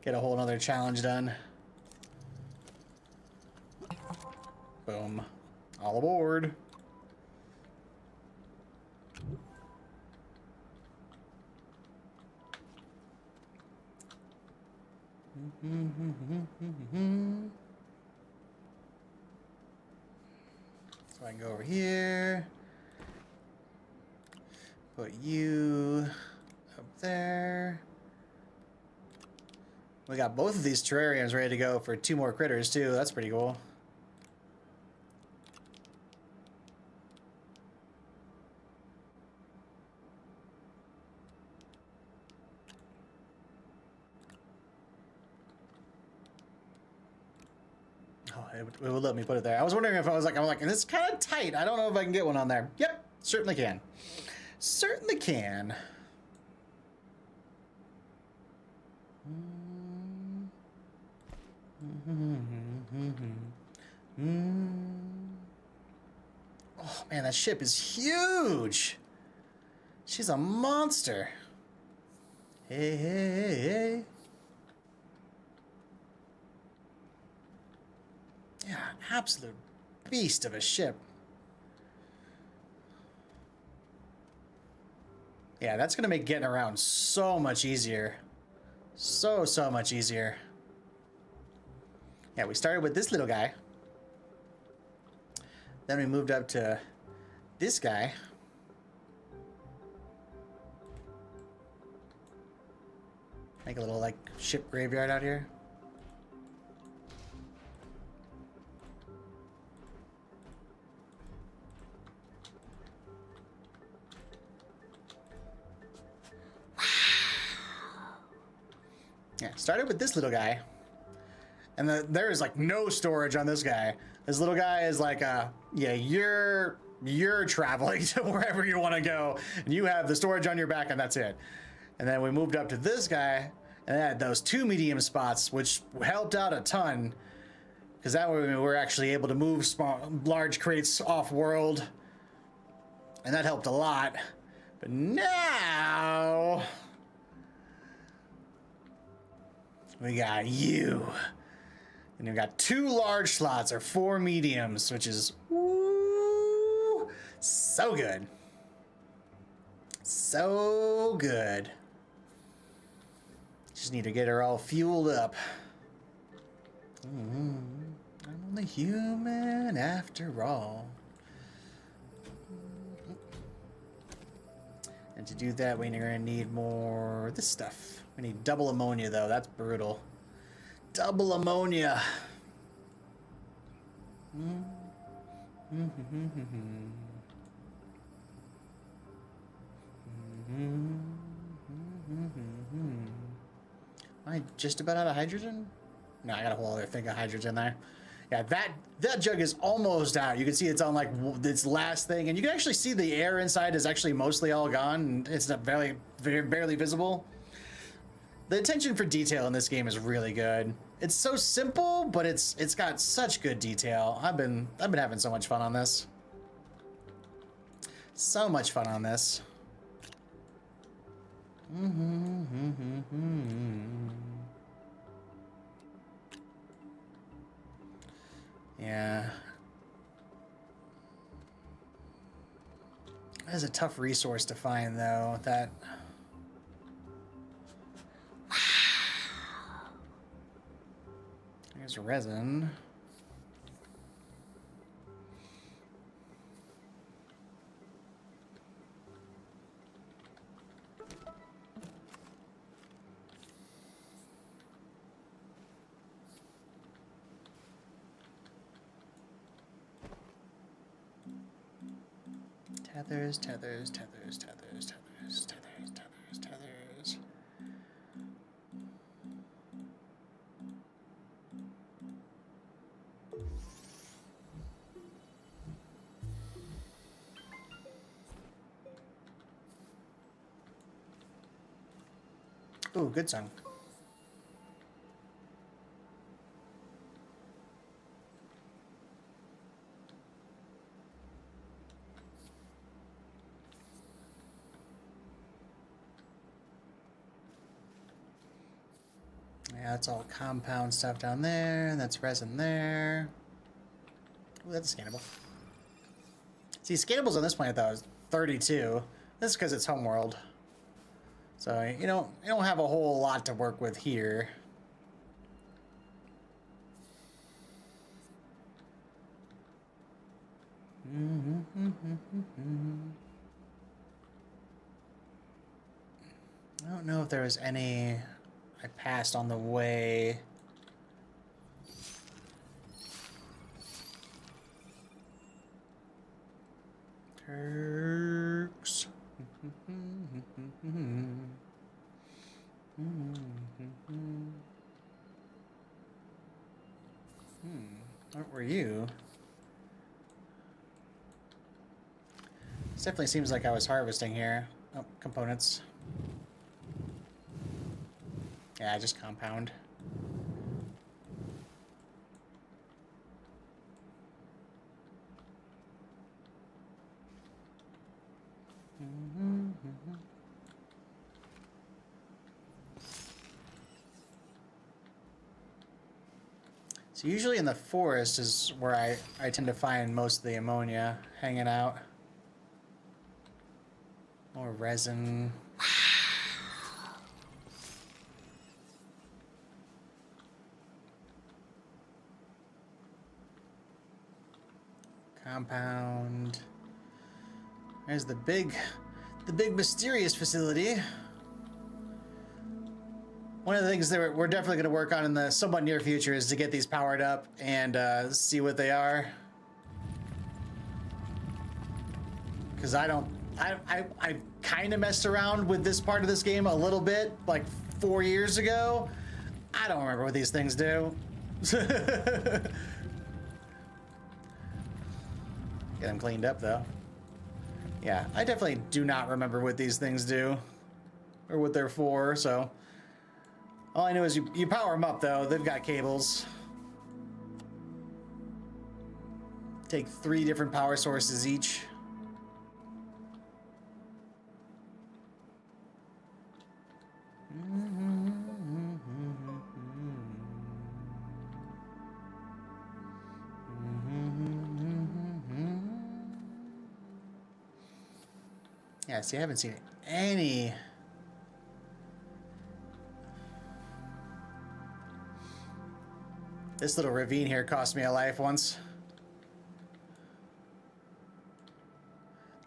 Get a whole nother challenge done. Boom. All aboard. So I can go over here. Put you up there. We got both of these terrariums ready to go for 2 more critters too. That's pretty cool. Oh, it would let me put it there. I was wondering if I'm like, this is kind of tight. I don't know if I can get one on there. Yep, certainly can. Certainly can. Oh man, that ship is huge. She's a monster. Hey, hey, hey, hey. Yeah, absolute beast of a ship. Yeah, that's gonna make getting around so much easier. So much easier. Yeah, we started with this little guy. Then we moved up to this guy. Make a little, like, ship graveyard out here. Yeah, started with this little guy. And there is like no storage on this guy. This little guy is like, yeah, you're traveling to wherever you want to go, and you have the storage on your back, and that's it. And then we moved up to this guy, and it had those 2 medium spots, which helped out a ton, because that way we were actually able to move large crates off world, and that helped a lot. But now we got you. And you've got 2 large slots or 4 mediums, which is woo, so good. So good. Just need to get her all fueled up. I'm only human after all. And to do that, we're gonna need more of this stuff. We need double ammonia, though. That's brutal. Double ammonia. Am I just about out of hydrogen? No, I got a whole other thing of hydrogen there. Yeah, that jug is almost out. You can see it's on like its last thing, and you can actually see the air inside is actually mostly all gone, and it's not barely visible. The attention for detail in this game is really good. It's so simple, but it's got such good detail. I've been having so much fun on this. So much fun on this. Yeah. That is a tough resource to find, though. That. There's resin. Tethers, tethers, tethers, tethers, tethers, tethers, tethers, tethers. Ooh, good song. Yeah, that's all compound stuff down there, and that's resin there. Ooh, that's scannable. See, scannables on this planet, though, is 32. This is because it's homeworld. So you don't have a whole lot to work with here. I don't know if there was any I passed on the way. Turks. What were you? This definitely seems like I was harvesting here. Oh, components. Yeah, just compound. So usually in the forest is where I tend to find most of the ammonia hanging out. More resin. Compound. There's the big mysterious facility. One of the things that we're definitely going to work on in the somewhat near future is to get these powered up and see what they are. Because I kind of messed around with this part of this game a little bit, like 4 years ago. I don't remember what these things do. Get them cleaned up, though. Yeah, I definitely do not remember what these things do or what they're for, so... All I know is you power them up, though. They've got cables. Take 3 different power sources each. Yeah, see, I haven't seen any. This little ravine here cost me a life once.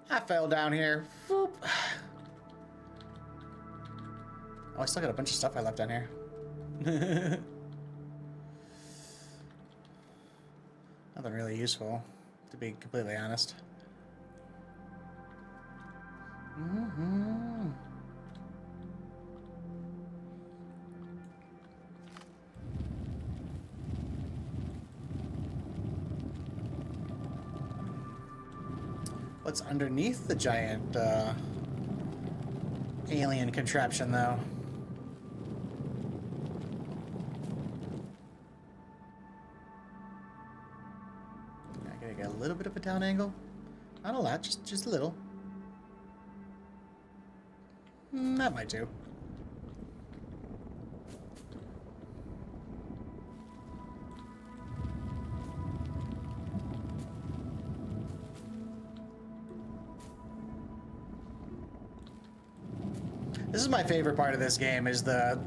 I fell down here. Whoop. Oh, I still got a bunch of stuff I left down here. Nothing really useful, to be completely honest. What's underneath the giant alien contraption, though? I gotta get a little bit of a down angle. Not a lot, just a little. That might do. This is my favorite part of this game, is the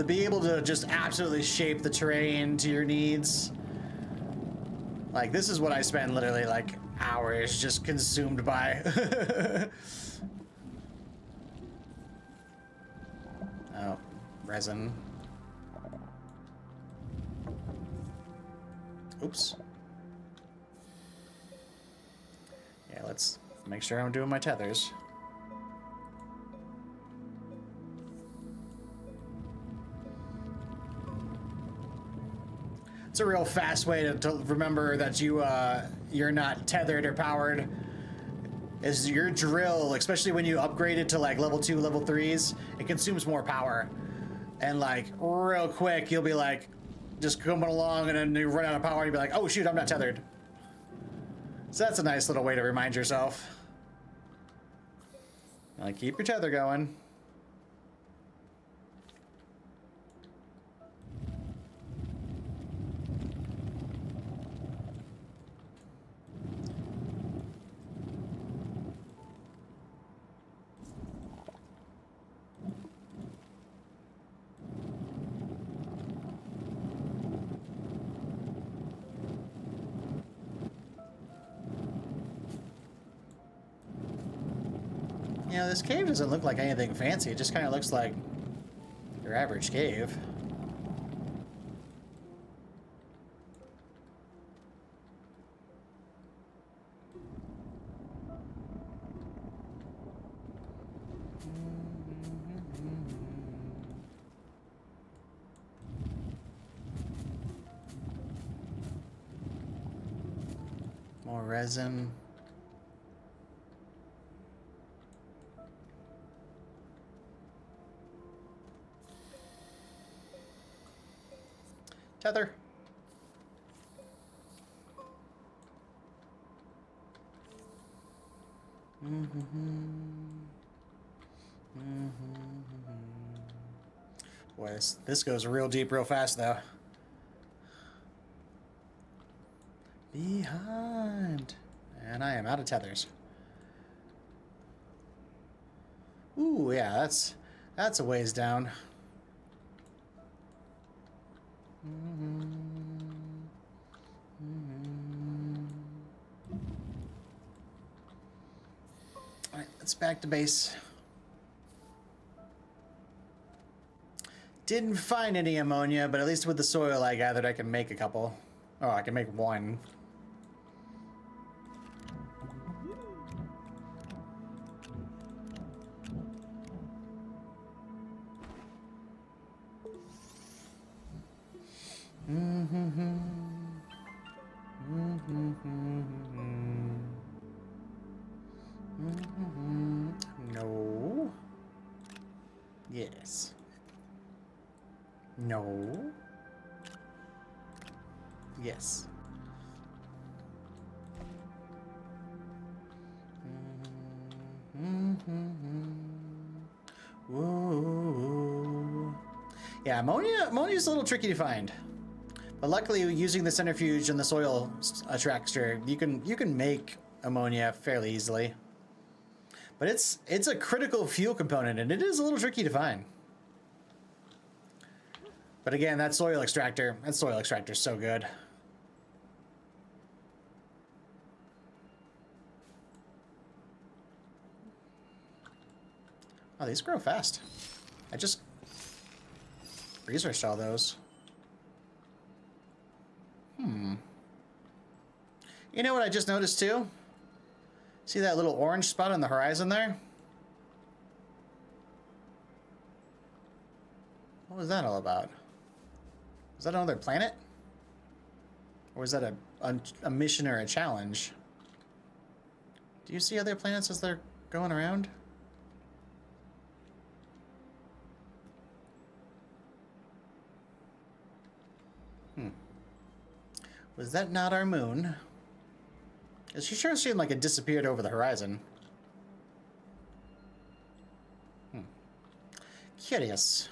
be able to just absolutely shape the terrain to your needs. Like, this is what I spend literally like hours just consumed by. Oh, resin. Oops. Yeah, let's make sure I'm doing my tethers. It's a real fast way to remember that you're not tethered or powered. Is your drill, especially when you upgrade it to like level 2, level 3s, it consumes more power. And like real quick, you'll be like just coming along and then you run out of power and you'll be like, oh shoot, I'm not tethered. So that's a nice little way to remind yourself. Like, keep your tether going. You know, this cave doesn't look like anything fancy. It just kind of looks like your average cave. More resin. Tether. Boy, this goes real deep real fast, though. Behind. And I am out of tethers. Ooh, yeah, that's a ways down. All right, let's back to base. Didn't find any ammonia, but at least with the soil I gathered, I can make a couple. Oh, I can make one. No. Yes. No. Yes. Whoa. Yeah, ammonia's a little tricky to find. But luckily, using the centrifuge and the soil attractor, you can make ammonia fairly easily. But it's a critical fuel component, and it is a little tricky to find. But again, that soil extractor is so good. Oh, these grow fast. I just researched all those. You know what I just noticed too? See that little orange spot on the horizon there? What was that all about? Was that another planet? Or was that a mission or a challenge? Do you see other planets as they're going around? Was that not our moon? She sure seemed like it disappeared over the horizon. Curious.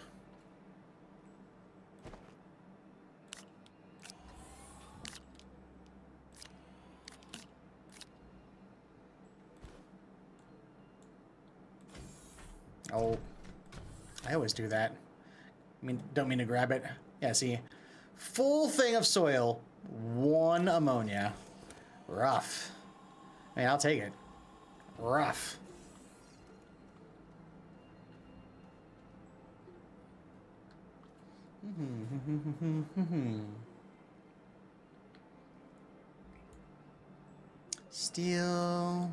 Oh, I always do that. I mean, don't mean to grab it. Yeah, see, full thing of soil, 1 ammonia. Rough. I mean, I'll take it. Rough. Steel,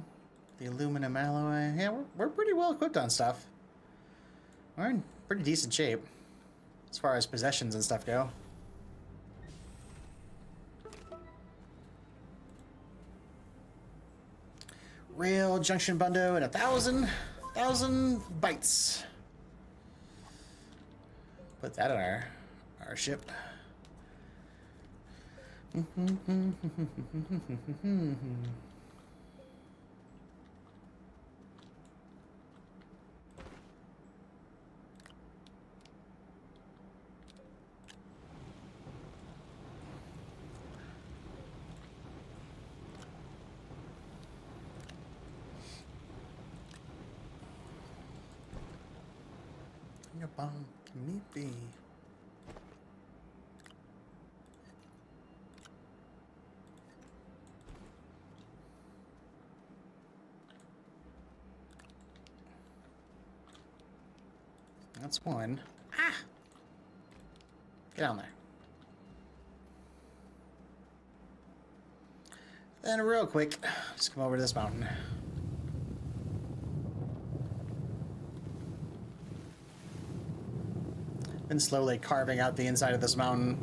the aluminum alloy. Yeah, we're pretty well equipped on stuff. We're in pretty decent shape as far as possessions and stuff go. Rail junction bundo and 1,000 bytes. Put that on our ship. Meet thee. That's one. Ah! Get down there. Then real quick, just come over to this mountain. Been slowly carving out the inside of this mountain.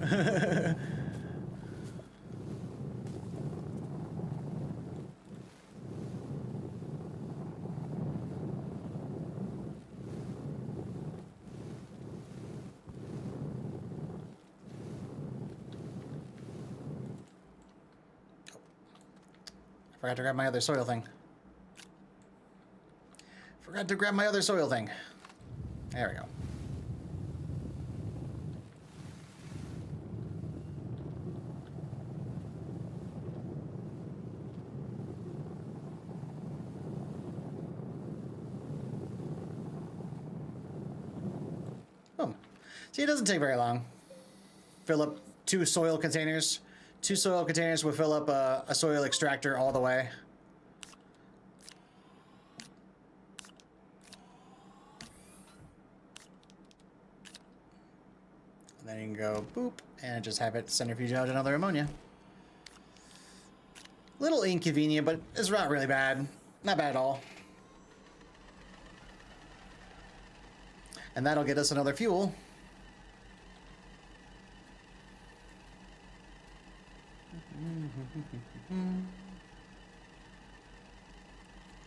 Forgot to grab my other soil thing. There we go. Boom. See, it doesn't take very long. Fill up 2 soil containers. 2 soil containers will fill up a soil extractor all the way. And then you can go boop and just have it centrifuge out another ammonia. Little inconvenient, but it's not really bad. Not bad at all. And that'll get us another fuel.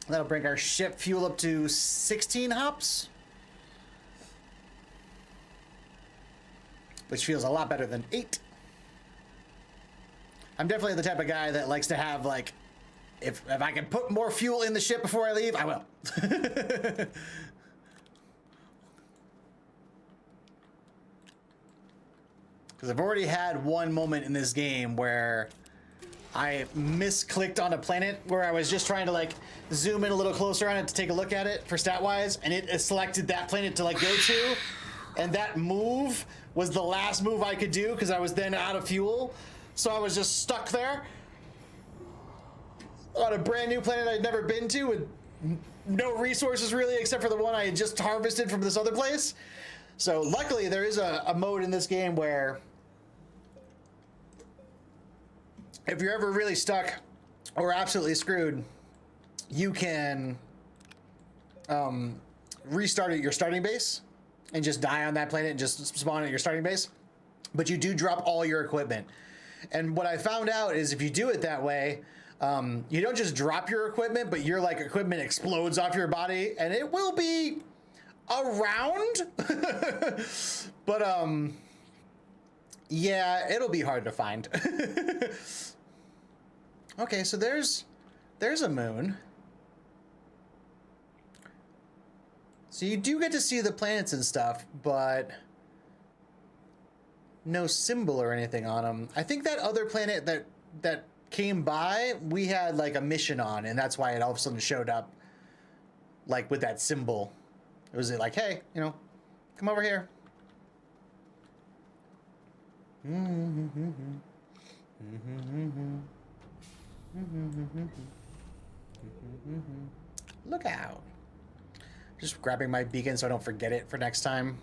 That'll bring our ship fuel up to 16 hops. Which feels a lot better than 8. I'm definitely the type of guy that likes to have, like, if I can put more fuel in the ship before I leave, I will. Because I've already had one moment in this game where I misclicked on a planet where I was just trying to like zoom in a little closer on it to take a look at it for stat wise, and it selected that planet to like go to, and that move was the last move I could do because I was then out of fuel, so I was just stuck there on a brand new planet I'd never been to with no resources really except for the one I had just harvested from this other place. So luckily there is a mode in this game where if you're ever really stuck or absolutely screwed, you can restart at your starting base and just die on that planet and just spawn at your starting base. But you do drop all your equipment. And what I found out is if you do it that way, you don't just drop your equipment, but your like equipment explodes off your body, and it will be around. But yeah, it'll be hard to find. Okay, so there's a moon. So you do get to see the planets and stuff, but no symbol or anything on them. I think that other planet that came by, we had like a mission on, and that's why it all of a sudden showed up like with that symbol. It was like, hey, you know, come over here. Look out. Just grabbing my beacon so I don't forget it for next time.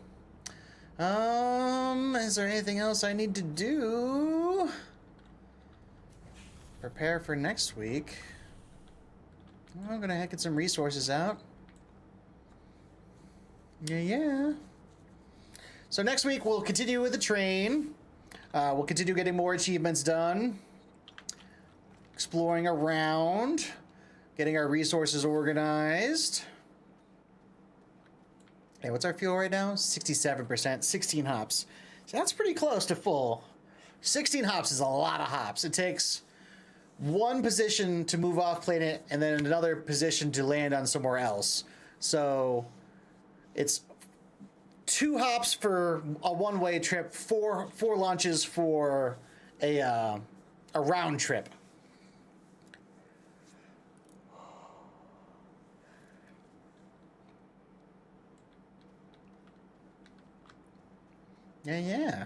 Is there anything else I need to do? Prepare for next week. I'm gonna get some resources out. Yeah. So next week we'll continue with the train. We'll continue getting more achievements done. Exploring around. Getting our resources organized. Hey, what's our fuel right now? 67%, 16 hops. So that's pretty close to full. 16 hops is a lot of hops. It takes one position to move off planet and then another position to land on somewhere else. So it's 2 hops for a one-way trip, four launches for a round trip. Yeah.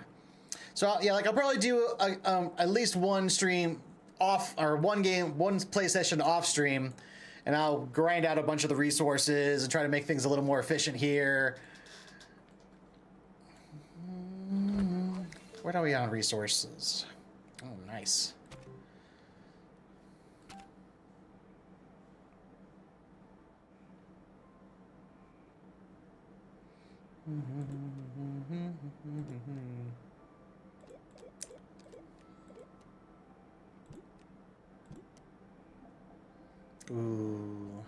So yeah, like I'll probably do at least one stream off, or one play session off stream, and I'll grind out a bunch of the resources and try to make things a little more efficient here. Where are we on resources? Oh, nice. Ooh.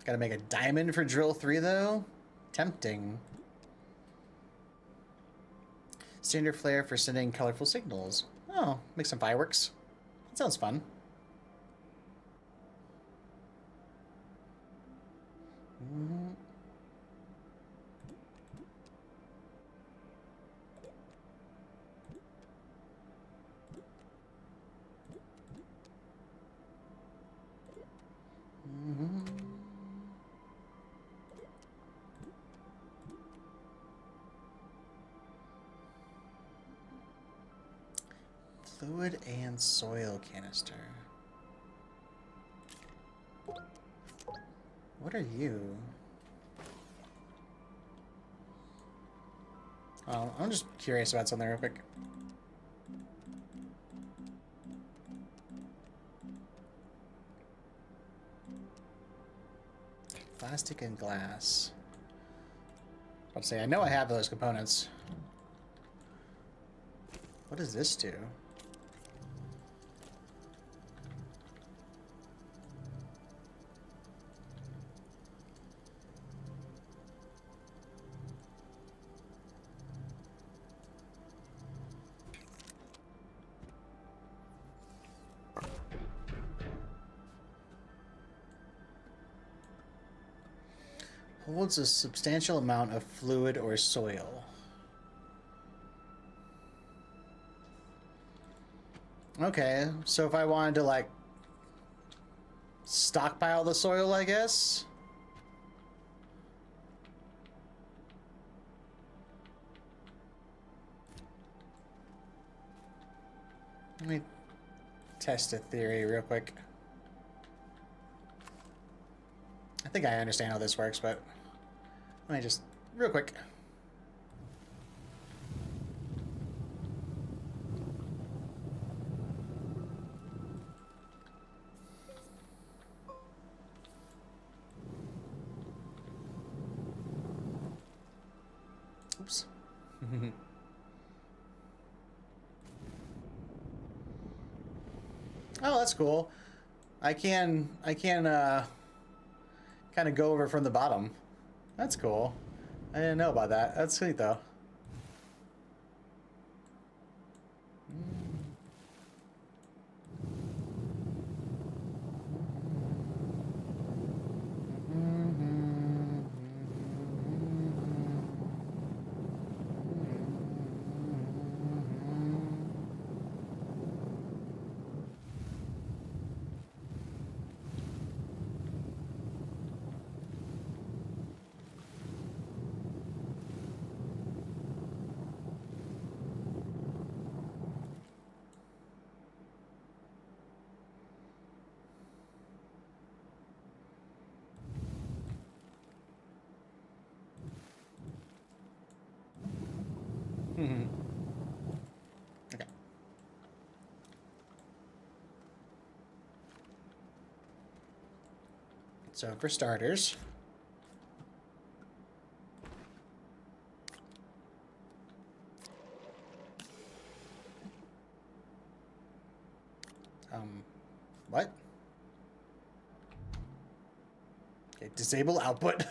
Gotta make a diamond for drill 3 though? Tempting. Standard flare for sending colorful signals. Oh, make some fireworks. That sounds fun. Fluid and soil canister. What are you? Oh, I'm just curious about something real quick. Plastic and glass. I'll say, I know I have those components. What does this do? Holds a substantial amount of fluid or soil. Okay, so if I wanted to, like, stockpile the soil, I guess? Let me test a theory real quick. I think I understand how this works, but let me just, real quick. Oops. Oh, that's cool. I can kind of go over from the bottom. That's cool. I didn't know about that. That's sweet though. Okay. So for starters, what? Okay, disable output.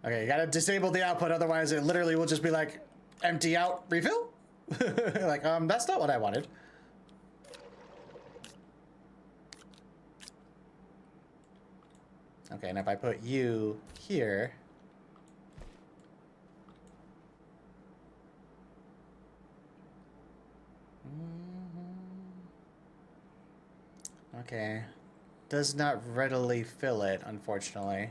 Okay, you gotta disable the output, otherwise it literally will just be like, empty out, refill? Like, that's not what I wanted. Okay, and if I put you here... Okay. Does not readily fill it, unfortunately.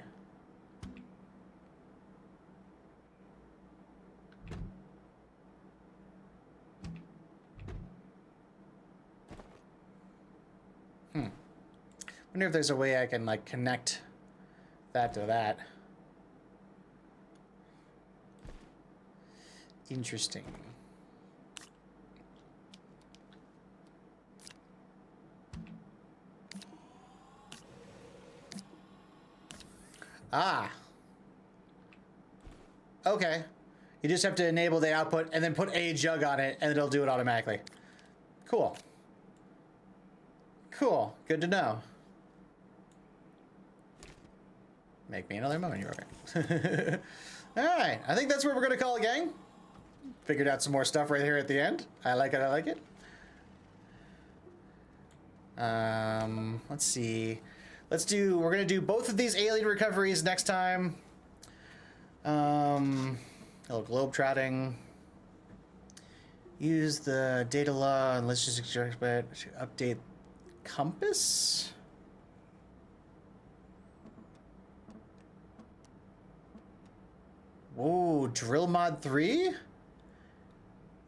Wonder if there's a way I can, like, connect that to that. Interesting. Ah. Okay. You just have to enable the output and then put a jug on it and it'll do it automatically. Cool. Cool. Good to know. Make me another ammonia rocket. Alright. I think that's where we're going to call it, gang. Figured out some more stuff right here at the end. I like it. I like it. Let's see. We're going to do both of these alien recoveries next time. A little globe trotting. Use the data law and let's just extract it to update compass. Whoa, drill mod 3?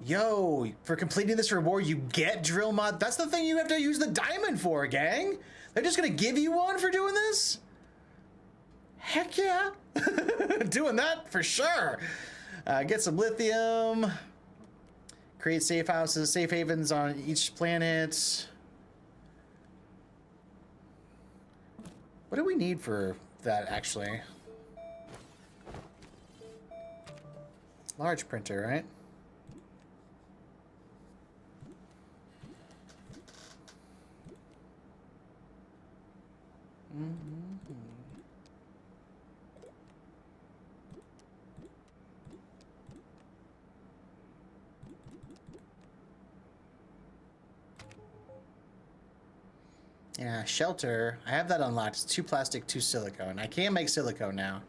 Yo, for completing this reward, you get drill mod. That's the thing you have to use the diamond for, gang. They're just gonna give you one for doing this? Heck yeah. Doing that for sure. Get some lithium. Create safe houses, safe havens on each planet. What do we need for that, actually? Large printer, right? Yeah, shelter. I have that unlocked. It's 2 plastic, 2 silicone. I can make silicone now.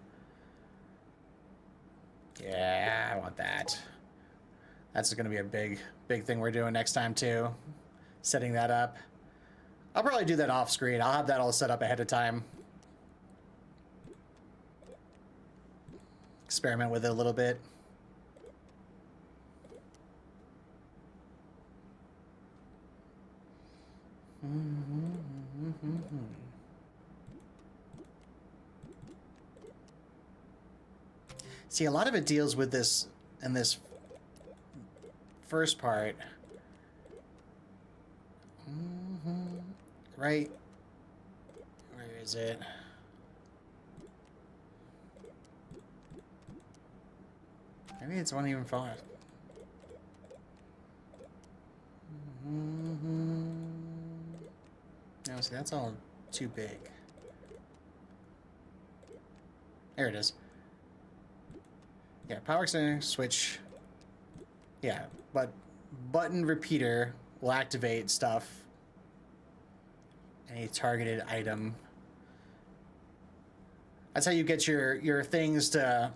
Yeah, I want that. That's going to be a big thing we're doing next time too. Setting that up. I'll probably do that off screen. I'll have that all set up ahead of time. Experiment with it a little bit. See, a lot of it deals with this in this first part. Right? Where is it? Maybe it's one even far. No, see, that's all too big. There it is. Yeah, power center, switch. Yeah, but button repeater will activate stuff. Any targeted item. That's how you get your things to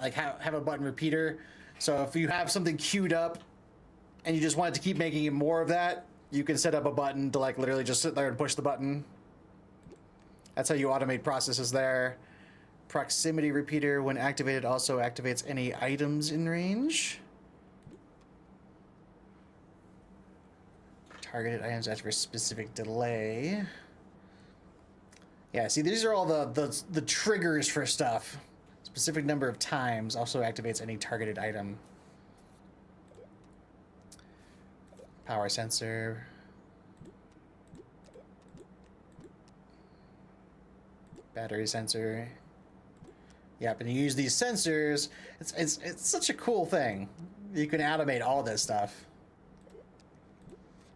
like have a button repeater. So if you have something queued up and you just want it to keep making it more of that, you can set up a button to like literally just sit there and push the button. That's how you automate processes there. Proximity repeater, when activated, also activates any items in range. Targeted items after a specific delay. Yeah, see, these are all the triggers for stuff. Specific number of times also activates any targeted item. Power sensor. Battery sensor. Yep, and you use these sensors. It's such a cool thing. You can automate all this stuff.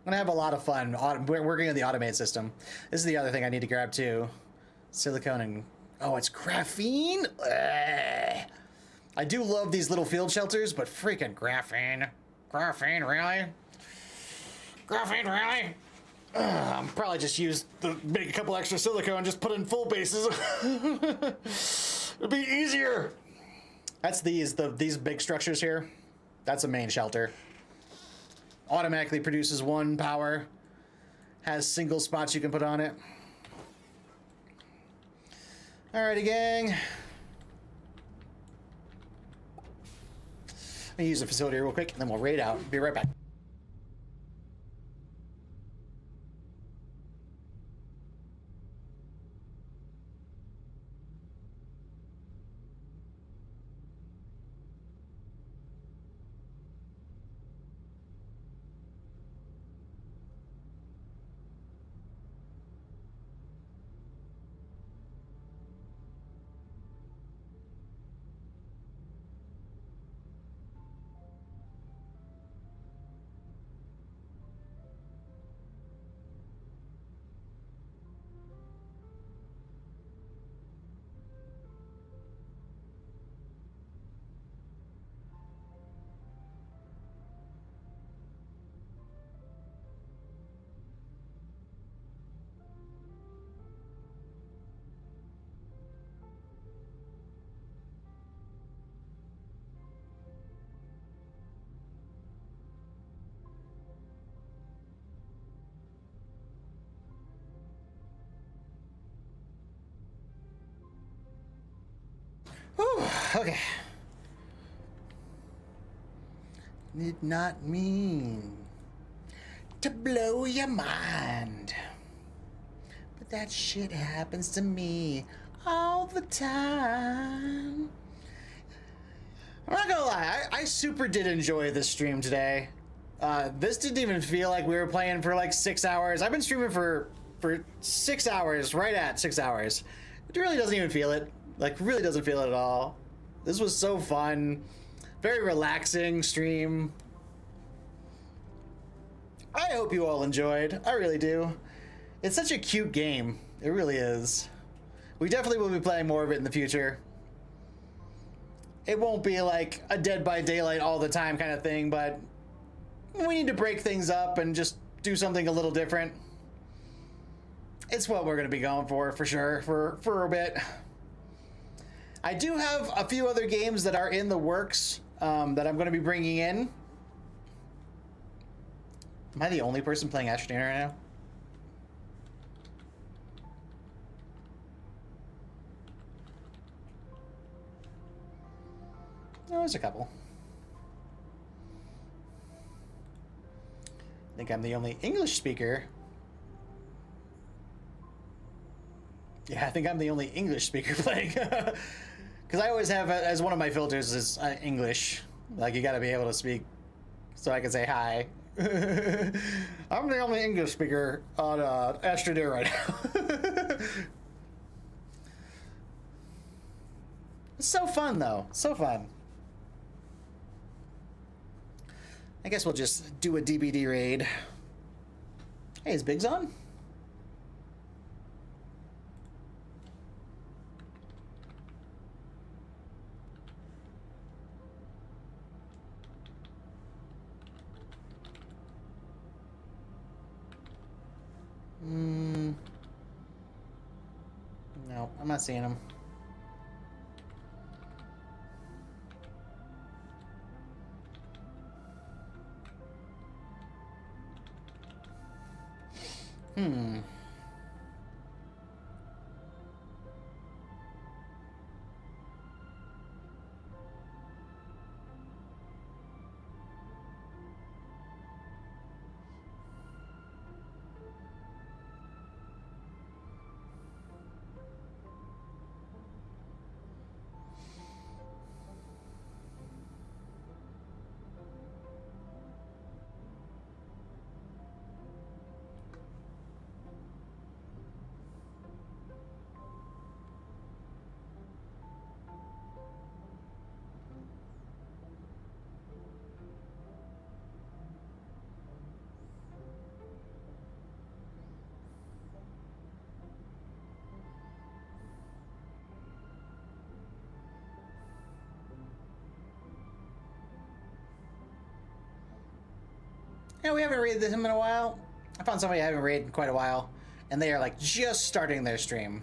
I'm gonna have a lot of fun working on the automate system. This is the other thing I need to grab too. Silicone and oh, it's graphene. Ugh. I do love these little field shelters, but freaking graphene, really? Graphene, really? I'm probably just make a couple extra silicone and just put in full bases. It'd be easier. That's these big structures here. That's a main shelter. Automatically produces one power. Has single spots you can put on it. Alrighty, gang. Let me use the facility real quick, and then we'll raid out. Be right back. Whew, okay. Did not mean to blow your mind, but that shit happens to me all the time. I'm not gonna lie, I super did enjoy this stream today. This didn't even feel like we were playing for like 6 hours. I've been streaming for 6 hours, right at 6 hours. It really doesn't even feel it. Like, really doesn't feel it at all. This was so fun. Very relaxing stream. I hope you all enjoyed. I really do. It's such a cute game. It really is. We definitely will be playing more of it in the future. It won't be like a Dead by Daylight all the time kind of thing, but we need to break things up and just do something a little different. It's what we're going to be going for sure, for a bit. I do have a few other games that are in the works that I'm going to be bringing in Am I the only person playing Astroneer right now? No, there's a couple. I think I'm the only English speaker. Yeah, I think I'm the only English speaker playing. Because I always have, as one of my filters is English. Like, you gotta be able to speak so I can say hi. I'm the only English speaker on Astroneer right now. It's so fun, though. So fun. I guess we'll just do a DBD raid. Hey, is Biggs on? No, I'm not seeing him. Yeah, we haven't raided him in a while. I found somebody I haven't raided in quite a while, and they are like just starting their stream.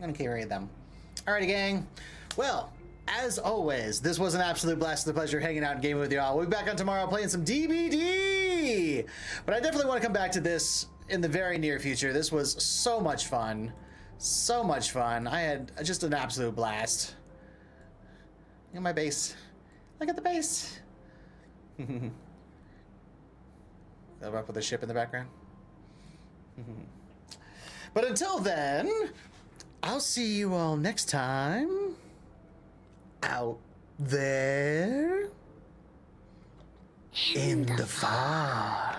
I'm gonna raid them. Alrighty, gang. Well, as always, this was an absolute blast. It's a pleasure hanging out and gaming with you all. We'll be back on tomorrow playing some DBD. But I definitely want to come back to this in the very near future. This was so much fun. So much fun. I had just an absolute blast. Look at my base. Look at the base. Up with the ship in the background. But until then, I'll see you all next time. Out there in the fog.